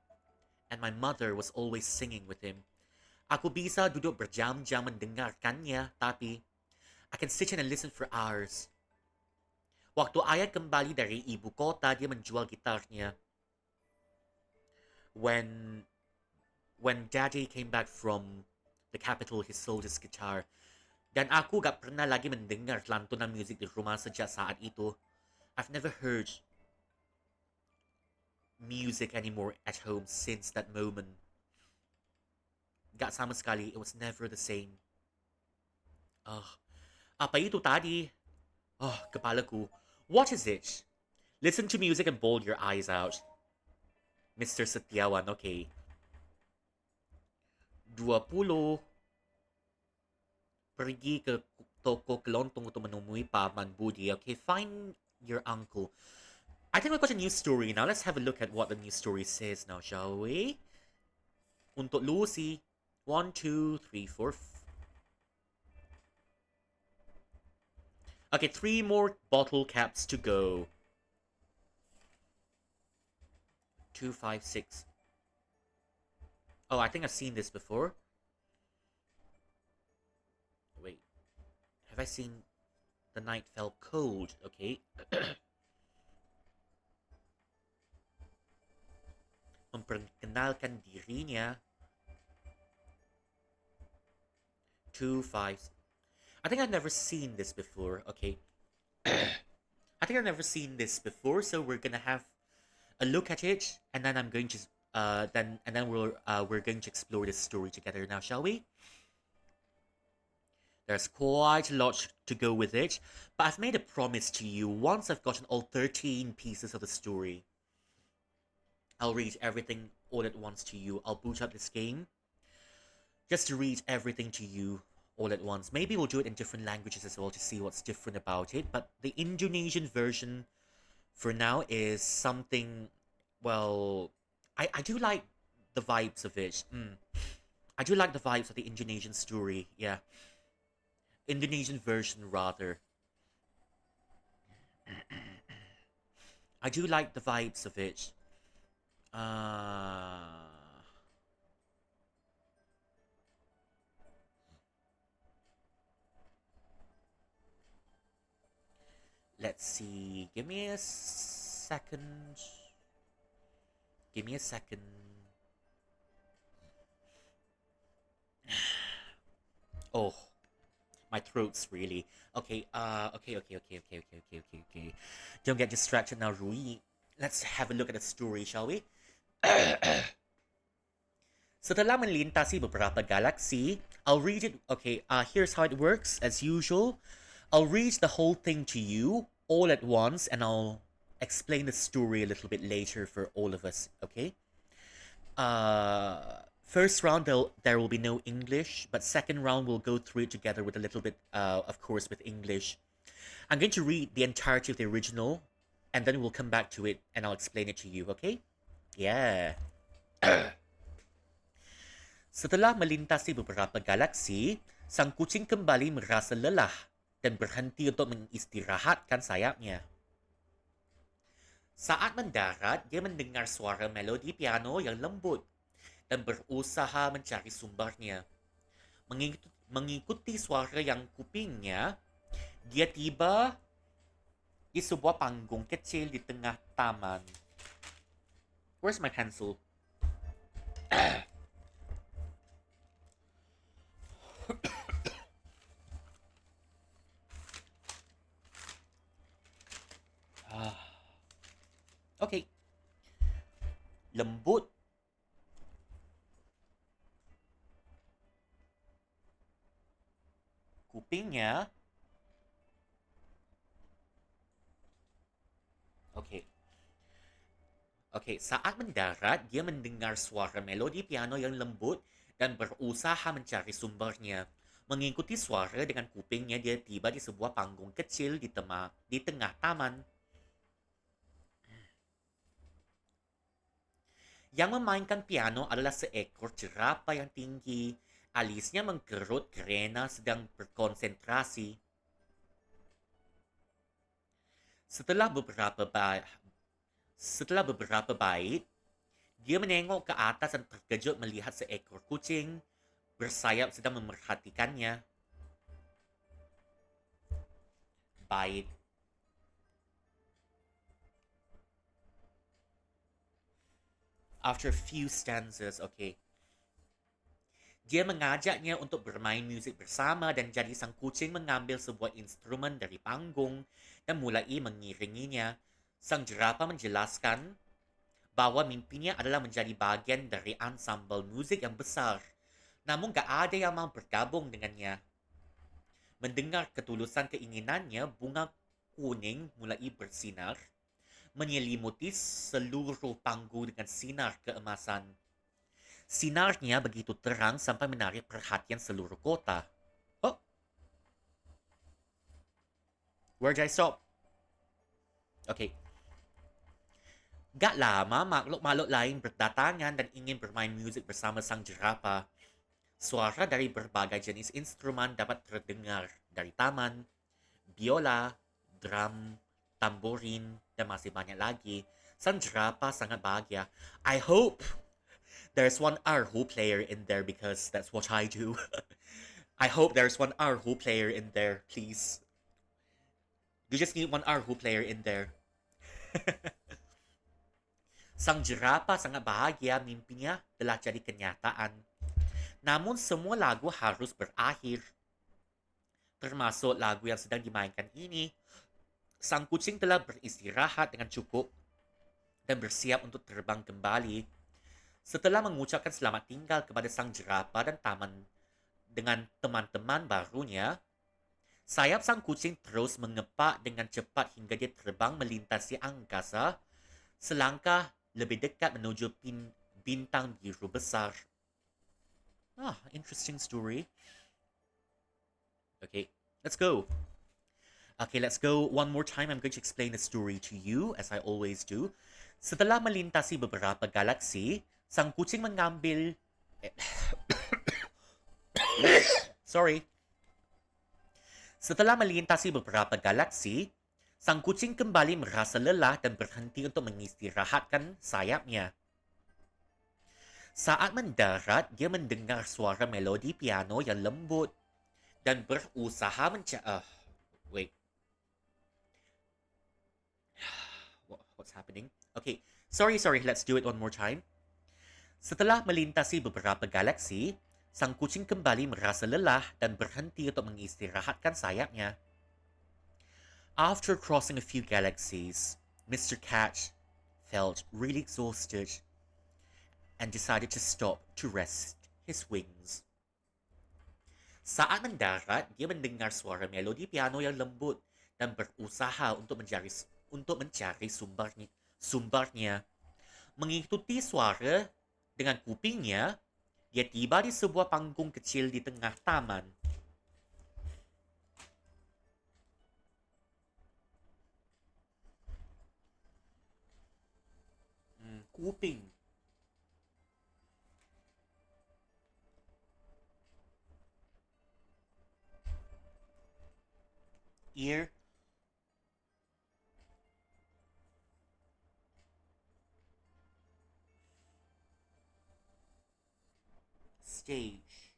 And my mother was always singing with him. Aku bisa duduk berjam-jam mendengarkannya, tapi I can sit and listen for hours. Waktu ayah kembali dari ibu kota, dia menjual gitarnya. When daddy came back from the capital, he sold his guitar. Dan aku gak pernah lagi mendengar lantunan musik di rumah sejak saat itu. I've never heard music anymore at home since that moment. Gak sama sekali. It was never the same. Apa itu tadi? Kepalaku. What is it? Listen to music and bawl your eyes out. Mr. Setiawan, okay. 20. Pergi ke toko kelontong untuk menemui Paman Budi. Okay, find your uncle. I think we've got a new story now. Let's have a look at what the new story says now, shall we? Untuk Lucy. 1, 2, 3, 4. Okay, 3 more bottle caps to go. 2, 5, 6. Oh, I think I've seen this before. Wait. Have I seen The Night Fell Cold? Okay. Memperkenalkan dirinya. 2, 5. I think I've never seen this before. Okay. I think I've never seen this before, so we're gonna have a look at it, and then I'm going to then we're going to explore this story together now, shall we? There's quite a lot to go with it, but I've made a promise to you. Once I've gotten all 13 pieces of the story, I'll read everything all at once to you. I'll boot up this game just to read everything to you all at once. Maybe we'll do it in different languages as well to see what's different about it, but the Indonesian version for now is something, well, I do like the vibes of it. I do like the vibes of the Indonesian story, yeah. Indonesian version, rather. I do like the vibes of it. Let's see. Give me a second. Give me a second. Oh, my throat's really. Okay, okay. Don't get distracted now, Rui. Let's have a look at the story, shall we? Setelah melintasi beberapa galaksi, I'll read it. Okay, here's how it works. As usual, I'll read the whole thing to you all at once, and I'll explain the story a little bit later for all of us, okay? First round, there will be no English, but second round, we'll go through it together with a little bit, of course, with English. I'm going to read the entirety of the original, and then we'll come back to it, and I'll explain it to you, okay? Yeah. Setelah melintasi beberapa galaksi, sang kucing kembali merasa lelah dan berhenti untuk mengistirahatkan sayapnya. Saat mendarat, dia mendengar suara melodi piano yang lembut dan berusaha mencari sumbernya. Mengikuti suara yang kupingnya, dia tiba di sebuah panggung kecil di tengah taman. Where's my pencil? Okay. Lembut. Kupingnya. Okay. Okay, saat mendarat, dia mendengar suara melodi piano yang lembut dan berusaha mencari sumbernya. Mengikuti suara dengan kupingnya, dia tiba di sebuah panggung kecil di tengah taman. Yang memainkan piano adalah seekor jerapah yang tinggi. Alisnya mengkerut kerana sedang berkonsentrasi. Setelah beberapa bait, dia menengok ke atas dan terkejut melihat seekor kucing bersayap sedang memerhatikannya. Bait. After a few stanzas, okay. Dia mengajaknya untuk bermain musik bersama dan jadi sang kucing mengambil sebuah instrumen dari panggung dan mulai mengiringinya. Sang jerapah menjelaskan bahwa mimpinya adalah menjadi bagian dari ansambel musik yang besar. Namun gak ada yang mau bergabung dengannya. Mendengar ketulusan keinginannya, bunga kuning mulai bersinar, menyelimuti seluruh panggung dengan sinar keemasan. Sinarnya begitu terang sampai menarik perhatian seluruh kota. Oh, where did I stop? Okay. Gak lama, makhluk-makhluk lain berdatangan dan ingin bermain musik bersama sang jerapah. Suara dari berbagai jenis instrumen dapat terdengar dari taman, biola, drum, tamborin, dan masih banyak lagi. Sang jerapah sangat bahagia. I hope there's one erhu player in there because that's what I do. I hope there's one erhu player in there, please. You just need one erhu player in there. Sang jerapah sangat bahagia mimpinya telah jadi kenyataan. Namun semua lagu harus berakhir. Termasuk lagu yang sedang dimainkan ini. Sang kucing telah beristirahat dengan cukup dan bersiap untuk terbang kembali. Setelah mengucapkan selamat tinggal kepada sang jerapah dan taman dengan teman-teman barunya, sayap sang kucing terus mengepak dengan cepat hingga dia terbang melintasi angkasa selangkah lebih dekat menuju bintang biru besar. Interesting story. Okay, let's go. Okay, let's go one more time. I'm going to explain the story to you, as I always do. Setelah melintasi beberapa galaksi, sang kucing mengambil... Sorry. Setelah melintasi beberapa galaksi, sang kucing kembali merasa lelah dan berhenti untuk mengistirahatkan sayapnya. Saat mendarat, dia mendengar suara melodi piano yang lembut dan berusaha wait. What's happening? Okay, sorry, let's do it one more time. Setelah melintasi beberapa galaksi, sang kucing kembali merasa lelah dan berhenti untuk mengistirahatkan sayapnya. After crossing a few galaxies, Mr. Cat felt really exhausted and decided to stop to rest his wings. Saat mendarat, dia mendengar suara melodi piano yang lembut dan berusaha untuk mencari sumbernya. Mengikuti suara dengan kupingnya, dia tiba di sebuah panggung kecil di tengah taman. Kuping. Ear. Stage.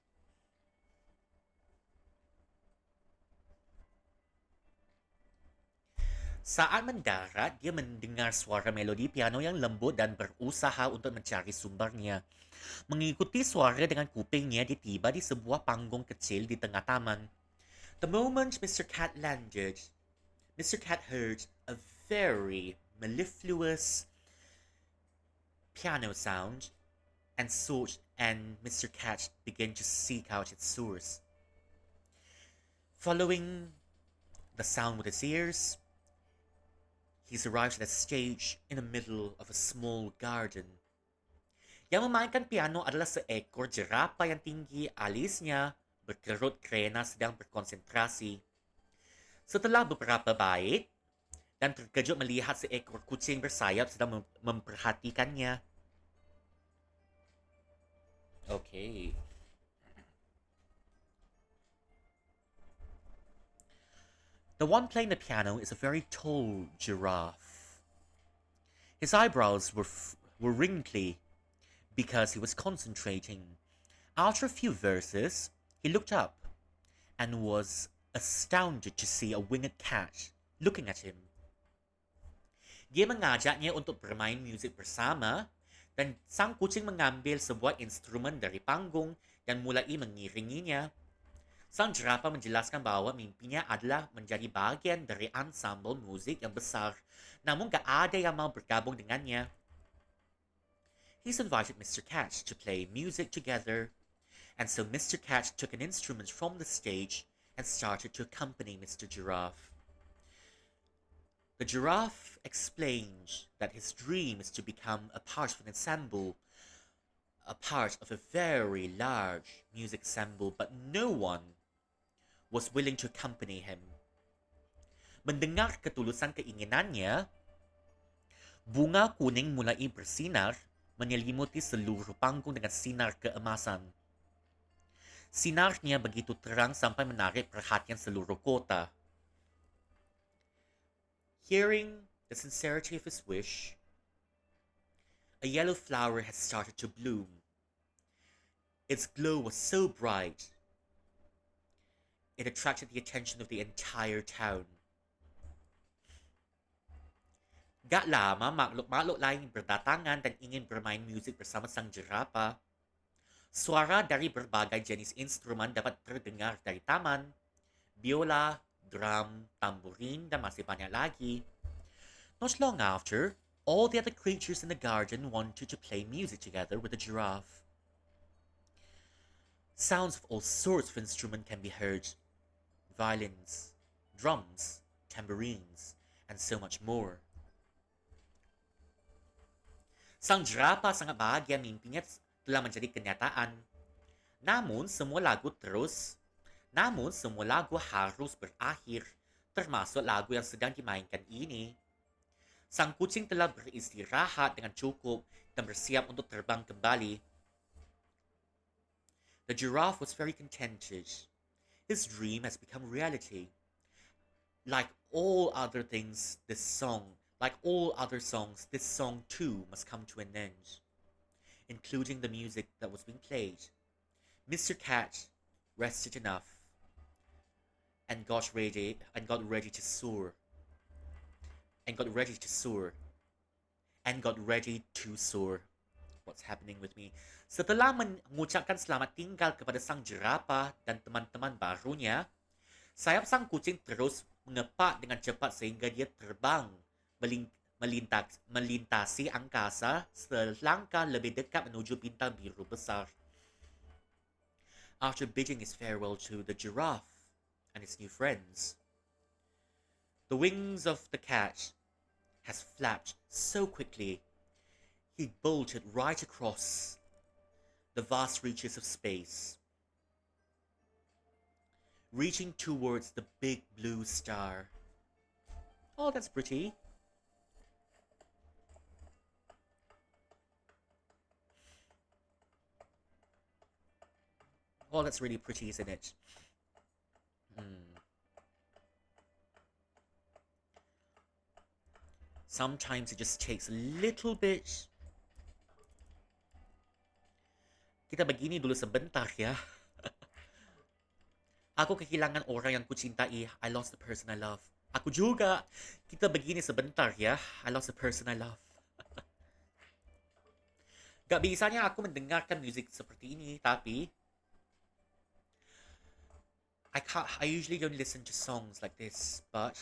Saat mendarat, dia mendengar suara melodi piano yang lembut dan berusaha untuk mencari sumbernya. Mengikuti suara dengan kupingnya, dia tiba di sebuah panggung kecil di tengah taman. The moment Mr. Cat landed, Mr. Cat heard a very mellifluous piano sound and Mr. Cat began to seek out its source. Following the sound with his ears, he's arrived at a stage in the middle of a small garden. Yang memainkan piano adalah seekor jerapah yang tinggi, alisnya berkerut krena sedang berkonsentrasi. Setelah beberapa bait, dan terkejut melihat seekor kucing bersayap sedang memperhatikannya. Okay. The one playing the piano is a very tall giraffe. His eyebrows were wrinkly because he was concentrating. After a few verses, he looked up and was astounded to see a winged cat looking at him. Dia mengajaknya untuk bermain musik bersama dan sang kucing mengambil sebuah instrumen dari panggung dan mulai mengiringinya. Sang jerapah menjelaskan bahawa mimpinya adalah menjadi bahagian dari ensemble musik yang besar, namun gak ada yang mau bergabung dengannya. He's invited Mr. Cat to play music together, And so Mr. Cat took an instrument from the stage and started to accompany Mr. Giraffe. The giraffe explained that his dream is to become a part of an ensemble, a part of a very large music ensemble, but no one was willing to accompany him. Mendengar ketulusan keinginannya, bunga kuning mulai bersinar menyelimuti seluruh panggung dengan sinar keemasan. Sinarnya begitu terang sampai menarik perhatian seluruh kota. Hearing the sincerity of his wish, a yellow flower had started to bloom. Its glow was so bright, it attracted the attention of the entire town. Gak lama makhluk-makhluk lain berdatangan dan ingin bermain musik bersama sang jerapah. Suara dari berbagai jenis instrumen dapat terdengar dari taman, biola, drum, tamborin, dan masih banyak lagi. Not long after, all the other creatures in the garden wanted to play music together with the giraffe. Sounds of all sorts of instruments can be heard. Violins, drums, tambourines, and so much more. Sang jerapah sangat bahagia mimpinya telah menjadi kenyataan. Namun semua lagu harus berakhir, termasuk lagu yang sedang dimainkan ini. Sang kucing telah beristirahat dengan cukup dan bersiap untuk terbang kembali. The giraffe was very contented. His dream has become reality. Like all other songs, this song too must come to an end, including the music that was being played. Mr. Cat rested enough and got ready to soar. What's happening with me? Setelah mengucapkan selamat tinggal kepada sang jerapah dan teman-teman barunya, sayap sang kucing terus mengepak dengan cepat sehingga dia terbang melintasi angkasa selangkah lebih dekat menuju bintang biru besar. After bidding his farewell to the giraffe and his new friends, the wings of the cat has flapped so quickly he bolted right across the vast reaches of space, reaching towards the big blue star. Oh, that's pretty. Oh, that's really pretty, isn't it? Sometimes it just takes a little bit. Kita begini dulu sebentar ya. Aku kehilangan orang yang kucintai. I lost the person I love. Aku juga. Kita begini sebentar ya. I lost the person I love. Gak bisanya aku mendengarkan musik seperti ini, tapi I usually don't listen to songs like this, but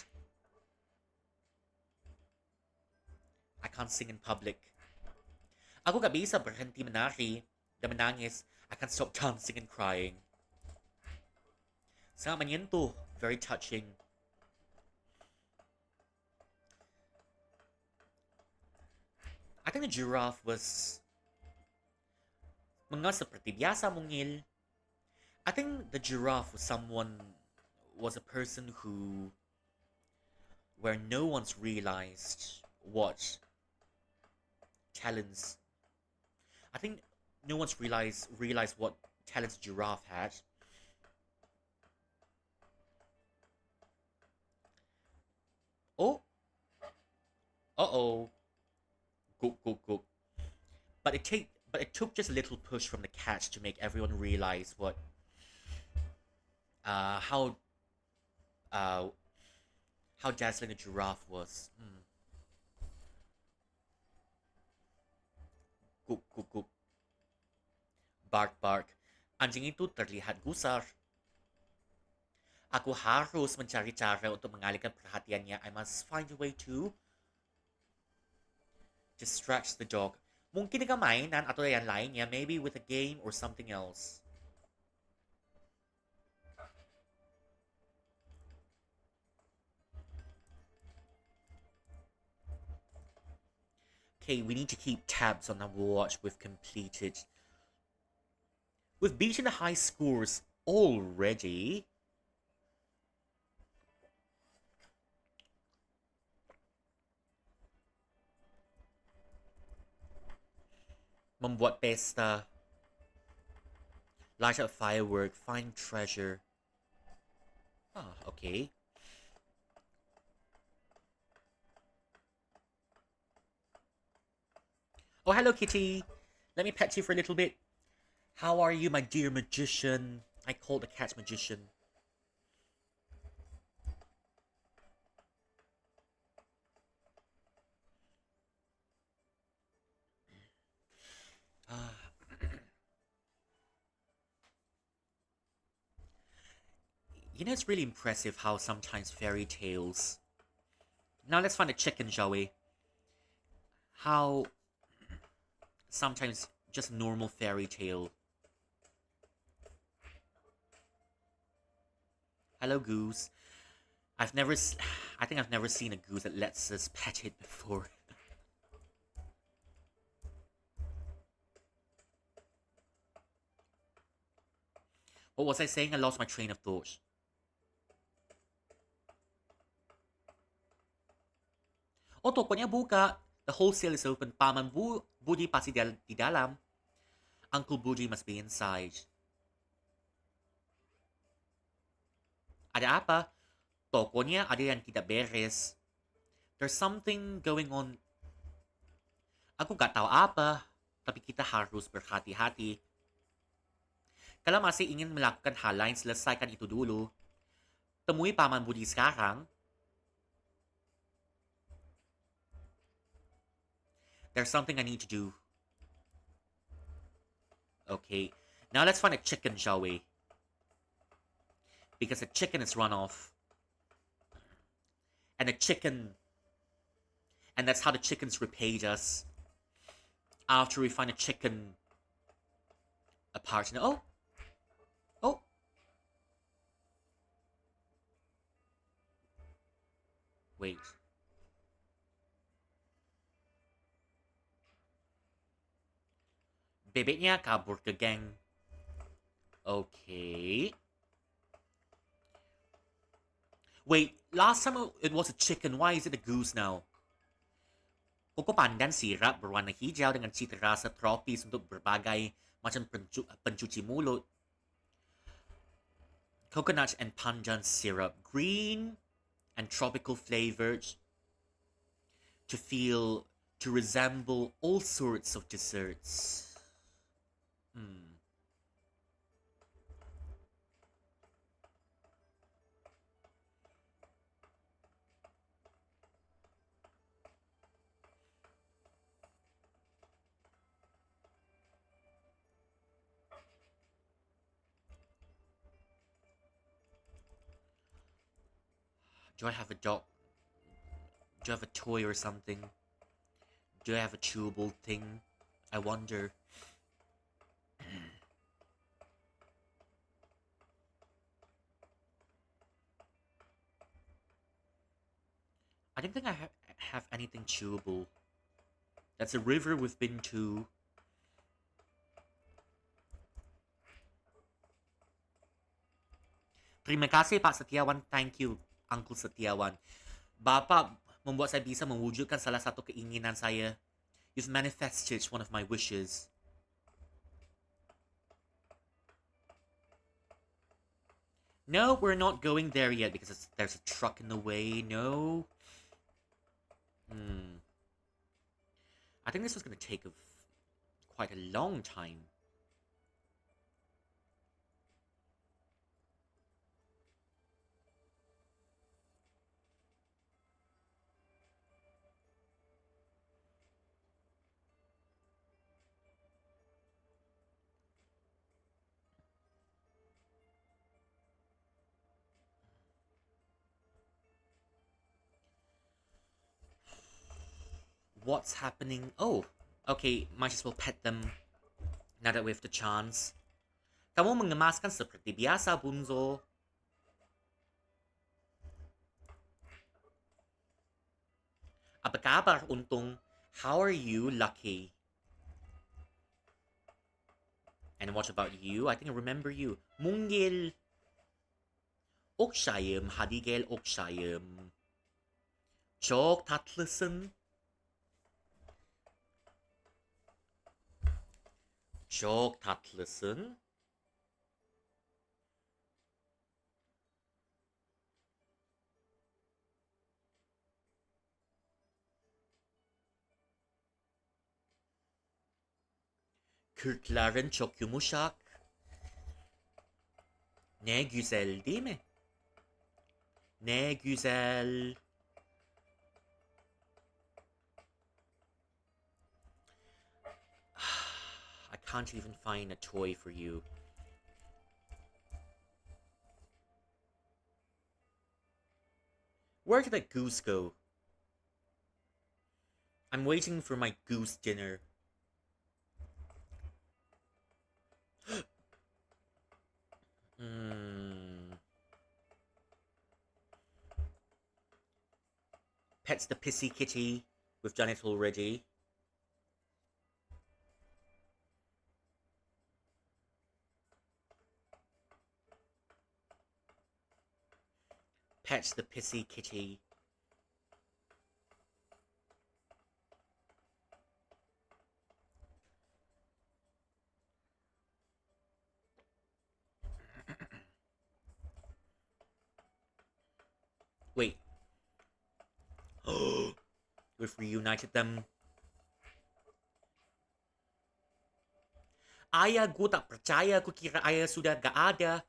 I can't sing in public. Aku gak bisa berhenti menari dan menangis. I can't stop dancing and crying. Sangat menyentuh, very touching. I think the giraffe was seperti biasa mungil. I think the giraffe was a person where no one's realized what talents. I think no one's realized what talents giraffe had. Oh, go. But it took just a little push from the cat to make everyone realize how dazzling a giraffe was. Guk. Bark. Anjing itu terlihat gusar. Aku harus mencari cara untuk mengalihkan perhatiannya. I must find a way to distract the dog. Mungkin dengan mainan atau yang lainnya, maybe with a game or something else. Okay, we need to keep tabs on our watch. We've completed. We've beaten the high scores already. Membuat pesta. Light up firework. Find treasure. Ah, okay. Oh, hello, Kitty. Let me pet you for a little bit. How are you, my dear magician? I call the cat magician. You know, it's really impressive how sometimes fairy tales. Now let's find a chicken, shall we? How sometimes just normal fairy tale. Hello, goose. I've never. I think I've never seen a goose that lets us pet it before. What was I saying? I lost my train of thought. Oh, tokonya buka. The wholesale is open. Paman Budi pasti di dalam. Uncle Budi must be inside. Ada apa? Tokonya ada yang tidak beres. There's something going on. Aku gak tahu apa, tapi kita harus berhati-hati. Kalau masih ingin melakukan hal lain, selesaikan itu dulu. Temui Paman Budi sekarang. There's something I need to do. Okay, now let's find a chicken, shall we? Because the chicken is run off. And the chicken... And that's how the chickens repaid us. After we find a chicken... A partner... Oh! Oh! Wait. Bebeknya kabur ke geng. Okay. Wait, last time it was a chicken. Why is it a goose now? Koko pandan sirap berwarna hijau dengan cita rasa tropis untuk berbagai macam pencuci mulut. Coconut and pandan syrup, green and tropical flavored, to resemble all sorts of desserts. Do I have a dog? Do I have a toy or something? Do I have a chewable thing? I wonder. I don't think I have anything chewable. That's a river we've been to. Terima kasih Pak Setiawan. Thank you Uncle Setiawan. Bapak membuat saya bisa mewujudkan salah satu keinginan saya. You've manifested one of my wishes. No, we're not going there yet because there's a truck in the way. No. I think this was going to take quite a long time. What's happening? Oh, okay, might as well pet them now that we have the chance. Kamu mengemaskan seperti biasa, Bunzo. Apa kabar, Untung? How are you lucky? And what about you? I think I remember you. Mungil. Okşayım, hadi gel okşayım. Çok tatlısın. Çok tatlısın. Kürklerin çok yumuşak. Ne güzel değil mi? Ne güzel. I can't even find a toy for you. Where did that goose go? I'm waiting for my goose dinner. Pet's the pissy kitty. We've done it already. Pet's the pissy kitty. Wait. We've reunited them. Ayah, gue tak percaya. Ku kira ayah sudah gak ada.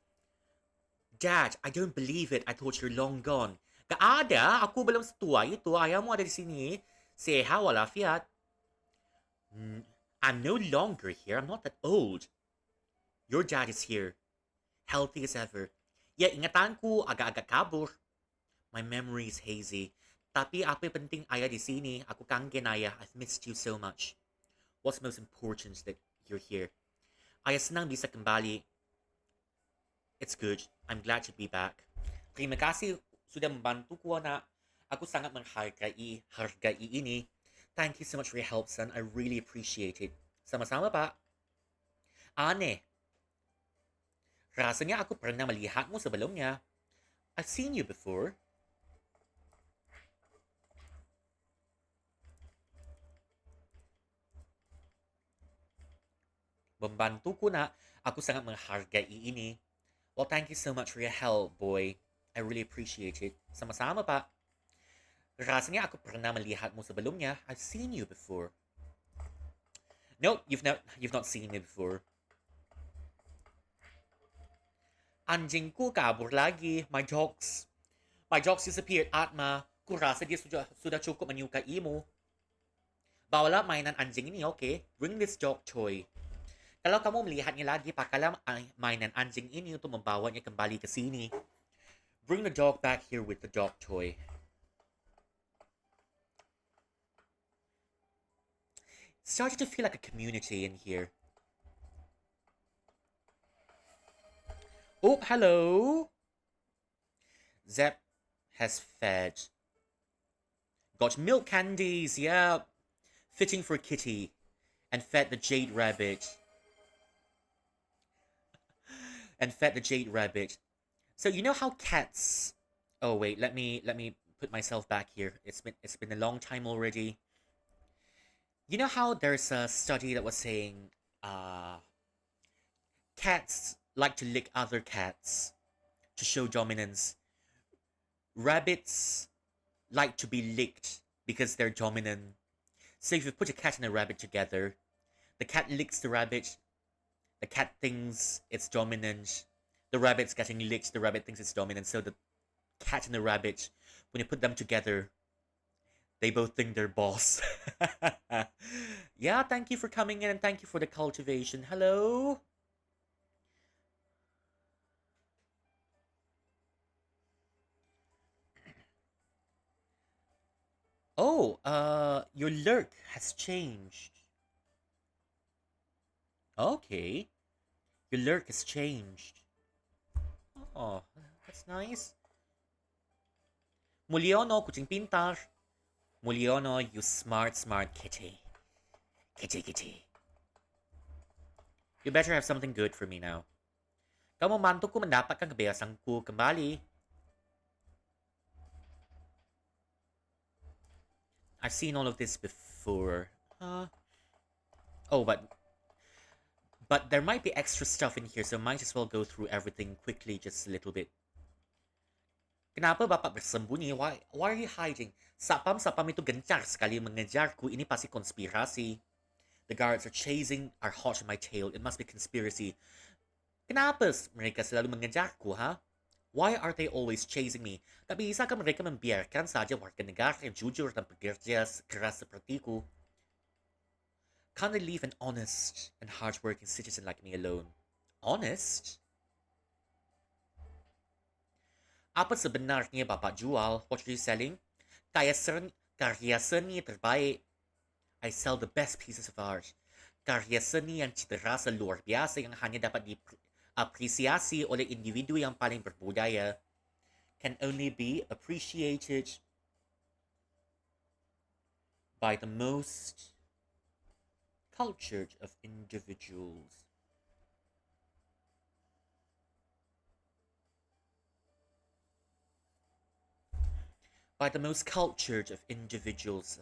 Dad, I don't believe it. I thought you're long gone. Gak ada. Aku belum setua itu. Ayahmu ada di sini. Sehat walafiat. I'm no longer here. I'm not that old. Your dad is here. Healthy as ever. Ya, ingatanku agak-agak kabur. My memory is hazy. Tapi apa yang penting ayah di sini. Aku kangen ayah. I've missed you so much. What's most important is that you're here. Ayah senang bisa kembali. It's good. I'm glad to be back. Terima kasih sudah membantuku, anak. Aku sangat menghargai ini. Thank you so much for your help, son. I really appreciate it. Sama-sama, Pak. Aneh. Rasanya aku pernah melihatmu sebelumnya. I've seen you before. Membantuku, nak. Aku sangat menghargai ini. Well, thank you so much for your help, boy. I really appreciate it. Sama-sama, Pak. Rasanya aku pernah melihatmu sebelumnya. I've seen you before. Nope, you've not seen me before. Anjingku kabur lagi. My dogs disappeared, Atma. Ku rasa dia sudah cukup menyukaimu. Bawalah mainan anjing ini, okay? Bring this dog toy. Kalau kamu melihatnya lagi, pakailah mainan anjing ini untuk membawanya kembali ke sini. Bring the dog back here with the dog toy. It's starting to feel like a community in here. Oh, hello. Zep has fed. Got milk candies, yeah. Fitting for kitty. And fed the jade rabbit. So you know how cats... Oh wait, let me put myself back here. It's been a long time already. You know how there's a study that was saying cats like to lick other cats to show dominance. Rabbits like to be licked because they're dominant. So if you put a cat and a rabbit together, the cat licks the rabbit. The cat thinks it's dominant. The rabbit's getting licked. The rabbit thinks it's dominant. So the cat and the rabbit, when you put them together, they both think they're boss. Yeah, thank you for coming in and thank you for the cultivation. Hello? Oh, your lurk has changed. Okay. Your lurk has changed. Oh, that's nice. Mulyono, kucing pintar. Mulyono, you smart kitty. Kitty. You better have something good for me now. Kamu mantuku mendapatkan kebiasaanku kembali. I've seen all of this before. Oh, but there might be extra stuff in here, so might as well go through everything quickly, just a little bit. Kenapa Bapak bersembunyi? Why are you hiding? Sapam itu gencar sekali mengejarku. Ini pasti konspirasi. The guards are hot on my tail. It must be conspiracy. Kenapa mereka selalu mengejarku, ha? Why are they always chasing me? Tak bisakah mereka membiarkan saja warga negara yang jujur dan bekerja keras sepertiku? Can't they leave an honest and hardworking citizen like me alone? Honest? Apa sebenarnya Bapak jual? What are you selling? Karya seni terbaik. I sell the best pieces of art. Karya seni yang cita rasa luar biasa yang hanya dapat diapresiasi oleh individu yang paling berbudaya. Can only be appreciated by the most cultured of individuals. By the most cultured of individuals.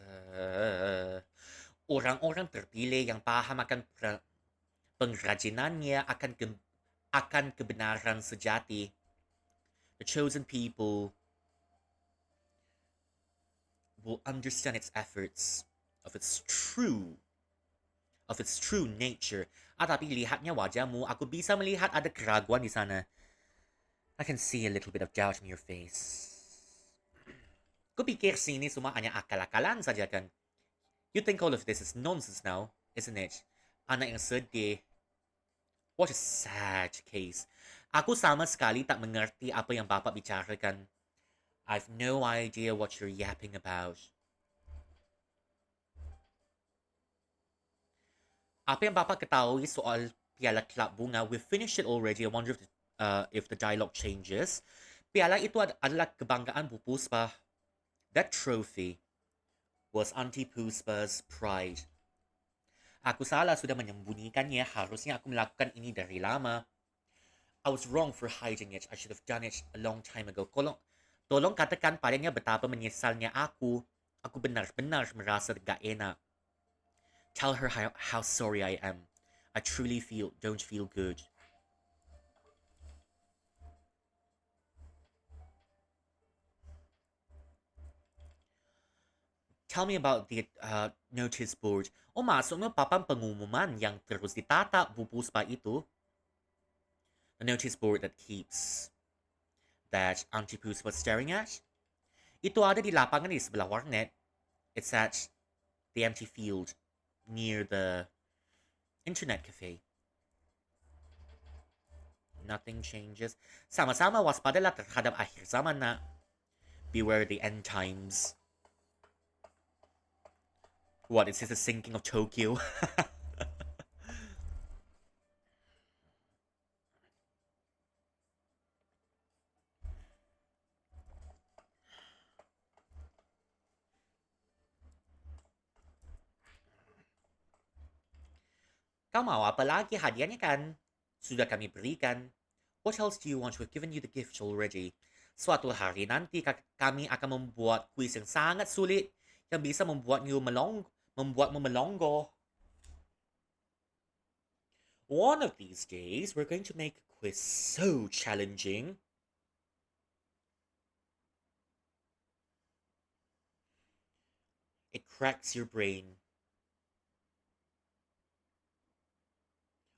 Orang-orang terpilih yang paham akan pengrajinannya, akan kebenaran sejati. The chosen people will understand its efforts of its true nature. Tapi lihatnya wajahmu, aku bisa melihat ada keraguan di sana. I can see a little bit of doubt in your face. Kupikir sini semua hanya akal-akalan saja kan? You think all of this is nonsense now, isn't it? Anak yang sedih. What a sad case. Aku sama sekali tak mengerti apa yang Bapak bicarakan. I've no idea what you're yapping about. Apa yang Bapak ketahui soal piala klub bunga? We've finished it already. I wonder if the dialogue changes. Piala itu adalah kebanggaan Bu Puspa. That trophy was Auntie Puspa's pride. Aku salah sudah menyembunyikannya. Harusnya aku melakukan ini dari lama. I was wrong for hiding it. I should have done it a long time ago. Tolong katakan padanya betapa menyesalnya aku. Aku benar-benar merasa gak enak. Tell her how sorry I am. I truly don't feel good. Tell me about the notice board. O maksudnya papan pengumuman yang terus ditata Bu Puspa itu. The notice board that Auntie Puspa was staring at. Itu ada di lapangan di sebelah warnet. It's at the empty field near the internet cafe. Nothing changes. Sama-sama waspadalah terhadap akhir zaman na. Beware the end times. What, is this a sinking of Tokyo? Kau mau apa lagi hadiahnya kan? Sudah kami berikan. What else do you want? We've given you the gift already. Suatu hari nanti kami akan membuat kuis yang sangat sulit yang bisa membuatmu melongo. One of these days, we're going to make a quiz so challenging. It cracks your brain.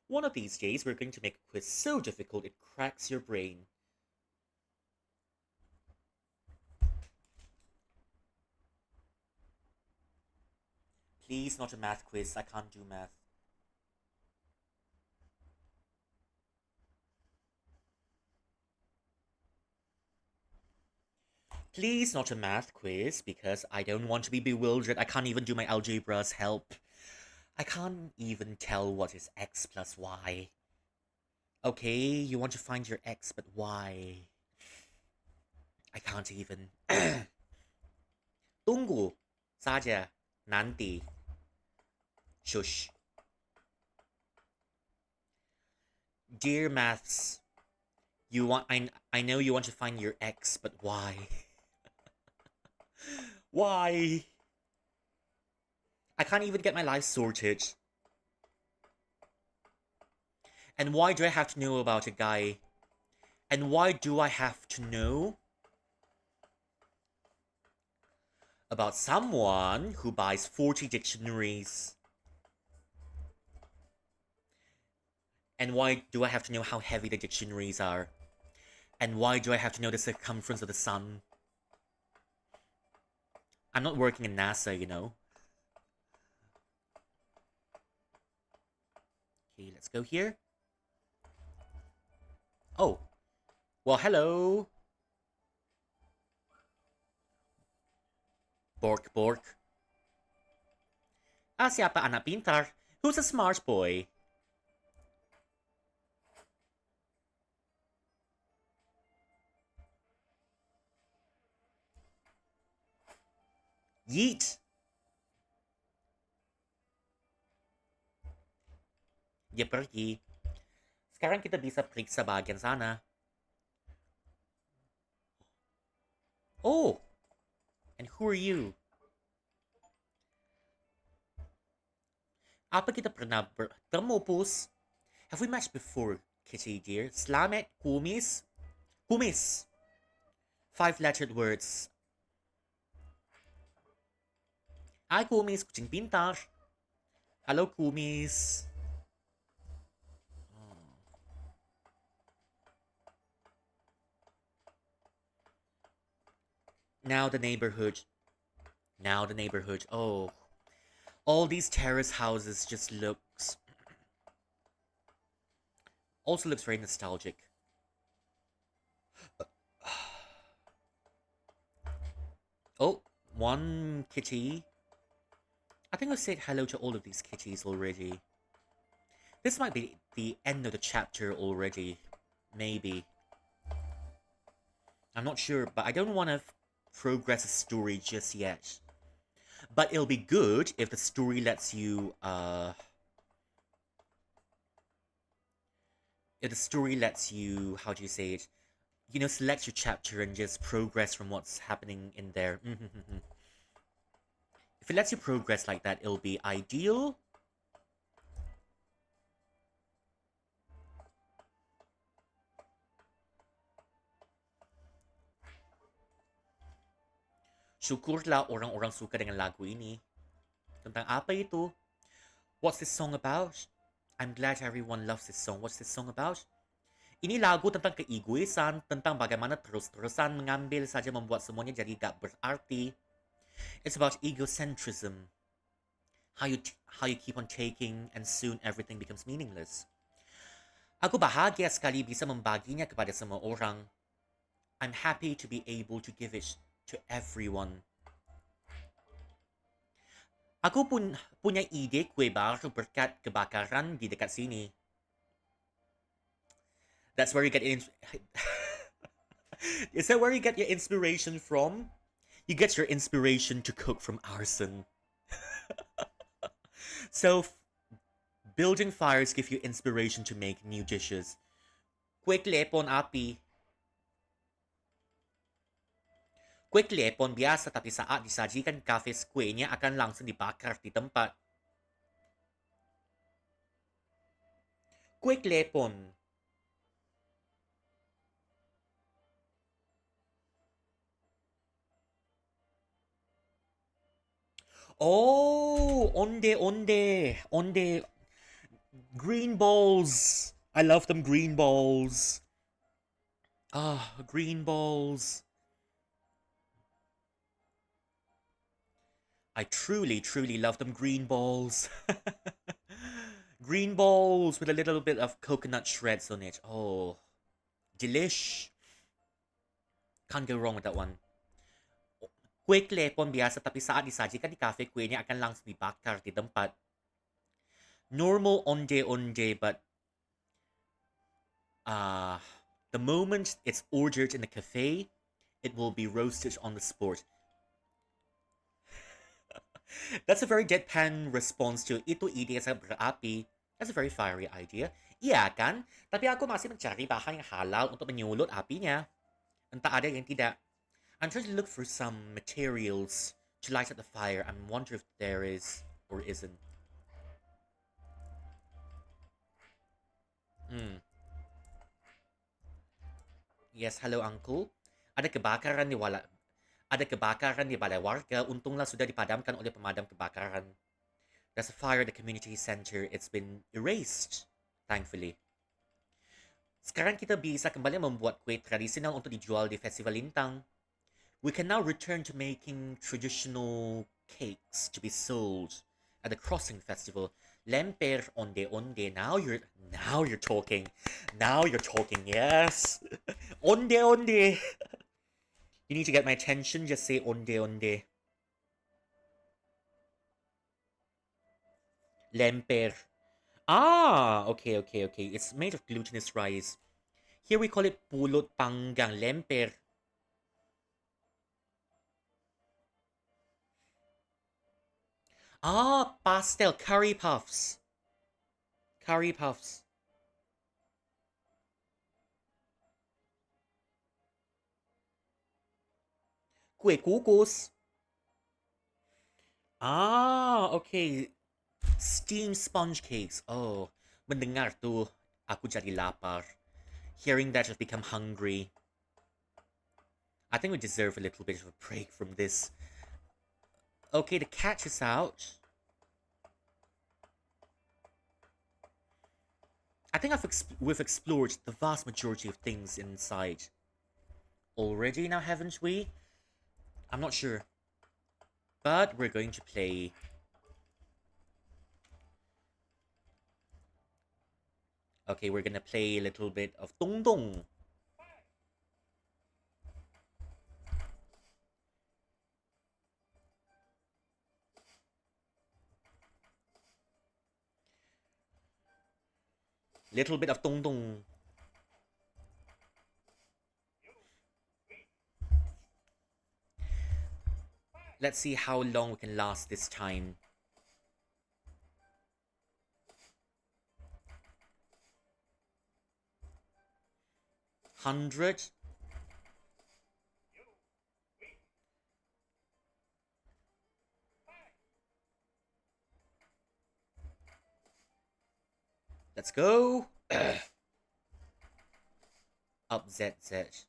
One of these days, we're going to make a quiz so difficult it cracks your brain. Please, not a math quiz. I can't do math. Please, not a math quiz, because I don't want to be bewildered. I can't even do my algebras. Help. I can't even tell what is x plus y. Okay, you want to find your x, but why? I can't even. Tunggu. saja. Nanti. Shush. Dear Maths, I know you want to find your ex, but why? Why? I can't even get my life sorted. And why do I have to know about a guy? And why do I have to know about someone who buys 40 dictionaries? And why do I have to know how heavy the dictionaries are? And why do I have to know the circumference of the sun? I'm not working in NASA, you know. Okay, let's go here. Oh, well, hello. Bork, bork. Ah, siapa anak pintar? Who's a smart boy? Yeet. Dia pergi. Sekarang kita bisa periksa bagian sana. Oh, and who are you? Apa kita pernah bertemu, Pus? Have we matched before, Kitty dear? Slamet, kumis? Kumis. 5-lettered words. Hi, kumis, kucing pintar. Hello, kumis. Now the neighborhood. Now the neighborhood. Oh, all these terrace houses just also looks very nostalgic. Oh, one kitty. I think I've said hello to all of these kitties already. This might be the end of the chapter already. Maybe. I'm not sure, but I don't want to progress the story just yet. But it'll be good if the story lets you, if the story lets you, how do you say it? You know, select your chapter and just progress from what's happening in there. If it lets you progress like that, it'll be ideal. Syukurlah orang-orang suka dengan lagu ini. Tentang apa itu? What's this song about? I'm glad everyone loves this song. What's this song about? Ini lagu tentang keegoisan, tentang bagaimana terus-terusan mengambil saja membuat semuanya jadi gak berarti. It's about egocentrism. How you keep on taking and soon everything becomes meaningless. Aku bahagia sekali bisa membaginya kepada semua orang. I'm happy to be able to give it to everyone. Aku pun punya ide kue baru berkat kebakaran di dekat sini. That's where you get Is that where you get your inspiration from? You get your inspiration to cook from arson. So, building fires give you inspiration to make new dishes. Kue klepon api. Kue klepon biasa tapi saat disajikan kafe, kuenya akan langsung dibakar di tempat. Kue klepon. Oh, onde. Green balls. I love them green balls. Ah, green balls. I truly, truly love them green balls. Green balls with a little bit of coconut shreds on it. Oh, delish. Can't go wrong with that one. Kue klepon biasa tapi saat disajikan di kafe, kuenya akan langsung dibakar di tempat. Normal onde, but the moment it's ordered in the cafe, it will be roasted on the spot. That's a very deadpan response to itu ide sa berapi. That's a very fiery idea. Iya kan? Tapi aku masih mencari bahan yang halal untuk menyulut apinya. Entah ada yang tidak. I'm trying to look for some materials to light up the fire and wonder if there is or isn't. Hmm. Yes, hello uncle. Ada kebakaran di wala ada kebakaran di balai warga. Untunglah sudah dipadamkan oleh pemadam kebakaran. There's a fire at the community center. It's been erased, thankfully. Sekarang kita bisa kembali membuat kue tradisional untuk dijual di Festival Lintang. We can now return to making traditional cakes to be sold at the Crossing Festival. Lemper onde onde. Now you're talking. Now you're talking. Yes. Onde onde. You need to get my attention. Just say onde onde. Lemper. Ah, okay. It's made of glutinous rice. Here we call it pulot panggang lemper. Ah, pastel curry puffs. Curry puffs. Kue kukus. Ah, okay. Steamed sponge cakes. Oh, mendengar tu, aku jadi lapar. Hearing that, I've become hungry. I think we deserve a little bit of a break from this. Okay, the catch is out. I think we've explored the vast majority of things inside already now, haven't we? I'm not sure. But we're going to play. Okay, we're gonna play a little bit of Dong Dong. Little bit of Dong Dong. Let's see how long we can last this time. 100. Let's go. Up ZZ.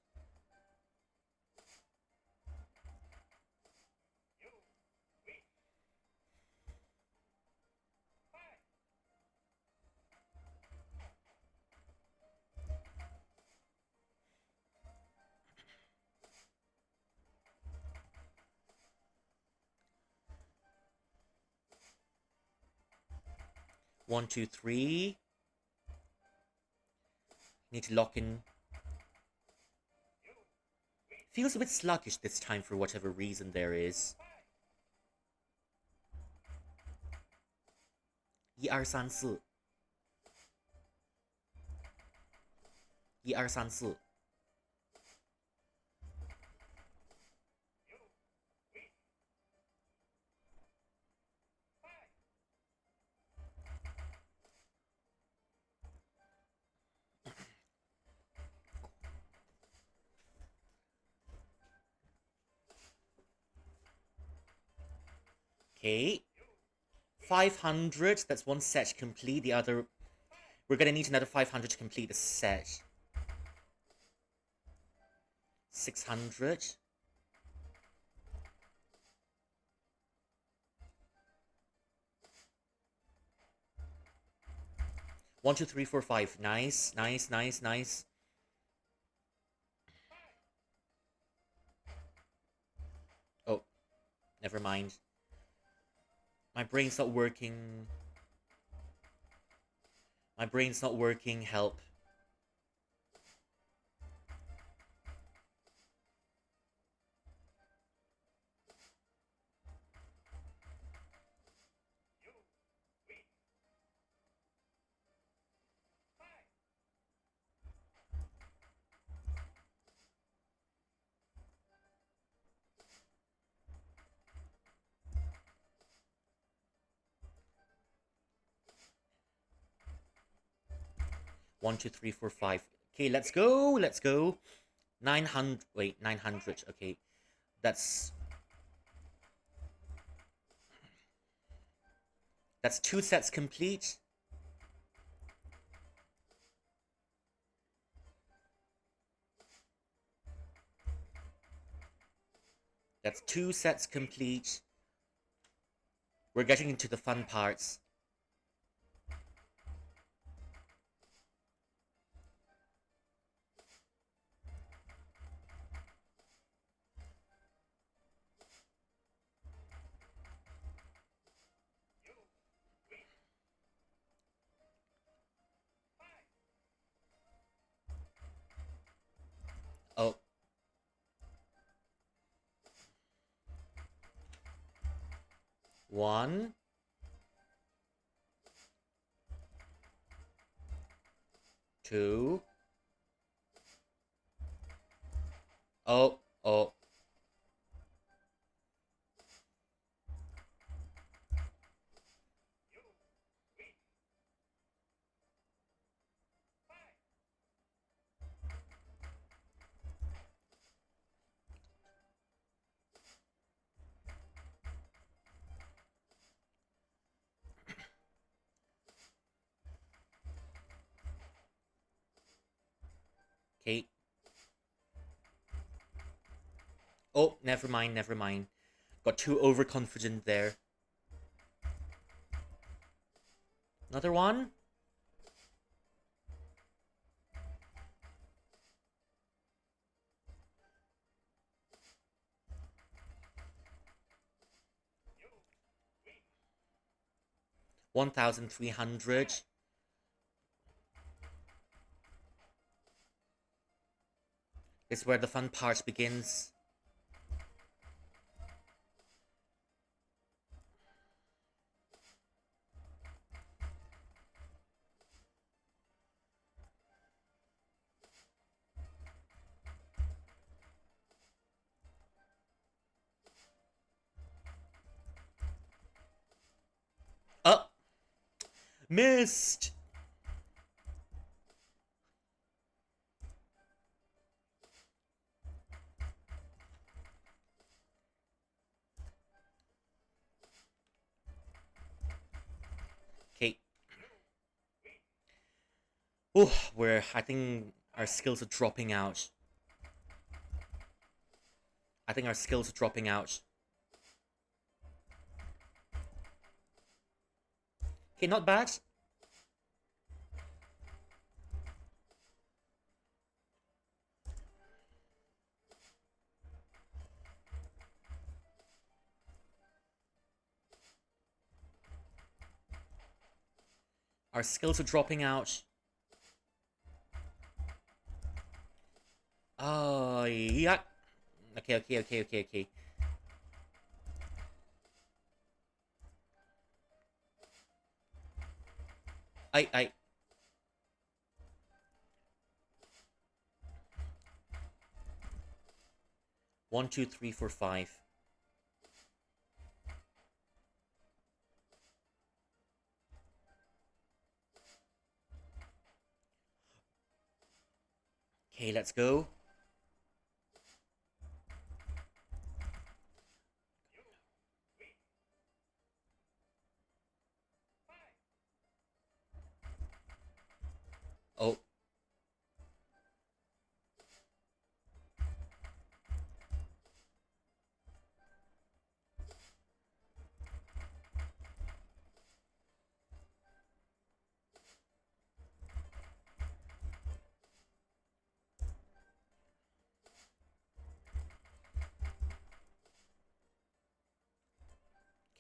One, two, three. Need to lock in. Feels a bit sluggish this time for whatever reason there is. 1、2、3、4。1、2、3、4。Okay. 500. That's one set complete. The other. We're gonna need another 500 to complete the set. 600. 1, 2, 3, 4, 5. Nice. Oh, never mind. My brain's not working. Help. 1, 2, 3, 4, 5. Okay, let's go. Let's go. 900. Wait, 900. Okay. That's 2 sets complete. That's 2 sets complete. We're getting into the fun parts. Oh. One. Two. Oh. Oh. Okay. Oh, never mind, never mind. Got too overconfident there. Another one? $1,300. This is where the fun part begins. Oh! Missed! Okay. Oh, I think our skills are dropping out. I think our skills are dropping out. Okay, not bad. Our skills are dropping out. Oh, yeah. Okay. I. 1, 2, 3, 4, 5. Okay, let's go. Oh.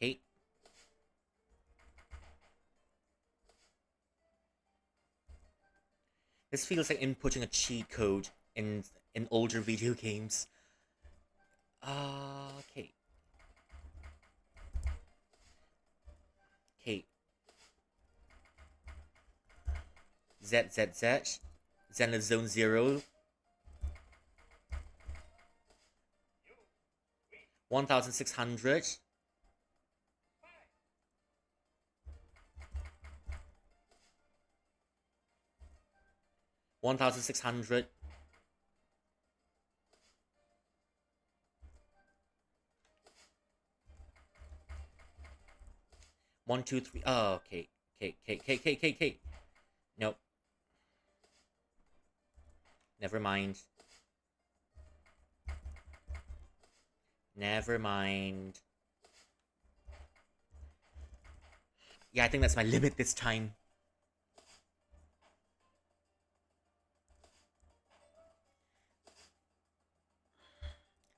Okay. This feels like inputting a cheat code in older video games. Okay. Okay. Z. Zenith Zone 0. 1,600. 1,600. 1, 2, 3. Oh, okay. Okay. Nope. Never mind. Never mind. Yeah, I think that's my limit this time.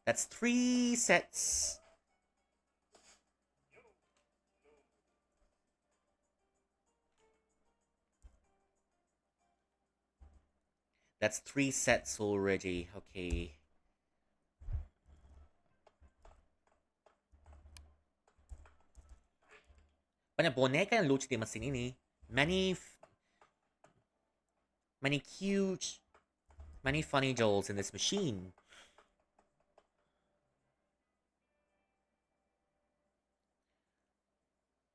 That's 3 sets. That's 3 sets already. Okay. Banyak boneka yang lucu di mesin ini. Many cute, many funny dolls in this machine.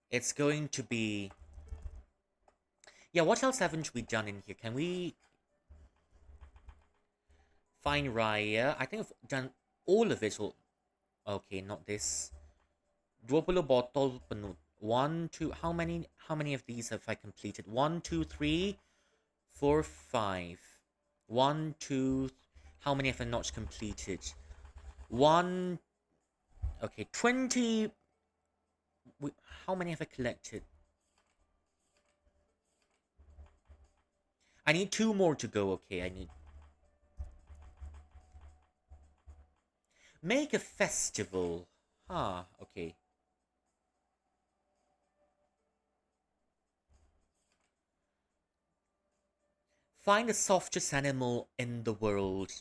It's going to be... Yeah, what else haven't we done in here? Can we find Raya? I think I've done all of it. Okay, not this. 20 botol penuh. 1, 2... How many of these have I completed? 1, 2, 3, 4, 5. 1, 2... How many have I not completed? 1... Okay, 20... How many have I collected? I need 2 more to go. Okay, I need... Make a festival. Okay. Find the softest animal in the world.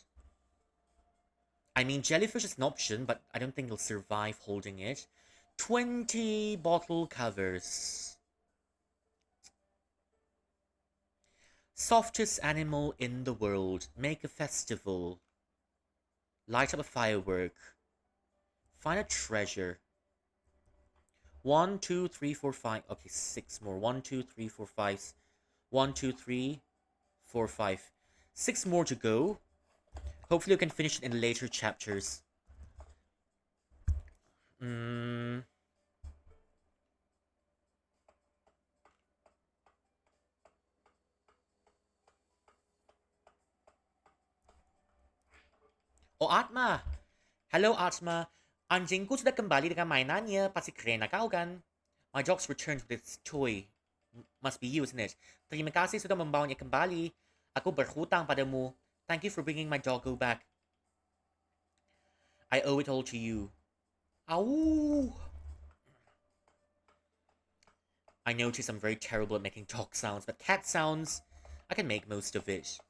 I mean, jellyfish is an option, but I don't think you'll survive holding it. 20 bottle covers. Softest animal in the world. Make a festival. Light up a firework. Find a treasure. 1, 2, 3, 4, 5. Okay, 6 more. 1, 2, 3, 4, 5. 1, 2, 3, 4, 5. 6 more to go. Hopefully we can finish it in later chapters. Oh, Atma! Hello, Atma. Anjingku sudah kembali dengan mainannya. Pasti keren kau kan? My dog's returned with its toy. Must be you, isn't it? Terima kasih sudah membawanya kembali. Aku berhutang padamu. Thank you for bringing my doggo back. I owe it all to you. Ow! I notice I'm very terrible at making dog sounds, but cat sounds, I can make most of it.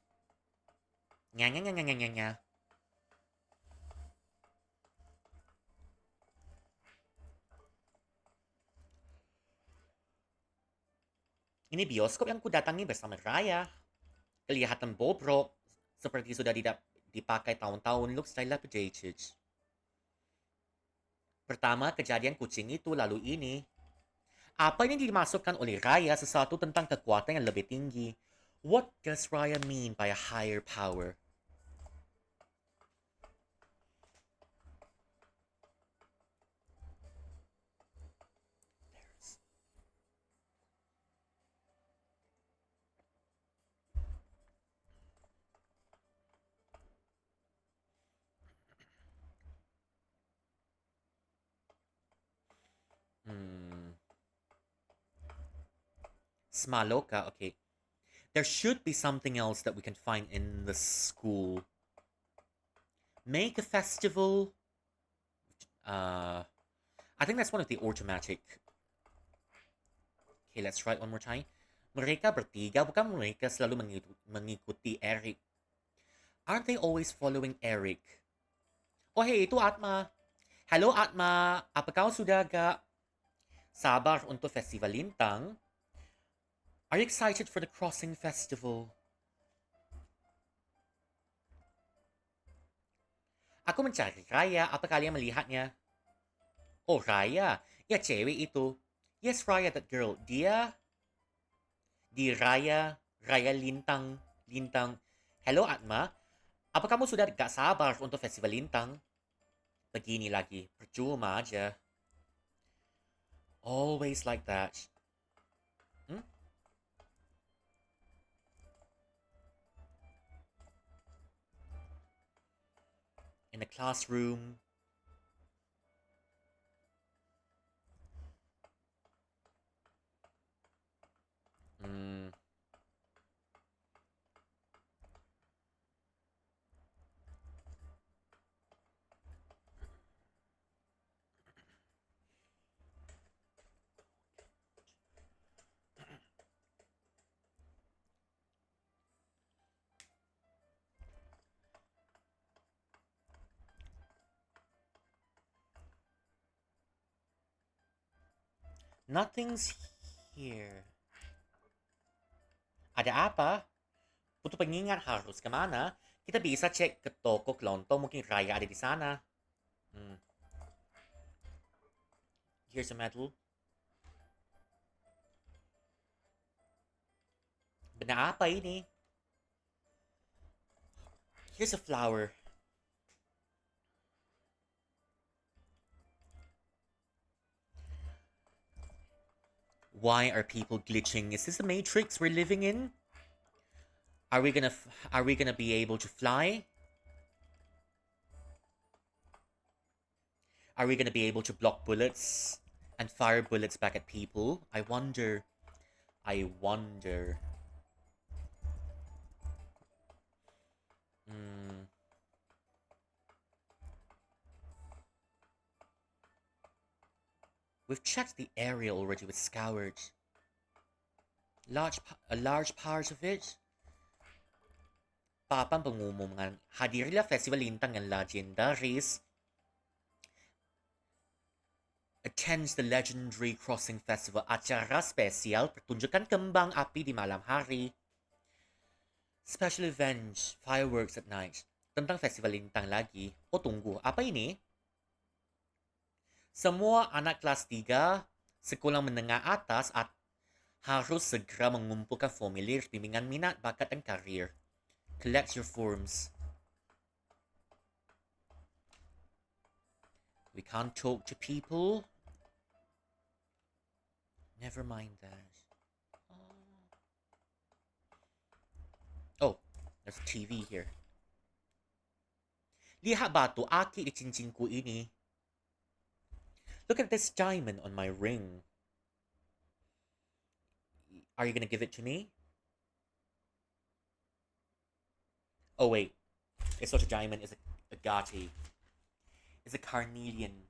Nya nya nya nya nya nya. Ini bioskop yang kudatangi bersama Raya. Kelihatan bobrok, seperti sudah tidak dipakai tahun-tahun, looks dilapidated. Pertama, kejadian kucing itu, lalu ini. Apa ini dimasukkan oleh Raya sesuatu tentang kekuatan yang lebih tinggi? What does Raya mean by a higher power? Smaloka, okay. There should be something else that we can find in the school. Make a festival. I think that's one of the automatic. Okay, let's try it one more time. Mereka bertiga, bukan mereka selalu mengikuti Eric. Aren't they always following Eric? Oh hey, itu Atma. Hello Atma, apa kau sudah agak sabar untuk festival lintang? Are you excited for the Crossing Festival? Aku mencari Raya, apa kalian melihatnya? Oh, Raya. Ya, cewek itu. Yes, Raya, that girl. Dia... Di Raya Lintang. Hello, Atma. Apa kamu sudah gak sabar untuk festival lintang? Begini lagi, percuma aja. Always like that. Hmm? In the classroom. Hmm. Nothing's here. Ada apa? Butuh pengingat harus kemana? Kita bisa cek ke toko kelontong, mungkin Raya ada di sana. Hmm. Here's a medal. Benda apa ini? Here's a flower. Why are people glitching? Is this the matrix we're living in? Are we gonna be able to fly? Are we gonna be able to block bullets and fire bullets back at people? I wonder. I wonder. Hmm. We've checked the area already with scoured. A large part of it. Papang pangumuman hadirlah festival lintang yang legendaris attends the legendary crossing festival, acara spesial pertunjukan kembang api di malam hari. Special events, fireworks at night. Tentang festival lintang lagi. Oh tunggu, apa ini? Semua anak kelas 3 sekolah menengah atas harus segera mengumpulkan formulir bimbingan minat, bakat, dan karir. Collect your forms. We can't talk to people. Never mind that. Oh, there's a TV here. Lihat ba to? Aki di cincinku ini. Look at this diamond on my ring. Are you gonna give it to me? Oh wait, it's not a diamond, it's a agate. It's a carnelian.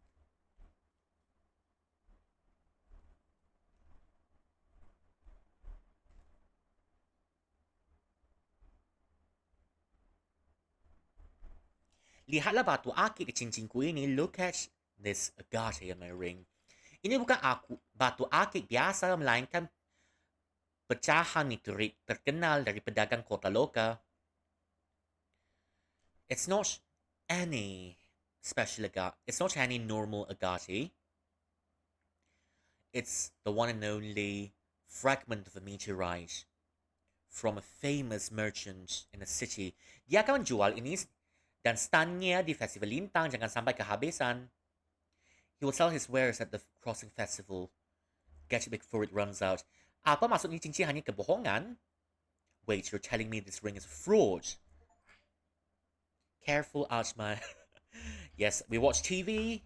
Lihatlah batu akik di cincinku ini. Look at this agate on my ring. Ini bukan batu akik biasa, melainkan pecahan meteorit terkenal dari pedagang kota loka. It's not any special agate. It's not any normal agate. It's the one and only fragment of a meteorite from a famous merchant in a city. Dia akan menjual ini dan stannya di festival lintang, jangan sampai kehabisan. He will sell his wares at the crossing festival. Get it before it runs out. Apa maksudnya cincin hanya kebohongan? Wait, you're telling me this ring is a fraud? Careful, Asma. Yes, we watch TV.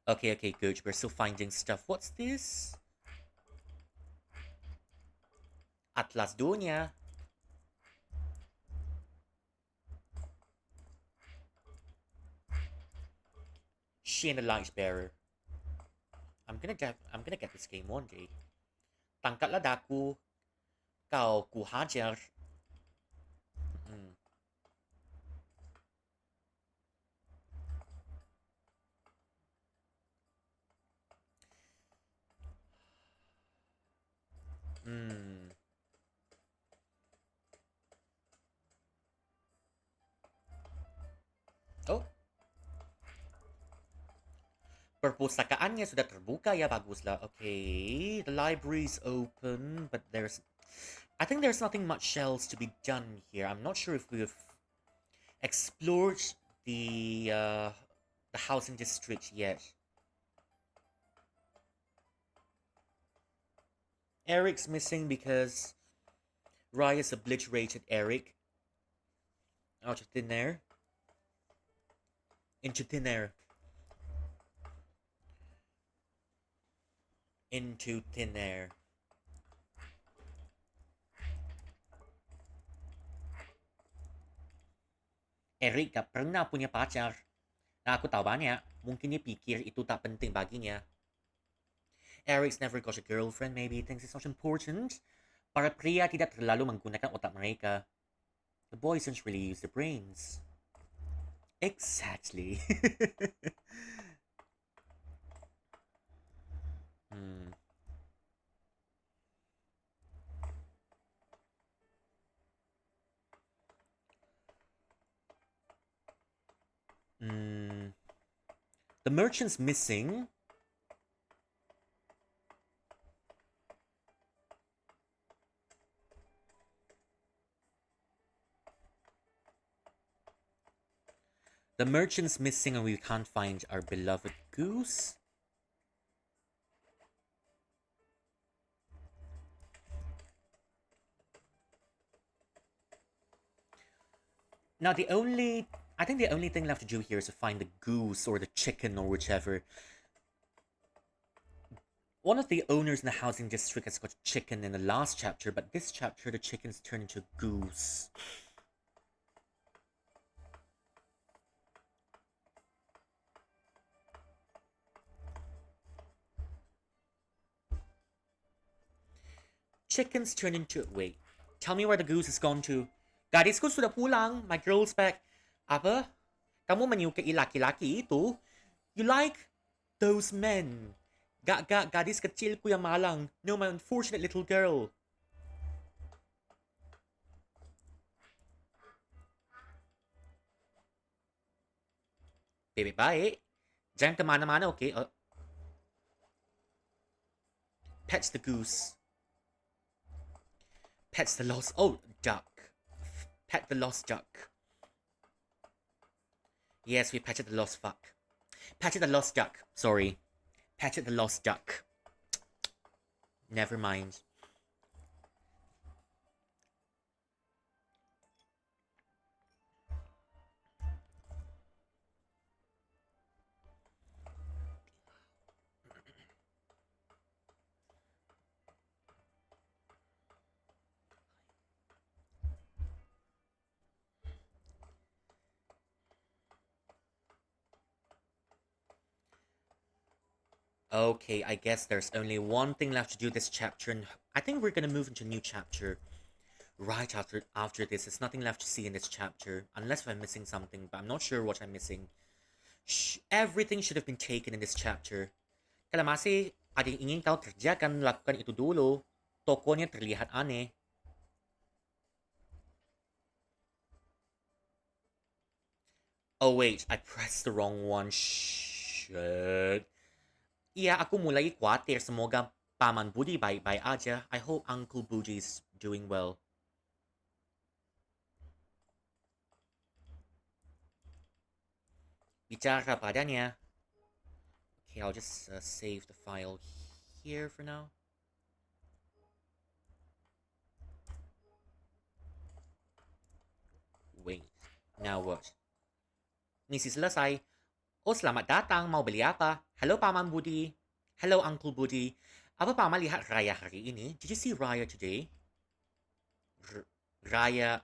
Okay, good. We're still finding stuff. What's this? Atlas Dunia. She and the light bearer. I'm gonna get this game one day. Tangkatlah daku. Kau ku hajar. Oh. Perpustakaannya sudah terbuka ya, baguslah. Okay, the library's open, but there's I think there's nothing much else to be done here. I'm not sure if we've explored the uh, the housing district yet. Eric's missing because Riot's obliterated Eric out of thin air. Into thin air. Into thin air. Eric gak pernah punya pacar. Nah, aku tahu banyak. Mungkin dia pikir itu tak penting baginya. Eric's never got a girlfriend. Maybe he thinks it's not important. Para pria tidak terlalu menggunakan otak mereka. The boys don't really use their brains. Exactly. hmm. Hmm. The merchant's missing. The merchant's missing and we can't find our beloved goose. Now I think the only thing left to do here is to find the goose or the chicken or whichever. One of the owners in the housing district has got chicken in the last chapter, but this chapter the chicken's turned into goose. Chickens turn into... Wait. Tell me where the goose has gone to. Gadisku sudah pulang. My girl's back. Apa? Kamu menyukai laki-laki itu? You like those men? Gadis kecilku yang malang. No, my unfortunate little girl. Baby baik. Jangan kemana-mana, okay? Pets the goose. Pets the lost... Oh, duck. Pet the lost duck. Yes, we petted the lost fuck. Petted the lost duck. Sorry. Petted the lost duck. Never mind. Okay, I guess there's only one thing left to do this chapter, and I think we're gonna move into a new chapter right after this. There's nothing left to see in this chapter, unless I'm missing something, but I'm not sure what I'm missing. Everything should have been taken in this chapter. Kalau masih ada yang ingin kau kerjakan, lakukan itu dulu. Tokonya terlihat aneh. Oh wait, I pressed the wrong one. Shit. Iya, aku mulai khawatir. Semoga Paman Budi baik-baik aja. I hope Uncle Budi's doing well. Bicara padanya. Okay, I'll just save the file here for now. Wait, now what? Misi selesai. Oh, selamat datang. Mau beli apa? Hello, Paman Budi. Hello, Uncle Budi. Apa Paman lihat Raya hari ini? Did you see Raya today? Raya...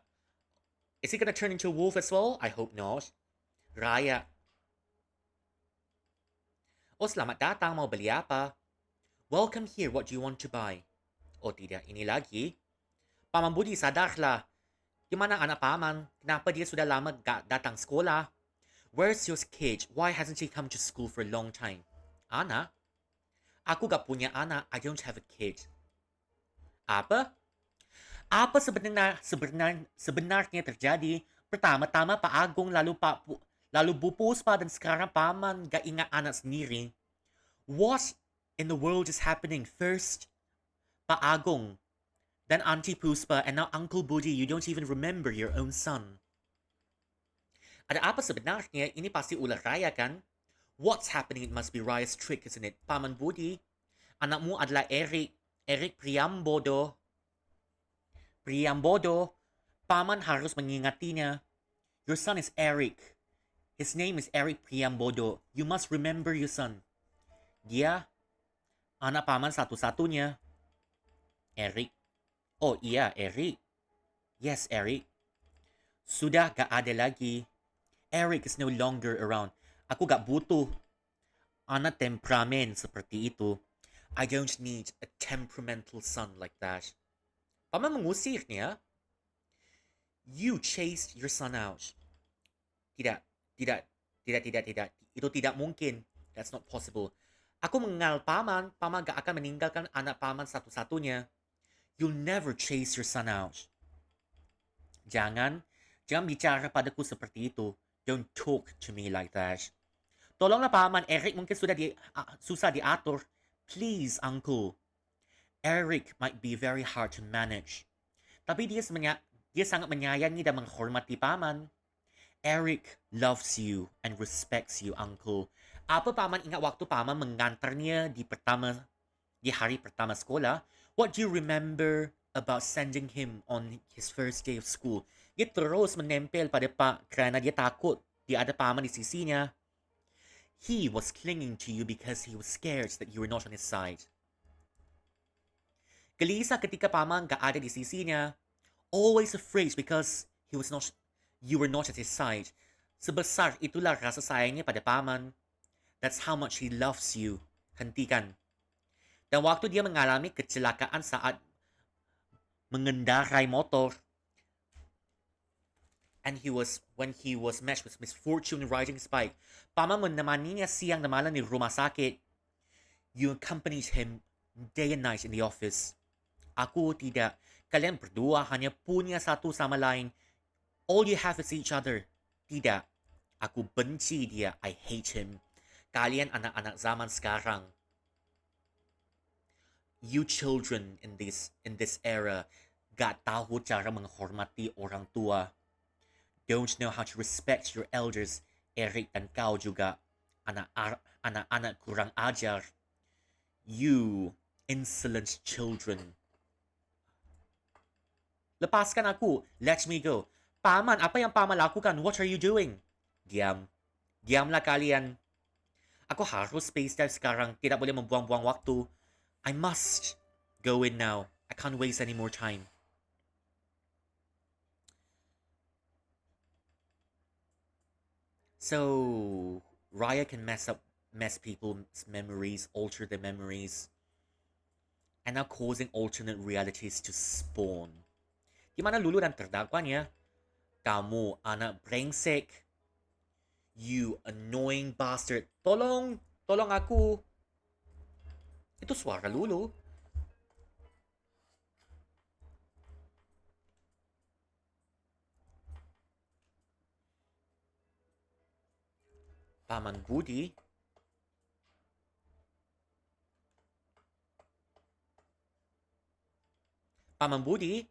Is he gonna turn into a wolf as well? I hope not. Raya... Oh, selamat datang. Mau beli apa? Welcome here. What do you want to buy? Oh, tidak. Ini lagi. Paman Budi, sadarlah. Gimana anak Paman? Kenapa dia sudah lama gak datang sekolah? Where's your kid? Why hasn't he come to school for a long time? Anak? Aku gak punya anak. I don't have a kid. Apa? Apa sebenarnya terjadi? Pertama-tama Pak Agung, lalu Bu Puspa, dan sekarang Paman gak ingat anak sendiri. What in the world is happening? First, Pak Agung. then Auntie Puspa, and now Uncle Budi, you don't even remember your own son. Ada apa sebenarnya? Ini pasti ulah Raya kan? What's happening? It must be Raya's trick, isn't it? Paman Budi, anakmu adalah Eric. Eric Priambodo. Priambodo. Paman harus mengingatinya. Your son is Eric. His name is Eric Priambodo. You must remember your son. Dia anak paman satu-satunya. Eric. Oh iya, Eric. Yes, Eric. Sudah gak ada lagi. Eric is no longer around. Aku gak butuh anak temperamen seperti itu. I don't need a temperamental son like that. Paman mengusir niya. You chased your son out. Tidak, tidak, tidak. Itu tidak mungkin. That's not possible. Aku mengenal paman. Paman gak akan meninggalkan anak paman satu-satunya. You'll never chase your son out. Jangan bicara padaku seperti itu. Don't talk to me like that. Tolonglah paman, Eric mungkin sudah susah diatur. Please, uncle. Eric might be very hard to manage. Tapi dia sangat menyayangi dan menghormati paman. Eric loves you and respects you, uncle. Apa paman ingat waktu paman mengantarnya di hari pertama sekolah? What do you remember about sending him on his first day of school? Dia terus menempel pada Pak kerana dia takut dia ada paman di sisinya. He was clinging to you because he was scared that you were not on his side. Gelisah ketika paman gak ada di sisinya. Always afraid because you were not at his side. Sebesar itulah rasa sayangnya pada paman. That's how much he loves you. Hentikan. Dan waktu dia mengalami kecelakaan saat mengendarai motor, and when he was met with misfortune riding his bike, paman menemaninya siang dan malam di rumah sakit. You accompanied him day and night in the office. Aku tidak. Kalian berdua hanya punya satu sama lain. All you have is each other. Tidak. Aku benci dia. I hate him. Kalian anak-anak zaman sekarang. You children in this era gak tahu cara menghormati orang tua. Don't know how to respect your elders. Eric dan kau juga. Anak-anak kurang ajar. You insolent children. Lepaskan aku. Let me go. Paman, apa yang paman lakukan? What are you doing? Diam. Diamlah kalian. Aku harus space dive sekarang. Tidak boleh membuang-buang waktu. I must go in now. I can't waste any more time. So, Raya can mess people's memories, alter their memories, and now causing alternate realities to spawn. Di mana Lulu dan terdakwa niya? Kamu anak brengsek. You annoying bastard. Tolong aku. Itu suara Lulu. Paman Budi. Paman Budi?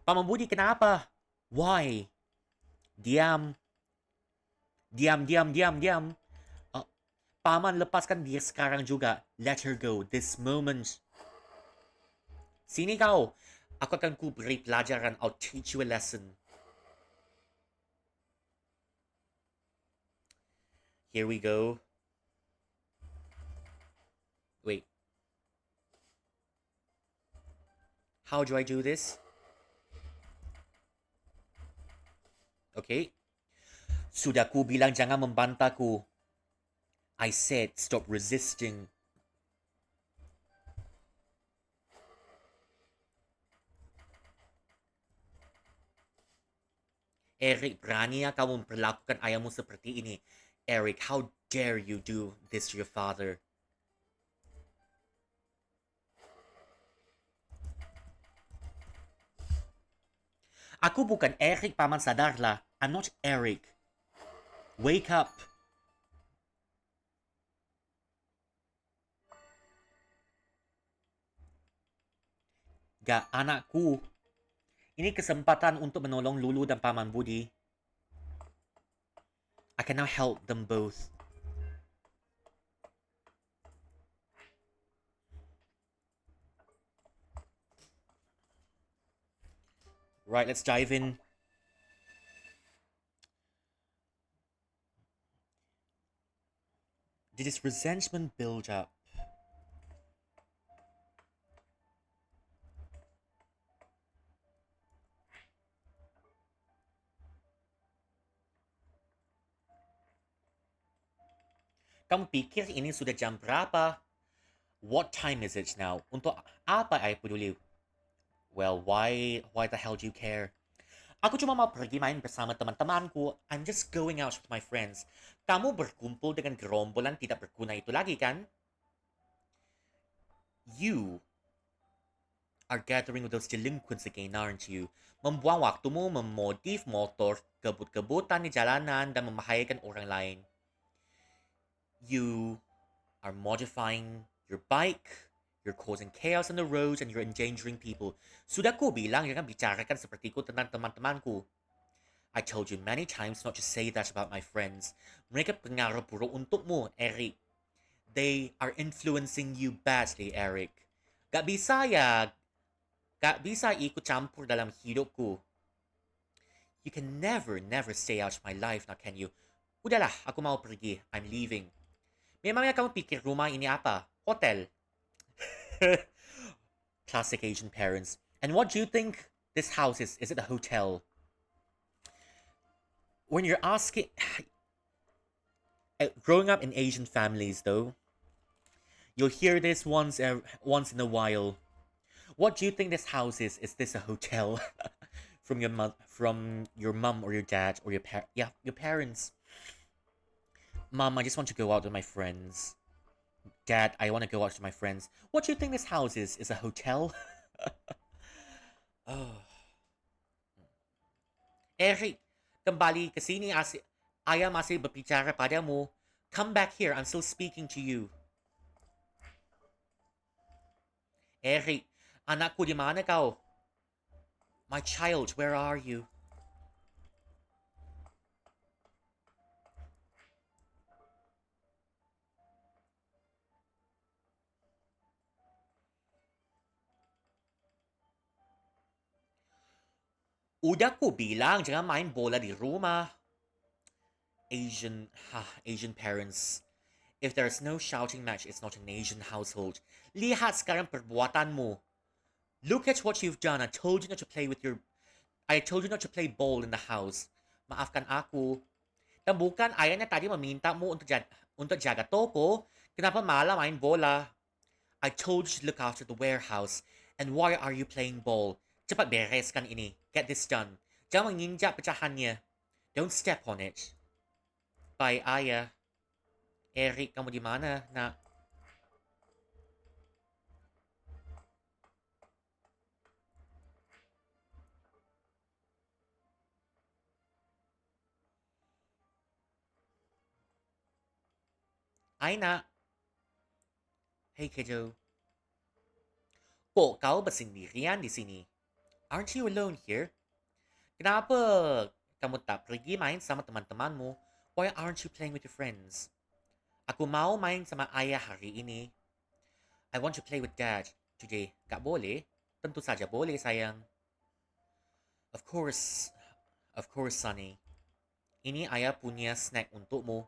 Paman Budi kenapa? Why? Diam. Diam. Paman, lepaskan dia sekarang juga. Let her go. This moment. Sini kau. Aku akan beri pelajaran. I'll teach you a lesson. Here we go. Wait. How do I do this? Okay. Sudah ku bilang jangan membantahku. I said stop resisting. Eric, berani ya kamu memperlakukan ayahmu seperti ini. Eric, how dare you do this to your father? Aku bukan Eric, paman, sadarlah. I'm not Eric. Wake up. Gak, anakku. Ini kesempatan untuk menolong Lulu dan Paman Budi. I can now help them both. Right, let's dive in. Did this resentment build up? Kamu pikir ini sudah jam berapa? What time is it now? Untuk apa I peduli? Well, why the hell do you care? Aku cuma mau pergi main bersama teman-temanku. I'm just going out with my friends. Kamu berkumpul dengan gerombolan tidak berguna itu lagi, kan? You are gathering with those delinquents again, aren't you? Membuang waktumu memodif motor, kebut-kebutan di jalanan, dan membahayakan orang lain. You are modifying your bike, you're causing chaos on the roads, and you're endangering people. Sudah ku bilang jangan bicarakan sepertiku tentang teman-temanku. I told you many times not to say that about my friends. Mereka pengaruh buruk untukmu, Eric. They are influencing you badly, Eric. Gak bisa ya, gak bisa ikut campur dalam hidupku. You can never stay out of my life now, can you? Udahlah, aku mau pergi. I'm leaving. Memangnya kamu pikir rumah ini apa? Hotel. Classic Asian parents. And what do you think this house is? Is it a hotel? When you're asking... growing up in Asian families, though, you'll hear this once in a while. What do you think this house is? Is this a hotel? From your mom or your dad or your parents. Mom, I just want to go out with my friends. Dad, I want to go out with my friends. What do you think this house is? Is a hotel? Oh. Eric, kembali ke sini ayah masih berbicara padamu. Come back here, I'm still speaking to you. Eric, anakku di mana kau? My child, where are you? Udah ku bilang jangan main bola di rumah. Asian parents. If there's no shouting match, it's not an Asian household. Lihat sekarang perbuatanmu. Look at what you've done. I told you not to play ball in the house. Maafkan aku. Dan bukan ayahnya tadi memintamu untuk jaga toko. Kenapa malah main bola? I told you to look after the warehouse. And why are you playing ball? Cepat bereskan ini. Get this done. Jangan menginjak pecahannya. Don't step on it. Bye, ayah. Eric, kamu di mana, nak? Ay, nak. Hey, kiddo. Kok kau bersendirian di sini? Aren't you alone here? Kenapa kamu tak pergi main sama teman-temanmu? Why aren't you playing with your friends? Aku mau main sama ayah hari ini. I want to play with dad today. Gak boleh? Tentu saja boleh, sayang. Of course. Of course, Sonny. Ini ayah punya snack untukmu.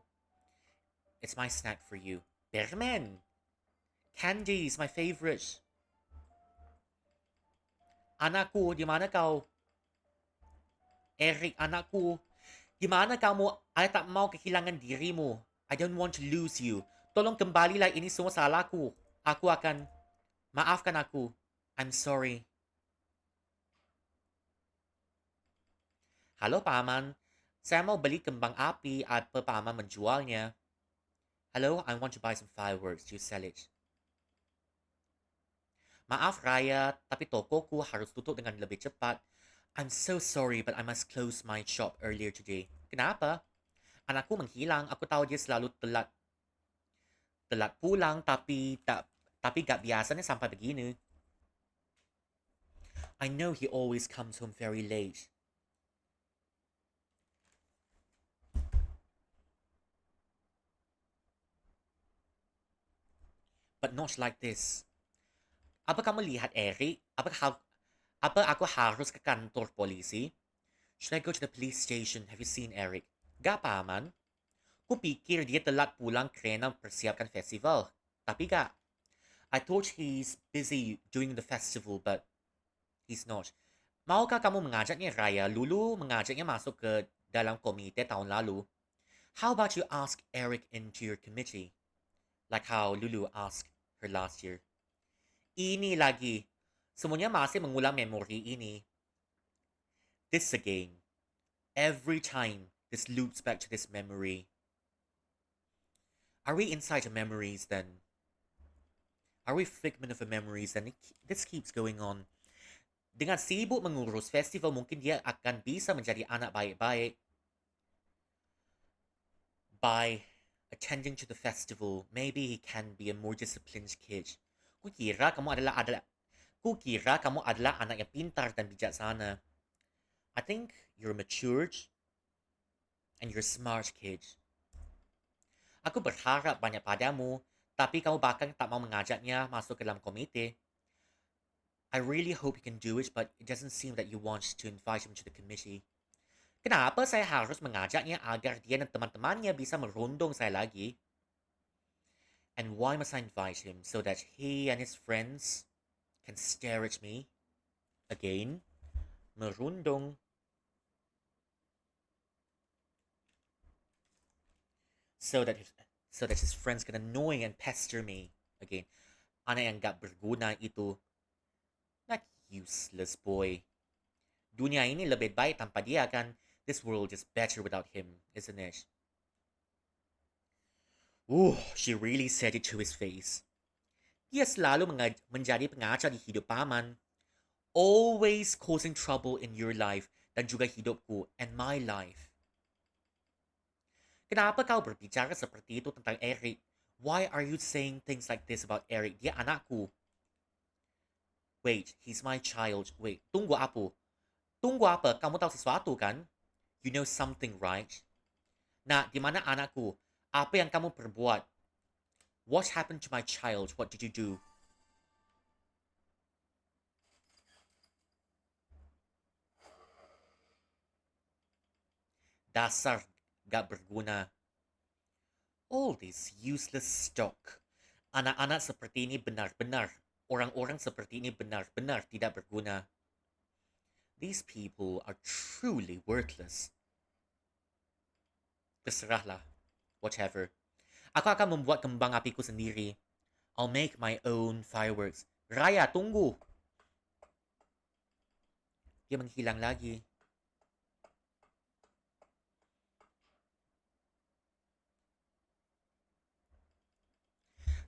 It's my snack for you. Permen. Candy is my favorite. Anakku, di mana kau? Eric, anakku. Di mana kamu? Ayah tak mau kehilangan dirimu. I don't want to lose you. Tolong kembalilah, ini semua salahku. Aku akan... Maafkan aku. I'm sorry. Halo, Paman. Saya mau beli kembang api. Apa Paman menjualnya? Hello, I want to buy some fireworks. Do you sell it? Maaf, Raya. Tapi tokoku harus tutup dengan lebih cepat. I'm so sorry, but I must close my shop earlier today. Kenapa? Anakku menghilang. Aku tahu dia selalu telat pulang, tapi gak biasanya sampai begini. I know he always comes home very late. But not like this. Apa kamu lihat Eric? Apa aku harus ke kantor polisi? Should I go to the police station? Have you seen Eric? Ga paman. Kupikir dia telat pulang kerana persiapkan festival. Tapi ga. I thought he's busy doing the festival, but he's not. Maukah kamu mengajaknya Raya? Lulu mengajaknya masuk ke dalam komite tahun lalu. How about you ask Eric into your committee? Like how Lulu asked her last year. Ini lagi. Semuanya masih mengulang memori ini. This again. Every time, this loops back to this memory. Are we inside of memories then? Are we figment of a memories then? This keeps going on. Dengan sibuk mengurus festival, mungkin dia akan bisa menjadi anak baik-baik. By attending to the festival, maybe he can be a more disciplined kid. Kukira kamu adalah anak yang pintar dan bijaksana. I think you're matured and you're a smart kid. Aku berharap banyak padamu, tapi kamu bahkan tak mau mengajaknya masuk ke dalam komite. I really hope you can do it, but it doesn't seem that you want to invite him to the committee. Kenapa saya harus mengajaknya agar dia dan teman-temannya bisa merundung saya lagi? And why must I invite him so that he and his friends can stare at me? Again, merundung. So that his friends can annoy and pester me. Again, anak yang gak berguna itu. That useless boy. Dunia ini lebih baik tanpa dia kan? This world is better without him, isn't it? She really said it to his face. Dia selalu menjadi pengacar di hidup paman. Always causing trouble in your life dan juga hidupku and my life. Kenapa kau berbicara seperti itu tentang Eric? Why are you saying things like this about Eric? Dia anakku. Wait, he's my child. Wait, tunggu apa? Tunggu apa? Kamu tahu sesuatu kan? You know something, right? Nah, di mana anakku? Apa yang kamu perbuat? What happened to my child? What did you do? Dasar gak berguna. All this useless stock. Anak-anak seperti ini benar-benar. Orang-orang seperti ini benar-benar tidak berguna. These people are truly worthless. Terserahlah. Whatever. Aku akan membuat kembang apiku sendiri. I'll make my own fireworks. Raya, tunggu! Dia menghilang lagi.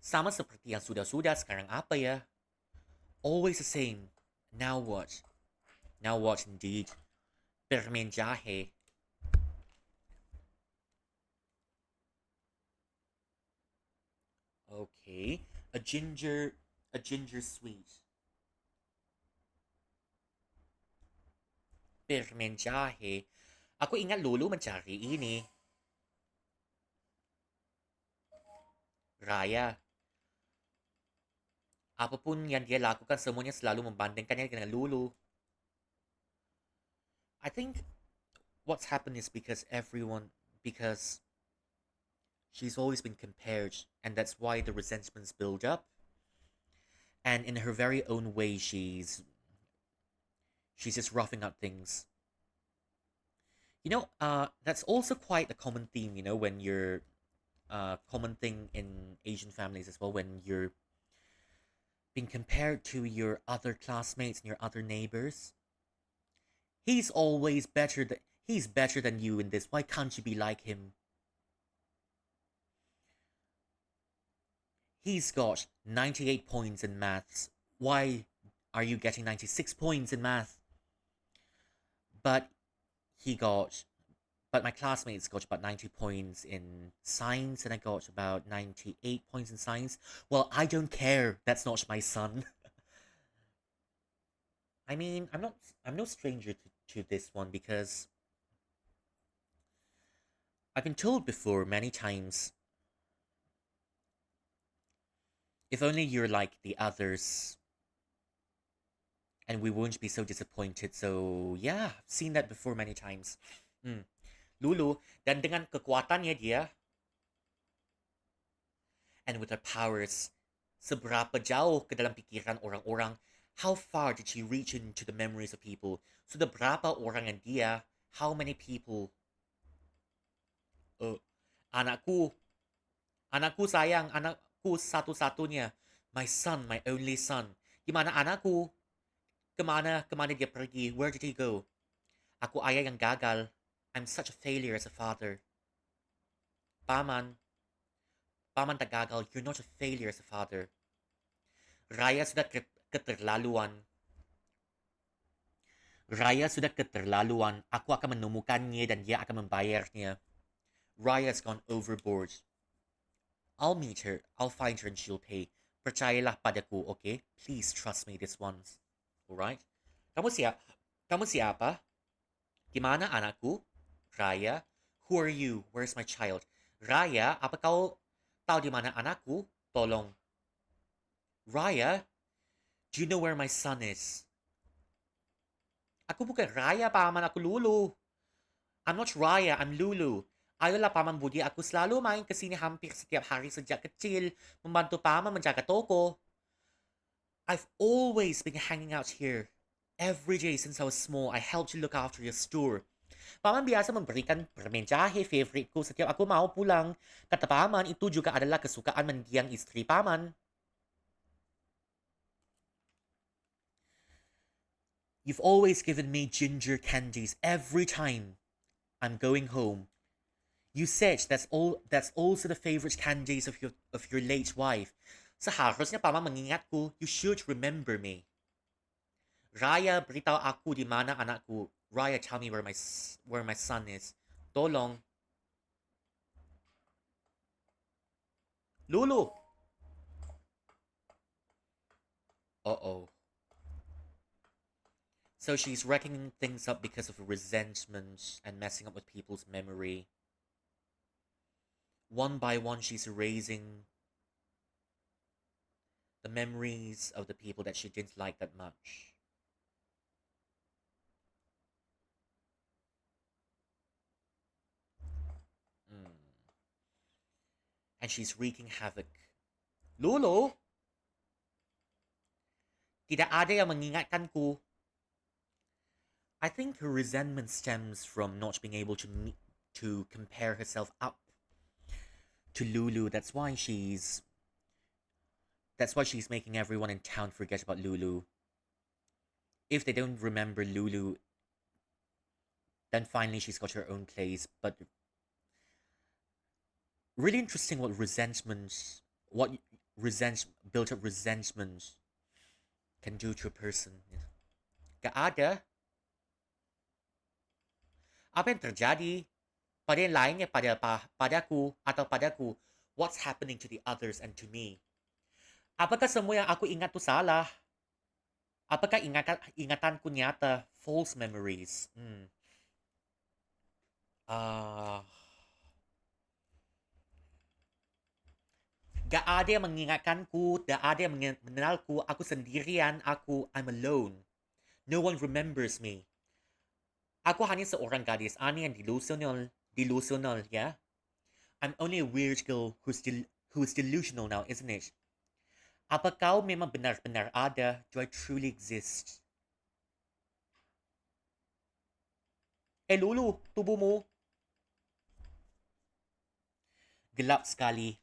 Sama seperti yang sudah-sudah, sekarang apa ya? Always the same. Now what? Now what indeed? Permen jahe. Okay. A ginger sweet. Permen jahe. Aku ingat Lulu mencari ini. Raya. Apapun yang dia lakukan, semuanya selalu membandingkannya dengan Lulu. I think what's happened is because she's always been compared, and that's why the resentments build up. And in her very own way, she's just roughing up things. That's also quite a common theme, when you're common thing in Asian families as well, when you're being compared to your other classmates and your other neighbors. He's better than you in this. Why can't you be like him? He's got 98 points in maths. Why are you getting 96 points in math? But my classmates got about 90 points in science, and I got about 98 points in science. Well, I don't care. That's not my son. I mean, I'm no stranger to this one because I've been told before many times, if only you're like the others, and we won't be so disappointed. So yeah, I've seen that before many times. Hmm. Lulu, dan dengan kekuatannya dia, and with her powers, seberapa jauh ke dalam pikiran orang-orang, how far did she reach into the memories of people? Sudah berapa orang yang dia, how many people, uh, anakku, anakku sayang, anakku satu-satunya, my son, my only son. Gimana anakku? Kemana dia pergi? Where did he go? Aku ayah yang gagal. I'm such a failure as a father. Paman, paman tak gagal. You're not a failure as a father. Raya sudah keterlaluan. Raya sudah keterlaluan. Aku akan menemukannya dan dia akan membayarnya. Raya's gone overboard. I'll meet her. I'll find her and she'll pay. Percayalah padaku, okay? Please trust me this once. Alright? Kamu siap? Kamu siapa? Gimana anakku? Raya? Who are you? Where's my child? Raya, apa kau tahu di mana anakku? Tolong. Raya? Do you know where my son is? Aku bukan Raya, paman. Aku Lulu. I'm not Raya, I'm Lulu. Ayolah paman budi, aku selalu main ke sini hampir setiap hari sejak kecil, membantu paman menjaga toko. I've always been hanging out here. Every day since I was small, I helped you look after your store. Paman biasa memberikan permen jahe favoritku setiap aku mau pulang. Kata paman, itu juga adalah kesukaan mendiang istri paman. You've always given me ginger candies every time I'm going home. You said that's also the favorite candies of your late wife. Seharusnya paman mengingatku. You should remember me. Raya, beritahu aku di mana anakku. Raya, tell me where my son is. Tolong. Lulu. Uh-oh. So she's reckoning things up because of resentment and messing up with people's memory. One by one, she's erasing the memories of the people that she didn't like that much. Mm. And she's wreaking havoc. Lulu, tidak ada yang mengingatkanku. I think her resentment stems from not being able to compare herself up to Lulu. That's why she's making everyone in town forget about Lulu. If they don't remember Lulu, then finally she's got her own place. But really interesting what built up resentment can do to a person. Gak ada. Apa yang terjadi pada yang lainnya padaku atau padaku? What's happening to the others and to me? Apakah semua yang aku ingat tu salah? Apakah ingatanku nyata? False memories. Gak ada yang mengingatkanku, gak ada yang mengenalku. Aku sendirian, I'm alone. No one remembers me. Aku hanya seorang gadis aneh yang delusional, ya? I'm only a weird girl who's delusional now, isn't it? Apa kau memang benar-benar ada? Do I truly exist? Lulu, tubuhmu. Gelap sekali.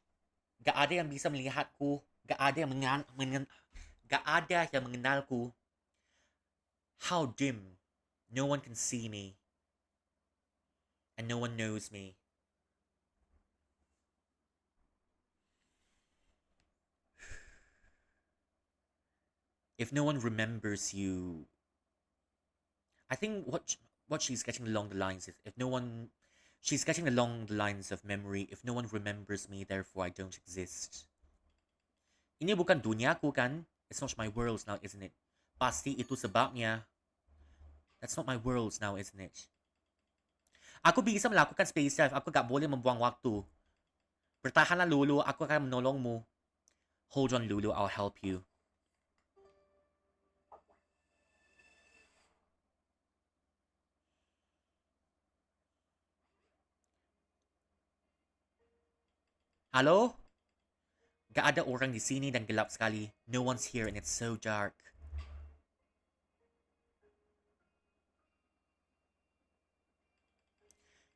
Gak ada yang bisa melihatku. Gak ada yang mengenalku. How dim. No one can see me. And no one knows me. If no one remembers you, I think what she's getting along the lines is she's getting along the lines of memory. If no one remembers me, therefore I don't exist. Ini bukan duniaku kan? It's not my world now, isn't it? Pasti itu sebabnya. That's not my world now, isn't it? Aku bisa melakukan space dive. Aku gak boleh membuang waktu. Bertahanlah, Lulu. Aku akan menolongmu. Hold on, Lulu. I'll help you. Halo? Gak ada orang di sini dan gelap sekali. No one's here and it's so dark.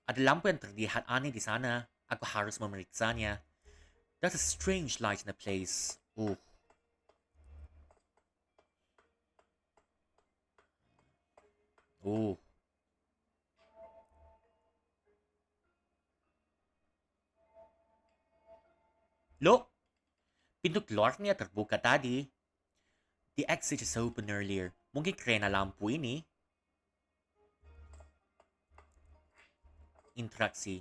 Ada lampu yang terlihat aneh di sana. Aku harus memeriksanya. There's a strange light in the place. Oh. Oh. Look! Pintu keluarnya terbuka tadi. The exit is open earlier. Mungkin karena lampu ini. Interaksi.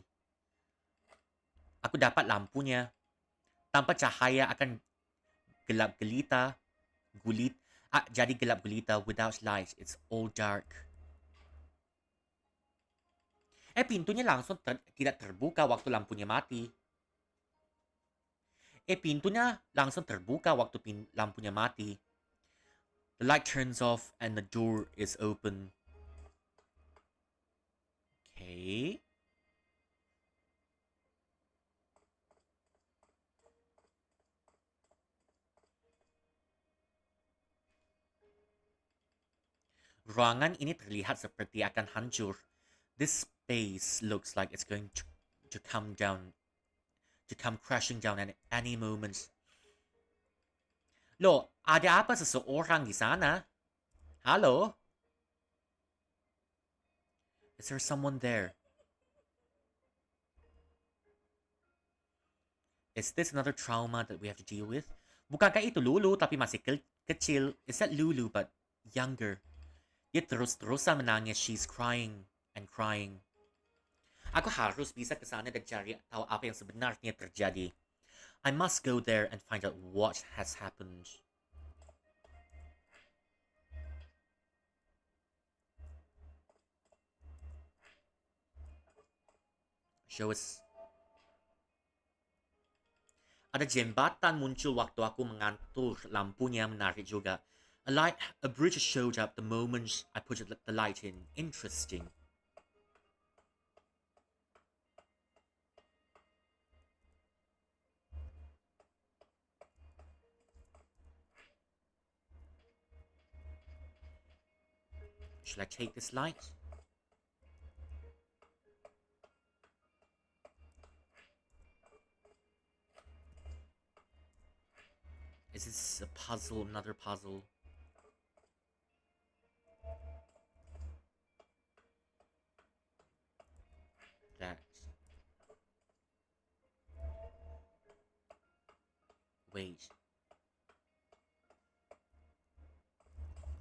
Aku dapat lampunya. Tanpa cahaya akan gelap gelita. Jadi gelap gelita. Without light, it's all dark. Pintunya langsung tidak terbuka waktu lampunya mati. Pintunya langsung terbuka waktu lampunya mati. The light turns off and the door is open. Okay. Ruangan ini terlihat seperti akan hancur. This space looks like it's going to come down, to come crashing down at any moment. Loh, ada apa seseorang di sana? Halo? Is there someone there? Is this another trauma that we have to deal with? Bukankah itu Lulu tapi masih kecil? Is that Lulu but younger? Dia terus-terusan menangis. She's crying and crying. Aku harus bisa ke sana dan cari tahu apa yang sebenarnya terjadi. I must go there and find out what has happened. Show us. Ada jembatan muncul waktu aku mengantur. Lampunya menarik juga. A bridge showed up the moment I put the light in. Interesting. Should I take this light? Is this a puzzle? Another puzzle? That. Wait.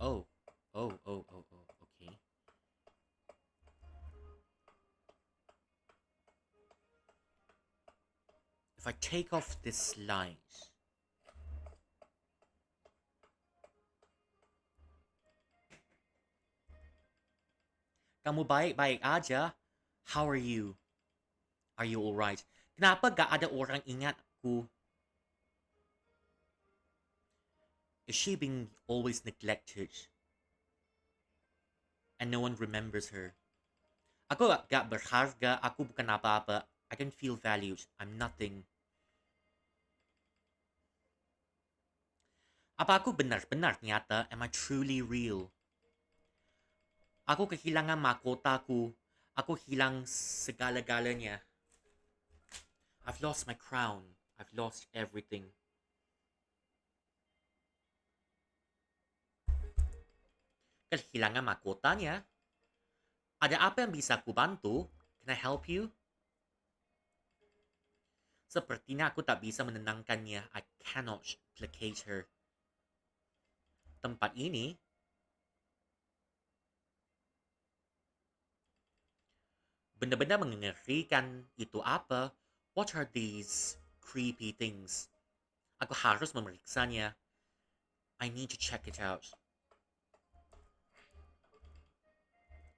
Oh. Oh. Okay. If I take off this light. Kamu baik-baik aja? How are you? Are you alright? Kenapa gak ada orang ingat aku? Is she being always neglected? And no one remembers her? Aku gak berharga, aku bukan apa-apa. I can feel valued. I'm nothing. Apa aku benar-benar nyata? Am I truly real? Aku kehilangan mahkotaku. Aku hilang segala-galanya. I've lost my crown. I've lost everything. Kehilangan mahkotanya? Ada apa yang bisa aku bantu? Can I help you? Sepertinya aku tak bisa menenangkannya. I cannot placate her. Tempat ini benar-benar mengerikan. Itu apa? What are these creepy things? Aku harus memeriksanya. I need to check it out.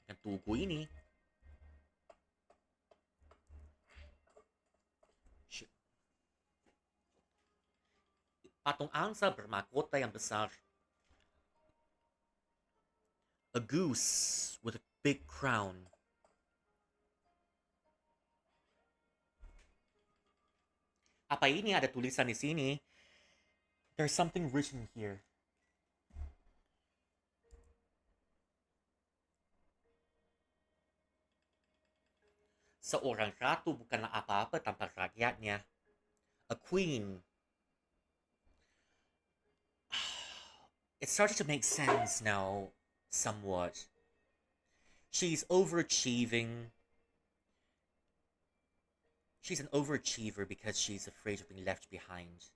Yang tugu ini, patung angsa bermahkota yang besar. A goose with a big crown. Apa ini? Ada tulisan di sini. There's something written here. Seorang ratu bukanlah apa-apa tanpa rakyatnya. A queen. It started to make sense now, somewhat. She's overachieving. She's an overachiever because she's afraid of being left behind.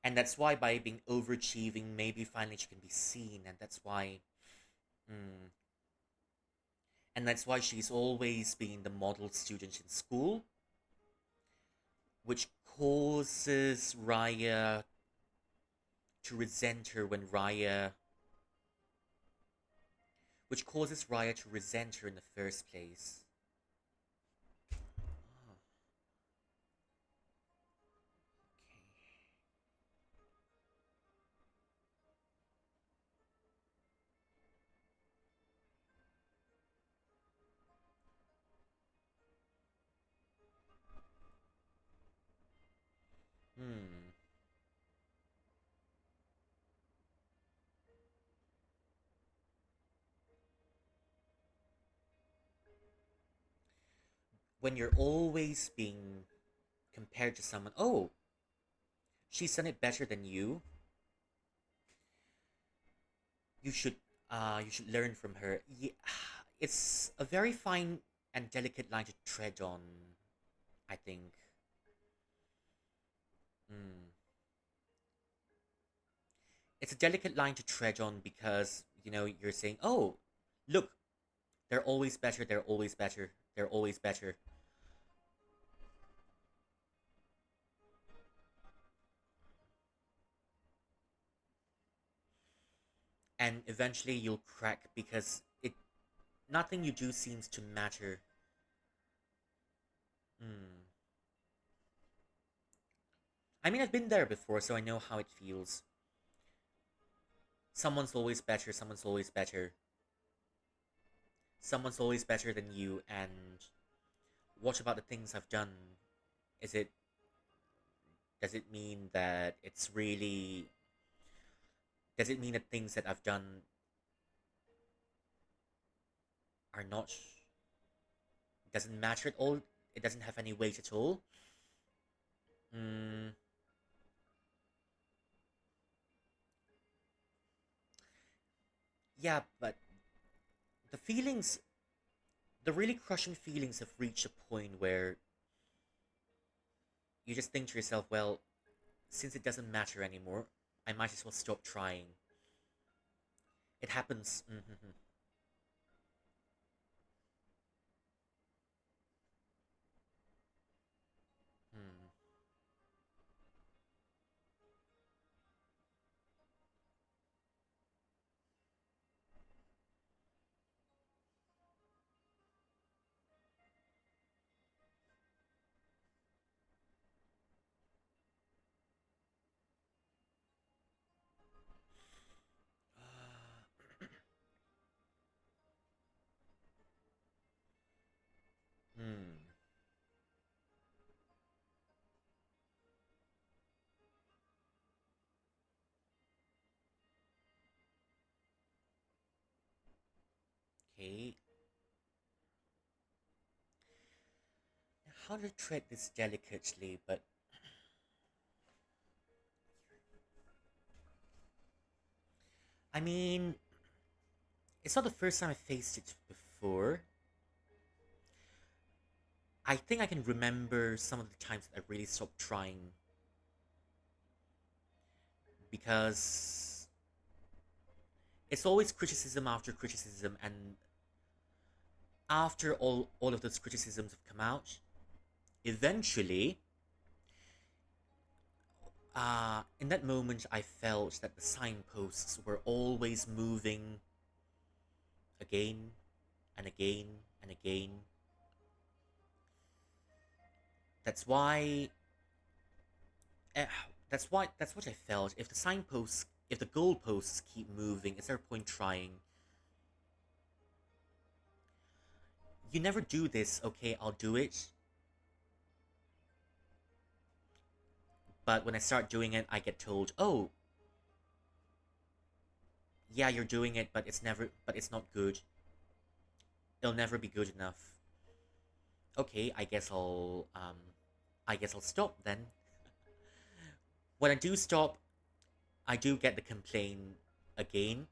And that's why by being overachieving, maybe finally she can be seen, and that's why. Hmm. And that's why she's always been the model student in school, which causes Raya to resent her when Raya. Which causes Raya to resent her in the first place. Oh. Okay. When you're always being compared to someone, oh, she's done it better than you. You should learn from her. Yeah, it's a very fine and delicate line to tread on, I think. Mm. It's a delicate line to tread on because, you're saying, oh, look, they're always better, they're always better, they're always better. And eventually you'll crack because nothing you do seems to matter. Mm. I mean, I've been there before, so I know how it feels. Someone's always better, someone's always better. Someone's always better than you, and what about the things I've done? Is it does it mean that it's really does it mean that things that I've done are not doesn't matter at all? It doesn't have any weight at all? Mm, yeah, but the feelings, the really crushing feelings have reached a point where you just think to yourself, well, since it doesn't matter anymore, I might as well stop trying. It happens. Mm-hmm. Hmm. Hmm. Okay. How to tread this delicately, but I mean, it's not the first time I faced it before. I think I can remember some of the times that I really stopped trying because it's always criticism after criticism, and after all of those criticisms have come out, eventually In that moment, I felt that the signposts were always moving again and again and again. That's why. eh, That's what I felt. If the signposts, if the goalposts keep moving, is there a point trying? You never do this. Okay, I'll do it. But when I start doing it, I get told, "Oh, yeah, you're doing it, but it's not good. It'll never be good enough." Okay, I guess I'll stop then. When I do stop, I do get the complaint again.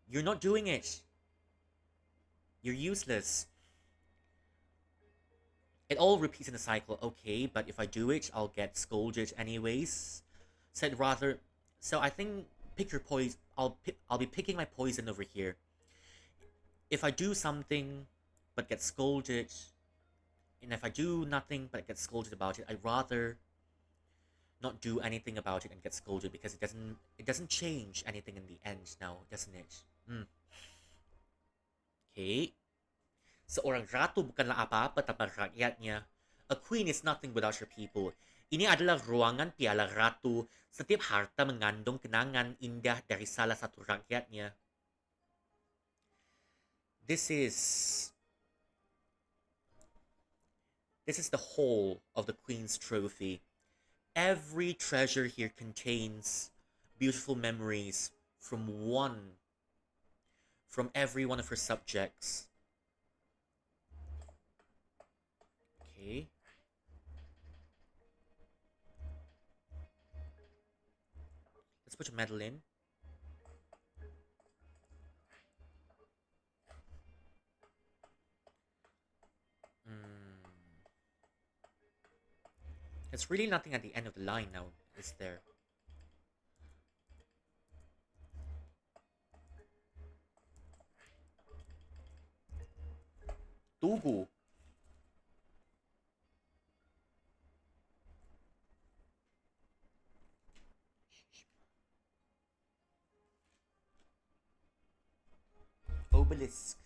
You're not doing it. You're useless. It all repeats in a cycle. Okay, but if I do it, I'll get scolded anyways. Said rather. So I think pick your poison. I'll be picking my poison over here. If I do something, but get scolded, and if I do nothing but get scolded about it, I'd rather not do anything about it and get scolded because it doesn't change anything in the end now, doesn't it? Okay. Seorang ratu bukanlah apa-apa tanpa rakyatnya. A queen is nothing without her people. Ini adalah ruangan piala ratu. Setiap harta mengandung kenangan indah dari salah satu rakyatnya. This is this is the whole of the queen's trophy. Every treasure here contains beautiful memories from every one of her subjects. Okay. Let's put a medal in. Mm. It's really nothing at the end of the line now, is there? Tugu. Obelisk.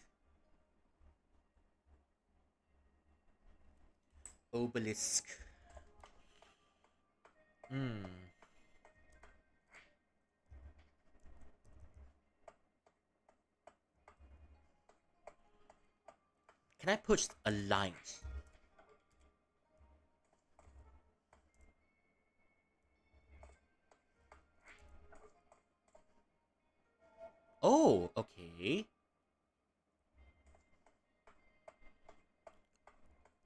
Obelisk. Hmm. Can I push a light? Oh, okay.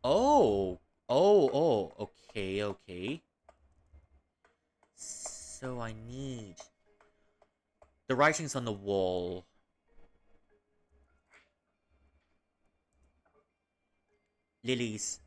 Oh. Okay, okay. So I need the writings on the wall. Lilies.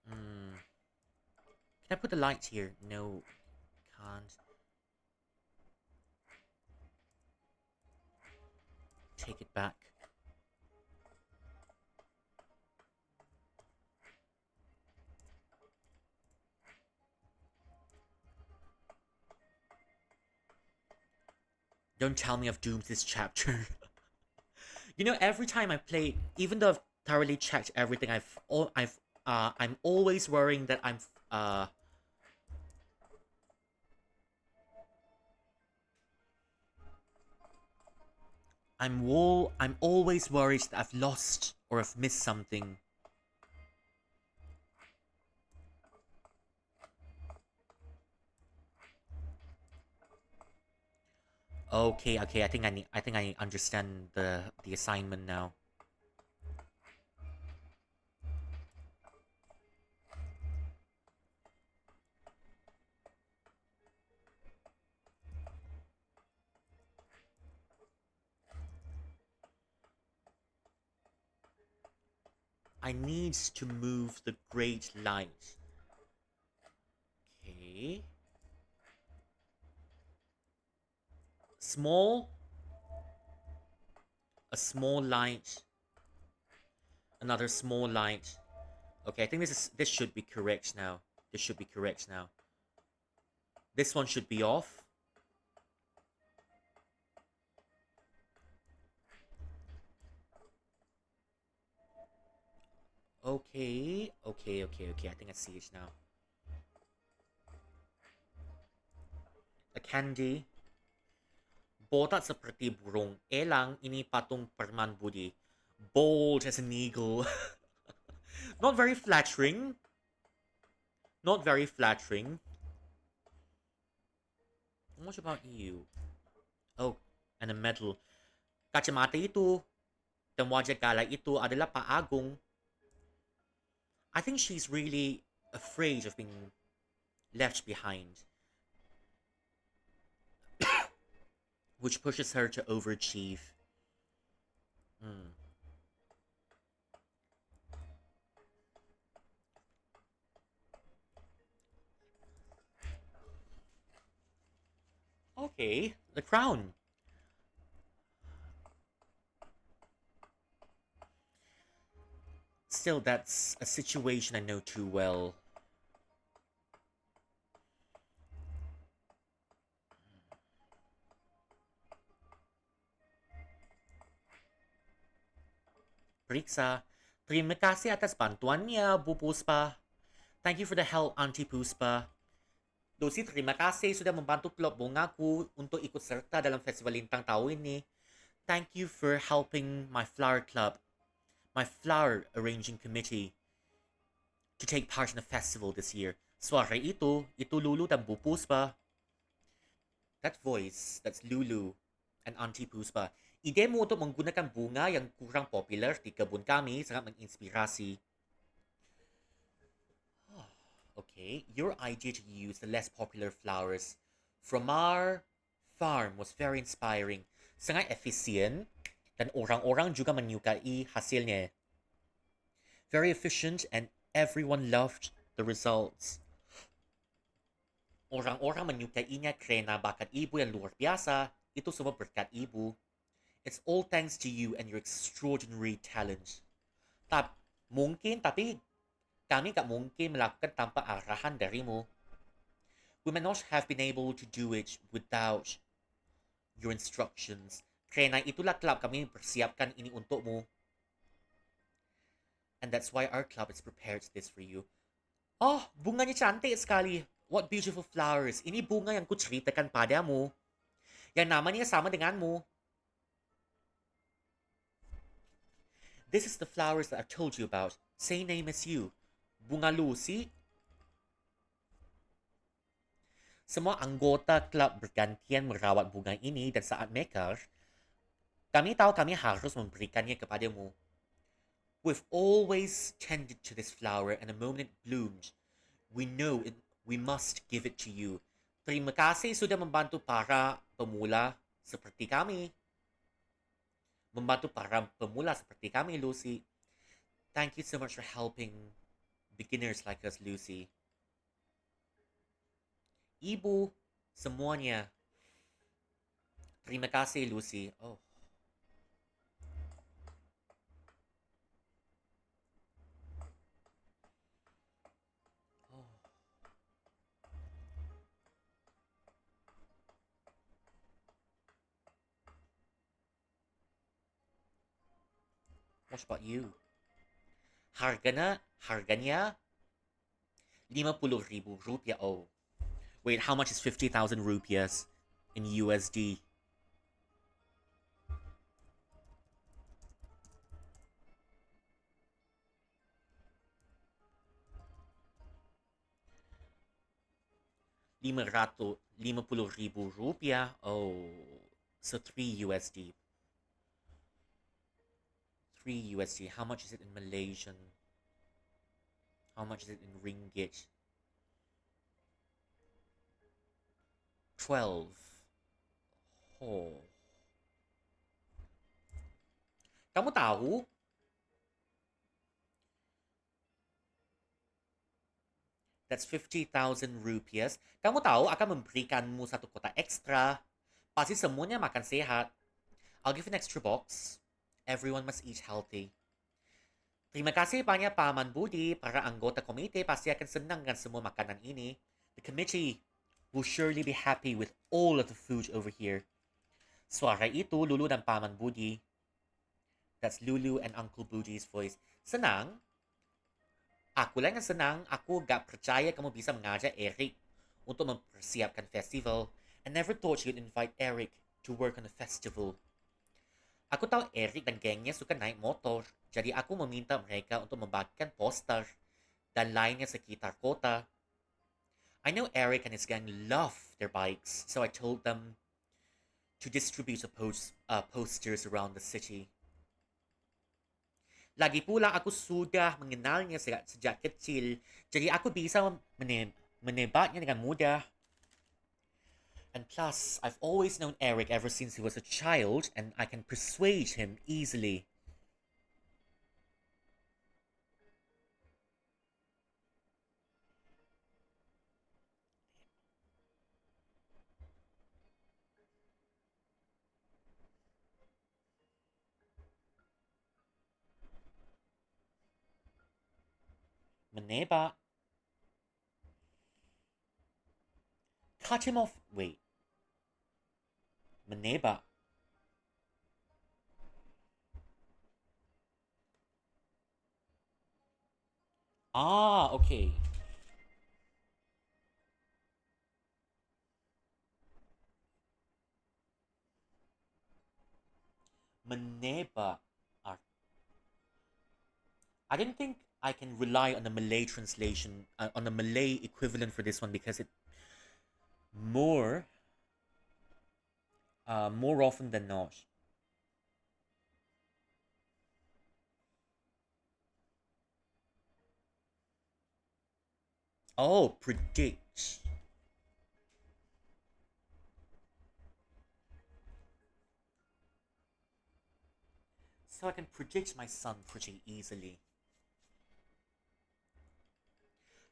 Hmm. Can I put the lights here? No, can't. Take it back. Don't tell me I've doomed this chapter. You know, every time I play, even though I've thoroughly checked everything, I'm always worrying that uh I'm always worried that I've lost or I've missed something. Okay, okay, I think I understand the assignment now. I need to move the great light. Okay. Okay. Small. A small light. Another small light. Okay, I think this should be correct now. This should be correct now. This one should be off. Okay. Okay. I think I see it now. A candy. Botak seperti burung elang, ini patung perman budi. Bold as an eagle. Not very flattering. Not very flattering. What about you? Oh, and a medal. Kacamata itu dan wajah galak itu adalah Pak Agung. I think she's really afraid of being left behind, which pushes her to overachieve. Hmm. Okay, the crown. Still, that's a situation I know too well. Periksa. Terima kasih atas bantuannya, Bu Puspa. Thank you for the help, Auntie Puspa. Lucy, terima kasih sudah membantu klub bungaku untuk ikut serta dalam festival lintang tahun ini. Thank you for helping my flower club, my flower arranging committee, to take part in the festival this year. Suara itu Lulu dan Bu Puspa. That voice, that's Lulu and Auntie Puspa. Ide mo untuk menggunakan bunga yang kurang popular di kebun kami sangat menginspirasi. Okay, your idea to use the less popular flowers from our farm was very inspiring. Sangat efisien dan orang-orang juga menyukai hasilnya. Very efficient and everyone loved the results. Orang-orang menyukainya kerana bakat ibu yang luar biasa. Itu semua berkat ibu. It's all thanks to you and your extraordinary talent. Tapi kami tak mungkin melakukan tanpa arahan darimu. We may not have been able to do it without your instructions. Kerana itulah klub kami persiapkan ini untukmu. And that's why our club has prepared this for you. Oh, bunganya cantik sekali. What beautiful flowers. Ini bunga yang kuceritakan padamu. Yang namanya sama denganmu. This is the flowers that I've told you about. Same name as you. Bunga Lucy. Semua anggota klub bergantian merawat bunga ini dan saat mekar, kami tahu kami harus memberikannya kepadamu. We've always tended to this flower and the moment it bloomed, we know we must give it to you. Terima kasih sudah membantu para pemula seperti kami. Lucy. Thank you so much for helping beginners like us, Lucy. Ibu, semuanya. Terima kasih, Lucy. Oh. What about you? Harganya 50,000 rupiah. Oh. Wait, how much is 50,000 rupiahs in USD? ₹50,000. Oh, so 3 USD. 3 USD. How much is it in Malaysian? How much is it in ringgit? 12. Oh. Kamu tahu? That's 50,000 rupiahs. Kamu tahu akan memberikanmu satu kota ekstra. Pasti semuanya makan sehat. I'll give an extra box. Everyone must eat healthy. Terima kasih banyak Paman Budi. Para anggota komite pasti akan senang dengan semua makanan ini. The committee will surely be happy with all of the food over here. Suara itu Lulu dan Paman Budi. That's Lulu and Uncle Budi's voice. Senang? Aku lang yang senang. Aku gak percaya kamu bisa mengajak Eric untuk mempersiapkan festival. I never thought you'd invite Eric to work on a festival. Aku tahu Eric dan gengnya suka naik motor, jadi aku meminta mereka untuk membagikan poster dan lainnya sekitar kota. I know Eric and his gang love their bikes, so I told them to distribute posters around the city. Lagi pula aku sudah mengenalnya sejak kecil, jadi aku bisa menebaknya dengan mudah. And plus, I've always known Eric ever since he was a child, and I can persuade him easily. Menebak. Cut him off. Wait. Menebak. Ah, okay. Menebak. I didn't think I can rely on the Malay translation, on the Malay equivalent for this one because it more, more often than not. Oh, predict. So I can predict my son pretty easily.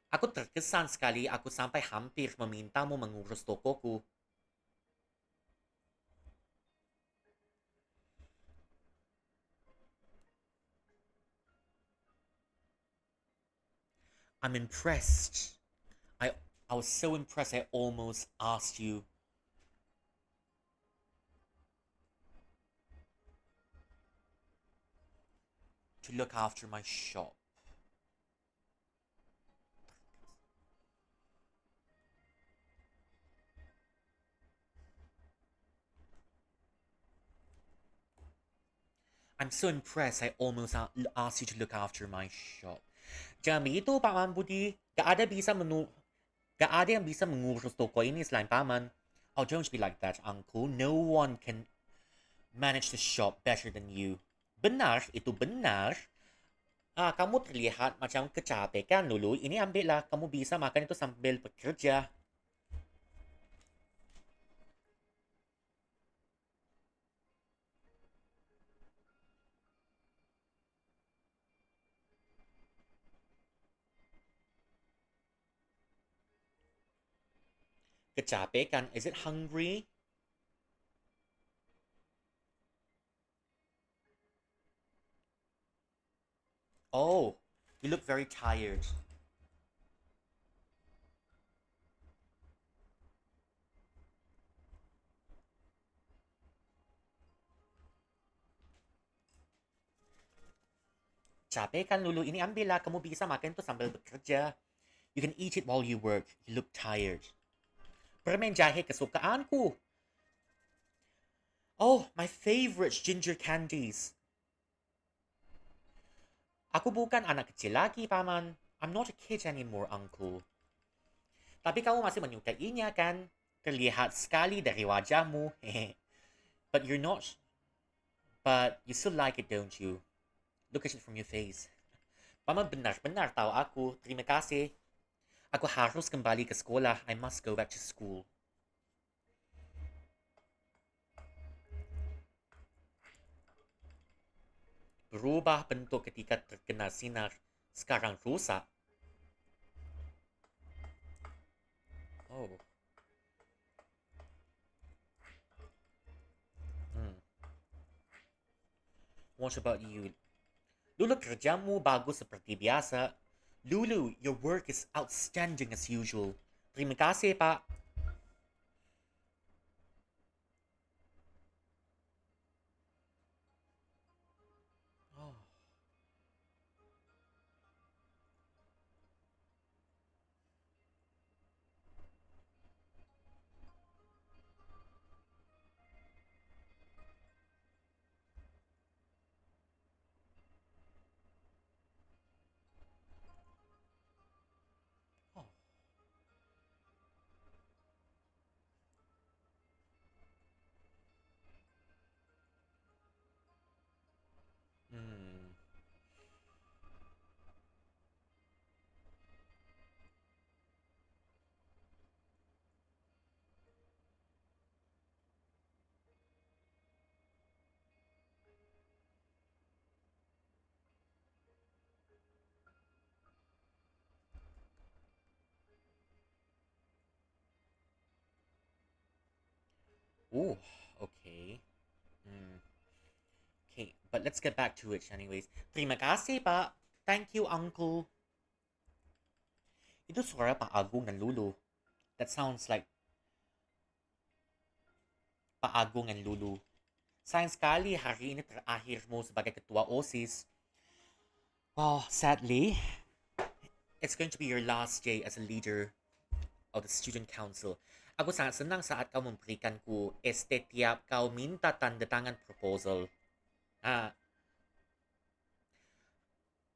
Aku terkesan sekali aku sampai hampir memintamu mengurus tokoku. I'm impressed. I I was so impressed I almost asked you to look after my shop. I'm so impressed I almost asked you to look after my shop. Jangan begitu, Paman Budi. Gak ada yang bisa mengurus toko ini selain Paman. Oh, don't be like that, Uncle. No one can manage the shop better than you. Benar, itu benar. Kamu terlihat macam kecapekan, Lulu. Ini ambillah, kamu bisa makan itu sambil bekerja. Kecapekan? Is it hungry? Oh, you look very tired. Capek kan, Lulu? Ini ambillah, kamu bisa makan itu sambil bekerja. You can eat it while you work. You look tired. Permen jahe kesukaanku. Oh, my favorite ginger candies. Aku bukan anak kecil lagi, Paman. I'm not a kid anymore, Uncle. Tapi kamu masih menyukainya, kan? Terlihat sekali dari wajahmu. But you're not. But you still like it, don't you? Look at it from your face. Paman benar-benar tahu aku. Terima kasih. Aku harus kembali ke sekolah. I must go back to school. Berubah bentuk ketika terkena sinar. Sekarang rusak. Oh. Hmm. What about you? Lulu, kerjamu bagus seperti biasa. Lulu, your work is outstanding as usual. Terima kasih, Pak. Oh. Oh. Hmm. Ooh. Okay. Hmm. Okay, but let's get back to it anyways. Terima kasih, Pak. Thank you, Uncle. Itu suara Pak Agung dan Lulu. That sounds like Pak Agung and Lulu. Sayang sekali hari ini terakhirmu sebagai ketua OSIS. Well, sadly, it's going to be your last day as a leader of the student council. Aku sangat senang saat kau memberikanku tiap kau minta tanda tangan proposal. Ah,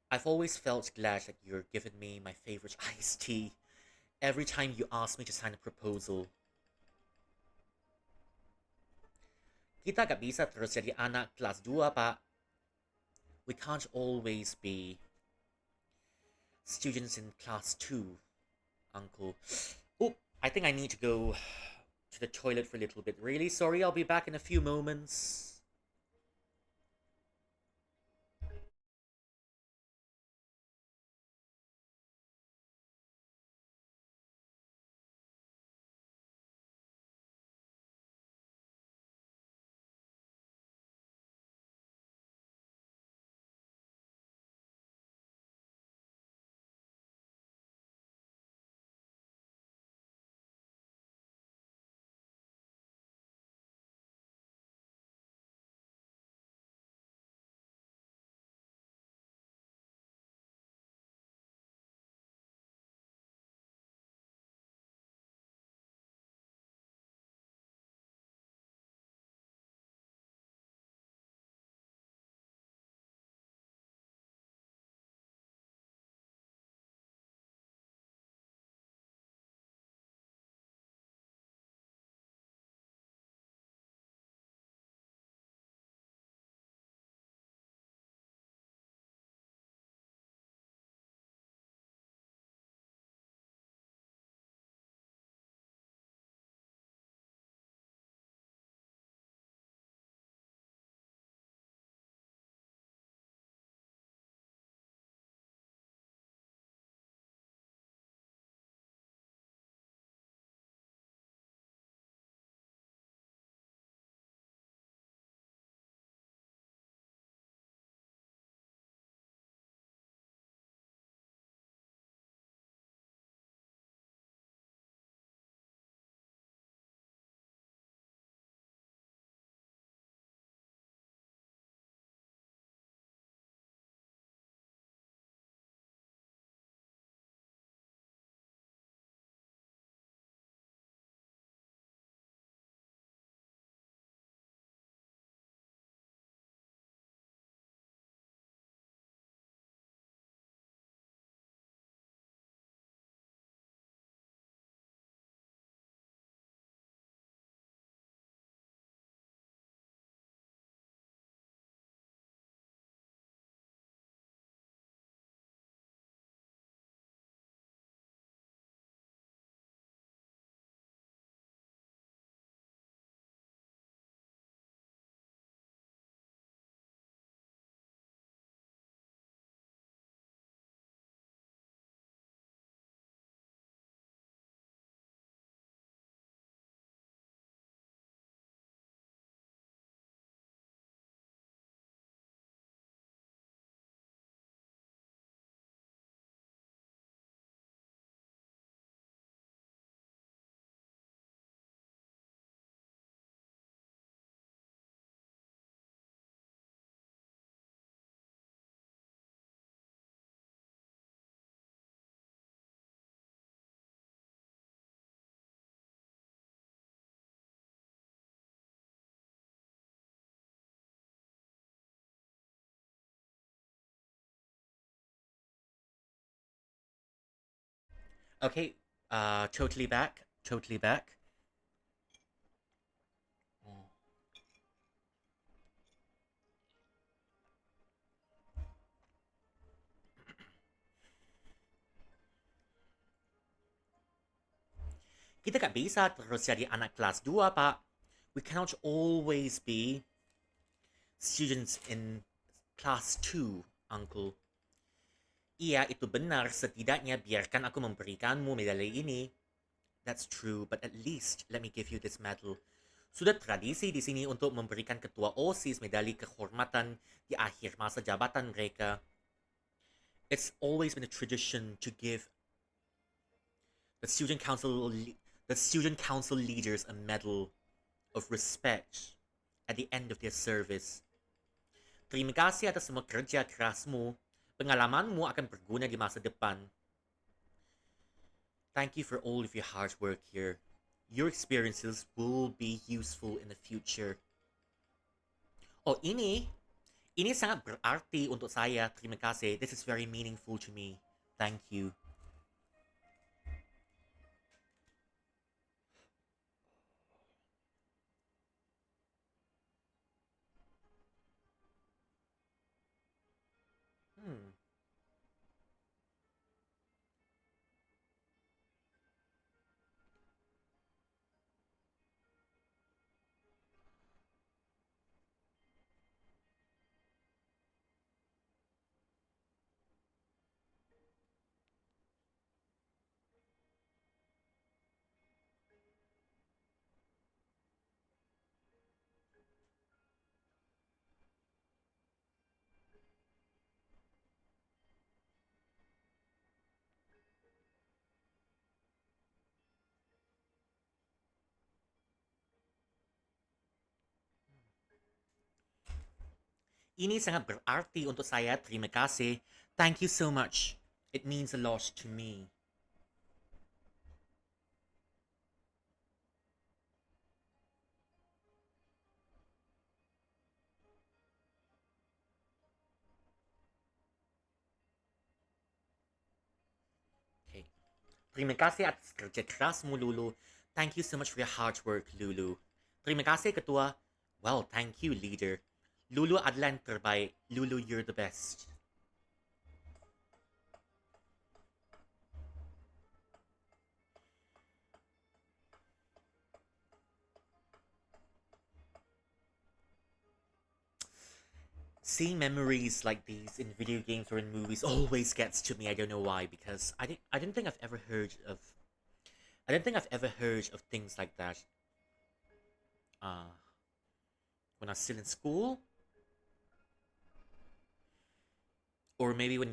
I've always felt glad that you're giving me my favorite iced tea every time you ask me to sign a proposal. Kita gak bisa terus jadi anak kelas 2, Pak. We can't always be students in class 2, Uncle. Oh, I think I need to go to the toilet for a little bit. Really sorry, I'll be back in a few moments. Okay, totally back. Totally back. Mm. Kita gak bisa terus jadi anak kelas 2, Pak. We cannot always be students in class 2, Uncle. Iya, itu benar. Setidaknya biarkan aku memberikanmu medali ini. That's true, but at least let me give you this medal. Sudah tradisi di sini untuk memberikan ketua OSIS medali kehormatan di akhir masa jabatan mereka. It's always been a tradition to give the student council the student council leaders a medal of respect at the end of their service. Terima kasih atas semua kerja kerasmu. Pengalamanmu akan berguna di masa depan. Thank you for all of your hard work here. Your experiences will be useful in the future. Oh, ini sangat berarti untuk saya. Terima kasih. This is very meaningful to me. Thank you. Hmm. Ini sangat berarti untuk saya. Terima kasih. Thank you so much. It means a lot to me. Okay. Terima kasih atas kerja kerasmu, Lulu. Thank you so much for your hard work, Lulu. Terima kasih, Ketua. Well, thank you, Leader. Lulu adalah yang terbaik. Lulu, you're the best. Seeing memories like these in video games or in movies always gets to me. I don't know why, because I didn't think I've ever heard of I don't think I've ever heard of things like that. Uh, when I was still in school, or maybe when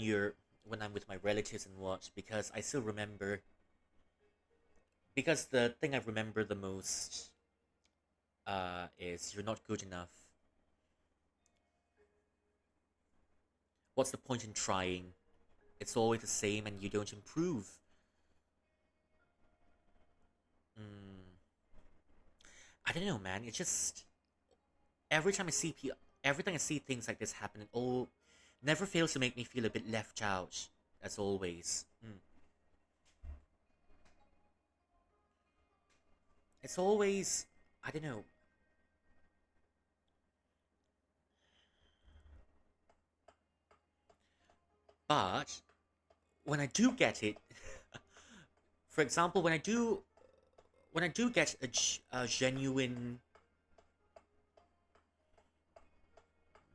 I'm with my relatives and what, because I still remember. Because the thing I remember the most is you're not good enough. What's the point in trying? It's always the same, and you don't improve. Mm, I don't know, man. It just every time I see every time I see things like this happen, it all never fails to make me feel a bit left out, as always. It's always, I don't know, but when I do get it, for example, when I do get a genuine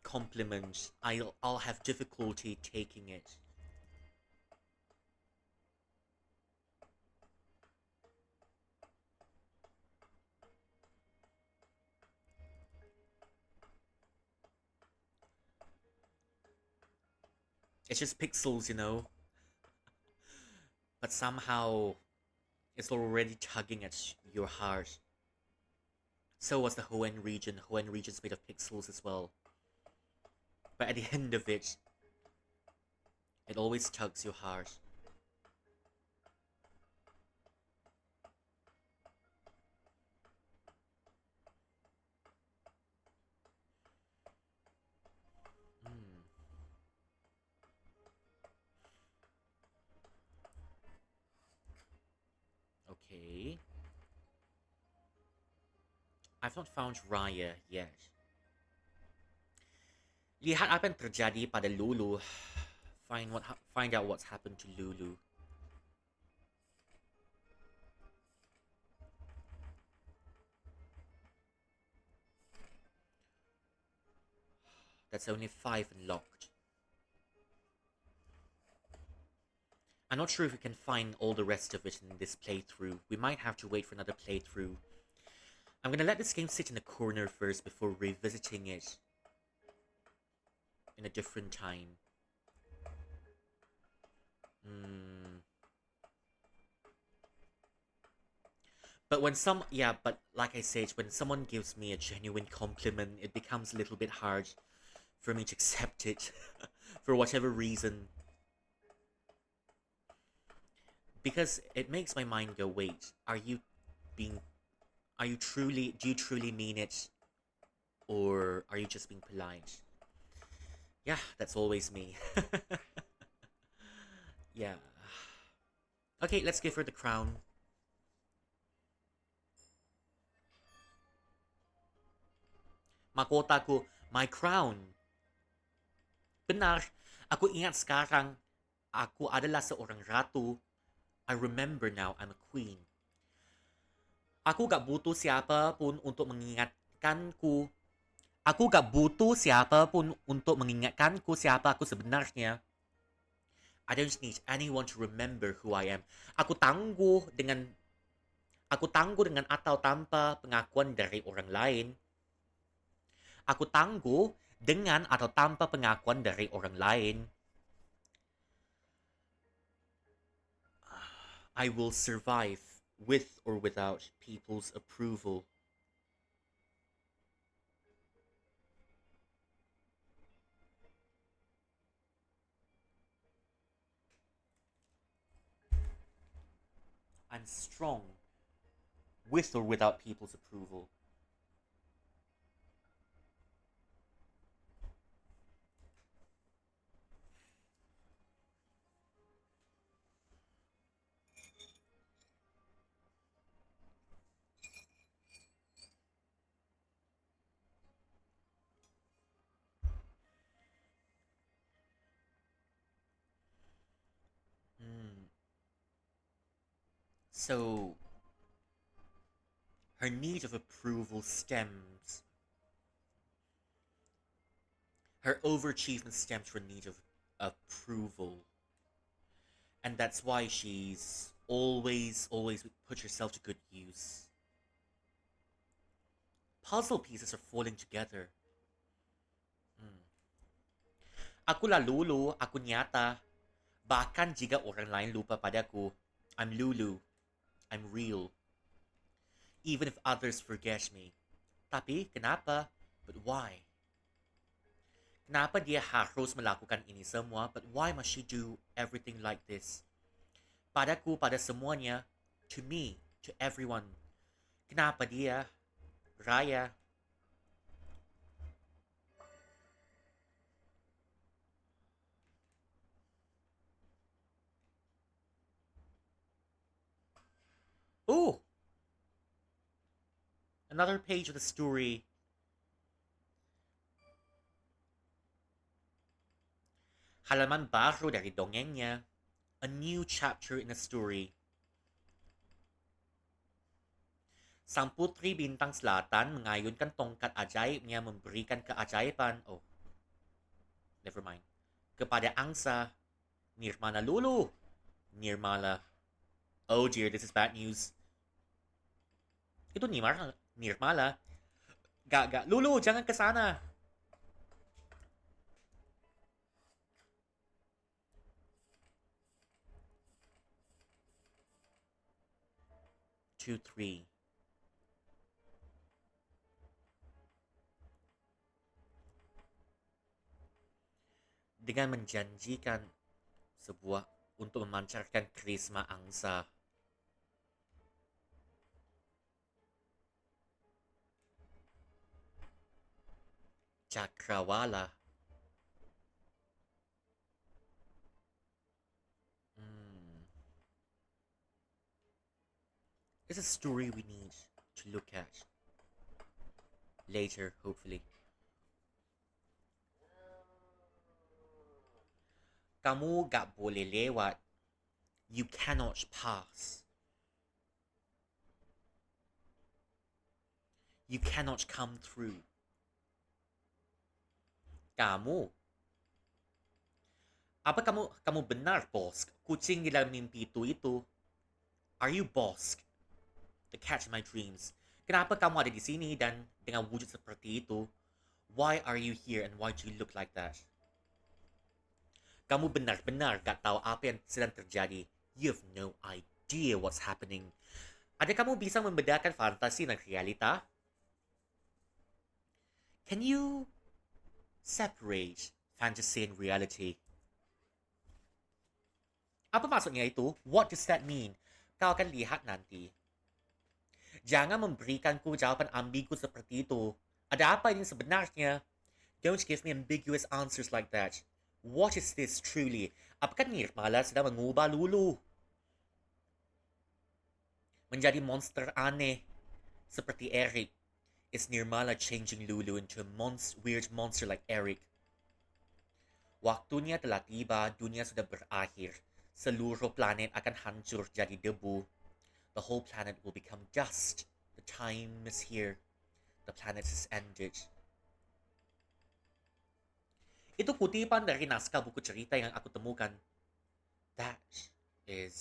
compliment, I'll have difficulty taking it. It's just pixels, but somehow it's already tugging at your heart. So was the Hoenn region. Hoenn region's made of pixels as well. But at the end of it, it always tugs your heart. Mm. Okay. I've not found Raya yet. Lihat apa yang terjadi pada Lulu. Find out what's happened to Lulu. That's only 5 unlocked. I'm not sure if we can find all the rest of it in this playthrough. We might have to wait for another playthrough. I'm gonna let this game sit in a corner first before revisiting it in a different time. But but like I said, when someone gives me a genuine compliment, it becomes a little bit hard for me to accept it for whatever reason. Because it makes my mind go, wait, do you truly mean it? Or are you just being polite? Yeah, that's always me. Yeah. Okay, let's give her the crown. Makota ko, my crown. Benar, aku ingat sekarang. Aku adalah seorang ratu. I remember now, I'm a queen. Aku gak butuh siapa pun untuk mengingatkanku. Aku gak butuh siapa pun untuk mengingatkanku siapa aku sebenarnya. I don't need anyone to remember who I am. Aku tangguh dengan atau tanpa pengakuan dari orang lain. Aku tangguh dengan atau tanpa pengakuan dari orang lain. I will survive with or without people's approval. I'm strong with or without people's approval. So, her need of approval stems. Her overachievement stems from need of approval. And that's why she's always put herself to good use. Puzzle pieces are falling together. Aku lah Lulu, aku nyata. Bahkan jika orang lain lupa padaku, I'm Lulu. I'm real. Even if others forget me. Tapi, kenapa? But why? Kenapa dia harus melakukan ini semua? But why must she do everything like this? Padaku, pada semuanya. To me, to everyone. Kenapa dia? Raya. Oh! Another page of the story. Halaman baru dari dongengnya. A new chapter in a story. Sang putri bintang selatan mengayunkan tongkat ajaibnya memberikan keajaiban. Oh, never mind. Kepada angsa. Nirmala Lulu. Nirmala. Oh dear, this is bad news. Itu Nirmala. Gak. Lulu, jangan ke sana. Two, three. Dengan menjanjikan sebuah untuk memancarkan karisma angsa. Cakrawala. It's a story we need to look at later, hopefully. Kamu gak boleh lewat. You cannot pass. You cannot come through. Kamu. Apa kamu benar, Bosk? Kucing di dalam mimpi itu. Are you Bosk? The cat in my dreams. Kenapa kamu ada di sini dan dengan wujud seperti itu? Why are you here and why do you look like that? Kamu benar-benar gak tahu apa yang sedang terjadi. You have no idea what's happening. Ada kamu bisa membedakan fantasi dan realita? Can you separate fantasy and reality? Apa maksudnya itu? What does that mean? Kau akan lihat nanti. Jangan memberikanku jawapan ambigu seperti itu. Ada apa ini sebenarnya? Don't give me ambiguous answers like that. What is this truly? Apakah Nirmala sedang mengubah Lulu menjadi monster aneh seperti Eric? Is Nirmala changing Lulu into a weird monster like Eric? Waktunya telah tiba, dunia sudah berakhir. Seluruh planet akan hancur jadi debu. The whole planet will become dust. The time is here. The planet has ended. Itu kutipan dari naskah buku cerita yang aku temukan. That is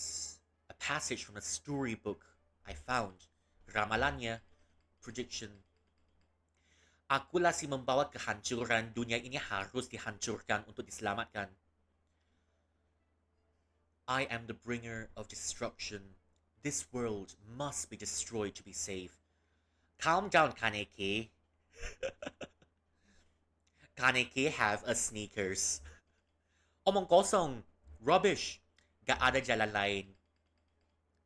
a passage from a storybook I found. Ramalannya, prediction. Akulah si membawa kehancuran. Dunia ini harus dihancurkan untuk diselamatkan. I am the bringer of destruction. This world must be destroyed to be safe. Calm down, Kaneki. Kaneki have a sneakers. Omong kosong. Rubbish. Gak ada jalan lain.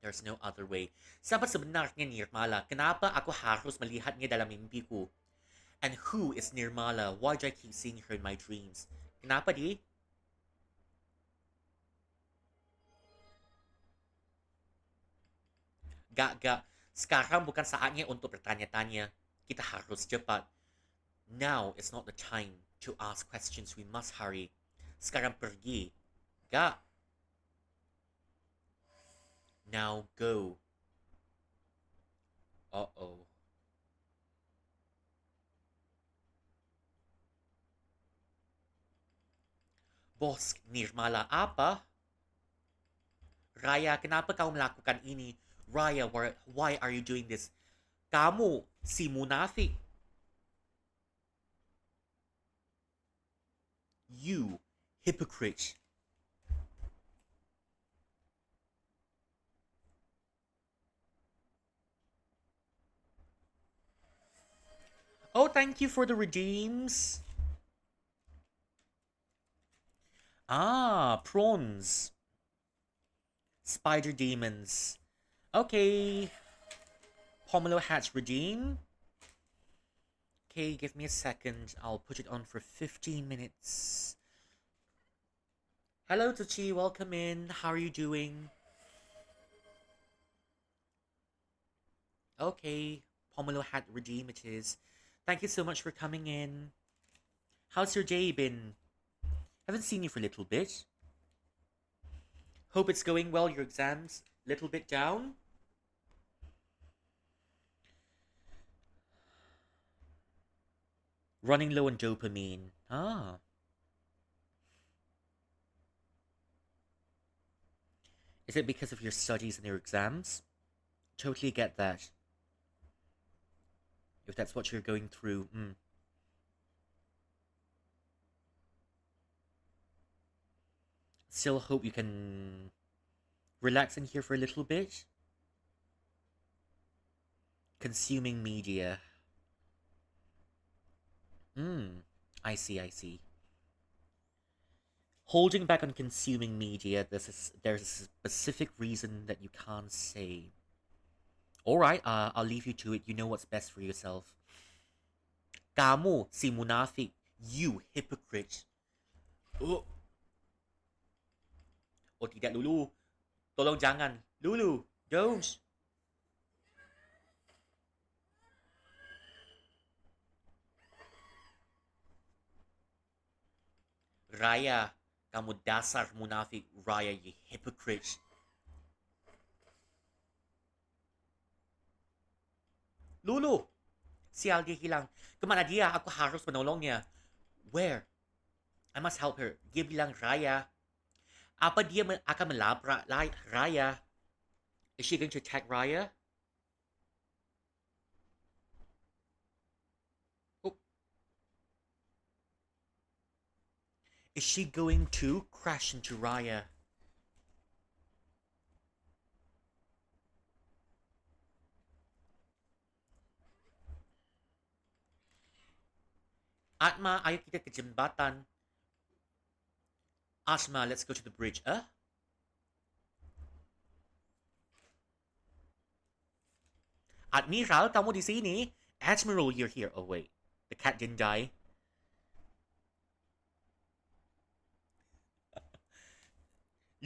There's no other way. Siapa sebenarnya Nirmala? Kenapa aku harus melihatnya dalam mimpiku? And who is Nirmala? Why do I keep seeing her in my dreams? Kenapa di? Gak. Sekarang bukan saatnya untuk bertanya-tanya. Kita harus cepat. Now is not the time to ask questions. We must hurry. Sekarang pergi. Gak. Now go. Uh-oh. Bos, Nirmala apa? Raya, kenapa kau melakukan ini? Raya, why are you doing this? Kamu, si munafik. You, hypocrite. Oh, thank you for the redeems. Ah, prawns. Spider demons. Okay. Pomelo hats redeem. Okay, give me a second. I'll put it on for 15 minutes. Hello, Tuchi. Welcome in. How are you doing? Okay. Pomelo hat redeem it is. Thank you so much for coming in. How's your day been? Haven't seen you for a little bit. Hope it's going well, your exams. Little bit down? Running low on dopamine. Ah. Is it because of your studies and your exams? Totally get that. If that's what you're going through. Still hope you can relax in here for a little bit. Consuming media. I see. Holding back on consuming media, there's a specific reason that you can't say. Alright, I'll leave you to it. You know what's best for yourself. Kamu, si munafik. You, hypocrite. Oh tidak, Lulu. Tolong jangan. Lulu, don't. Raya, kamu dasar munafik. Raya, you hypocrite. Lulu! Sial, dia hilang. Kemana dia? Aku harus menolongnya. Where? I must help her. Dia bilang Raya. Apa dia akan melabrak Raya? Is she going to attack Raya? Oh. Is she going to crash into Raya? Atma, ayo kita ke jembatan. Asma, let's go to the bridge. Admiral, kamu di sini? Admiral, you're here. Oh, wait. The cat didn't die.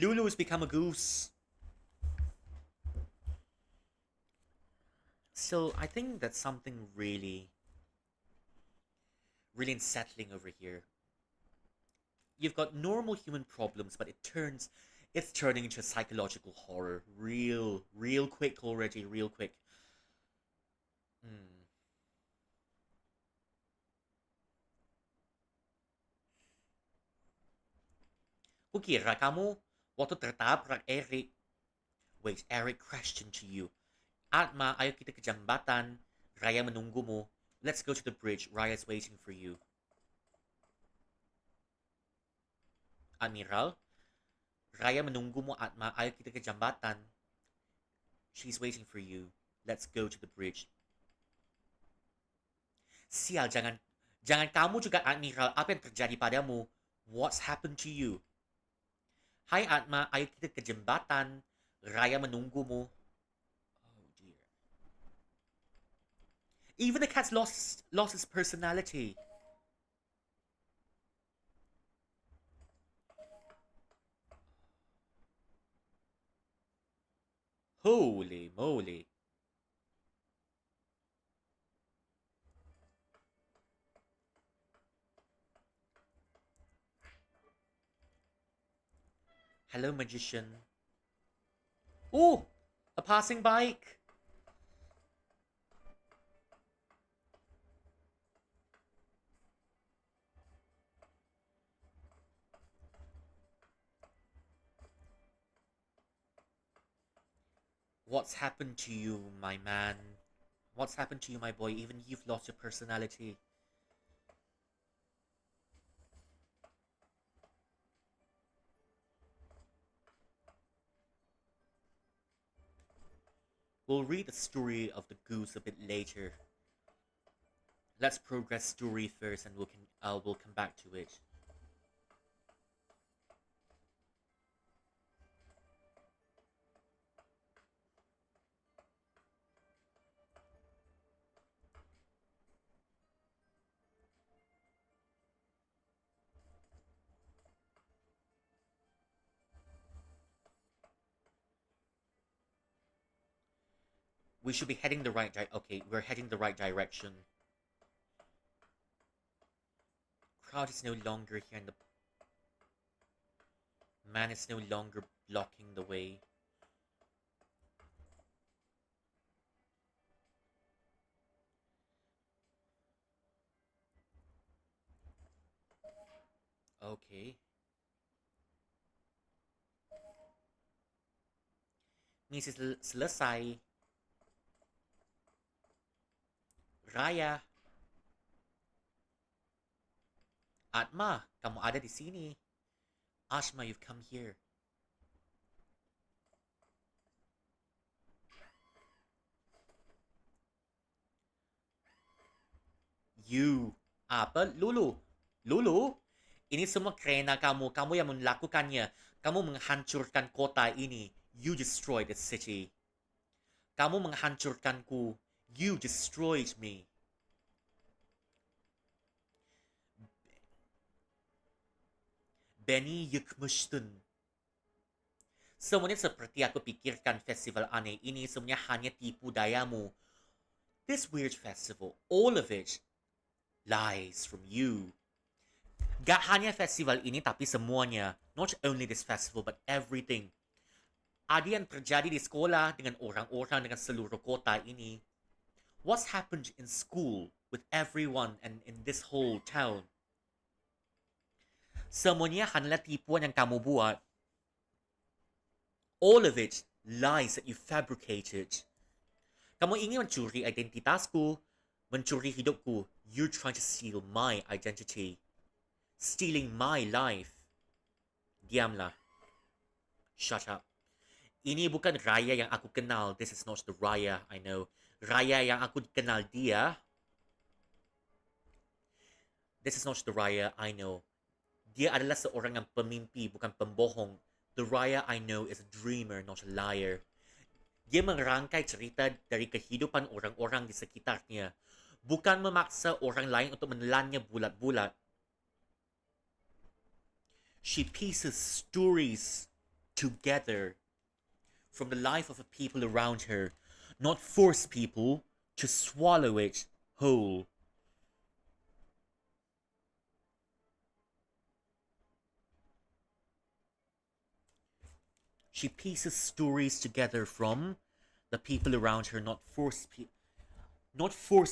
Lulu's become a goose. So, I think that's something really, really unsettling over here. You've got normal human problems, but it's turning into a psychological horror. Real quick already, real quick. Hmm. Kukira kamu waktu tertabrak Eric. Wait, Eric crashed into you. Atma, ayo kita ke jambatan. Raya menunggumu. Let's go to the bridge. Raya's waiting for you. Admiral, Raya menunggumu, Atma. Ayo kita ke jambatan. She's waiting for you. Let's go to the bridge. Sial, jangan kamu juga, Admiral. Apa yang terjadi padamu? What's happened to you? Hai Atma, ayo kita ke jembatan. Raya menunggumu. Oh dear. Even the cat's lost its personality. Holy moly. Hello, magician. Oh, a passing bike. What's happened to you, my man? What's happened to you, my boy? Even you've lost your personality. We'll read the story of the goose a bit later. Let's progress story first, and we'll come back to it. We should be heading the right okay, we're heading the right direction. Crowd is no longer here and the man is no longer blocking the way. Okay. Mrs. Selesai. Raya. Atma, kamu ada di sini. Ashma, you've come here. You. Apa? Lulu. Lulu? Ini semua karena kamu. Kamu yang melakukannya. Kamu menghancurkan kota ini. You destroyed the city. Kamu menghancurkanku. You destroyed me. Beni yıkmıştın. Semuanya seperti aku pikirkan festival aneh ini semuanya hanya tipu dayamu. This weird festival, all of it, lies from you. Gak hanya festival ini tapi semuanya. Not only this festival but everything. Ada yang terjadi di sekolah dengan orang-orang dengan seluruh kota ini. What's happened in school with everyone and in this whole town? Semuanya hanyalah tipuan yang kamu buat. All of it lies that you fabricated. Kamu ingin mencuri identitasku, mencuri hidupku. You're trying to steal my identity. Stealing my life. Diamlah. Shut up. Ini bukan Raya yang aku kenal. This is not the Raya I know. Raya yang aku kenal dia. This is not the Raya I know. Dia adalah seorang yang pemimpi, bukan pembohong. The Raya I know is a dreamer, not a liar. Dia merangkai cerita dari kehidupan orang-orang di sekitarnya. Bukan memaksa orang lain untuk menelannya bulat-bulat. She pieces stories together from the life of the people around her, not force people to swallow it whole. She pieces stories together from the people around her, not force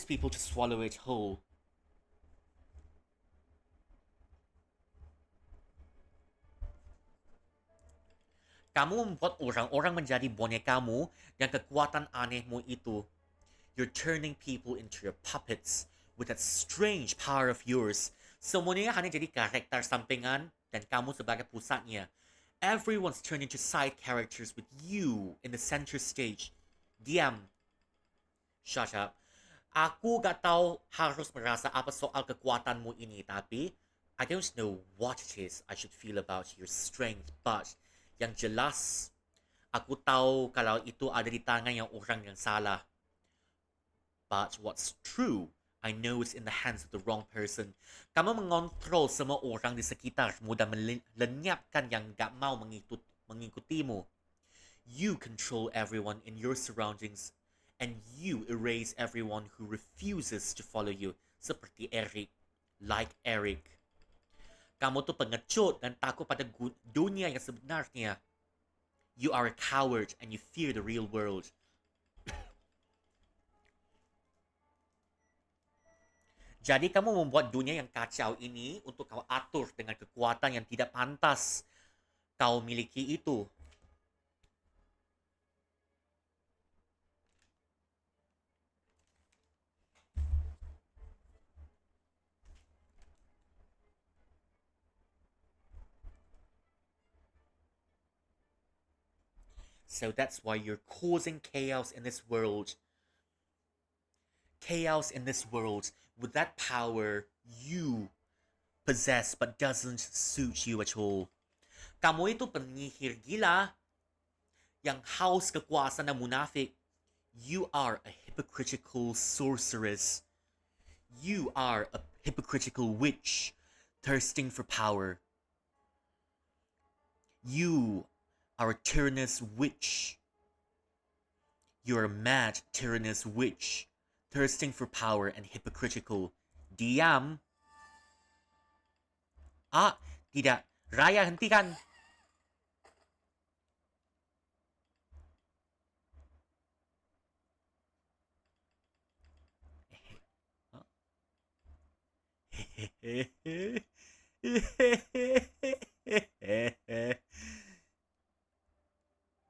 people to swallow it whole. Kamu membuat orang-orang menjadi bonekamu dan kekuatan anehmu itu. You're turning people into your puppets with that strange power of yours. Semuanya hanya jadi karakter sampingan dan kamu sebagai pusatnya. Everyone's turned into side characters with you in the center stage. Diam. Shut up. Aku gak tahu harus merasa apa soal kekuatanmu ini, tapi I don't know what it is I should feel about your strength, but yang jelas, aku tahu kalau itu ada di tangan yang orang yang salah. But what's true, I know it's in the hands of the wrong person. Kamu mengontrol semua orang di sekitarmu dan melenyapkan yang gak mau mengikutimu. You control everyone in your surroundings and you erase everyone who refuses to follow you. Seperti Eric. Like Eric. Kamu tuh pengecut dan takut pada dunia yang sebenarnya. You are a coward and you fear the real world. Jadi kamu membuat dunia yang kacau ini untuk kau atur dengan kekuatan yang tidak pantas kau miliki itu. So that's why you're causing chaos in this world. Chaos in this world with that power you possess but doesn't suit you at all. Kamu itu penyihir gila yang haus kekuasaan dan munafik. You are a hypocritical sorceress. You are a hypocritical witch thirsting for power. You are a tyrannous witch. You're a mad tyrannous witch thirsting for power and hypocritical. Diam. Ah, tidak. Raya, hentikan.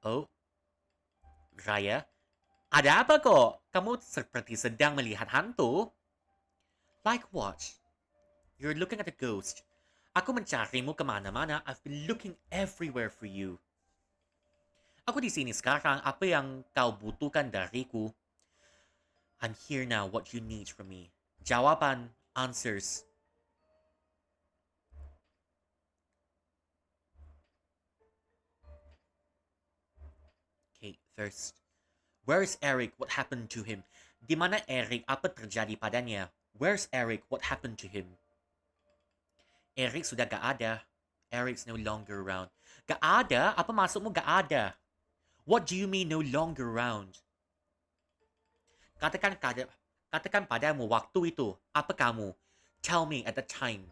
Oh, Raya, ada apa kok? Kamu seperti sedang melihat hantu. Like what? You're looking at a ghost. Aku mencarimu kemana-mana. I've been looking everywhere for you. Aku di sini sekarang. Apa yang kau butuhkan dariku? I'm here now. What you need from me? Jawaban, answers. Okay, first. Where's Eric? What happened to him? Di mana Eric? Apa terjadi padanya? Where's Eric? What happened to him? Eric sudah gak ada. Eric's no longer around. Gak ada? Apa maksudmu gak ada? What do you mean no longer around? Katakan padamu waktu itu. Apa kamu? Tell me at the time.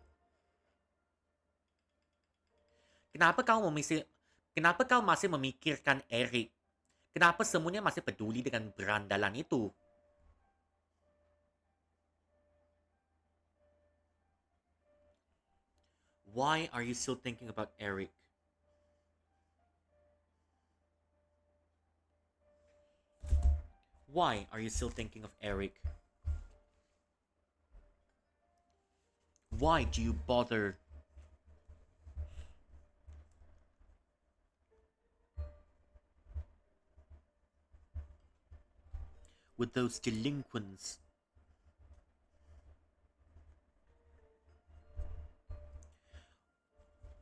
Kenapa kau masih Kenapa kau masih memikirkan Eric? Kenapa semuanya masih peduli dengan berandalan itu? Why are you still thinking about Eric? Why are you still thinking of Eric? Why do you bother with those delinquents?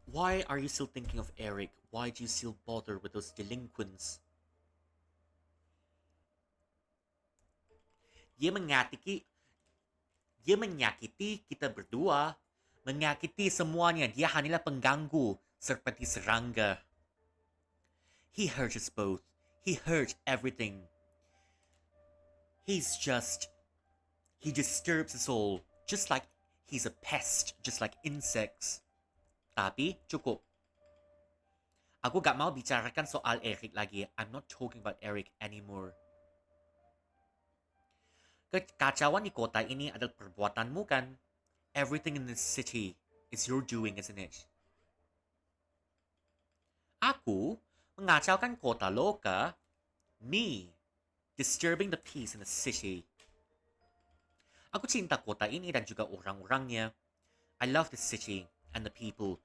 Why are you still thinking of Eric? Why do you still bother with those delinquents? Dia menyakiti, dia menyakiti kita berdua. Menyakiti semuanya. Dia hanyalah pengganggu seperti serangga. He hurt us both. He hurt everything. He's just He disturbs us all. Just like he's a pest. Just like insects. Tapi, cukup. Aku gak mau bicarakan soal Eric lagi. I'm not talking about Eric anymore. Kekacauan di kota ini adalah perbuatanmu kan? Everything in this city is your doing, isn't it? Aku mengacaukan kota loka. Me. Disturbing the peace in the city. Aku cinta kota ini dan juga orang-orangnya. I love the city and the people.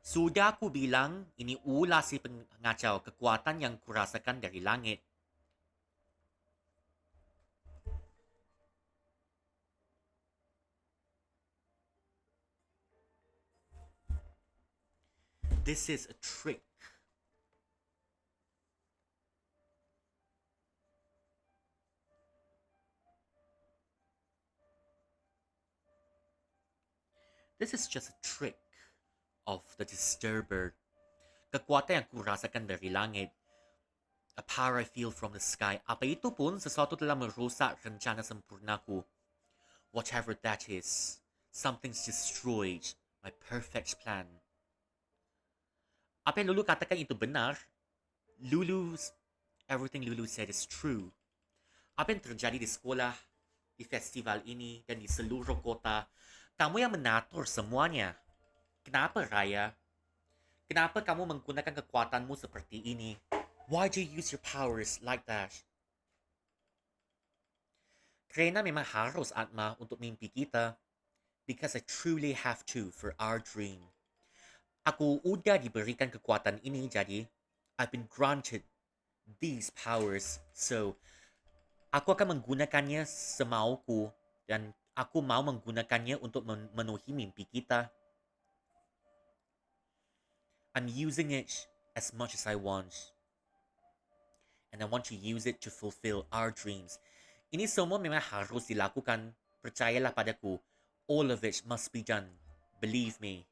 Sudah aku bilang, ini ulah si pengacau, kekuatan yang kurasakan dari langit. This is a trick. This is just a trick of the disturber. Kekuatan yang kurasakan dari langit. A power I feel from the sky. Apa itu pun sesuatu telah merusak rencana sempurnaku. Whatever that is, something's destroyed my perfect plan. Apa yang Lulu katakan itu benar. Everything Lulu said is true. Apa yang terjadi di sekolah, di festival ini, dan di seluruh kota, kamu yang menatur semuanya. Kenapa, Raya? Kenapa kamu menggunakan kekuatanmu seperti ini? Why do you use your powers like that? Karena memang harus, Atma, untuk mimpi kita. Because I truly have to for our dream. Aku udah diberikan kekuatan ini, jadi I've been granted these powers. So, aku akan menggunakannya semauku dan aku mau menggunakannya untuk memenuhi mimpi kita. I'm using it as much as I want. And I want to use it to fulfill our dreams. Ini semua memang harus dilakukan. Percayalah padaku. All of it must be done. Believe me.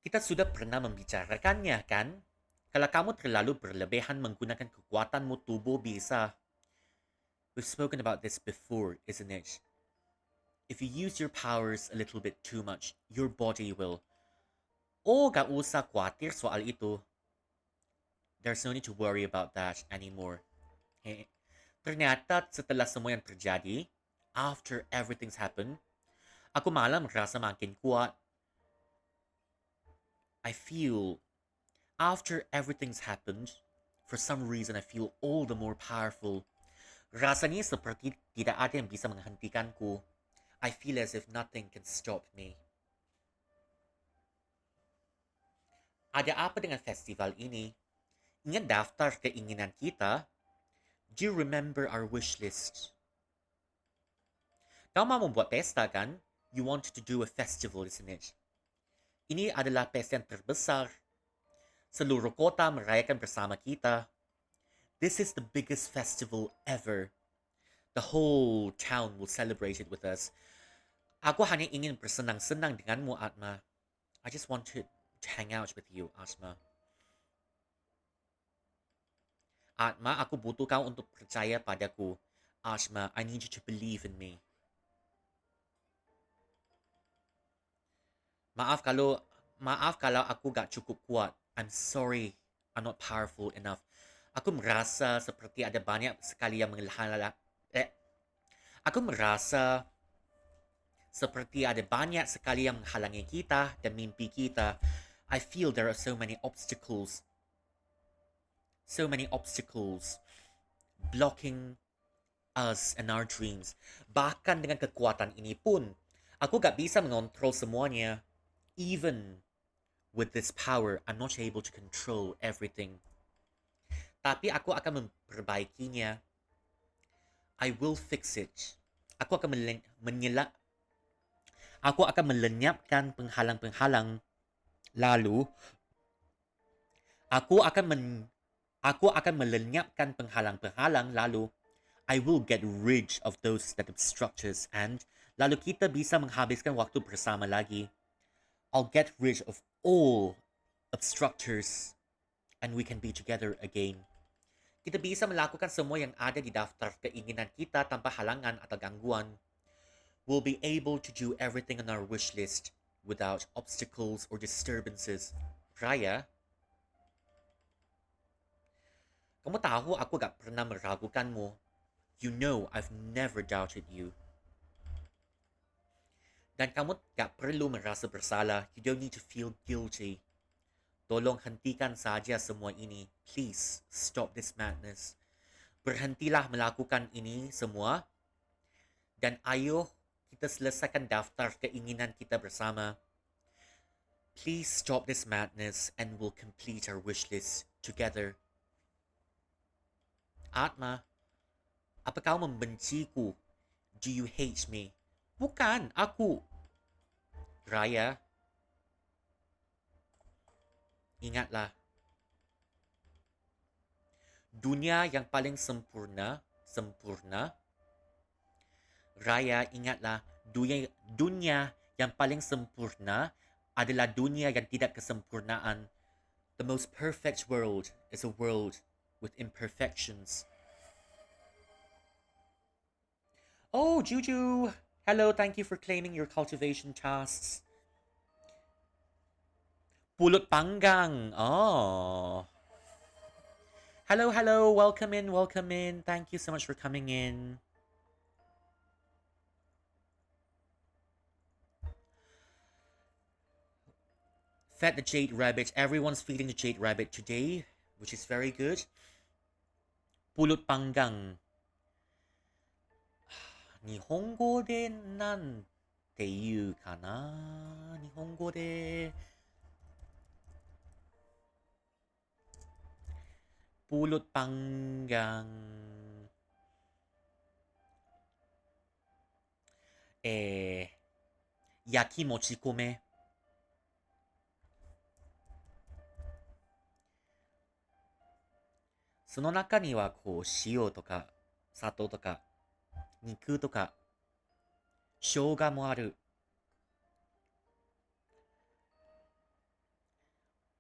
Kita sudah pernah membicarakannya, kan? Kalau kamu terlalu berlebihan menggunakan kekuatanmu tubuh bisa. We've spoken about this before, isn't it? If you use your powers a little bit too much, your body will. Oh, gak usah khawatir soal itu. There's no need to worry about that anymore. Ternyata setelah semua yang terjadi, after everything's happened, aku malah merasa makin kuat. I feel, after everything's happened, for some reason I feel all the more powerful. Rasanya seperti tidak ada yang bisa menghentikanku. I feel as if nothing can stop me. Ada apa dengan festival ini? Ingat daftar keinginan kita? Do you remember our wish list? Kau mau membuat pesta kan? You want to do a festival, isn't it? Ini adalah pesta yang terbesar. Seluruh kota merayakan bersama kita. This is the biggest festival ever. The whole town will celebrate it with us. Aku hanya ingin bersenang-senang denganmu, Atma. I just wanted to hang out with you, Atma. Atma, aku butuh kau untuk percaya padaku. Atma, I need you to believe in me. Maaf kalau maaf kalau aku gak cukup kuat. I'm sorry. I'm not powerful enough. Aku merasa seperti ada banyak sekali yang menghalang. Eh, aku merasa seperti ada banyak sekali yang menghalangi kita dan mimpi kita. I feel there are so many obstacles blocking us and our dreams. Bahkan dengan kekuatan ini pun, aku gak bisa mengontrol semuanya. Even with this power, I'm not able to control everything. Tapi aku akan memperbaikinya. I will fix it. Aku akan aku akan melenyapkan penghalang-penghalang. Lalu, aku akan aku akan melenyapkan penghalang-penghalang. Lalu, I will get rid of those that obstruct us, and lalu kita bisa menghabiskan waktu bersama lagi. I'll get rid of all obstructors and we can be together again. Kita bisa melakukan semua yang ada di daftar keinginan kita tanpa halangan atau gangguan. We'll be able to do everything on our wish list without obstacles or disturbances. Raya, kamu tahu aku gak pernah meragukanmu. You know I've never doubted you. Dan kamu gak perlu merasa bersalah. You don't need to feel guilty. Tolong hentikan saja semua ini. Please, stop this madness. Berhentilah melakukan ini semua. Dan ayo kita selesaikan daftar keinginan kita bersama. Please stop this madness and we'll complete our wish list together. Atma, apa kau membenciku? Do you hate me? Bukan, aku. Raya, ingatlah. Dunia yang paling sempurna. Raya, ingatlah. Dunia yang paling sempurna adalah dunia yang tidak kesempurnaan. The most perfect world is a world with imperfections. Oh, Juju! Hello, thank you for claiming your cultivation tasks. Pulot panggang. Oh. Hello, hello. Welcome in, welcome in. Thank you so much for coming in. Fed the jade rabbit. Everyone's feeding the jade rabbit today, which is very good. Pulot panggang. 日本語でなんて言うかな。日本語で pulot panggang. Yaki mochikome. その中にはこう塩とか砂糖とか肉とか生姜もある。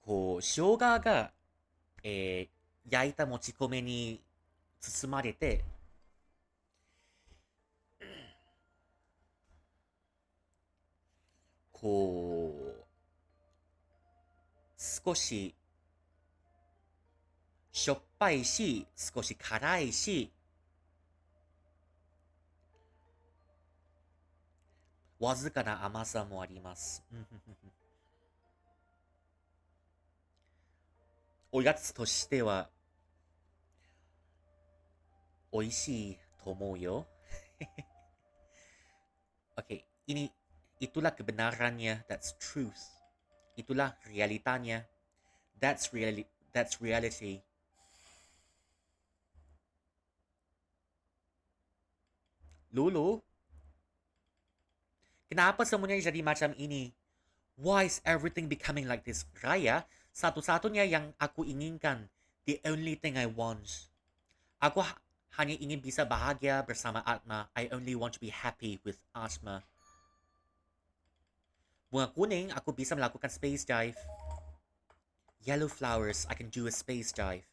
こう生姜が、焼いたもち米に包まれて、こう少ししょっぱいし、少し辛いし、わずかな甘さもあります。おやつとしては美味しいと思うよ。Oke, itulah kebenarannya. That's truth. Itulah realitanya. That's reality. Lulu, kenapa semuanya jadi macam ini? Why is everything becoming like this? Raya, satu-satunya yang aku inginkan. The only thing I want. Aku hanya ingin bisa bahagia bersama Atma. I only want to be happy with Atma. Bunga kuning, aku bisa melakukan space dive. Yellow flowers, I can do a space dive.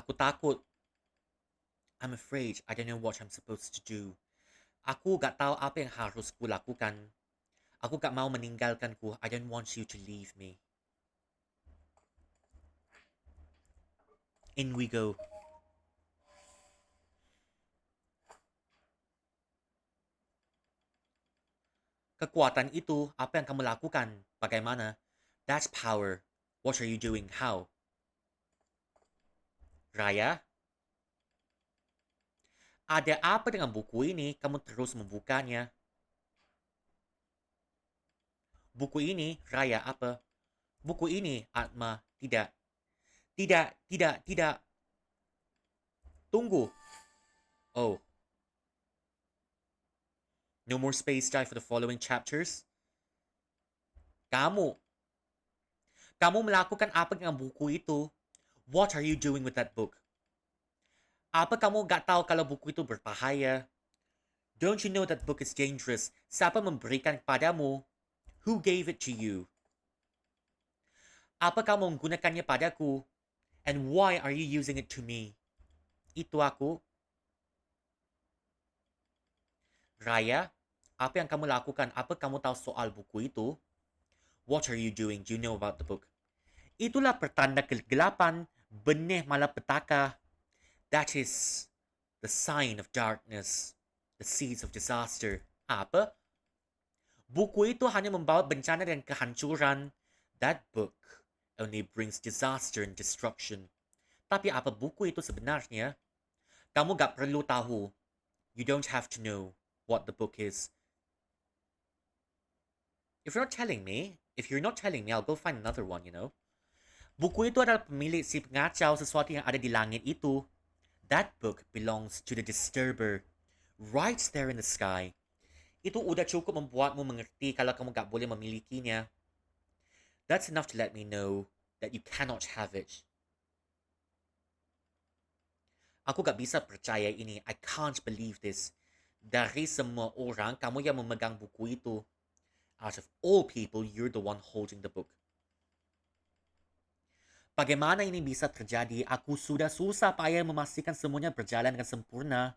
Aku takut. I'm afraid I don't know what I'm supposed to do. Aku gak tahu apa yang harus ku lakukan. Aku gak mau meninggalkanku. I don't want you to leave me. In we go. Kekuatan itu, apa yang kamu lakukan? Bagaimana? That's power. What are you doing? How? Raya, ada apa dengan buku ini? Kamu terus membukanya. Buku ini, Raya, apa? Buku ini, Atma, tidak. Tidak, tidak, tidak. Tunggu. Oh, no more space dive for the following chapters? Kamu. Kamu melakukan apa dengan buku itu? What are you doing with that book? Apa kamu gak tahu kalau buku itu berbahaya? Don't you know that book is dangerous? Siapa memberikan padamu? Who gave it to you? Apa kamu menggunakannya padaku? And why are you using it to me? Itu aku. Raya, apa yang kamu lakukan? Apa kamu tahu soal buku itu? What are you doing? Do you know about the book? Itulah pertanda kegelapan, benih malapetaka. That is the sign of darkness, the seeds of disaster. Apa? Buku itu hanya membawa bencana dan kehancuran. That book only brings disaster and destruction. Tapi apa buku itu sebenarnya? Kamu gak perlu tahu. You don't have to know what the book is. If you're not telling me, I'll go find another one, you know. Buku itu adalah pemilik si pengacau sesuatu yang ada di langit itu. That book belongs to the disturber. Right there in the sky. Itu udah cukup membuatmu mengerti kalau kamu gak boleh memilikinya. That's enough to let me know that you cannot have it. Aku gak bisa percaya ini. I can't believe this. Dari semua orang, kamu yang memegang buku itu. Out of all people, you're the one holding the book. Bagaimana ini bisa terjadi? Aku sudah susah payah memastikan semuanya berjalan dengan sempurna.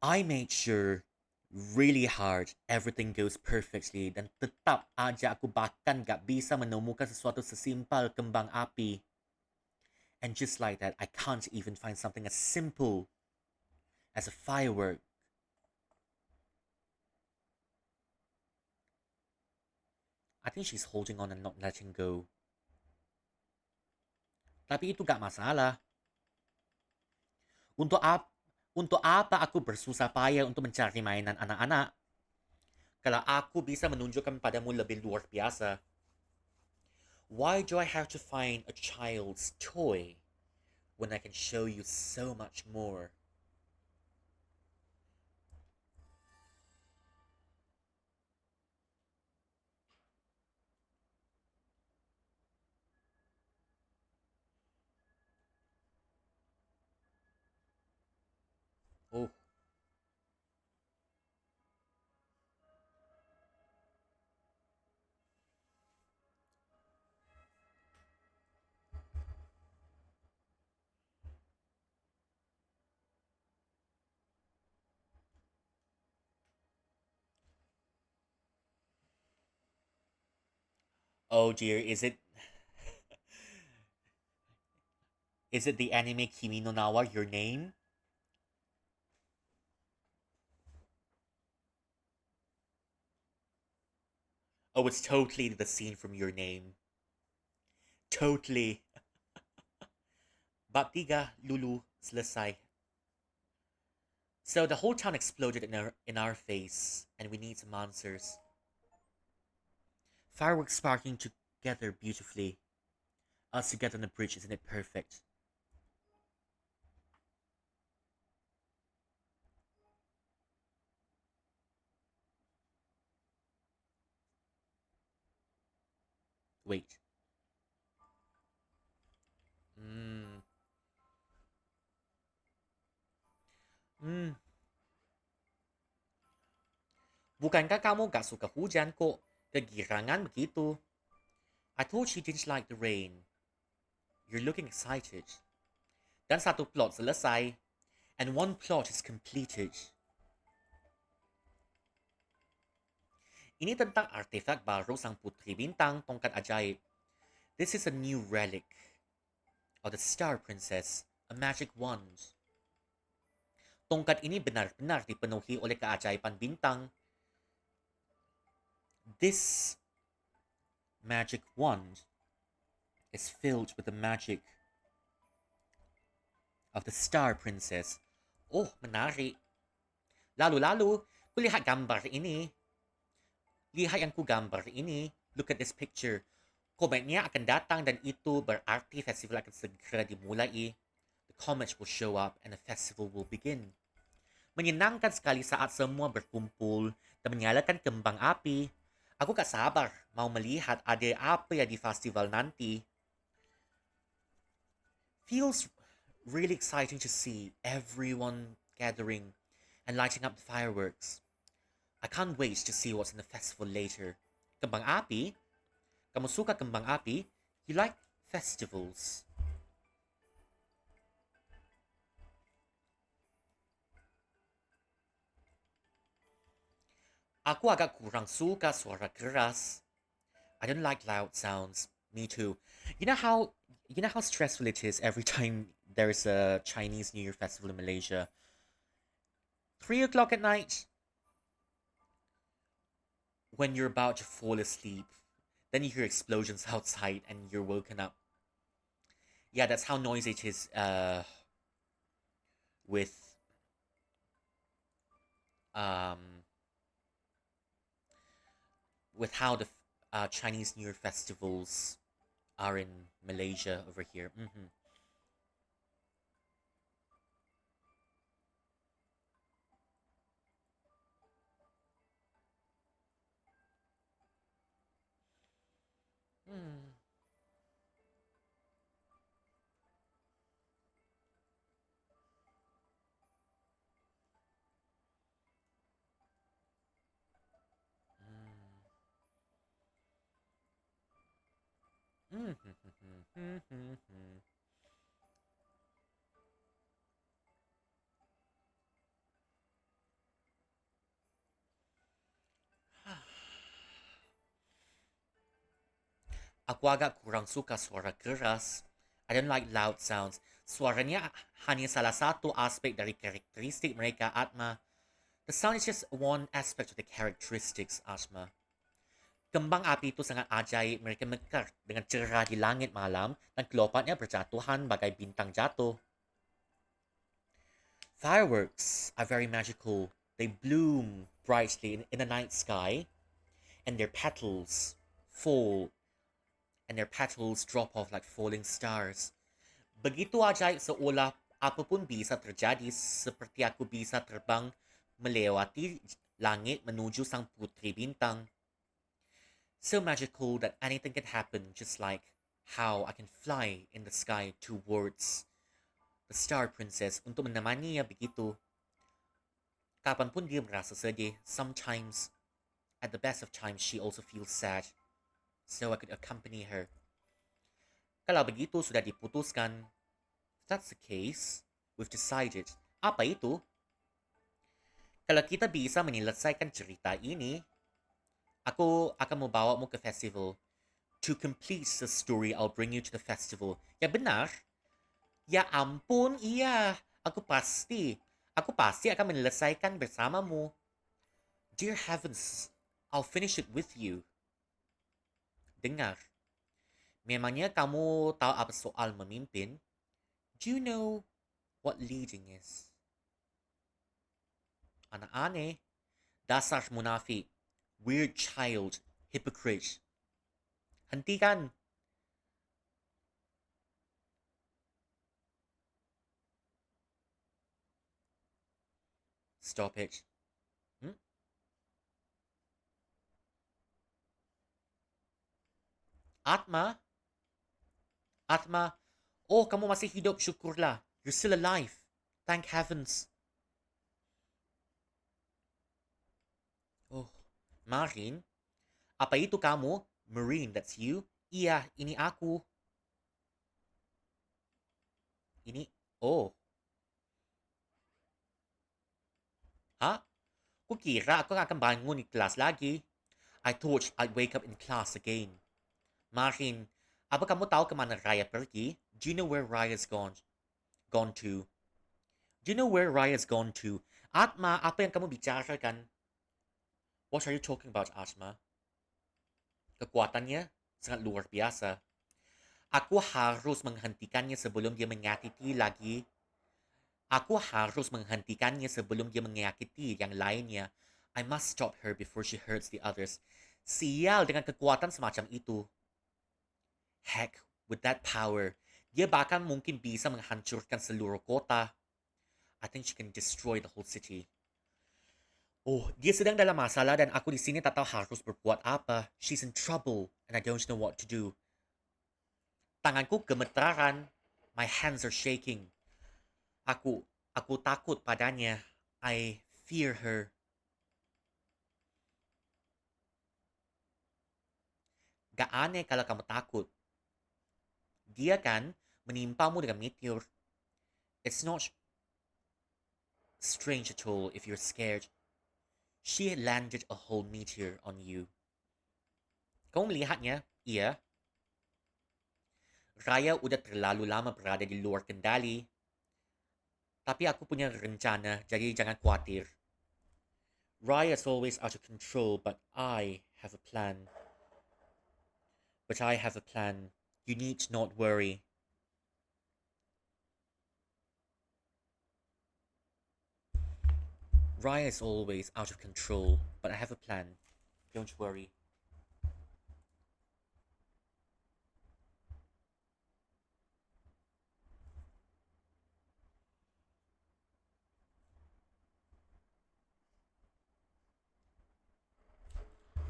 I made sure really hard everything goes perfectly dan tetap aja aku bahkan gak bisa menemukan sesuatu sesimpel kembang api. And just like that, I can't even find something as simple as a firework. I think she's holding on and not letting go. Tapi itu gak masalah. Untuk apa? Untuk apa aku bersusah payah untuk mencari mainan anak-anak? Kalau aku bisa menunjukkan padamu lebih luar biasa. Why do I have to find a child's toy when I can show you so much more? Oh, oh dear, is it the anime Kimi no Nawa, your name? Oh, it's totally the scene from your name. Totally. Bab 3, Lulu, selesai. So the whole town exploded in our face, and we need some answers. Fireworks sparking together beautifully. Us together on the bridge, isn't it perfect? Wait. Hmm. Hmm. Bukankah kamu gak suka hujan kok? Kegirangan begitu. I thought you didn't like the rain. You're looking excited. Dan satu plot selesai. And one plot is completed. Ini tentang artefak baru sang putri bintang tongkat ajaib. This is a new relic of the Star Princess, a magic wand. Tongkat ini benar-benar dipenuhi oleh keajaiban bintang. This magic wand is filled with the magic of the Star Princess. Oh, menarik. Lalu-lalu, kulihat gambar ini. Lihat yang ku gambar ini. Look at this picture. Kometnya akan datang dan itu berarti festival akan segera dimulai. The comets will show up and the festival will begin. Menyenangkan sekali saat semua berkumpul dan menyalakan kembang api. Aku gak sabar mau melihat ada apa ya di festival nanti. Feels really exciting to see everyone gathering and lighting up the fireworks. I can't wait to see what's in the festival later. Kembang api? Kamu suka kembang api? You like festivals? Aku agak kurang suka suara keras. I don't like loud sounds. Me too. You know how you know how stressful it is every time there's a Chinese New Year festival in Malaysia. 3 o'clock at night, when you're about to fall asleep, then you hear explosions outside and you're woken up. Yeah, that's how noisy it is. With um, with how the Chinese New Year festivals are in Malaysia over here. Mm-hmm. Mm. Mm. Mm-hmm. Aku agak kurang suka suara keras. I don't like loud sounds. Suaranya hanya salah satu aspek dari karakteristik mereka, Atma. The sound is just one aspect of the characteristics, Atma. Kembang api itu sangat ajaib. Mereka mekar dengan cerah di langit malam dan kelopaknya berjatuhan bagai bintang jatuh. Fireworks are very magical. They bloom brightly in the night sky, and their petals fall, and their petals drop off like falling stars. Begitu ajaib seolah apapun bisa terjadi, seperti aku bisa terbang melewati langit menuju sang putri bintang. So magical that anything can happen, just like how I can fly in the sky towards the Star Princess untuk menemaninya begitu. Kapanpun dia merasa sedih, sometimes, at the best of times, she also feels sad. So I could accompany her. Kalau begitu sudah diputuskan, if that's the case, we've decided. Apa itu? Kalau kita bisa menyelesaikan cerita ini, aku akan membawamu ke festival. To complete the story, I'll bring you to the festival. Ya benar? Ya ampun, iya. Aku pasti akan menyelesaikan bersamamu. Dear heavens, I'll finish it with you. Dengar, memangnya kamu tahu apa soal memimpin? Do you know what leading is? Anak aneh, dasar munafik, weird child, hypocrite. Hentikan. Stop it. Hmm? Atma? Atma? Oh, kamu masih hidup, syukurlah. You're still alive. Thank heavens. Oh, Marin? Apa itu kamu? Marine, that's you? Iya, ini aku. Ini Oh, ha? Kukira ako nga kang bangun ni kelas lagi. I thought I'd wake up in class again. Marin, apa kamu tahu kemana Raya pergi? Do you know where Raya's gone to? Do you know where Raya's gone to? Atma, apa yang kamu bicarakan? What are you talking about, Atma? Kekuatannya sangat luar biasa. Aku harus menghentikannya sebelum dia menyakiti lagi. Aku harus menghentikannya sebelum dia menyakiti yang lainnya. I must stop her before she hurts the others. Sial dengan kekuatan semacam itu. Heck, with that power, dia bahkan mungkin bisa menghancurkan seluruh kota. I think she can destroy the whole city. Oh, dia sedang dalam masalah dan aku di sini tak tahu harus berbuat apa. She's in trouble and I don't know what to do. Tanganku gemetaran. My hands are shaking. Aku, aku takut padanya. I fear her. Gak aneh kalau kamu takut. Dia kan menimpamu dengan meteor. It's not strange at all if you're scared. She landed a whole meteor on you. Kamu melihatnya? Iya. Raya udah terlalu lama berada di luar kendali. Tapi aku punya rencana, jadi jangan khawatir. Raya's always out of control, but I have a plan. But I have a plan. You need not worry. Raya is always out of control, but I have a plan. Don't worry.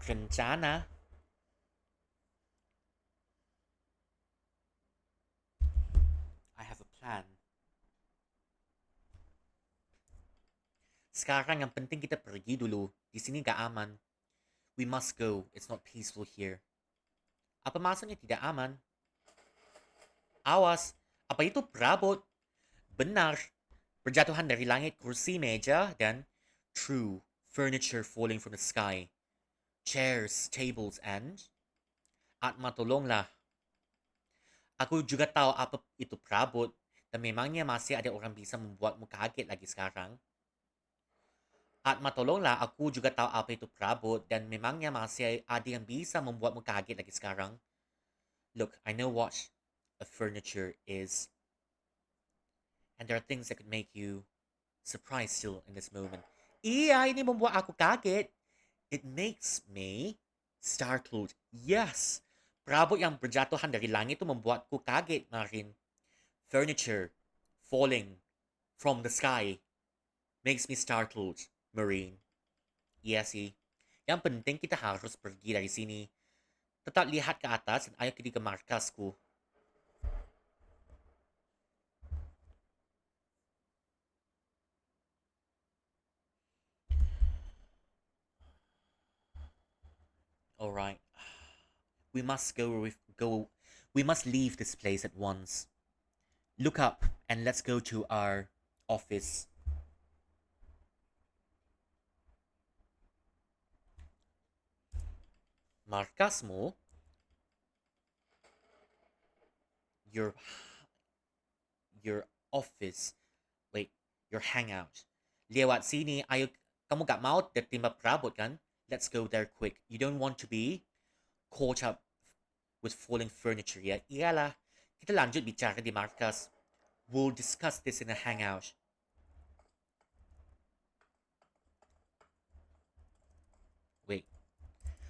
Rencana? I have a plan. Sekarang yang penting kita pergi dulu. Di sini gak aman. We must go. It's not peaceful here. Apa maksudnya tidak aman? Awas. Apa itu perabot? Benar. Berjatuhan dari langit kursi meja dan true furniture falling from the sky. Chairs, tables, and Atma tolonglah. Aku juga tahu apa itu perabot dan memangnya masih ada orang bisa membuatmu kaget lagi sekarang. Atma tolonglah, aku juga tahu apa itu perabot dan memangnya masih ada yang bisa membuatmu kaget lagi sekarang. Look, I know what a furniture is. And there are things that could make you surprised still in this moment. Iya, ini membuat aku kaget. It makes me startled. Yes. Perabot yang berjatuhan dari langit itu membuatku kaget, Marin. Furniture falling from the sky makes me startled, Marine. Iya sih. Yang penting kita harus pergi dari sini. Tetap lihat ke atas dan ayo pergi ke markasku. Alright. We must go. We must leave this place at once. Look up and let's go to our office. Markasmu? Your your office. Wait, your hangout. Lewat sini, ayo kamu gak mau tertimpa perabot kan? Let's go there quick. You don't want to be caught up with falling furniture yet. Iyalah, kita lanjut bicara di markas. We'll discuss this in a hangout. Wait,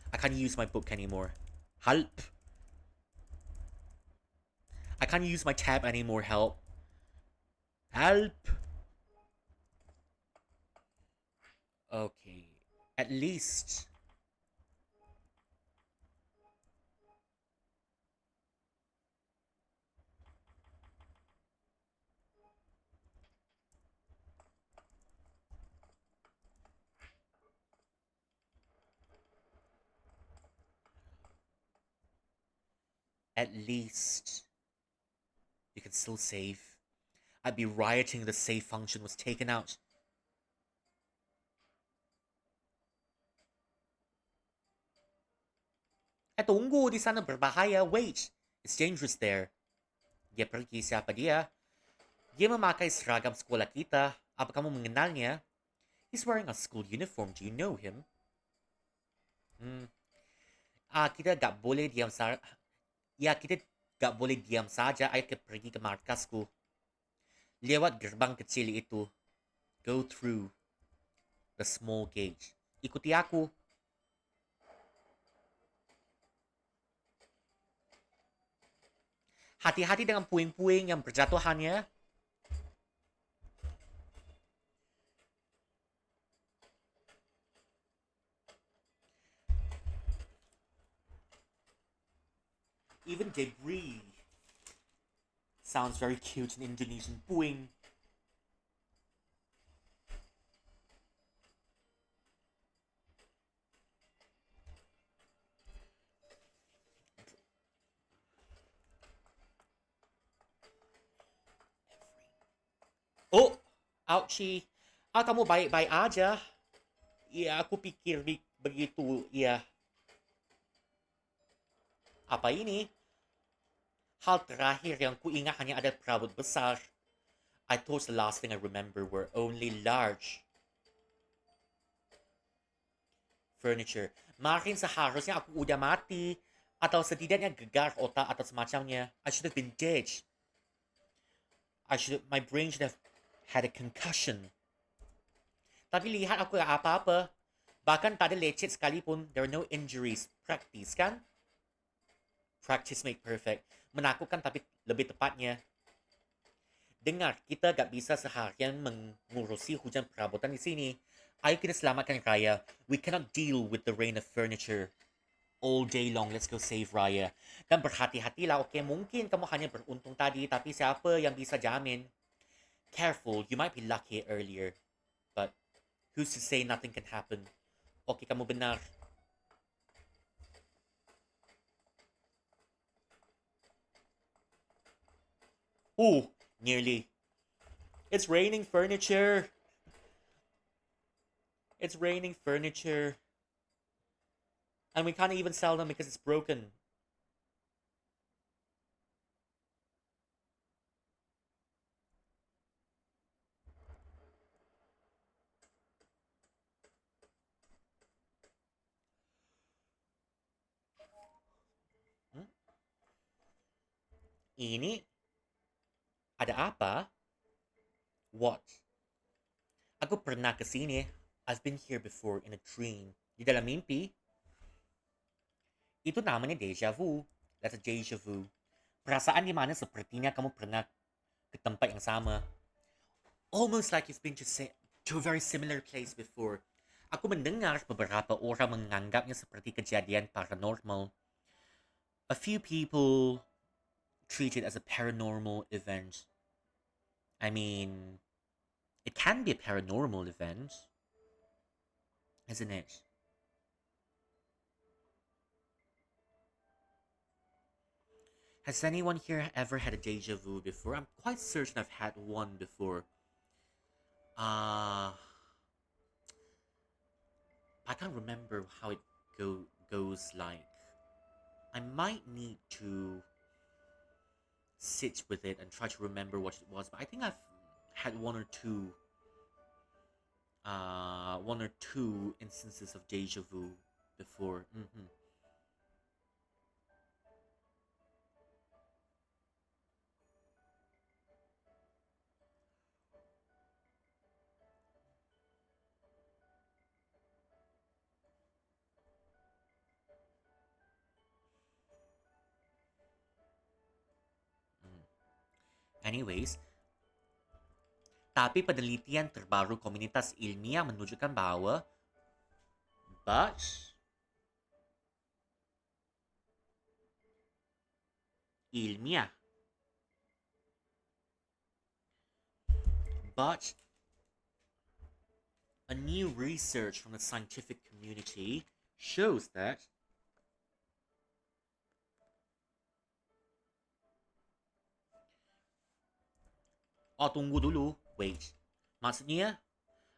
I can't use my book anymore. Help! I can't use my tab anymore, help. Help! Okay, at least... At least... You can still save. I'd be rioting if the save function was taken out. Tunggu, di sana berbahaya. Wait, it's dangerous there. Dia pergi, siapa dia? Dia memakai seragam sekolah kita. Apa kamu mengenalnya? He's wearing a school uniform. Do you know him? Hmm. Kita gak boleh diam saja. Ya, kita gak boleh diam saja. Ayo kita pergi ke markasku. Lewat gerbang kecil itu. Go through the small gate. Ikuti aku. Hati-hati dengan puing-puing yang berjatuhannya. Even debris sounds very cute in Indonesian. Puing. Oh, ouchie. Kamu baik-baik aja. Ya, aku pikir begitu. Ya, apa ini? Hal terakhir yang kuingat hanya ada perabot besar. I thought the last thing I remember were only large furniture. Makin seharusnya aku udah mati. Atau setidaknya gegar otak atau semacamnya. I should have been dead. My brain should have had a concussion. Tapi lihat aku gak apa-apa. Bahkan tak ada lecet sekalipun. There are no injuries. Practice kan? Practice make perfect. Menakutkan tapi lebih tepatnya. Dengar, kita gak bisa seharian mengurusi hujan perabotan di sini. Ayo kita selamatkan Raya. We cannot deal with the rain of furniture all day long. Let's go save Raya. Dan berhati-hatilah, okay? Mungkin kamu hanya beruntung tadi, tapi siapa yang bisa jamin? Careful, you might be lucky earlier. But who's to say nothing can happen? Okay, kamu benar. Ooh, nearly. It's raining furniture. It's raining furniture. And we can't even sell them because it's broken. Hmm? Ini ada apa? What? Aku pernah kesini. I've been here before in a dream. Di dalam mimpi. Itu namanya deja vu. That's a deja vu. Perasaan di mana sepertinya kamu pernah ke tempat yang sama. Almost like you've been to a very similar place before. Aku mendengar beberapa orang menganggapnya seperti kejadian paranormal. A few people treat it as a paranormal event. I mean, it can be a paranormal event, isn't it? Has anyone here ever had a deja vu before? I'm quite certain I've had one before. Uh, I can't remember how it goes like. I might need to sit with it and try to remember what it was, but I think I've had one or two instances of deja vu before. Anyways, tapi penelitian terbaru komunitas ilmiah menunjukkan bahwa but ilmiah but a new research from the scientific community shows that Oh, tunggu dulu. Wait. Maksudnya,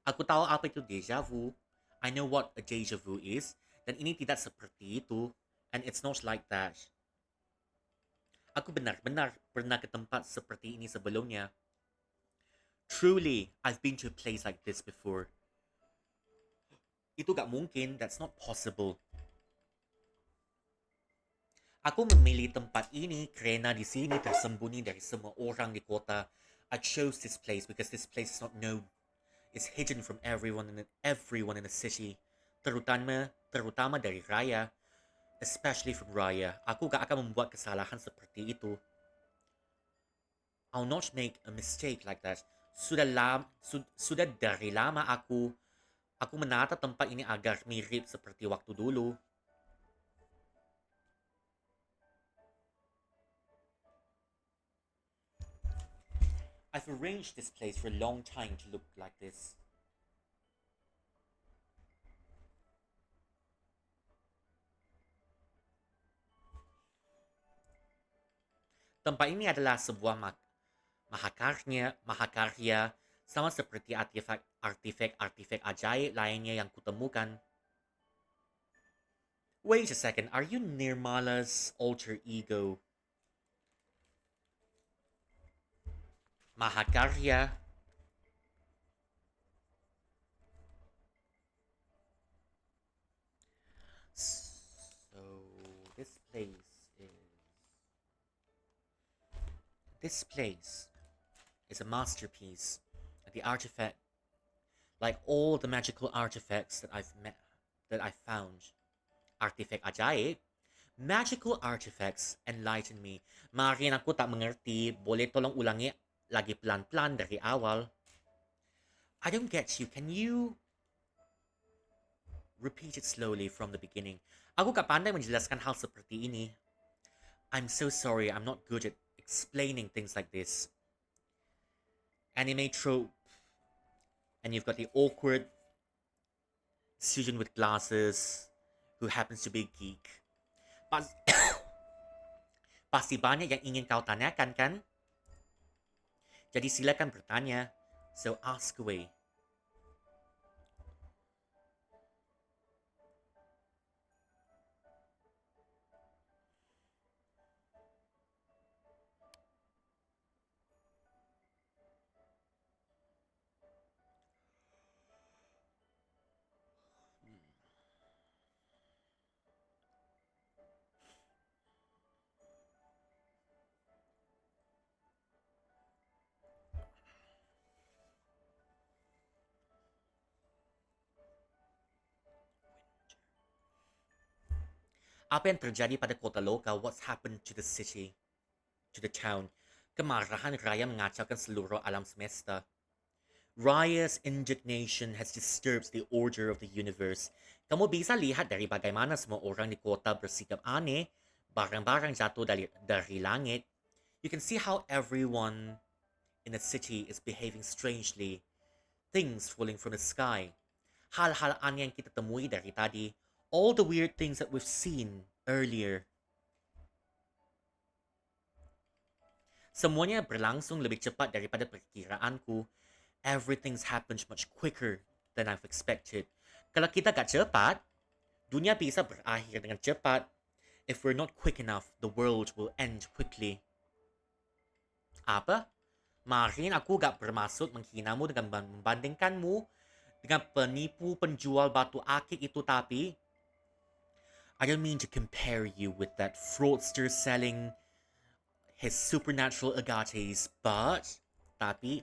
aku tahu apa itu deja vu. I know what a deja vu is. Dan ini tidak seperti itu. And it's not like that. Aku benar-benar pernah ke tempat seperti ini sebelumnya. Truly, I've been to a place like this before. Itu gak mungkin. That's not possible. Aku memilih tempat ini karena di sini tersembunyi dari semua orang di kota. I chose this place because this place is not known. It's hidden from everyone in the city. Terutama dari Raya. Especially from Raya. Aku gak akan membuat kesalahan seperti itu. I'll not make a mistake like that. Sudah dari lama aku menata tempat ini agar mirip seperti waktu dulu. I've arranged this place for a long time to look like this. Tempat ini adalah sebuah mahakarya sama seperti artefak ajaib lainnya yang kutemukan. Wait a second, are you Nirmala's alter ego? Mahakarya? So, this place This place is a masterpiece. The artifact, like all the magical artifacts that I've found. Artifact ajaib? Magical artifacts enlighten me. Maaaring ako tak mengerti, boleh tolong ulangi lagi pelan-pelan dari awal. I don't get you. Can you repeat it slowly from the beginning? Aku tak pandai menjelaskan hal seperti ini. I'm so sorry, I'm not good at explaining things like this. Anime trope, and you've got the awkward student with glasses who happens to be a geek. Pasti banyak yang ingin kau tanyakan, kan? Jadi silakan bertanya. So ask away. Apa yang terjadi pada kota lokal? What's happened to the city? To the town? Kemarahan Raya mengacaukan seluruh alam semesta. Raya's indignation has disturbed the order of the universe. Kamu bisa lihat dari bagaimana semua orang di kota bersikap aneh, barang-barang jatuh dari langit. You can see how everyone in the city is behaving strangely. Things falling from the sky. Hal-hal aneh yang kita temui dari tadi. All the weird things that we've seen earlier. Semuanya berlangsung lebih cepat daripada perkiraanku. Everything's happened much quicker than I've expected. Kalau kita gak cepat, dunia bisa berakhir dengan cepat. If we're not quick enough, the world will end quickly. Apa? Marin, aku gak bermaksud menghinamu dengan membandingkanmu dengan penipu penjual batu akik itu, tapi I don't mean to compare you with that fraudster selling his supernatural agates, but tapi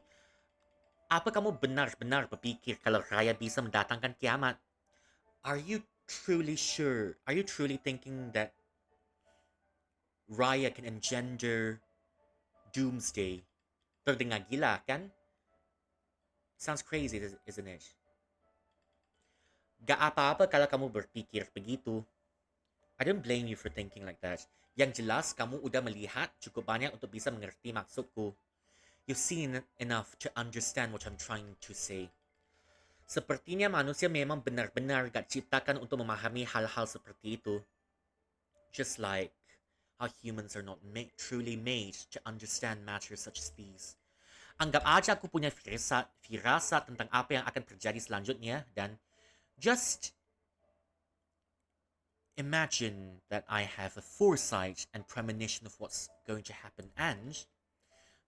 apa kamu benar-benar berpikir kalau Raya bisa mendatangkan kiamat? Are you truly sure? Are you truly thinking that Raya can engender doomsday? Terdengar gila, kan? Sounds crazy, isn't it? Gak apa-apa kalau kamu berpikir begitu. I don't blame you for thinking like that. Yang jelas, kamu udah melihat cukup banyak untuk bisa mengerti maksudku. You've seen enough to understand what I'm trying to say. Sepertinya manusia memang benar-benar gak ciptakan untuk memahami hal-hal seperti itu. Just like how humans are not truly made to understand matters such as these. Anggap aja aku punya firasat tentang apa yang akan terjadi selanjutnya dan just imagine that I have a foresight and premonition of what's going to happen and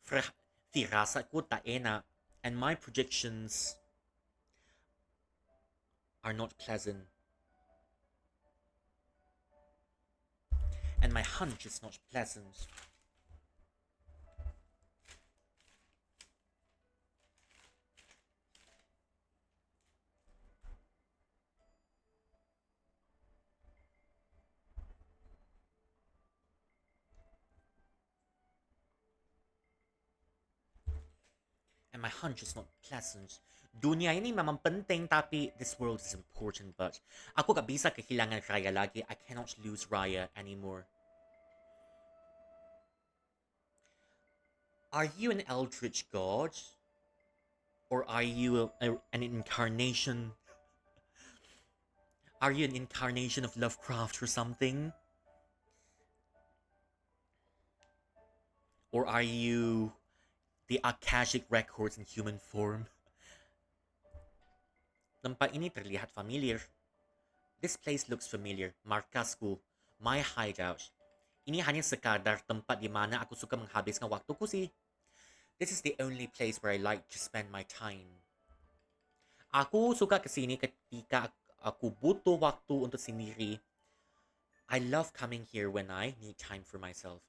firasatku tak enak and my projections are not pleasant and my hunch is not pleasant. And my hunch is not pleasant. Dunia ini memang penting tapi this world is important but aku gak bisa kehilangan Raya lagi. I cannot lose Raya anymore. Are you an eldritch god? Or are you an incarnation? Are you an incarnation of Lovecraft or something? Or are you the Akashic records in human form? Tempat ini terlihat familiar. This place looks familiar. Markasku, my hideout. Ini hanya sekadar tempat di mana aku suka menghabiskan waktuku sih. This is the only place where I like to spend my time. Aku suka kesini ketika aku butuh waktu untuk sendiri. I love coming here when I need time for myself.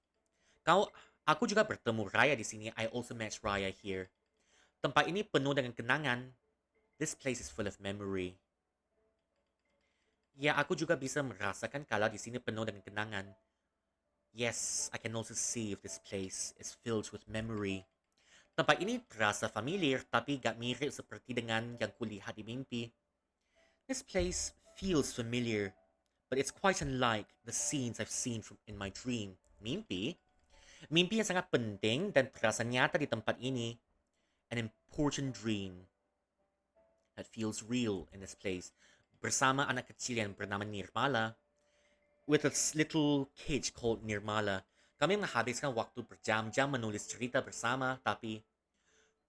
Aku juga bertemu Raya di sini. I also met Raya here. Tempat ini penuh dengan kenangan. This place is full of memory. Ya, aku juga bisa merasakan kalau di sini penuh dengan kenangan. Yes, I can also see if this place is filled with memory. Tempat ini terasa familiar tapi gak mirip seperti dengan yang kulihat di mimpi. This place feels familiar, but it's quite unlike the scenes I've seen in my dream. Mimpi? Mimpi yang sangat penting dan terasa nyata di tempat ini. An important dream that feels real in this place. Bersama anak kecil yang bernama Nirmala. With a little kid called Nirmala. Kami menghabiskan waktu berjam-jam menulis cerita bersama, tapi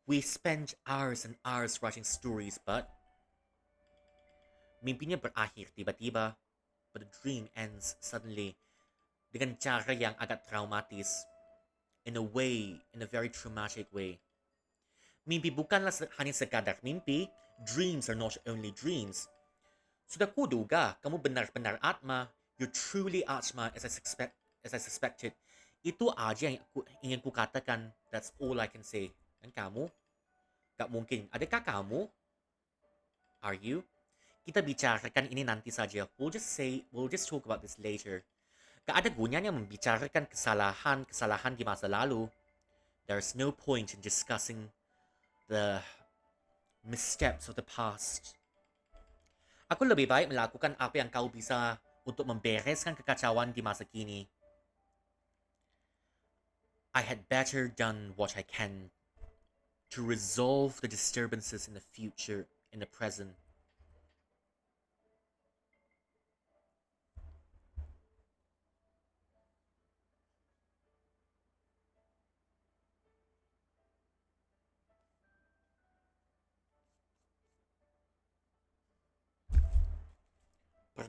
we spent hours and hours writing stories, but mimpinya berakhir tiba-tiba. But the dream ends suddenly dengan cara yang agak traumatis. In a very traumatic way. Mimpi bukanlah hanya sekadar mimpi. Dreams are not only dreams. Sudah kuduga, kamu benar-benar Atma. You're truly Atma as I suspected. Itu aja yang ingin ku katakan. That's all I can say. Dan kamu? Gak mungkin. Adakah kamu? Are you? Kita bicarakan ini nanti saja. We'll just talk about this later. Gak ada gunanya membicarakan kesalahan di masa lalu. There's no point in discussing the missteps of the past. Aku lebih baik melakukan apa yang kau bisa untuk membereskan kekacauan di masa kini. I had better done what I can to resolve the disturbances in the future, in the present.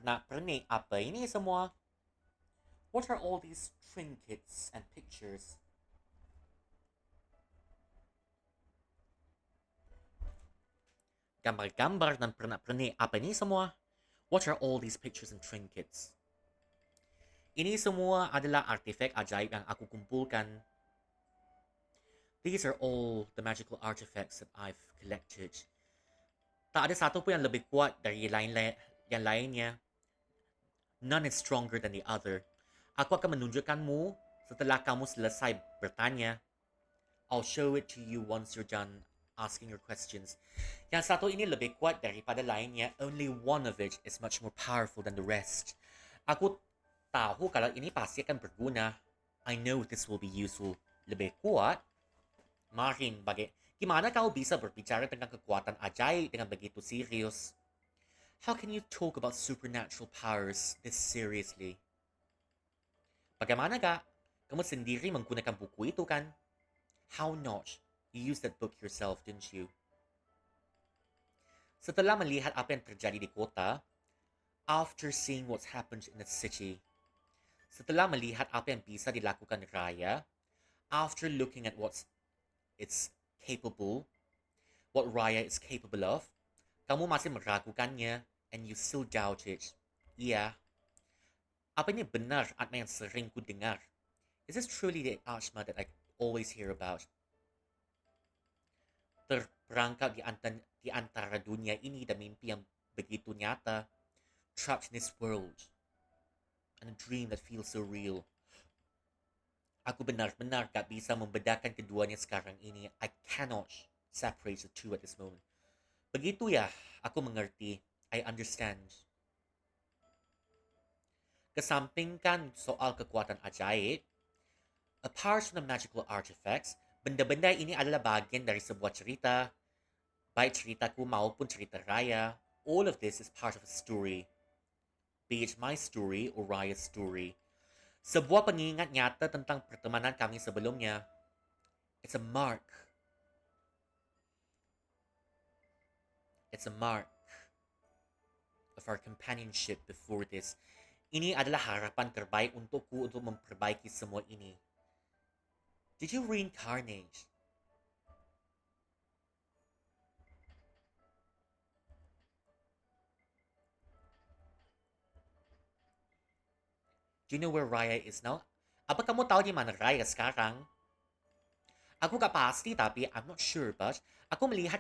Pernik apa ini semua? What are all these trinkets and pictures? Gambar-gambar dan pernak-pernik apa ini semua? What are all these pictures and trinkets? Ini semua adalah artefak ajaib yang aku kumpulkan. These are all the magical artifacts that I've collected. Tak ada satu pun yang lebih kuat dari yang lainnya. None is stronger than the other. Aku akan menunjukkanmu setelah kamu selesai bertanya. I'll show it to you once you're done asking your questions. Yang satu ini lebih kuat daripada lainnya. Only one of it is much more powerful than the rest. Aku tahu kalau ini pasti akan berguna. I know this will be useful. Lebih kuat? Marin, gimana kau bisa berbicara tentang kekuatan ajaib dengan begitu serius? How can you talk about supernatural powers this seriously? Bagaimana kak? Kamu sendiri menggunakan buku itu kan? How not? You used that book yourself, didn't you? Setelah melihat apa yang terjadi di kota, after seeing what's happened in the city, setelah melihat apa yang bisa dilakukan Raya, after looking at what it's capable, what Raya is capable of, kamu masih meragukannya and you still doubt it. Iya, apa ini benar Atma yang sering ku dengar? Is this truly the Atma that I always hear about? Terperangkap di antara dunia ini dan mimpi yang begitu nyata, trapped in this world, and a dream that feels so real. Aku benar-benar gak bisa membedakan keduanya sekarang ini. I cannot separate the two at this moment. Begitu ya, aku mengerti. I understand. Kesampingkan soal kekuatan ajaib, apart from the magical artifacts, benda-benda ini adalah bagian dari sebuah cerita, baik ceritaku maupun cerita Raya. All of this is part of a story. Be it my story or Raya's story. Sebuah pengingat nyata tentang pertemanan kami sebelumnya. It's a mark. It's a mark of our companionship before this. Ini adalah harapan terbaik untukku untuk memperbaiki semua ini. Did you reincarnate? Do you know where Raya is now? Apa kamu tahu di mana Raya sekarang? Aku gak pasti tapi I'm not sure but aku melihat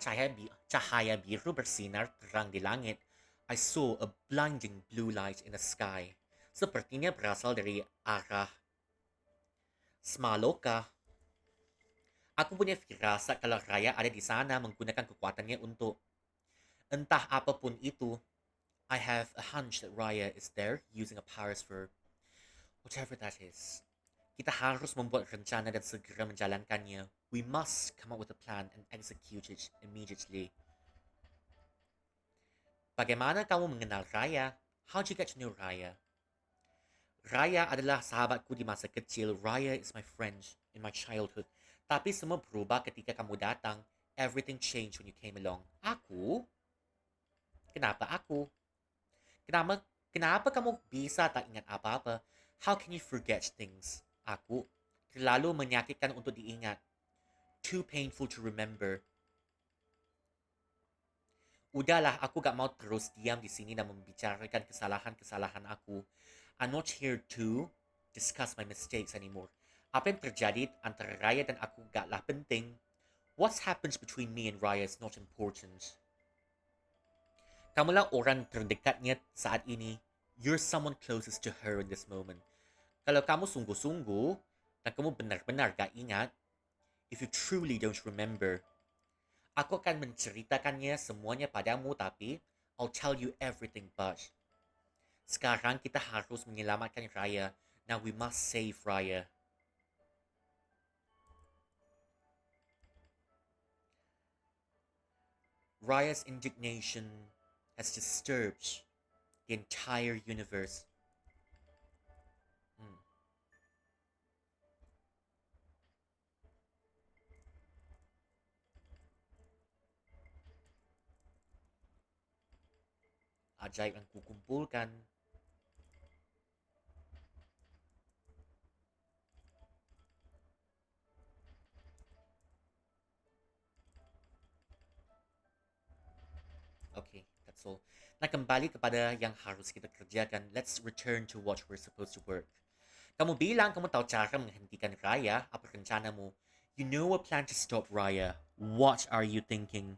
cahaya biru bersinar terang di langit. I saw a blinding blue light in the sky. Sepertinya berasal dari arah Smaloka. Aku punya firasat kalau Raya ada di sana menggunakan kekuatannya untuk entah apapun itu. I have a hunch that Raya is there using a power sphere. Whatever that is. Kita harus membuat rencana dan segera menjalankannya. We must come up with a plan and execute it immediately. Bagaimana kamu mengenal Raya? How'd you get to know Raya? Raya adalah sahabatku di masa kecil. Raya is my friend in my childhood. Tapi semua berubah ketika kamu datang. Everything changed when you came along. Aku? Kenapa aku? Kenapa, kenapa kamu bisa tak ingat apa-apa? How can you forget things? Aku terlalu menyakitkan untuk diingat. Too painful to remember. Udahlah, aku gak mau terus diam di sini dan membicarakan kesalahan-kesalahan aku. I'm not here to discuss my mistakes anymore. Apa yang terjadi antara Raya dan aku gaklah penting. What happens between me and Raya is not important. Kamulah orang terdekatnya saat ini. You're someone closest to her in this moment. Kalau kamu sungguh-sungguh dan kamu benar-benar gak ingat, if you truly don't remember, aku akan menceritakannya semuanya padamu tapi I'll tell you everything but sekarang kita harus menyelamatkan Raya. Now we must save Raya. Raya's indignation has disturbed the entire universe. Hmm. Ajaib yang kukumpulkan. Okay, that's all. Nah, kembali kepada yang harus kita kerjakan. Let's return to what we're supposed to work. Kamu bilang kamu tahu cara menghentikan Raya. Apa rencanamu? You know a plan to stop Raya. What are you thinking?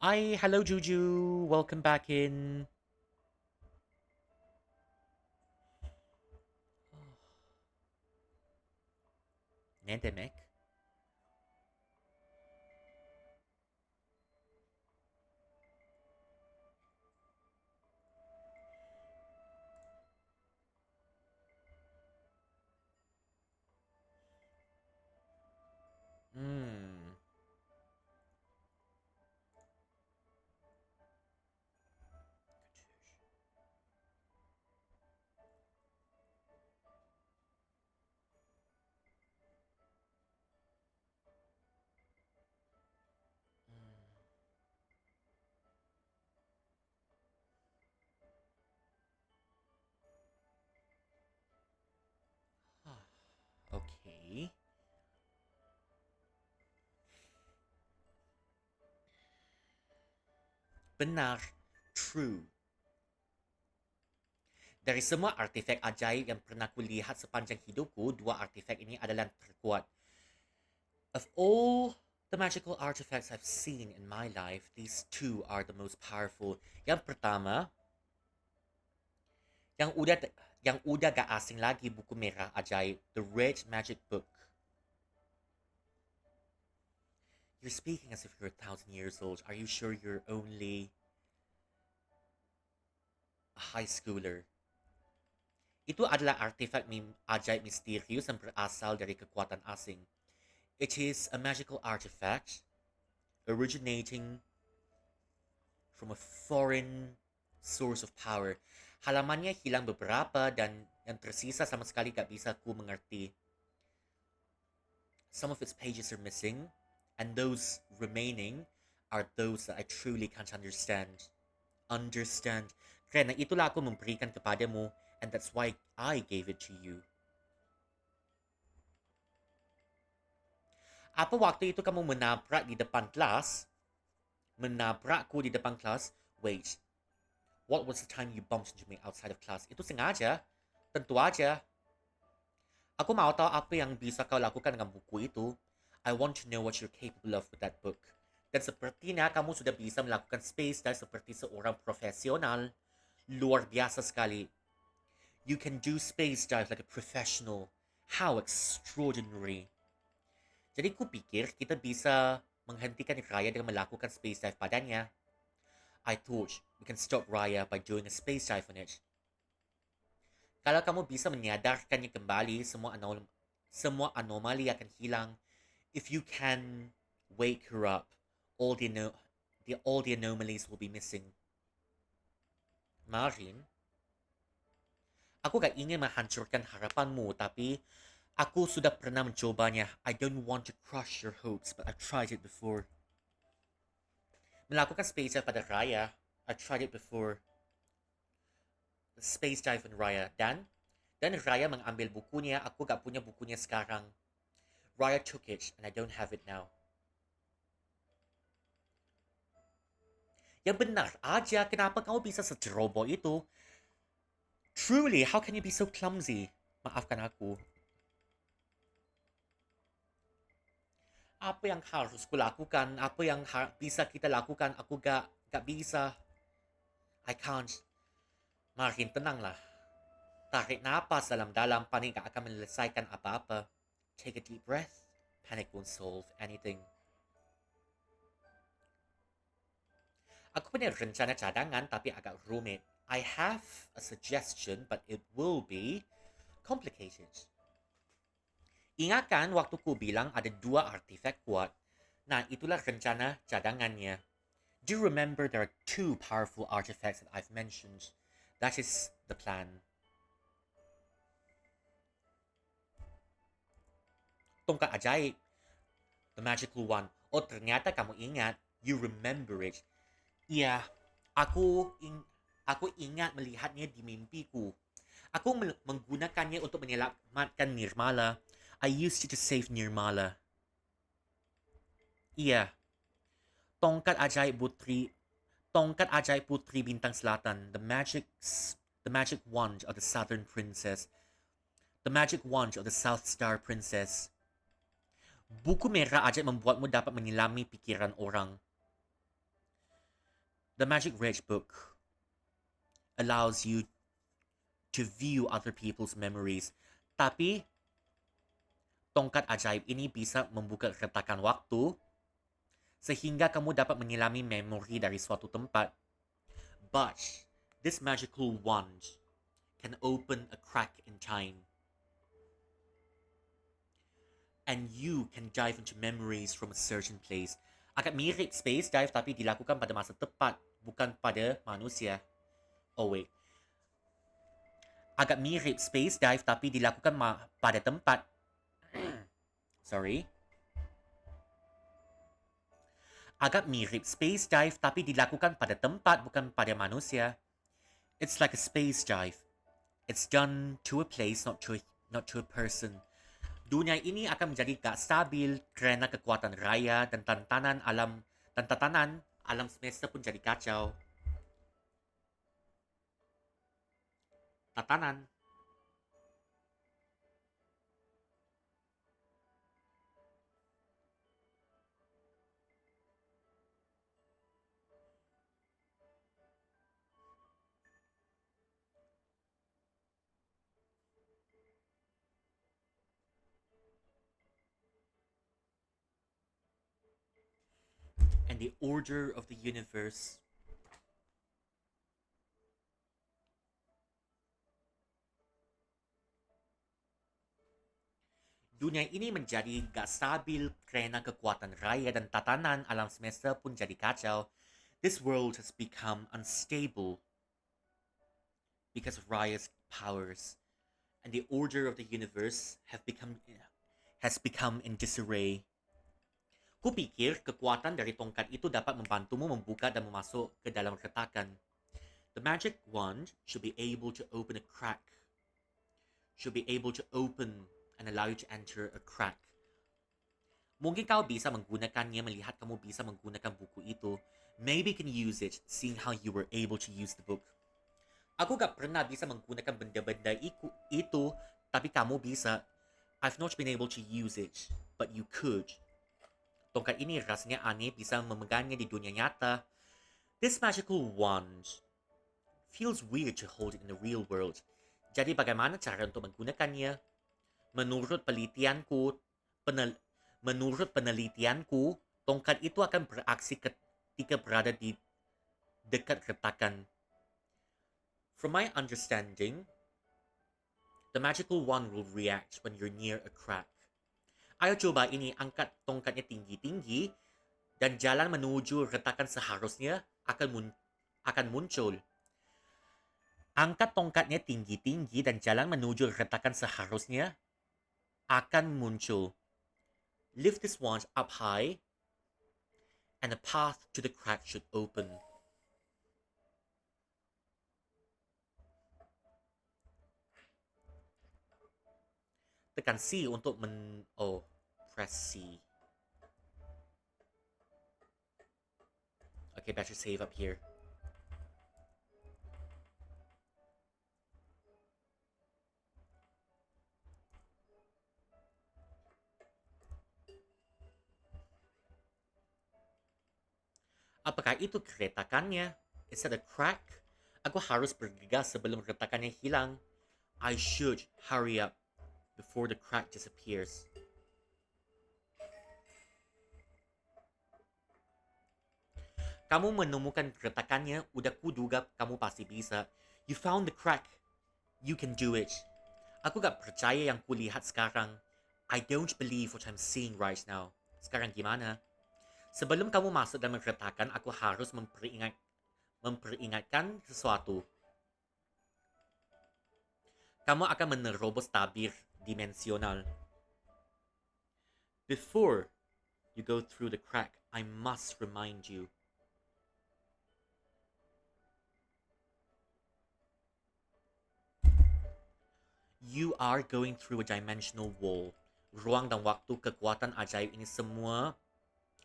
Hi, hello Juju. Welcome back in. Pandemic. Hmm. Benar. True. Dari semua artefak ajaib yang pernah ku lihat sepanjang hidupku, dua artefak ini adalah terkuat. Of all the magical artifacts I've seen in my life, these two are the most powerful. Yang pertama, yang udah yang udah gak asing lagi, buku merah ajaib, The Red Magic Book. You're speaking as if you're 1,000 years old. Are you sure you're only a high schooler? Itu adalah artefak ajaib misterius yang berasal dari kekuatan asing. It is a magical artifact originating from a foreign source of power. Halamannya hilang beberapa dan yang tersisa sama sekali gak bisa ku mengerti. Some of its pages are missing, and those remaining are those that I truly can't understand. Karena itulah aku memberikan kepadamu, and that's why I gave it to you. Apa waktu itu kamu menabrakku di depan kelas? Wait, what was the time you bumped into me outside of class? Itu sengaja? Tentu aja. Aku mau tahu apa yang bisa kau lakukan dengan buku itu. I want to know what you're capable of with that book. Dan sepertinya kamu sudah bisa melakukan space dive seperti seorang profesional. Luar biasa sekali. You can do space dive like a professional. How extraordinary. Jadi ku pikir kita bisa menghentikan Raya dengan melakukan space dive padanya. I thought we can stop Raya by doing a space dive on it. Kalau kamu bisa menyadarkannya kembali, semua anomali akan hilang. If you can wake her up, all the anomalies will be missing. Marin, aku gak ingin menghancurkan harapanmu, tapi aku sudah pernah mencobanya. I don't want to crush your hopes, but I've tried it before. Melakukan space dive pada Raya, I tried it before. Space dive on Raya. Dan Raya mengambil bukunya. Aku gak punya bukunya sekarang. Raya took it, and I don't have it now. Yang benar aja, kenapa kamu bisa seceroboh itu? Truly, how can you be so clumsy? Maafkan aku. Apa yang harus kulakukan? Apa yang bisa kita lakukan? Aku gak bisa. I can't. Marin, tenanglah. Tarik napas dalam-dalam, panik gak akan menyelesaikan apa-apa. Take a deep breath. Panic won't solve anything. Aku punya rencana cadangan tapi agak rumit. I have a suggestion but it will be complicated. Ingatkan waktu ku bilang ada dua artefak kuat. Nah, itulah rencana cadangannya. Do you remember there are two powerful artifacts that I've mentioned? That is the plan. Tongkat ajaib. The magical one. Oh, ternyata kamu ingat. You remember it. Iya, aku ingat melihatnya di mimpiku. Aku menggunakannya untuk menyelamatkan Nirmala. I used it to save Nirmala. Iya. Tongkat ajaib putri bintang selatan. The magic wand of the southern princess. The magic wand of the South Star Princess. Buku merah ajaib membuatmu dapat menyelami pikiran orang. The Magic Red Book allows you to view other people's memories. Tapi, tongkat ajaib ini bisa membuka retakan waktu sehingga kamu dapat menyelami memori dari suatu tempat. But, this magical wand can open a crack in time. And you can dive into memories from a certain place. Agak mirip space dive tapi dilakukan pada masa tepat, bukan pada manusia. Oh wait. Agak mirip space dive tapi dilakukan pada tempat. Sorry. Agak mirip space dive tapi dilakukan pada tempat, bukan pada manusia. It's like a space dive. It's done to a place, not to a person. Dunia ini akan menjadi gak stabil kerana kekuatan raya dan tatanan Alam semesta pun jadi kacau. Tatanan. And the order of the universe. Dunia ini menjadi gak stabil karena kekuatan raya dan tatanan alam semesta pun jadi kacau. This world has become unstable because of Raya's powers, and the order of the universe has become in disarray. Kupikir kekuatan dari tongkat itu dapat membantumu membuka dan memasuk ke dalam retakan. The magic wand should be able to open a crack. Should be able to open and allow you to enter a crack. Mungkin kau bisa menggunakannya melihat kamu bisa menggunakan buku itu. Maybe you can use it, seeing how you were able to use the book. Aku gak pernah bisa menggunakan benda-benda itu, tapi kamu bisa. I've not been able to use it, but you could. Tongkat ini rasanya aneh bisa memegangnya di dunia nyata. This magical wand feels weird to hold it in the real world. Jadi bagaimana cara untuk menggunakannya? Menurut penelitianku, tongkat itu akan beraksi ketika berada di dekat retakan. From my understanding, the magical wand will react when you're near a crack. Ayo coba ini, angkat tongkatnya tinggi-tinggi dan jalan menuju retakan seharusnya akan muncul. Angkat tongkatnya tinggi-tinggi dan jalan menuju retakan seharusnya akan muncul. Lift this wand up high and the path to the crack should open. Tekan C untuk press C. Okay, better save up here. Apakah itu keretakannya? Is that a crack? Aku harus bergegas sebelum retakannya hilang. I should hurry up before the crack disappears. Kamu menemukan retakannya, udah kuduga kamu pasti bisa. You found the crack. You can do it. Aku gak percaya yang kulihat sekarang. I don't believe what I'm seeing right now. Sekarang gimana? Sebelum kamu masuk dalam retakan, aku harus memperingatkan sesuatu. Kamu akan menerobos tabir dimensional. Before you go through the crack, I must remind you. You are going through a dimensional wall. Ruang dan waktu kekuatan ajaib ini semua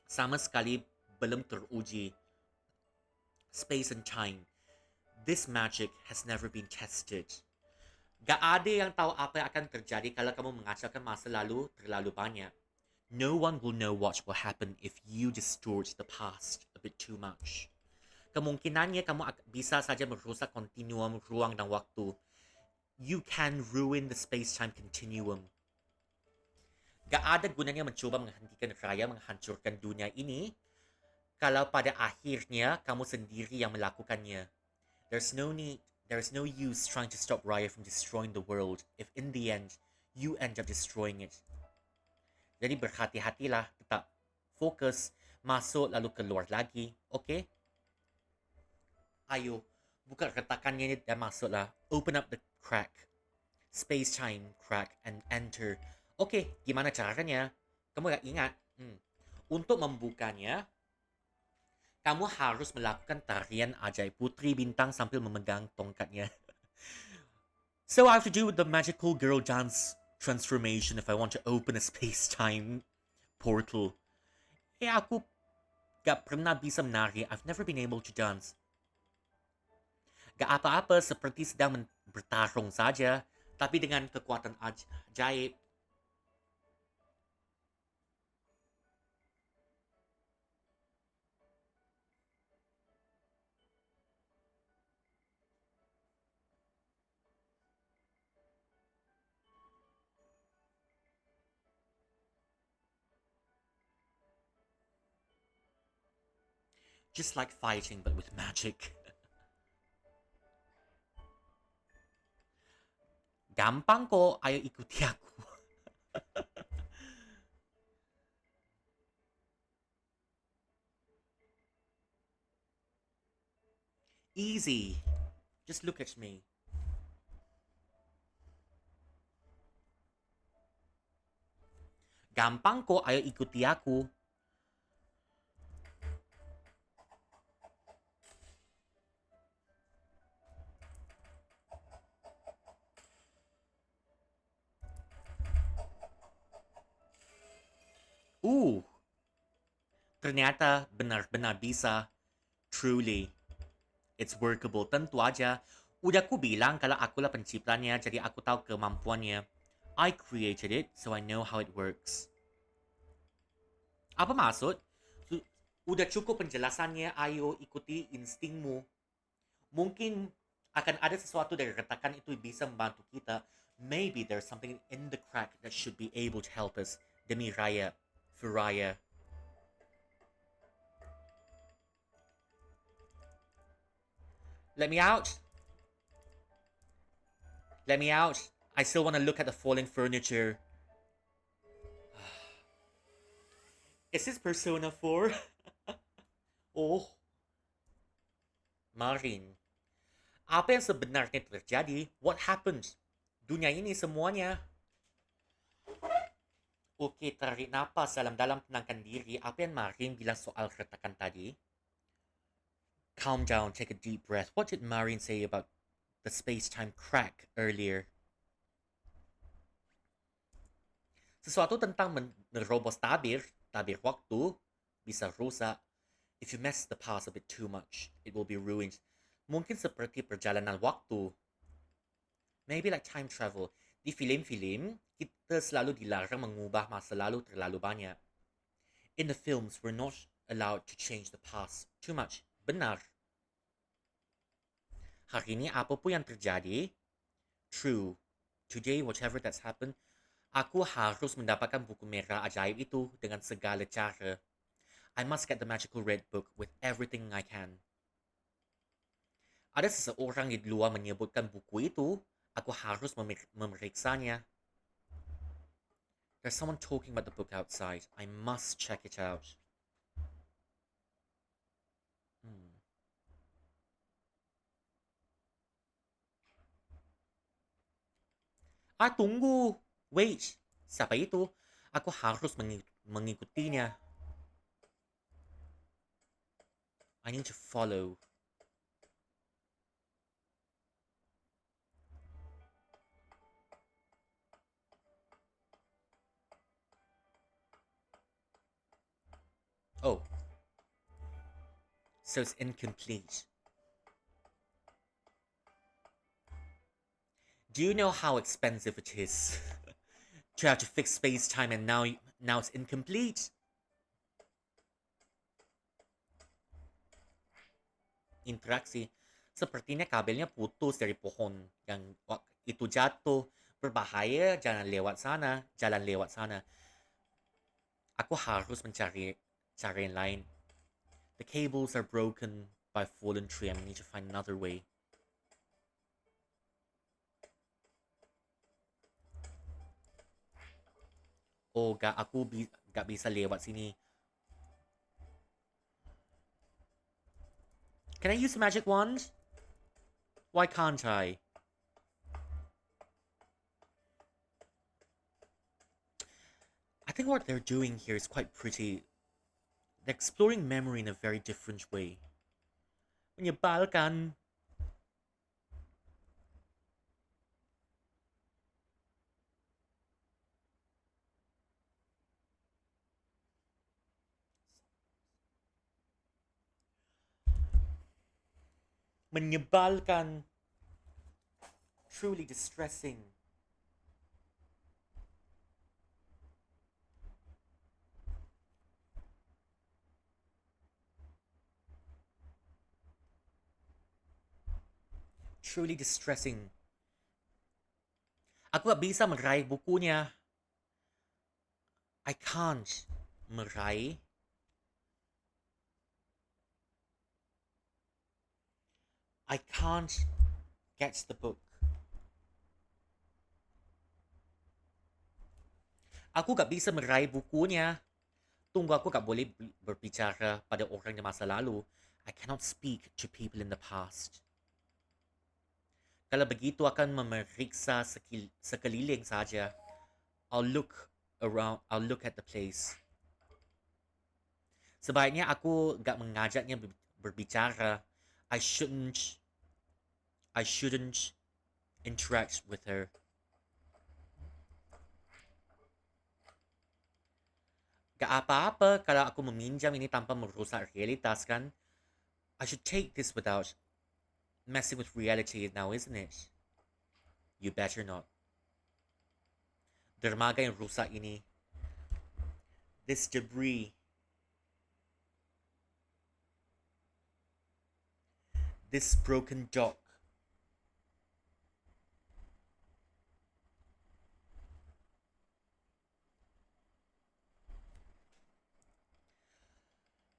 sama sekali belum teruji. Space and time. This magic has never been tested. Gak ada yang tahu apa yang akan terjadi kalau kamu mengacaukan masa lalu terlalu banyak. No one will know what will happen if you distort the past a bit too much. Kemungkinannya kamu bisa saja merusak kontinuum ruang dan waktu. You can ruin the space-time continuum. Gak ada gunanya mencoba menghentikan Raya menghancurkan dunia ini kalau pada akhirnya kamu sendiri yang melakukannya. There's no use trying to stop Raya from destroying the world if in the end you end up destroying it. Jadi berhati-hatilah, tetap fokus, masuk lalu keluar lagi, okay? Ayo, buka retakannya dan masuklah. Open up the crack. Space-time crack and enter. Okay, gimana caranya? Kamu gak ingat? Untuk membukanya, kamu harus melakukan tarian ajaib putri bintang sambil memegang tongkatnya. So I have to do the magical girl dance transformation if I want to open a space-time portal. Aku Gak pernah bisa menari. I've never been able to dance. Gak apa-apa seperti sedang bertarung saja. Tapi dengan kekuatan ajaib. Just like fighting but with magic. Gampang ko, ayo ikuti aku. Easy. Just look at me. Gampang ko, ayo ikuti aku. Uh, ternyata benar-benar bisa. Truly. It's workable. Tentu aja. Udah ku bilang kalau akulah penciptanya, jadi aku tahu kemampuannya. I created it, so I know how it works. Apa maksud? Udah cukup penjelasannya, ayo ikuti instingmu. Mungkin akan ada sesuatu dari retakan itu bisa membantu kita. Maybe there's something in the crack that should be able to help us. Demi Raya. For Raya. Let me out. Let me out. I still want to look at the falling furniture. Is this Persona 4? Oh. Marin. Apa yang sebenarnya terjadi? What happened? Dunia ini semuanya. Oke, tarik napas dalam-dalam, tenangkan diri. Apa yang Marin bilang soal retakan tadi? Calm down, take a deep breath. What did Marin say about the space-time crack earlier? Sesuatu tentang menerobos tabir waktu, bisa rusak. If you mess the past a bit too much, it will be ruined. Mungkin seperti perjalanan waktu. Maybe like time travel. Di film-film, kita selalu dilarang mengubah masa lalu terlalu banyak. In the films, we're not allowed to change the past too much. Benar. Hari ini apapun yang terjadi, true. Today, whatever that's happened, aku harus mendapatkan buku merah ajaib itu dengan segala cara. I must get the magical red book with everything I can. Ada seseorang di luar menyebutkan buku itu, aku harus memeriksanya. There's someone talking about the book outside. I must check it out. Hmm. Tunggu. Wait. Siapa itu? Aku harus mengikutinya. I need to follow. Oh. So it's incomplete. Do you know how expensive it is to have to fix space-time and now it's incomplete? Interaksi. Sepertinya kabelnya putus dari pohon. Yang itu jatuh. Berbahaya, jangan lewat sana. Jalan lewat sana. Aku harus mencari cara yang lain. The cables are broken by fallen tree. I need to find another way. Oh, aku gak bisa lewat sini. Can I use the magic wand? Why can't I? I think what they're doing here is quite pretty. They're exploring memory in a very different way. Menyebalkan. Menyebalkan. Truly distressing. Truly distressing. Aku gak bisa meraih bukunya. I can't meraih. I can't get the book. Aku gak bisa meraih bukunya. Tunggu, aku gak boleh berbicara pada orang di masa lalu. I cannot speak to people in the past. Kalau begitu akan memeriksa sekeliling saja. I'll look around, I'll look at the place. Sebaiknya aku gak mengajaknya berbicara. I shouldn't I shouldn't interact with her. Gak apa-apa kalau aku meminjam ini tanpa merusak realitas kan? I should take this without messing with reality now, isn't it? You better not. Dermaga yang rusak ini. This debris. This broken dock.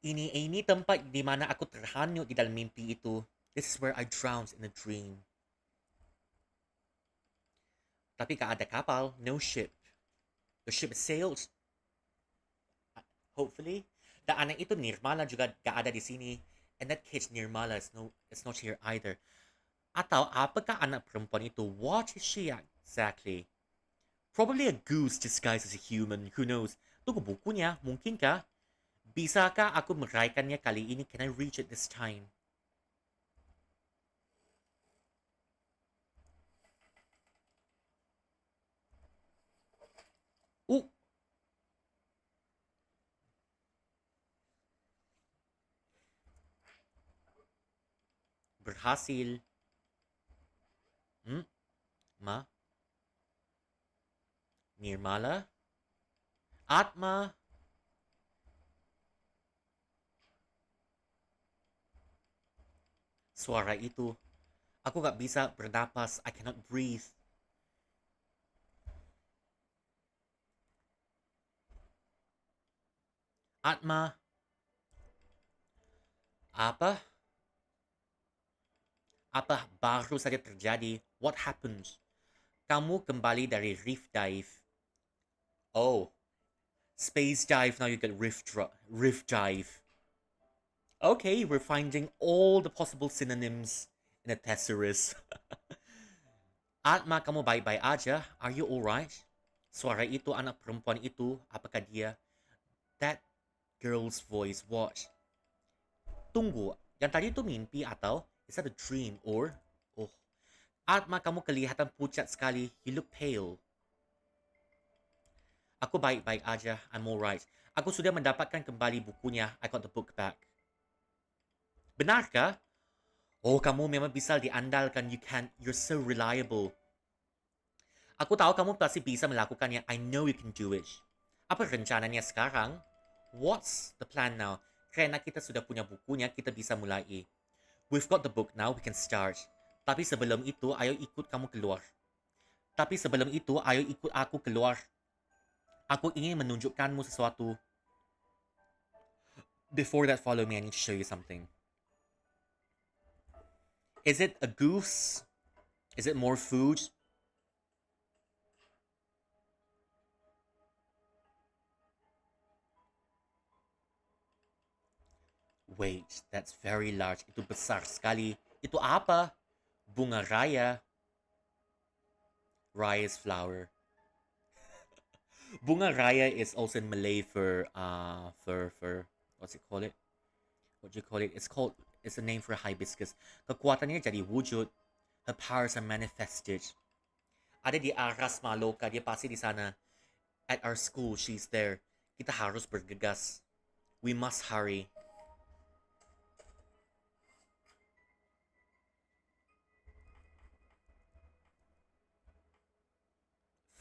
Ini tempat di mana aku terhanyut di dalam mimpi itu. This is where I drowned in a dream. Tapi gak ada kapal, no ship. The ship sailed. Hopefully. Dan anak itu Nirmala juga gak ada di sini. And that kid Nirmala is not here either. Atau apakah anak perempuan itu? What is she exactly? Probably a goose disguised as a human. Who knows? Tunggu bukunya. Mungkinkah? Bisakah aku meraihkannya kali ini? Can I reach it this time? Oh! Berhasil. Ma? Nirmala? Atma? Suara itu. Aku gak bisa bernapas. I cannot breathe. Atma? Apa? Apa baru saja terjadi? What happened? Kamu kembali dari reef dive. Oh. Space dive, now you get rift dive. Okay, we're finding all the possible synonyms in a thesaurus. Atma, kamu baik-baik aja? Are you alright? Suara itu, anak perempuan itu, apakah dia? That girl's voice, what? Tunggu, yang tadi itu mimpi atau is that a dream or? Oh, Atma, kamu kelihatan pucat sekali. You look pale. Aku baik-baik aja. I'm alright. Aku sudah mendapatkan kembali bukunya. I got the book back. Benarkah? Oh, kamu memang bisa diandalkan. You're so reliable. Aku tahu kamu pasti bisa melakukannya. I know you can do it. Apa rencananya sekarang? What's the plan now? Karena kita sudah punya bukunya, kita bisa mulai. We've got the book now, we can start. Tapi sebelum itu, ayo ikut kamu keluar. Tapi sebelum itu, ayo ikut aku keluar. Aku ingin menunjukkanmu sesuatu. Before that, follow me. I need to show you something. Is it a goose? Is it more food? Wait, that's very large. Itu besar sekali. Itu apa? Bunga raya. Raya's flower. Bunga raya is also in Malay for what's it called it? What do you call it? It's a name for hibiscus. Kekuatannya jadi wujud. Her powers are manifested. Ada di Aras Maloka, dia pasti di sana. At our school, she's there. Kita harus bergegas. We must hurry.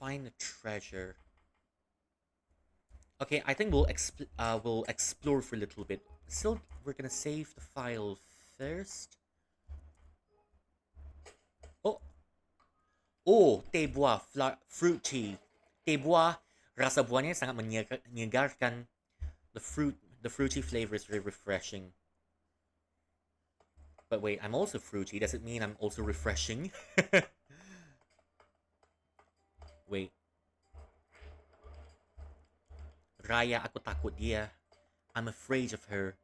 Find a treasure. Okay, I think we'll explore for a little bit. Still, we're gonna save the file first. Oh, oh, teh buah, fruit tea. Teh buah, rasa buahnya sangat menyegarkan. The fruity flavor is very refreshing. But wait, I'm also fruity. Does it mean I'm also refreshing? Wait. Raya, aku takut dia. I'm afraid of her.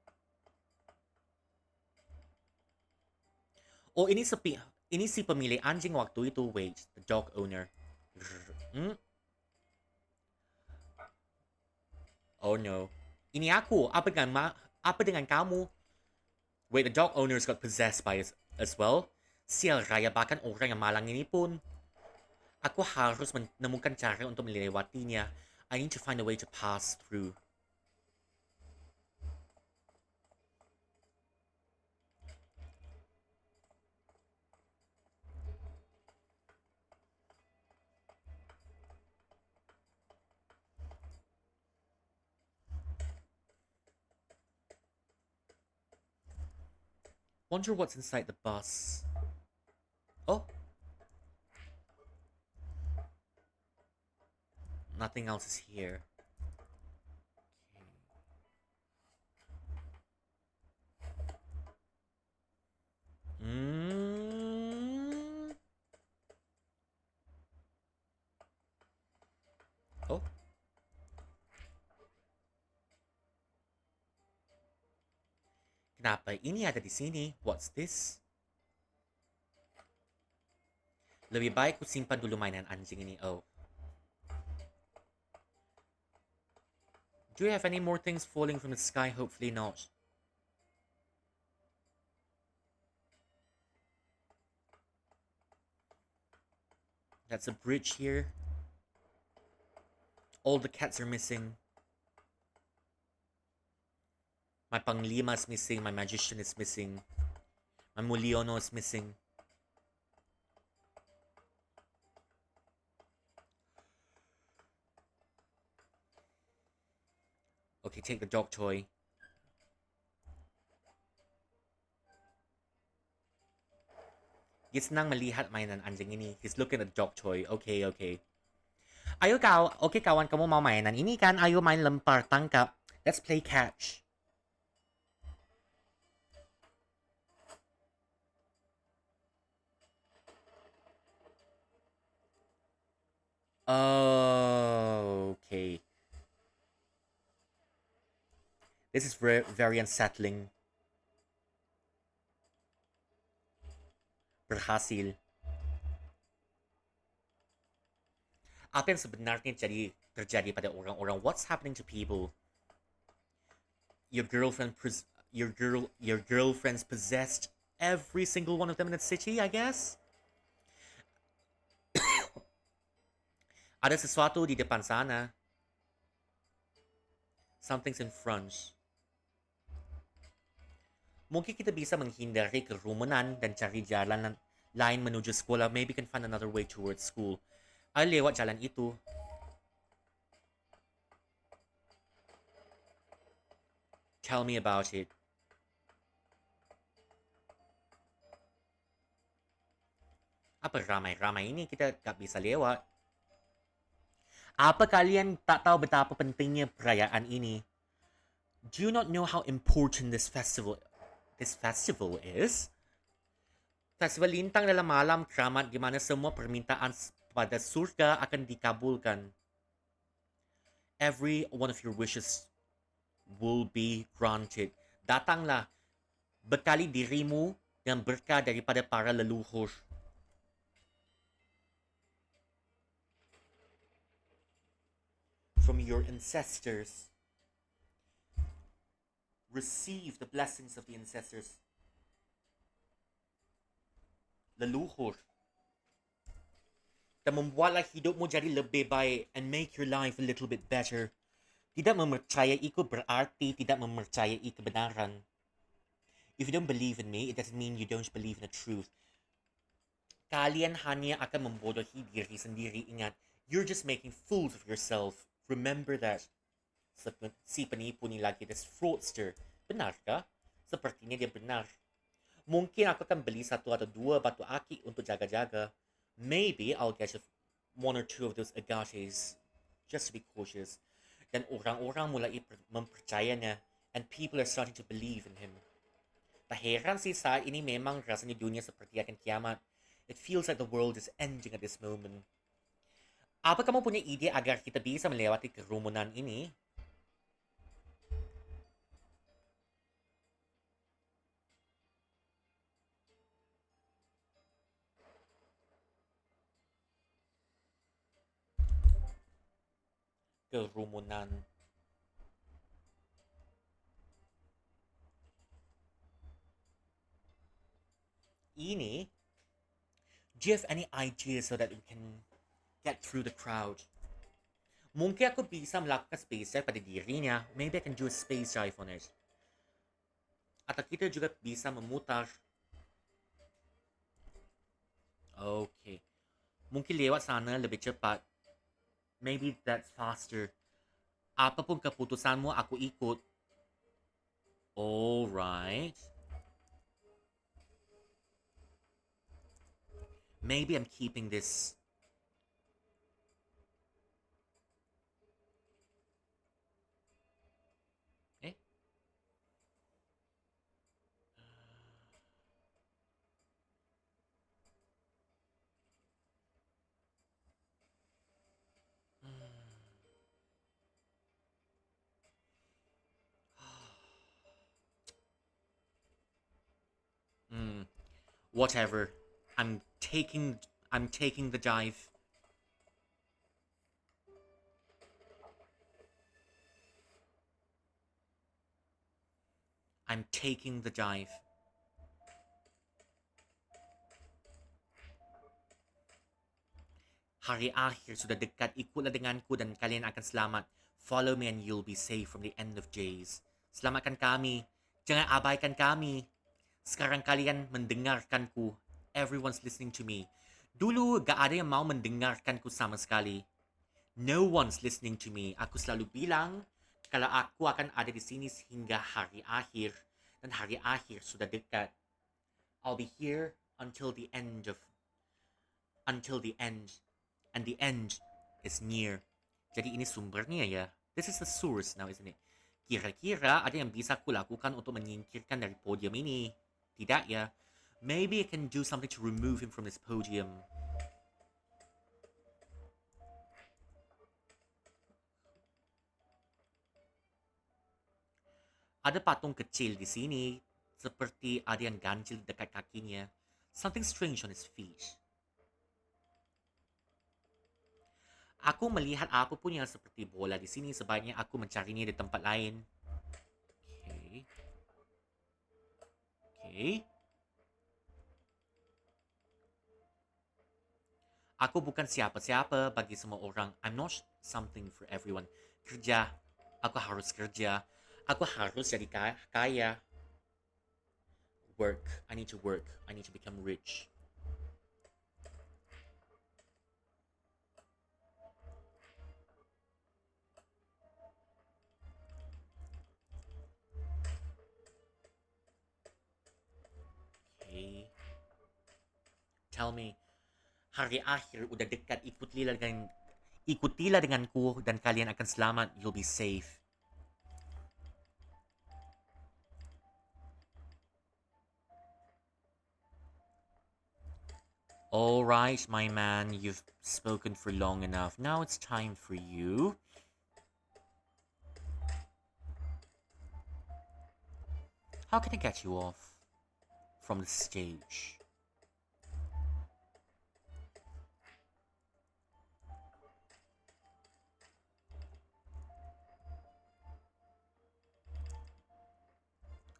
Oh, ini si pemilik anjing waktu itu. Wait, the dog owner. Hmm? Oh no. Ini aku. Apa dengan kamu? Wait, the dog owners got possessed by it as well. Sial Raya, bahkan orang yang malang ini pun. Aku harus menemukan cara untuk melewatinya. I need to find a way to pass through. Wonder what's inside the bus. Oh. Nothing else is here. Mm. Oh. Kenapa ini ada di sini? What's this? Lebih baik ku simpan dulu mainan anjing ini. Oh. Do you have any more things falling from the sky? Hopefully not. That's a bridge here. All the cats are missing. My panglima is missing. My magician is missing. My muliono is missing. Okay, take the dog toy. He's nang melihat mainan anjing ini. He's looking at the dog toy. Okay, okay. Ayo okay kawan, kamu mau mainan ini kan? Ayo main lempar tangkap. Let's play catch. Oh, okay. This is very unsettling. Berhasil. Apa yang sebenarnya terjadi pada orang-orang? What's happening to people? Your girlfriend's possessed every single one of them in the city, I guess? Ada sesuatu di depan sana. Something's in front. Mungkin kita bisa menghindari kerumunan dan cari jalan lain menuju sekolah. Maybe we can find another way towards school. Ayo lewat jalan itu. Tell me about it. Apa ramai-ramai ini kita gak bisa lewat? Apa kalian tak tahu betapa pentingnya perayaan ini? Do you not know how important this festival is? Festival lintang dalam malam keramat di mana semua permintaan pada surga akan dikabulkan. Every one of your wishes will be granted. Datanglah, bekali dirimu dengan berkah daripada para leluhur. From your ancestors. Receive the blessings of the ancestors. Leluhur. Dan membuatlah hidupmu jadi lebih baik and make your life a little bit better. Tidak mempercayaiku berarti tidak mempercayai kebenaran. If you don't believe in me, it doesn't mean you don't believe in the truth. Kalian hanya akan membodohi diri sendiri. Ingat, You're just making fools of yourself. Remember that. Si penipu ni lagi this fraudster. Benar kah? Sepertinya dia benar. Mungkin aku akan beli satu atau dua batu akik untuk jaga-jaga. Maybe I'll get one or two of those agates just to be cautious. Dan orang-orang mulai mempercayainya and people are starting to believe in him. Tak heran sih saat ini memang rasanya dunia seperti akan kiamat. It feels like the world is ending at this moment. Apa kamu punya ide agar kita bisa melewati kerumunan ini? Kerumunan. Ini? Do you have any ideas so that we can get through the crowd? Mungkin aku bisa melakukan space dive pada dirinya. Maybe I can do a space dive on it. Atau kita juga bisa memutar. Okay. Mungkin lewat sana lebih cepat. Maybe that's faster. Apapun keputusanmu, aku ikut. Alright. Maybe I'm keeping this. Eh? Whatever. I'm taking the dive. I'm taking the dive. Hari akhir sudah dekat. Ikutlah denganku dan kalian akan selamat. Follow me and you'll be safe from the end of days. Selamatkan kami. Jangan abaikan kami. Sekarang kalian mendengarkanku. Everyone's listening to me. Dulu gak ada yang mau mendengarkanku sama sekali. No one's listening to me. Aku selalu bilang kalau aku akan ada di sini hingga hari akhir. Dan hari akhir sudah dekat. I'll be here until the end. And the end is near. Jadi ini sumbernya ya. This is the source now, isn't it? Kira-kira ada yang bisa kulakukan untuk menyingkirkan dari podium ini? Tidak ya. Maybe I can do something to remove him from this podium. Ada patung kecil di sini. Seperti ada yang ganjil dekat kakinya. Something strange on his feet. Aku melihat apapun yang seperti bola di sini, sebaiknya aku mencarinya di tempat lain. Okay. Aku bukan siapa-siapa bagi semua orang. I'm not something for everyone. Kerja. Aku harus kerja. Aku harus jadi kaya. Work. I need to work. I need to become rich. Okay. Tell me, hari akhir udah dekat. Ikutilah denganku dan kalian akan selamat. You'll be safe. Alright, my man, you've spoken for long enough. Now it's time for you. How can I get you off from the stage?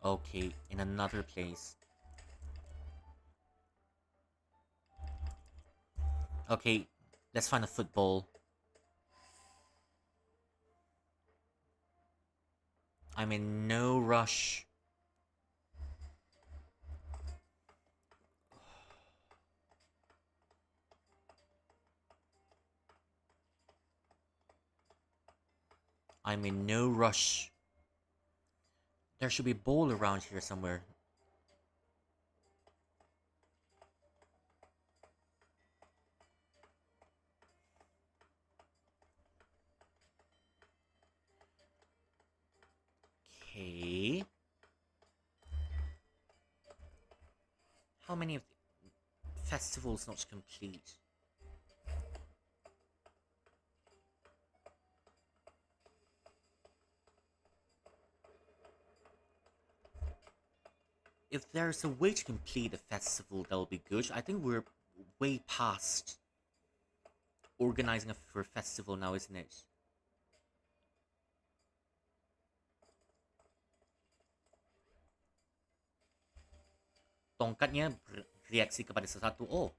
Okay, in another place. Okay, let's find a football. I'm in no rush. I'm in no rush. There should be a bowl around here somewhere. Okay. How many of the festivals not complete? If there's a way to complete a festival, that'll be good. I think we're way past organizing for a festival now, isn't it? Tongkatnya bereaksi kepada sesuatu. Oh,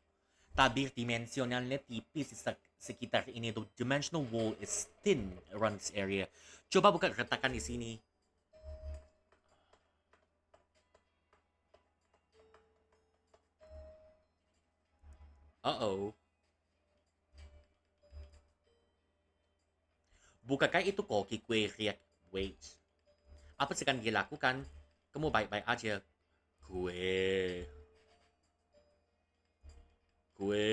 tabir dimensionalnya tipis di sekitar ini. The dimensional wall is thin around this area. Coba buka retakan di sini. Uh-oh. Bukankah itu koki kue riak? Wait. Apa sedang dia lakukan? Kamu baik-baik aja. Kue. Kue.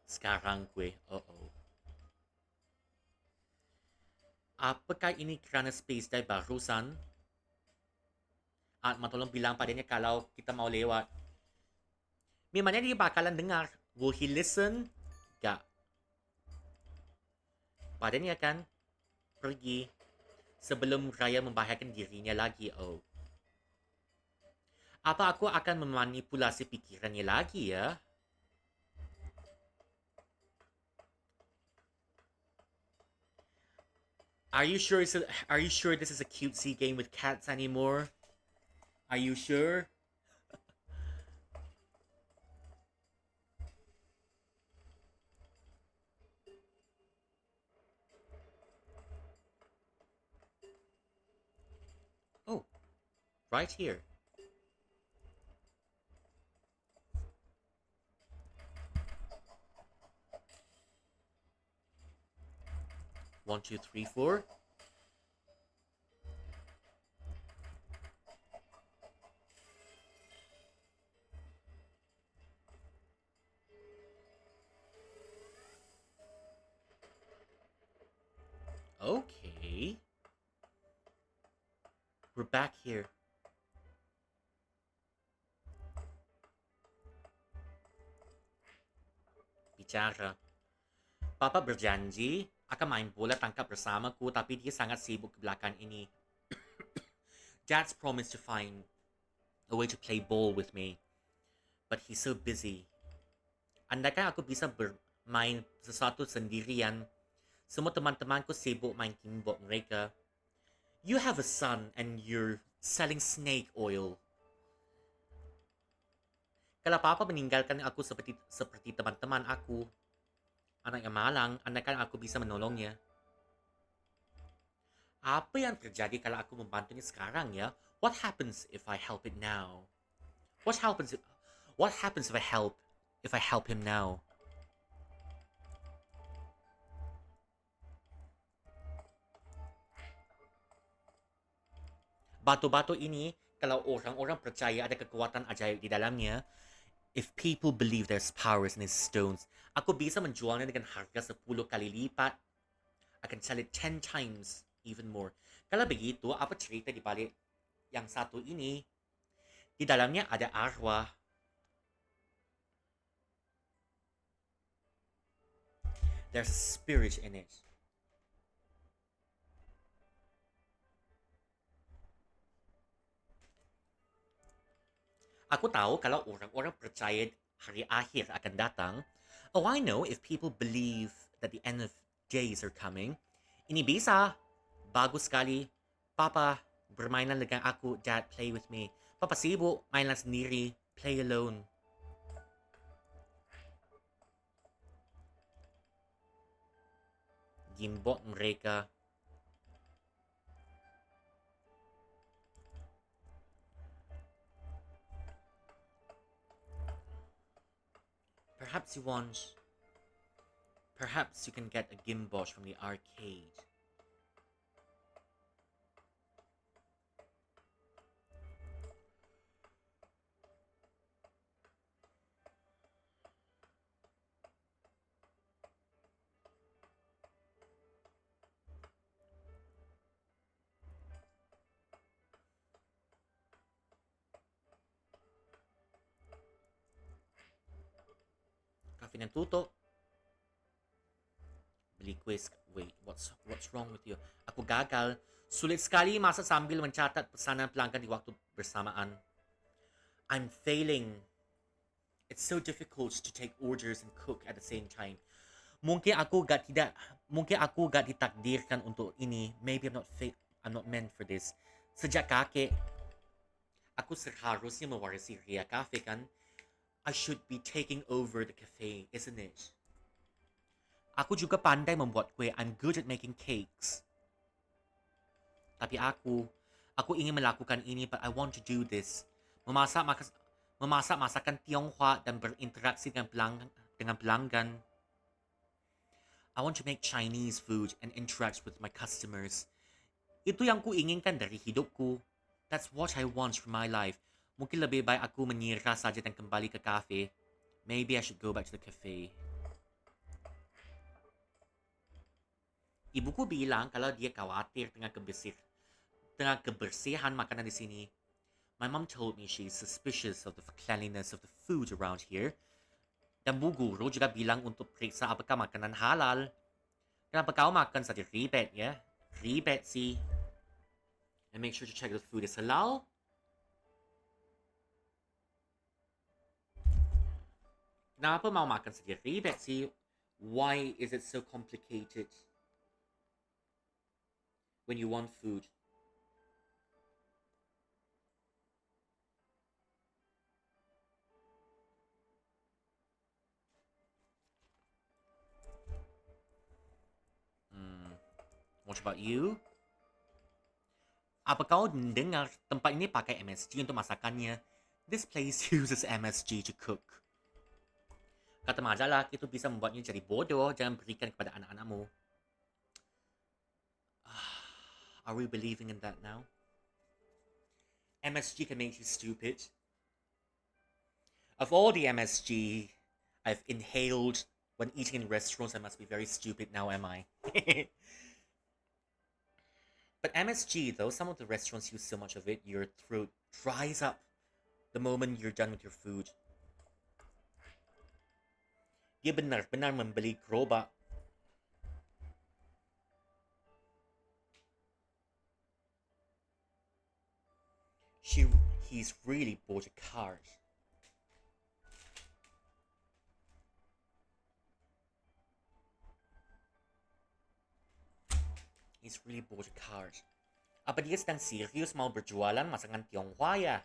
Sekarang kue. Uh-oh. Apakah ini kerana space day barusan? At matolong bilang padanya kalau kita mau lewat. Memangnya dia bakalan dengar. Will he listen? Gak. Padanya kan pergi sebelum Raya membahayakan dirinya lagi. Oh. Apa aku akan memanipulasi pikirannya lagi ya? Are you sure this is a cutesy game with cats anymore? Are you sure? Oh, right here. One, two, three, four. Okay. We're back here. Bicara. Papa berjanji akan main bola tangkap bersamaku, tapi dia sangat sibuk belakang ini. Dad's promised to find a way to play ball with me, but he's so busy. Andaikan aku bisa bermain sesuatu sendirian, semua teman-temanku sibuk main keyboard mereka. You have a son and you're selling snake oil. Kalau papa meninggalkan aku seperti teman-teman aku, anak yang malang, andaikan aku bisa menolongnya. Apa yang terjadi kalau aku membantunya sekarang ya? What happens if I help it now? What happens if I help him now? Batu-batu ini, kalau orang-orang percaya ada kekuatan ajaib di dalamnya, if people believe there's powers in these stones, aku bisa menjualnya dengan harga 10 kali lipat. I can sell it 10 times even more. Kalau begitu, apa cerita di balik yang satu ini? Di dalamnya ada arwah. There's a spirit in it. Aku tahu kalau orang-orang percaya hari akhir akan datang. Oh, I know if people believe that the end of days are coming. Ini bisa. Bagus sekali. Papa, bermainan dengan aku. Dad, play with me. Papa sibuk, mainlah sendiri. Play alone. Gimbot mereka. Perhaps you can get a gimbosh from the arcade. Cafe ng tuto. Beli quiz. Wait, what's wrong with you? Aku gagal. Sulit sekali masa sambil mencatat pesanan pelanggan di waktu bersamaan. I'm failing. It's so difficult to take orders and cook at the same time. Mungkin aku gak ditakdirkan untuk ini. Maybe I'm not meant for this. Sejak kakek, aku seharusnya mewarisi Ria Cafe kan? I should be taking over the cafe, isn't it? Aku juga pandai membuat kue. I'm good at making cakes. Tapi aku ingin melakukan ini, but I want to do this. Memasak masakan Tionghoa dan berinteraksi dengan pelanggan. I want to make Chinese food and interact with my customers. Itu yang ku inginkan dari hidupku. That's what I want from my life. Mungkin lebih baik aku menyerah saja dan kembali ke kafe. Maybe I should go back to the cafe. Ibuku bilang kalau dia khawatir dengan kebersihan makanan di sini. My mom told me she's suspicious of the cleanliness of the food around here. Dan Bu Guru juga bilang untuk periksa apakah makanan halal. Kenapa kau makan saja ribet ya? Ribet sih. And make sure to check the food is halal. Kenapa mau makan saja ribet sih? Why is it so complicated when you want food? What about you? Apa kau dengar tempat ini pakai MSG untuk masakannya? This place uses MSG to cook. Kata majalah, itu bisa membuatnya jadi bodoh. Jangan berikan kepada anak-anakmu. Are we believing in that now? MSG can make you stupid. Of all the MSG I've inhaled when eating in restaurants, I must be very stupid now, am I? But MSG, though, some of the restaurants use so much of it, your throat dries up the moment you're done with your food. Dia benar-benar membeli gerobak. He's really bought a car. He's really bought a car. Apa dia sedang serius mau berjualan masakan Tionghoa ya?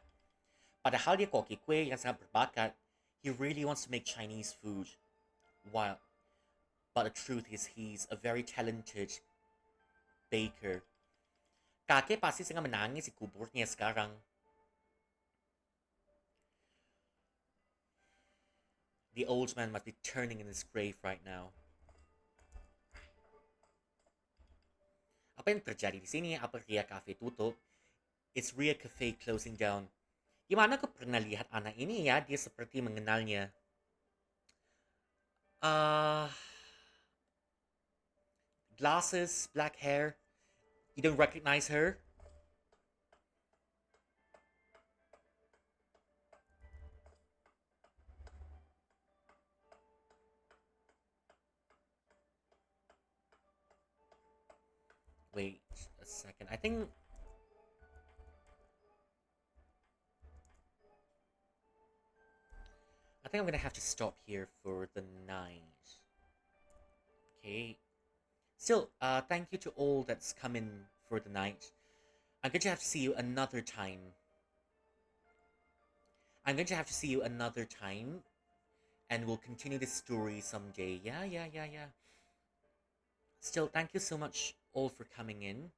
Padahal dia koki kue yang sangat berbakat. He really wants to make Chinese food. Wow. But the truth is he's a very talented baker. Kakek pasti sedang menangis di kuburnya sekarang. The old man must be turning in his grave right now. Apa yang terjadi di sini? Apa Ria Cafe tutup? It's Ria Cafe closing down. Gimana kau pernah lihat anak ini ya? Dia seperti mengenalnya. Glasses, black hair. You don't recognize her? Wait a second. I think I'm gonna have to stop here for the night. Okay. Still, thank you to all that's come in for the night. I'm going to have to see you another time. And we'll continue this story someday. Yeah. Still, thank you so much all for coming in.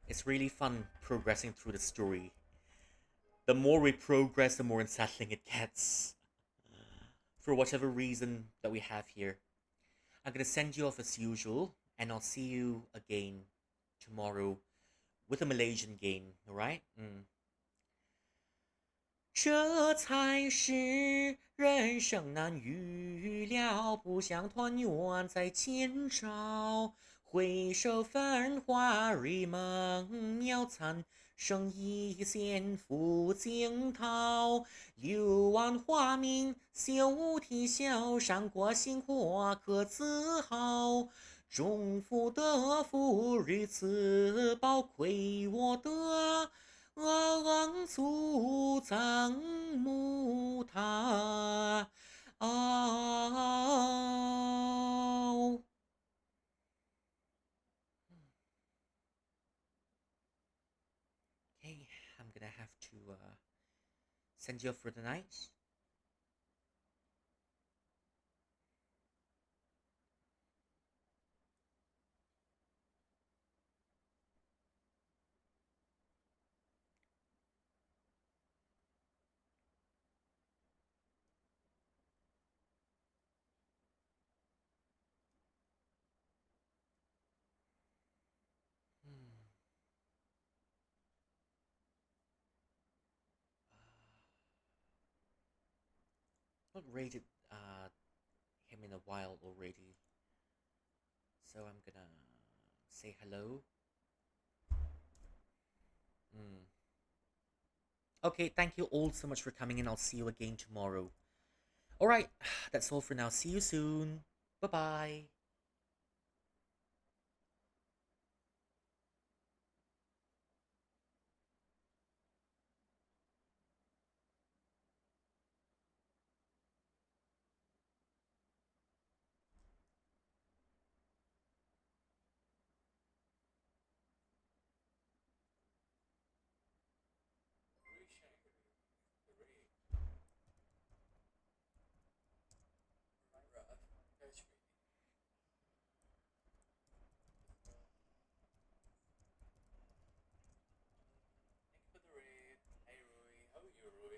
It's really fun progressing through the story. The more we progress, the more unsettling it gets. For whatever reason that we have here. I'm gonna send you off as usual, and I'll see you again tomorrow with a Malaysian game, alright? 这才是人生难预料，不想团圆再见着。回首繁华如梦渺，残剩一线抚惊涛。柳暗花明休啼笑，伤过心过可自豪。中福德福如此宝，亏我的祖藏木塔。Okay, I'm gonna have to send you off for the night. Not rated him in a while already, so I'm gonna say hello. Okay, thank you all so much for coming in. I'll see you again tomorrow. Alright, that's all for now. See you soon. Bye bye.